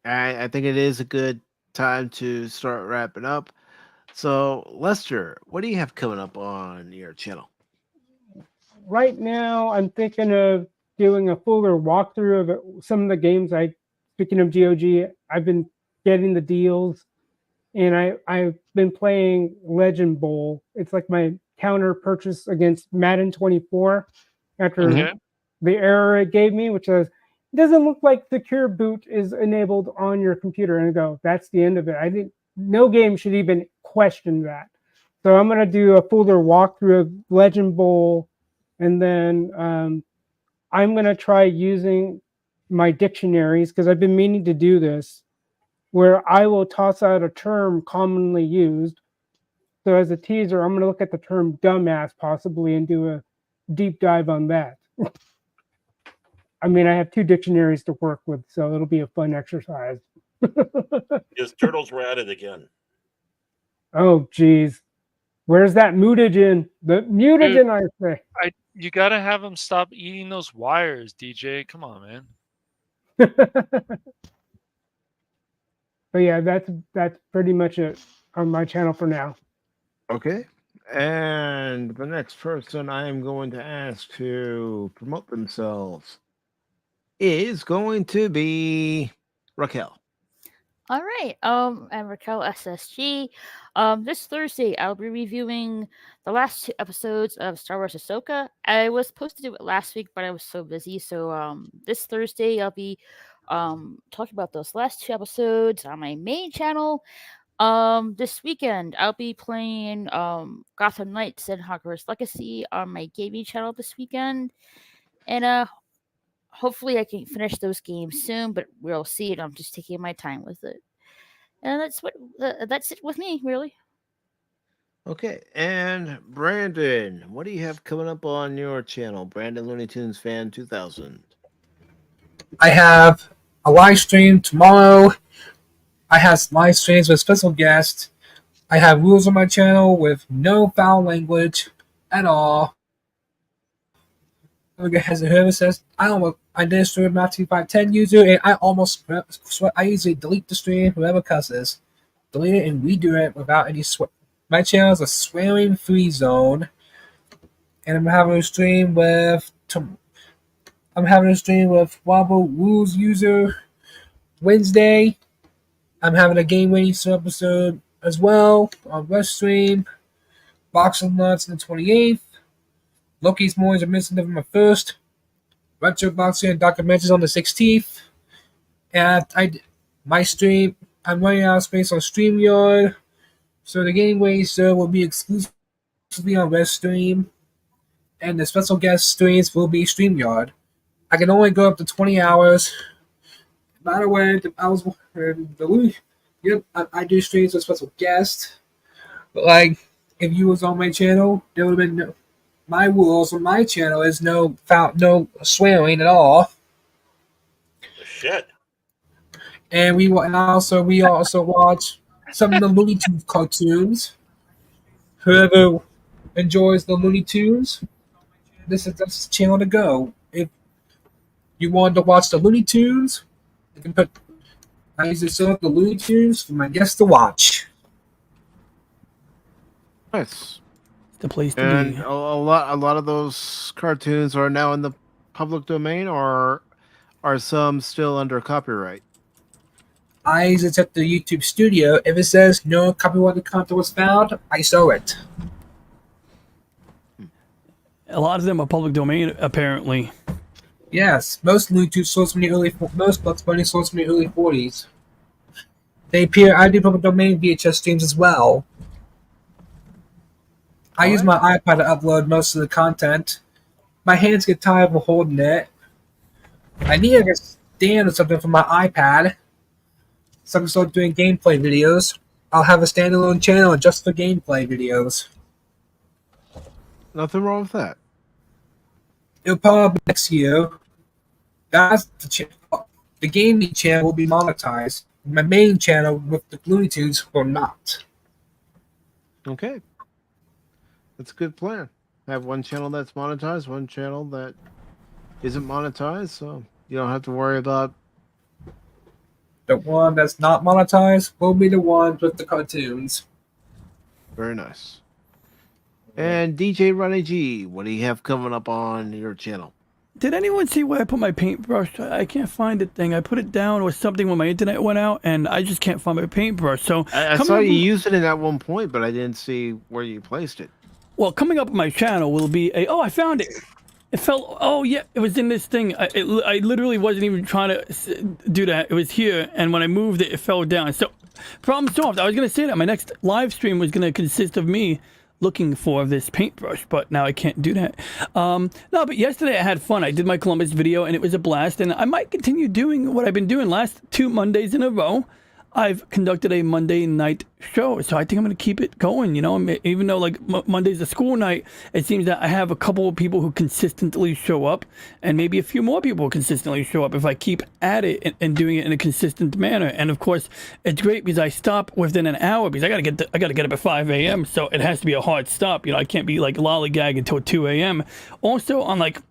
I think it is a good time to start wrapping up. So, Lester, what do you have coming up on your channel? Right now, I'm thinking of doing a fuller walkthrough of some of the games. Speaking of GOG, I've been getting the deals, and I've been playing Legend Bowl. It's like my counter purchase against Madden 24 after the error it gave me, which was, it doesn't look like secure boot is enabled on your computer. And I go, that's the end of it. No game should even question that. So I'm going to do a fuller walkthrough of Legend Bowl, and then I'm going to try using my dictionaries, because I've been meaning to do this, where I will toss out a term commonly used. So as a teaser, I'm going to look at the term dumbass possibly and do a deep dive on that. I mean, I have 2 dictionaries to work with, so it'll be a fun exercise. His turtles were at it again. Oh, geez. Where's that mutagen? The mutagen, I say. You got to have him stop eating those wires, DJ. Come on, man. But yeah, that's pretty much it on my channel for now. Okay. And the next person I am going to ask to promote themselves is going to be Raquel. All right. I'm Raquel SSG. This Thursday I'll be reviewing the last 2 episodes of Star Wars Ahsoka. I was supposed to do it last week, but I was so busy. So this Thursday I'll be talking about those last 2 episodes on my main channel. This weekend I'll be playing Gotham Knights and Hogwarts Legacy on my gaming channel this weekend. And hopefully I can finish those games soon, but we'll see. I'm just taking my time with it. And that's it with me, really. Okay, and Brandon, what do you have coming up on your channel? Brandon Looney Tunes Fan 2000. I have a live stream tomorrow. I have live streams with special guests. I have rules on my channel with no foul language at all. Whoever says I did a stream with my 2510 user, and I usually delete the stream. Whoever cusses, delete it and redo it without any swear. My channel is a swearing-free zone, and I'm having a stream with Wobble Rules user Wednesday. I'm having a game rating episode as well on West Stream. Boxing Nuts on the 28th. Loki's Mornings are missing November 1st. Retro Boxing and Documentaries on the 16th. And my stream, I'm running out of space on StreamYard. So the Gateway server will be exclusively on West Stream. And the special guest streams will be StreamYard. I can only go up to 20 hours. By the way, I do streams with special guests. But like, if you was on my channel, there would have been my rules on my channel is no swearing at all. Shit. And we also watch some of the Looney Tunes cartoons. Whoever enjoys the Looney Tunes, this is the channel to go. If you want to watch the Looney Tunes, you can put. I usually set up the Looney Tunes for my guests to watch. Nice. The place to and be. a lot of those cartoons are now in the public domain, or are some still under copyright? I usually check the YouTube studio. If it says no copyrighted content was found, I show it. A lot of them are public domain, apparently. Yes, most Looney Tunes sourced from the most Bugs Bunny sourced from the early 40s. They appear. I do public domain VHS streams as well. I use my iPad to upload most of the content. My hands get tired of holding it. I need a stand or something for my iPad, so I can start doing gameplay videos. I'll have a standalone channel just for gameplay videos. Nothing wrong with that. It'll probably be next year. That's the gaming channel will be monetized. My main channel with the Looney Tunes will not. Okay. That's a good plan. Have one channel that's monetized, one channel that isn't monetized, so you don't have to worry about. The one that's not monetized will be the one with the cartoons. Very nice. And DJ Ronnie G, what do you have coming up on your channel? Did anyone see where I put my paintbrush? I can't find the thing. I put it down or something when my internet went out, and I just can't find my paintbrush. So I saw you used it at one point, but I didn't see where you placed it. Well, coming up on my channel will be a... Oh, I found it. It fell... Oh, yeah. It was in this thing. I literally wasn't even trying to do that. It was here, and when I moved it, it fell down. So, problem solved. I was going to say that my next live stream was going to consist of me looking for this paintbrush, but now I can't do that. No, but yesterday I had fun. I did my Columbus video, and it was a blast, and I might continue doing what I've been doing last 2 Mondays in a row. I've conducted a Monday night show, so I think I'm going to keep it going, you know, even though like Monday's a school night, it seems that I have a couple of people who consistently show up, and maybe a few more people who consistently show up if I keep at it and doing it in a consistent manner. And of course, it's great because I stop within an hour because I got to get up at 5 a.m., so it has to be a hard stop. You know, I can't be like lollygag until 2 a.m. Also, on like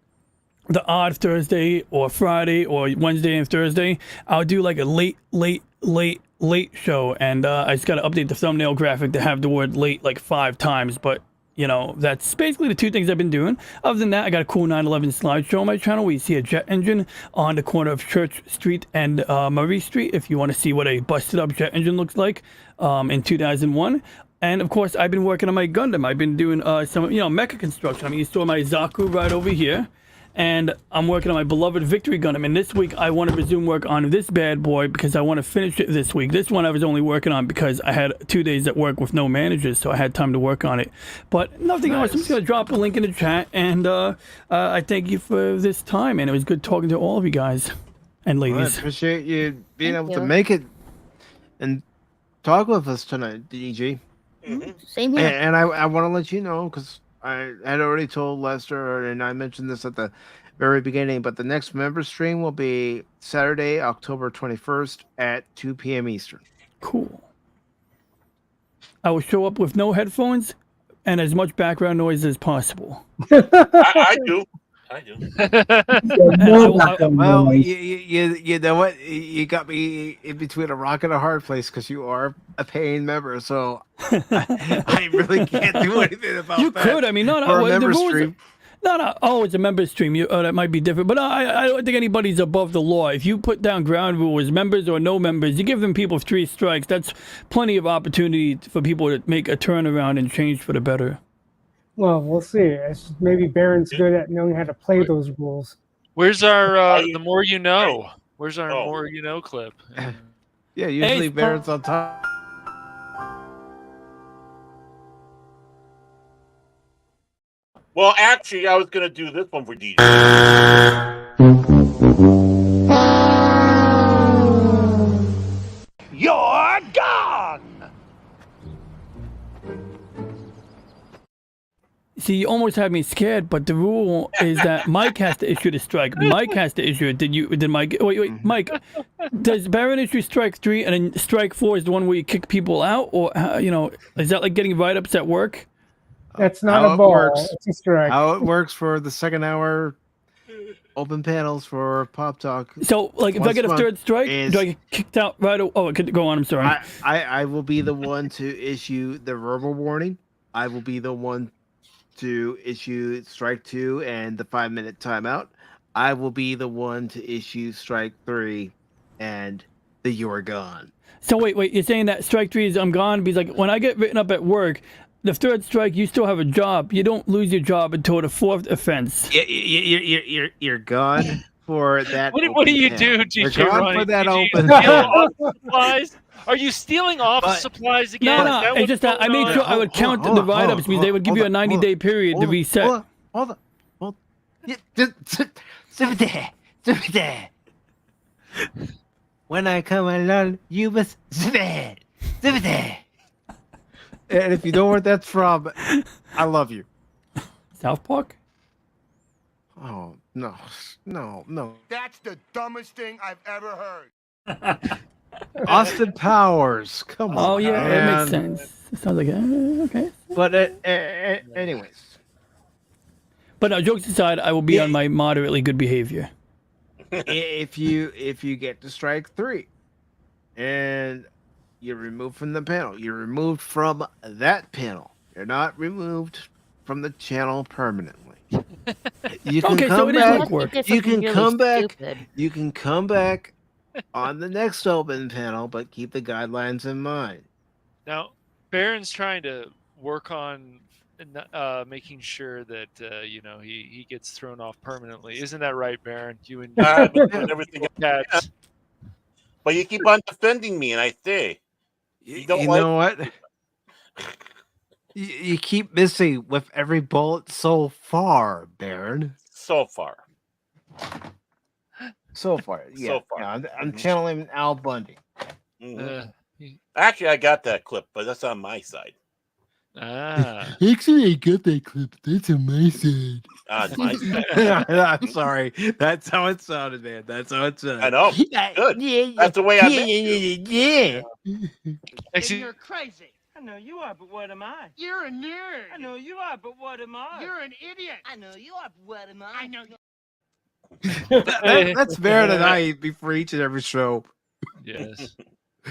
the odd Thursday or Friday or Wednesday and Thursday, I'll do like a late show, and I just got to update the thumbnail graphic to have the word late like 5 times, but you know, that's basically the two things I've been doing. Other than that, I got a cool 9/11 slideshow on my channel where you see a jet engine on the corner of Church Street and Murray Street. If you want to see what a busted up jet engine looks like in 2001. And of course, I've been working on my Gundam. I've been doing some, you know, mecha construction. I mean, you saw my Zaku right over here. And I'm working on my beloved Victory Gundam. And this week, I want to resume work on this bad boy because I want to finish it this week. This one I was only working on because I had 2 days at work with no managers, so I had time to work on it. But nothing else. I'm just going to drop a link in the chat. And I thank you for this time. And it was good talking to all of you guys and Well, I ladies. appreciate you being Thank able to you. make it and talk with us tonight, DG. Same here. And I want to let you know, because I had already told Lester, and I mentioned this at the very beginning, but the next member stream will be Saturday, October 21st at 2 p.m. Eastern. Cool. I will show up with no headphones and as much background noise as possible. I do. I do. Well, you know what? You got me in between a rock and a hard place because you are a paying member, so I really can't do anything about You that. could. I mean, no, for a the member rules. stream. No. Oh, it's a member stream. That might be different. But I don't think anybody's above the law. If you put down ground rules, members or no members, you give them people 3 strikes. That's plenty of opportunity for people to make a turnaround and change for the better. Well, we'll see. Maybe Baron's good at knowing how to play those rules. Where's our the more you know? Where's our more you know clip? Yeah, usually Barrett's on top. Well, actually, I was going to do this one for DJ. You're gone! See, you almost had me scared, but the rule is that Mike has to issue the strike. Mike has to issue it. Did Mike? Wait, Mike. Does Baron issue strike 3 and then strike 4 is the one where you kick people out, or you know, is that like getting write-ups at work? That's not How a it ball. works. It's a strike. How it works for the second hour open panels for Pop Talk. So, like, if I once get a month third strike, is- do I get kicked out right away? Oh, go on. I'm sorry. I will be the one to issue the verbal warning. I will be the one to issue strike 2 and the 5-minute timeout. I will be the one to issue strike 3 and the you're gone. So wait, you're saying that strike 3 is I'm gone? Because like when I get written up at work, the third strike, you still have a job. You don't lose your job until the 4th offense. You're gone for that. What do you do, You're DJ gone Ronnie? for that Do you open steal panel. off supplies? Are you stealing off supplies again? No, Is that it's what's just that I going made on? sure I would count the write-ups because they would give you a 90-day period to reset. Hold on. Sit there. When I come along, you must sit there. And if you know where that's from, I love you. South Park? Oh, no. That's the dumbest thing I've ever heard. Austin Powers. Come on. Oh, yeah, man. that makes sense. It sounds like, okay. But anyways. But no, jokes aside, I will be on my moderately good behavior. if you get to strike 3 and you're removed from the panel, you're removed from that panel. You're not removed from the channel permanently. You can Okay, so come it is back. like work. You can really come back. stupid. You can come back on the next open panel, but keep the guidelines in mind. Now, Baron's trying to work on making sure that he gets thrown off permanently. Isn't that right, Baron? You and I've been doing everything cats. But you keep on defending me, and I say, you don't like. know what? You keep missing with every bullet so far, Baron. So far. So far, yeah. So far. Yeah, I'm channeling Al Bundy. Mhm. Actually, I got that clip, but that's on my side. Ah. Actually, I got that clip. That's on my side. On my side. I'm sorry. That's how it sounded, man. That's how it sounded. I know. Good. That's the way I meant yeah. Actually, crazy. I know you are, but what am I? You're a nerd. I know you are, but what am I? You're an idiot. I know you are, but what am I? I know. That's Baron and I before each and every show. Yes.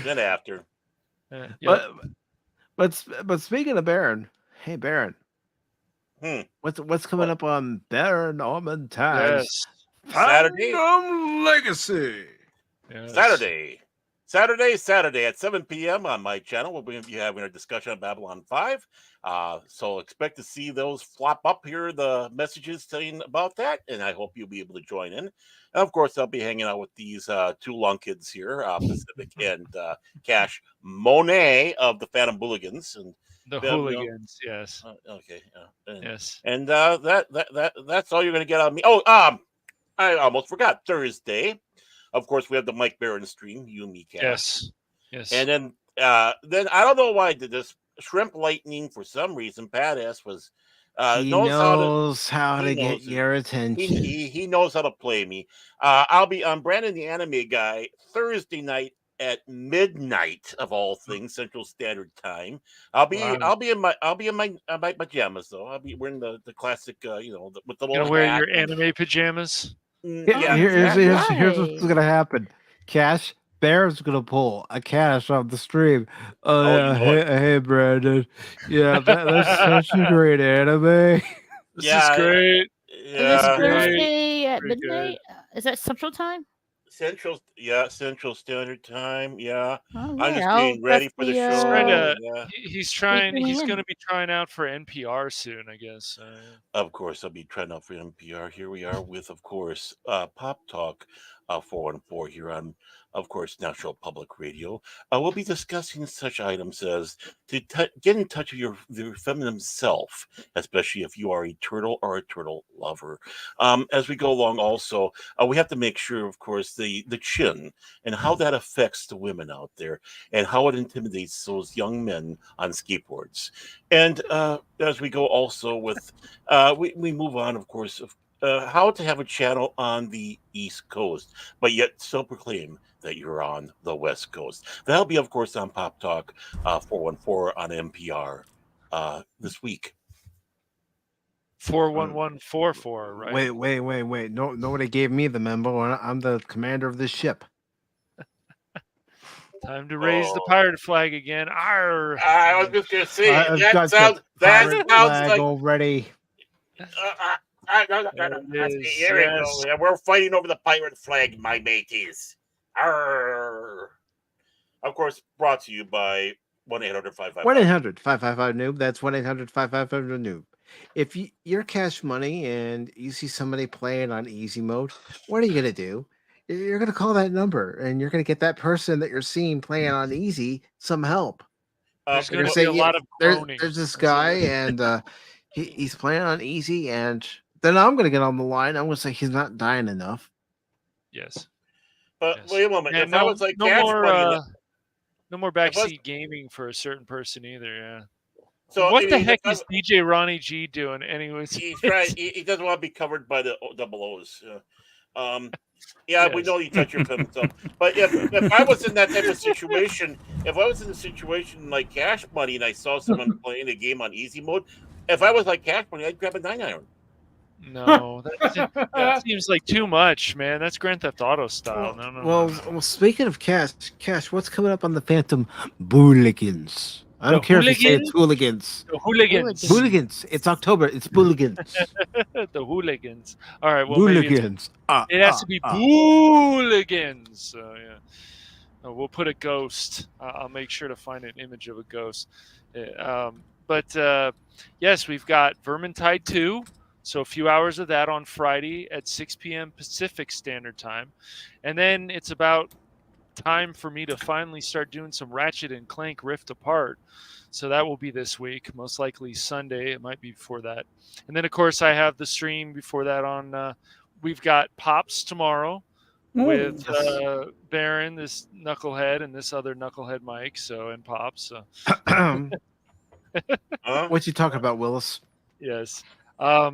Then after. But speaking of Baron, hey Baron, What's coming up on Baron Norman Taz? Yes. Saturday. Legacy. Yes. Saturday at 7 p.m. on my channel. We'll be having a discussion on Babylon 5. So expect to see those flop up here, the messages saying about that, and I hope you'll be able to join in. And of course, I'll be hanging out with these two lunkheads here, Pacific and Cash Monet of the Phantom Bulligans. And The them, hooligans, yes. Okay. Yes. And that's all you're going to get on me. Oh, I almost forgot. Thursday, of course, we have the Mike Barron stream, you and me, Cash. Yes. And then I don't know why I did this. Shrimp Lightning, for some reason, Badass was He knows how to get your attention. He knows how to play me. I'll be on Brandon the Anime Guy Thursday night at midnight of all things Central Standard Time. I'll be in my pajamas though. I'll be wearing the classic with the You little gonna wear hat. your anime pajamas? Here's what's gonna happen. Cash Bear's gonna pull a Cash on the stream. Hey Brandon. Yeah, that's such a great anime. This is great. Is this Thursday at midnight? Is that Central Time? Central Standard Time. Yeah, Oh, I'm just I'll getting ready for the definitely, show. He's tuning going to in. be trying out for NPR soon, I guess. Of course, I'll be trying out for NPR. Here we are with, of course, Pop Talk 414 here on, of course, National Public Radio. We'll be discussing such items as to get in touch with your feminine self, especially if you are a turtle or a turtle lover. As we go along, also, we have to make sure, of course, the chin and how that affects the women out there and how it intimidates those young men on skateboards. And as we go also with, we move on, of course, how to have a channel on the East Coast, but yet still proclaim that you're on the West Coast. That'll be, of course, on Pop Talk 414 on NPR this week. 41144, right? Wait. Nobody gave me the memo. I'm the commander of this ship. Time to raise the pirate flag again. Arr! I was just gonna say I've that got sounds the pirate flag like already. Here we go. Yeah, we're fighting over the pirate flag, my mateys. Arr. Of course, brought to you by 1-800-555. 1-800-555-NOOB. That's 1-800-555-NOOB. If you're Cash Money and you see somebody playing on easy mode, what are you gonna do? You're gonna call that number and you're gonna get that person that you're seeing playing on easy some help. There's You're going gonna to be a lot of groaning. there's this guy and he's playing on easy, and then I'm gonna get on the line. I'm gonna say he's not dying enough. Yes. But wait a moment. And If I was like no Cash more, Money, no more backseat gaming for a certain person either. Yeah. So, what I the mean, heck if is DJ Ronnie G doing, anyways? he's right. He doesn't want to be covered by the double O's. Yeah, we know you touch your pencil. But if I was in that type of situation, if I was in a situation like Cash Money and I saw someone playing a game on easy mode, if I was like Cash Money, I'd grab a 9-iron. No, that seems like too much, man. That's Grand Theft Auto style. No. Well, speaking of Cash, what's coming up on the Phantom Bulligans? I don't care if you say it's hooligans. The hooligans. Hooligans. It's October. It's bulligans. The hooligans. All right. Well, Hooligans. It has to be hooligans. So yeah. We'll put a ghost. I'll make sure to find an image of a ghost. But yes, we've got Vermintide 2. So a few hours of that on Friday at 6 p.m. Pacific Standard Time. And then it's about time for me to finally start doing some Ratchet and Clank Rift Apart. So that will be this week, most likely Sunday. It might be before that. And then, of course, I have the stream before that on we've got Pops tomorrow with Baron, this knucklehead, and this other knucklehead Mike, and Pops. So. What you talking about, Willis? Yes. Yeah,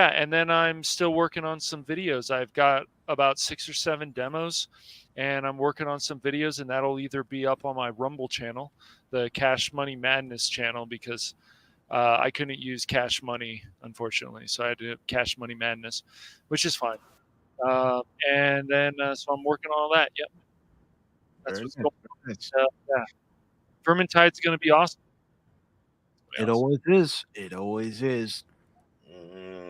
and then I'm still working on some videos. I've got about 6 or 7 demos, and I'm working on some videos, and that'll either be up on my Rumble channel, the Cash Money Madness channel, because I couldn't use Cash Money, unfortunately, so I had to do Cash Money Madness, which is fine. And then, so I'm working on all that. Yep. That's what's going on. Yeah. Vermintide's going to be awesome. It always is. It always is.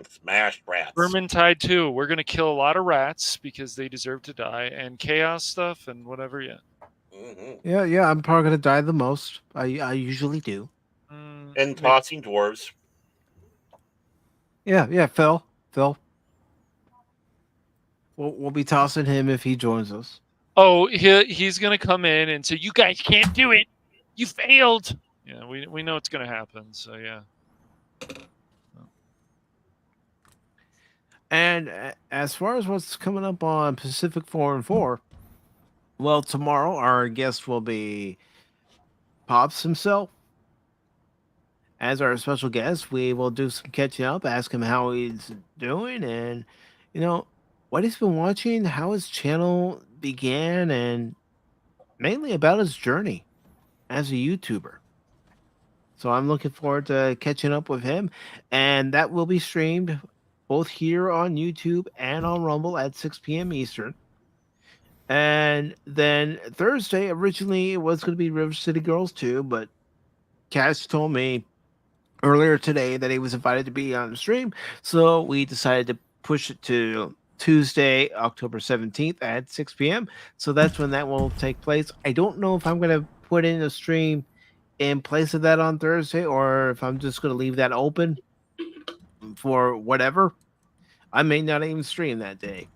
Smashed rats. Vermintide too. We're gonna kill a lot of rats because they deserve to die, and chaos stuff and whatever. Yeah. Yeah. I'm probably gonna die the most. I usually do. And tossing dwarves. Yeah. Phil. We'll be tossing him if he joins us. Oh, he's gonna come in and say, "You guys can't do it. You failed." Yeah, we know it's gonna happen. So yeah. And as far as what's coming up on PACIFIC414, well, tomorrow our guest will be Pops himself. As our special guest, we will do some catching up, ask him how he's doing, and what he's been watching, how his channel began, and mainly about his journey as a YouTuber. So I'm looking forward to catching up with him, and that will be streamed both here on YouTube and on Rumble at 6 p.m. Eastern. And then Thursday, originally it was going to be River City Girls 2, but Cass told me earlier today that he was invited to be on the stream, so we decided to push it to Tuesday, October 17th at 6 p.m. So that's when that will take place. I don't know if I'm going to put in a stream in place of that on Thursday, or if I'm just going to leave that open for whatever. I may not even stream that day,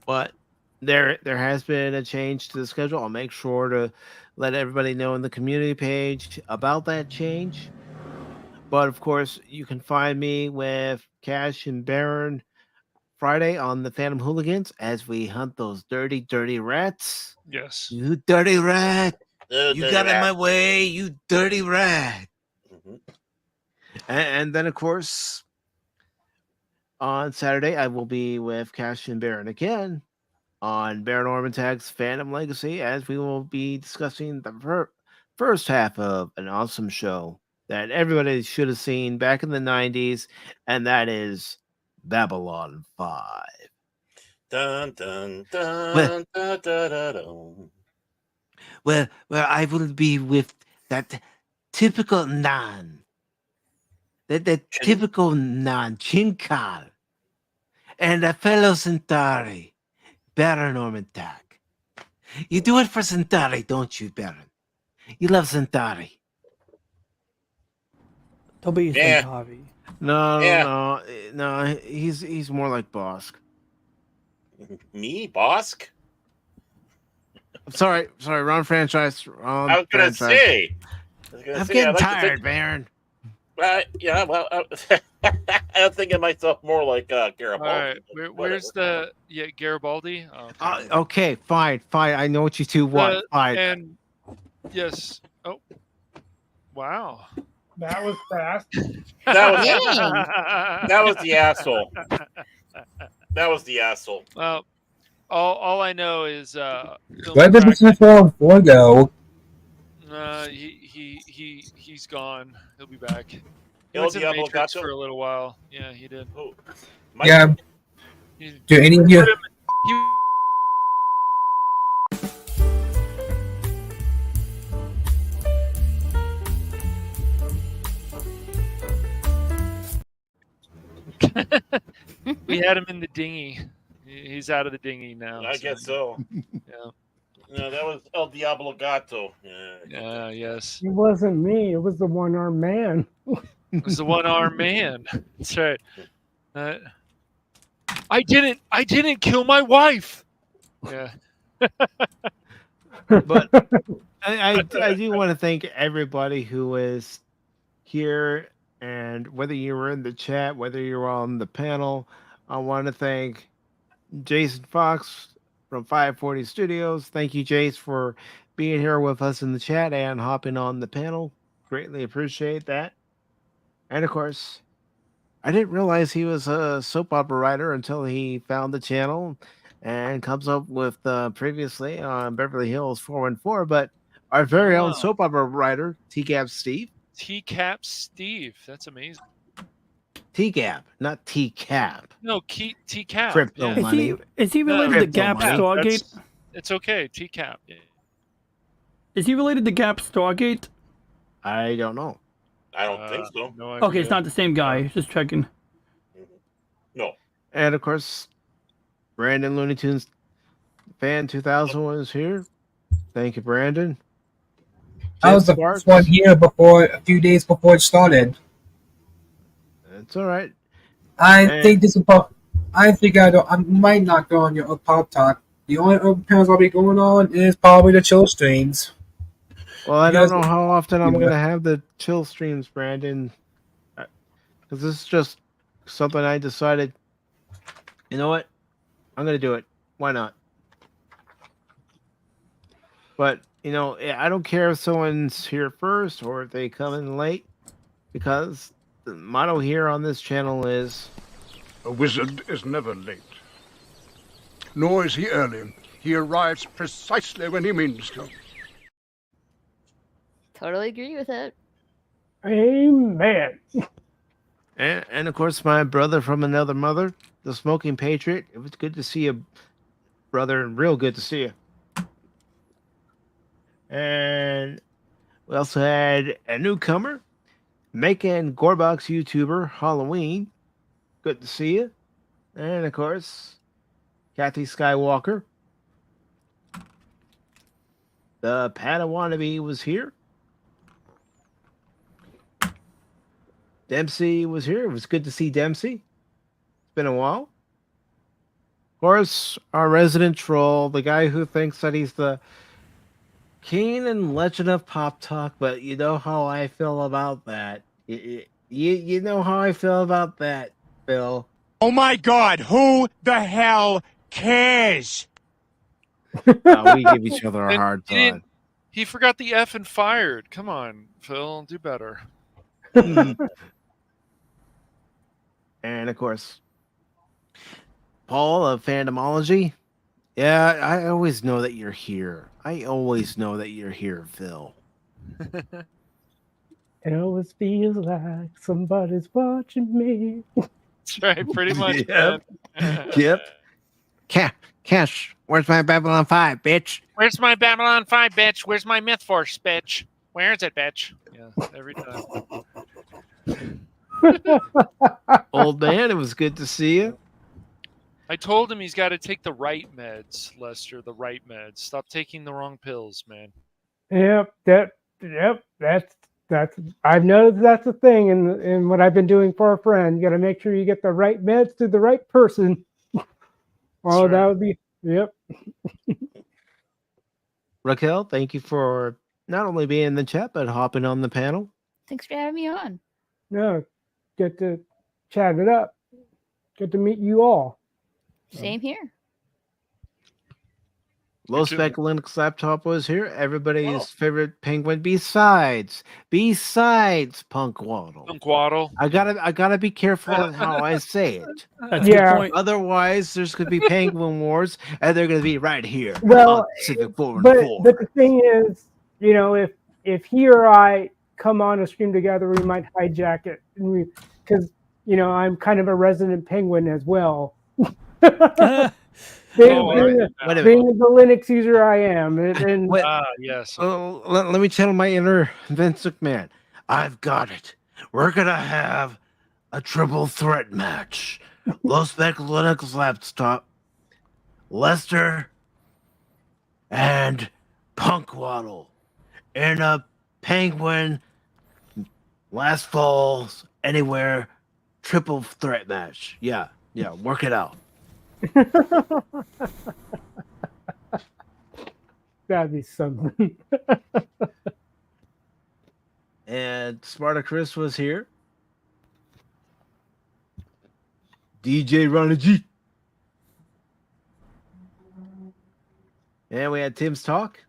but there has been a change to the schedule. I'll make sure to let everybody know in the community page about that change. But of course, you can find me with Cash and Baron Friday on the Phantom Hooligans as we hunt those dirty rats. Yes. You dirty rat. You You got in my way, you dirty rat. And then, of course, on Saturday, I will be with Cash and Baron again on Baron Ormantag's Phantom Legacy, as we will be discussing the first half of an awesome show that everybody should have seen back in the 90s, and that is Babylon 5. Dun, dun, dun, Well- dun, dun, dun, dun. Where I will be with that typical Nan. That typical Nan, Chinkal. And a fellow Centauri, Baron Ormantag. You do it for Centauri, don't you, Baron? You love Centauri. Don't be Yeah. Centauri. No. He's more like Bosk. Me, Bosk? Sorry, wrong franchise. Wrong I was gonna franchise. say. I'm getting tired, Baron. Yeah, well, I'm thinking of myself more like Garibaldi. All right. Where's the Garibaldi? Oh, Okay, fine. I know what you two want. Fine. And yes. Oh, wow. That was fast. That was the asshole. That was the asshole. Well, all I know is Where did PACIFIC414 go? he's gone. He'll be back. He El was in Diablo Matrix Gato? for a little while. Yeah, he did. Oh, Yeah. He- Do any of you? he- we had him in the dinghy. He's out of the dinghy now. I guess so. Yeah. No, that was El Diablo Gato. Yes. It wasn't me. It was the one-armed man. It was the one-armed man. That's right. I didn't kill my wife. Yeah. But I do want to thank everybody who is here, and whether you were in the chat, whether you were on the panel. I want to thank Jason Fox from 540 Studios. Thank you, Jace, for being here with us in the chat and hopping on the panel. Greatly appreciate that. And of course, I didn't realize he was a soap opera writer until he found the channel and comes up with previously on Beverly Hills 414. But our very own soap opera writer, T-Gap Steve. T-Cap Steve. That's amazing. T-Gap, not T-Cap. No, T-Cap. Crypto yeah. money. Is he related to Crypto Gap money. Stargate? It's okay. T-Cap. Yeah. Is he related to Gap Stargate? I don't know. I don't think so. No Okay, it's not the same guy. Just checking. No. And of course, Brandon Looney Tunes fan 2000 was here. Thank you, Brandon. I was the first one here before a few days before it started. It's all right. I think this is about. I think I might not go on your Pop Talk. The only open panels I'll be going on is probably the chill streams. Well, I Because- don't know how often I'm Yeah. going to have the chill streams, Brandon. Because this is just something I decided, you know what? I'm going to do it. Why not? But, you know, I don't care if someone's here first or if they come in late. Because the motto here on this channel is... A wizard is never late. Nor is he early. He arrives precisely when he means to. Totally agree with it. Amen. And of course, my brother from another mother, the Smoking Patriot. It was good to see you, brother. Real good to see you. And we also had a newcomer, Macon Gorbox YouTuber, Halloween. Good to see you. And of course, Kathy Skywalker. The Padawannabe was here. Dempsey was here. It was good to see Dempsey. It's been a while. Of course, our resident troll, the guy who thinks that he's the king and legend of Pop Talk, but you know how I feel about that. You know how I feel about that, Phil. Oh my God, who the hell cares? We give each other a And hard time. He forgot the F and fired. Come on, Phil, do better. And of course, Paul of Fandomology. Yeah, I always know that you're here. I always know that you're here, Phil. It always feels like somebody's watching me. That's right, pretty much. Yep. Man. Yep. Cash, where's my Babylon 5, bitch? Where's my Babylon 5, bitch? Where's my Myth Force, bitch? Where is it, bitch? Yeah, every time. Old man, it was good to see you. I told him he's got to take the right meds, Lester. The right meds. Stop taking the wrong pills, man. Yep, that's I've noticed that's a thing in what I've been doing for a friend. You got to make sure you get the right meds to the right person. Oh, that would be Raquel, thank you for not only being in the chat, but hopping on the panel. Thanks for having me on. No, get to chat it up. Get to meet you all. Same here. Low Spec Linux Laptop was here. Everybody's favorite penguin besides Punk Waddle. Punk Waddle. I gotta be careful on how I say it. That's a good point. Otherwise, there's gonna be penguin wars, and they're gonna be right here. Well, on Pacific 4 but the thing is, you know, if he or I come on a stream together, we might hijack it, because you know I'm kind of a resident penguin as well. Being the Linux user I am, yes. Let me channel my inner Vince McMahon. I've got it. We're gonna have a triple threat match. Low Spec Linux Laptop, Lester, and Punk Waddle in a penguin last fall's anywhere triple threat match. Yeah, work it out. That'd be something. And Sparta Chris was here. DJ Ronnie G. And we had Tim's talk.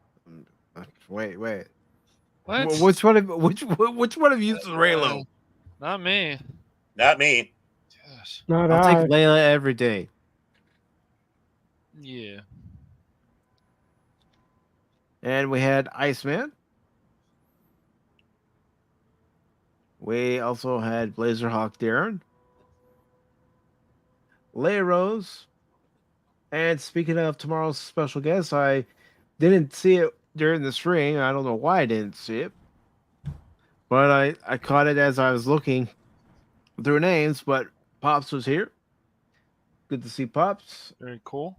Wait. What? Which one of you is Raylo? Not me. Not me. Yes. I'll take Layla every day. Yeah. And we had Iceman. We also had Blazerhawk Darren. Leia Rose. And speaking of tomorrow's special guest, I didn't see it during the stream. I don't know why I didn't see it. But I caught it as I was looking through names, but Pops was here. Good to see Pops. Very cool.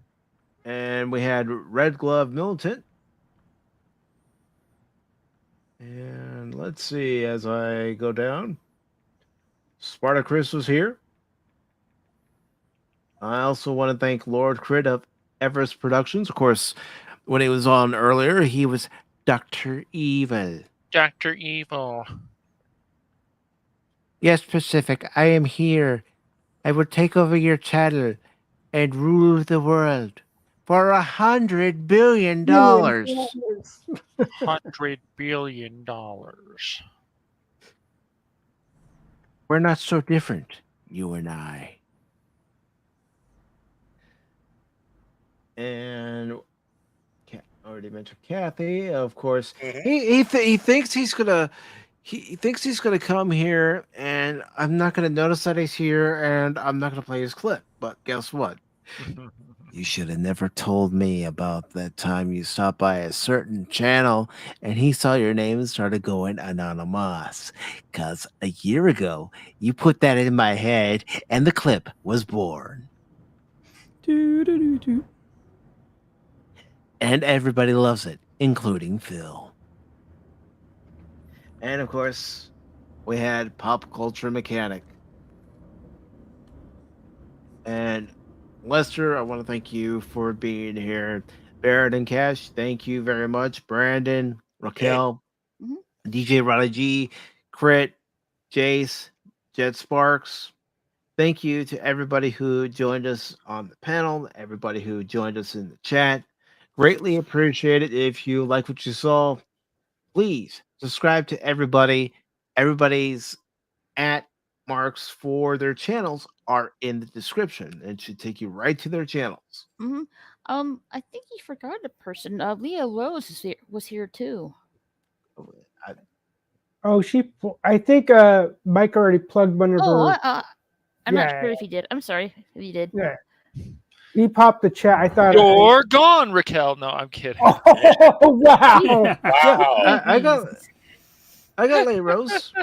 And we had Red Glove Militant. And let's see as I go down. Spartacus was here. I also want to thank Lord Crit of Everest Productions. Of course, when he was on earlier, he was Dr. Evil. Dr. Evil. Yes, Pacific, I am here. I will take over your channel and rule the world for $100 billion. $100 billion. We're not so different, you and I. And I already mentioned Kathy, of course. He thinks he's gonna come here, and I'm not gonna notice that he's here, and I'm not gonna play his clip. But guess what? You should have never told me about that time you stopped by a certain channel and he saw your name and started going anonymous. Because a year ago, you put that in my head and the clip was born. And everybody loves it, including Phil. And of course, we had Pop Culture Mechanic. And Lester, I want to thank you for being here. Barrett and Cash, thank you very much. Brandon, Raquel, DJ Riley G, Crit, Jace, Jet Sparks. Thank you to everybody who joined us on the panel, everybody who joined us in the chat. Greatly appreciate it. If you like what you saw, please subscribe to everybody. Everybody's at marks for their channels are in the description. It should take you right to their channels. I think you forgot a person. Leah Rose was here too. I think Mike already plugged one of her. I'm not sure if he did. I'm sorry if he did. Yeah. He popped the chat. I thought You're gone, Raquel. No, I'm kidding. Oh, wow. I got Leigh Rose.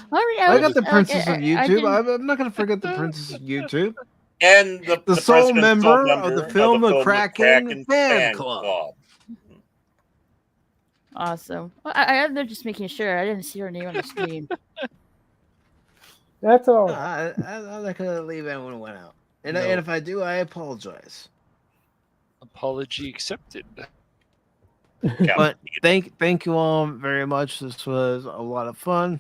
I got the Princess of YouTube. I'm not going to forget the Princess of YouTube. And the sole member of the Film McCracken Fan Club. Awesome. Well, I'm just making sure. I didn't see her name on the screen. That's all. I'm not going to leave anyone went out. And if I do, I apologize. Apology accepted. But thank you all very much. This was a lot of fun.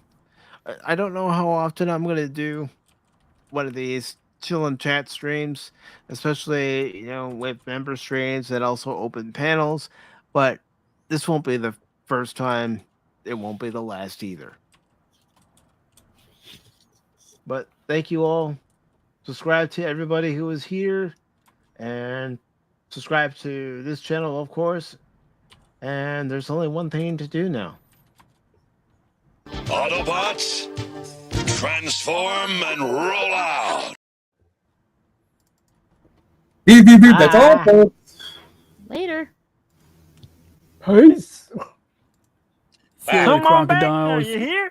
I don't know how often I'm going to do one of these chill and chat streams, especially with member streams and also open panels. But this won't be the first time. It won't be the last either. But thank you all. Subscribe to everybody who is here, and subscribe to this channel, of course. And there's only one thing to do now. Autobots, transform and roll out. Beep, beep, beep. That's all, folks. Later. Peace. Silly Come on back crocodiles. now, you hear?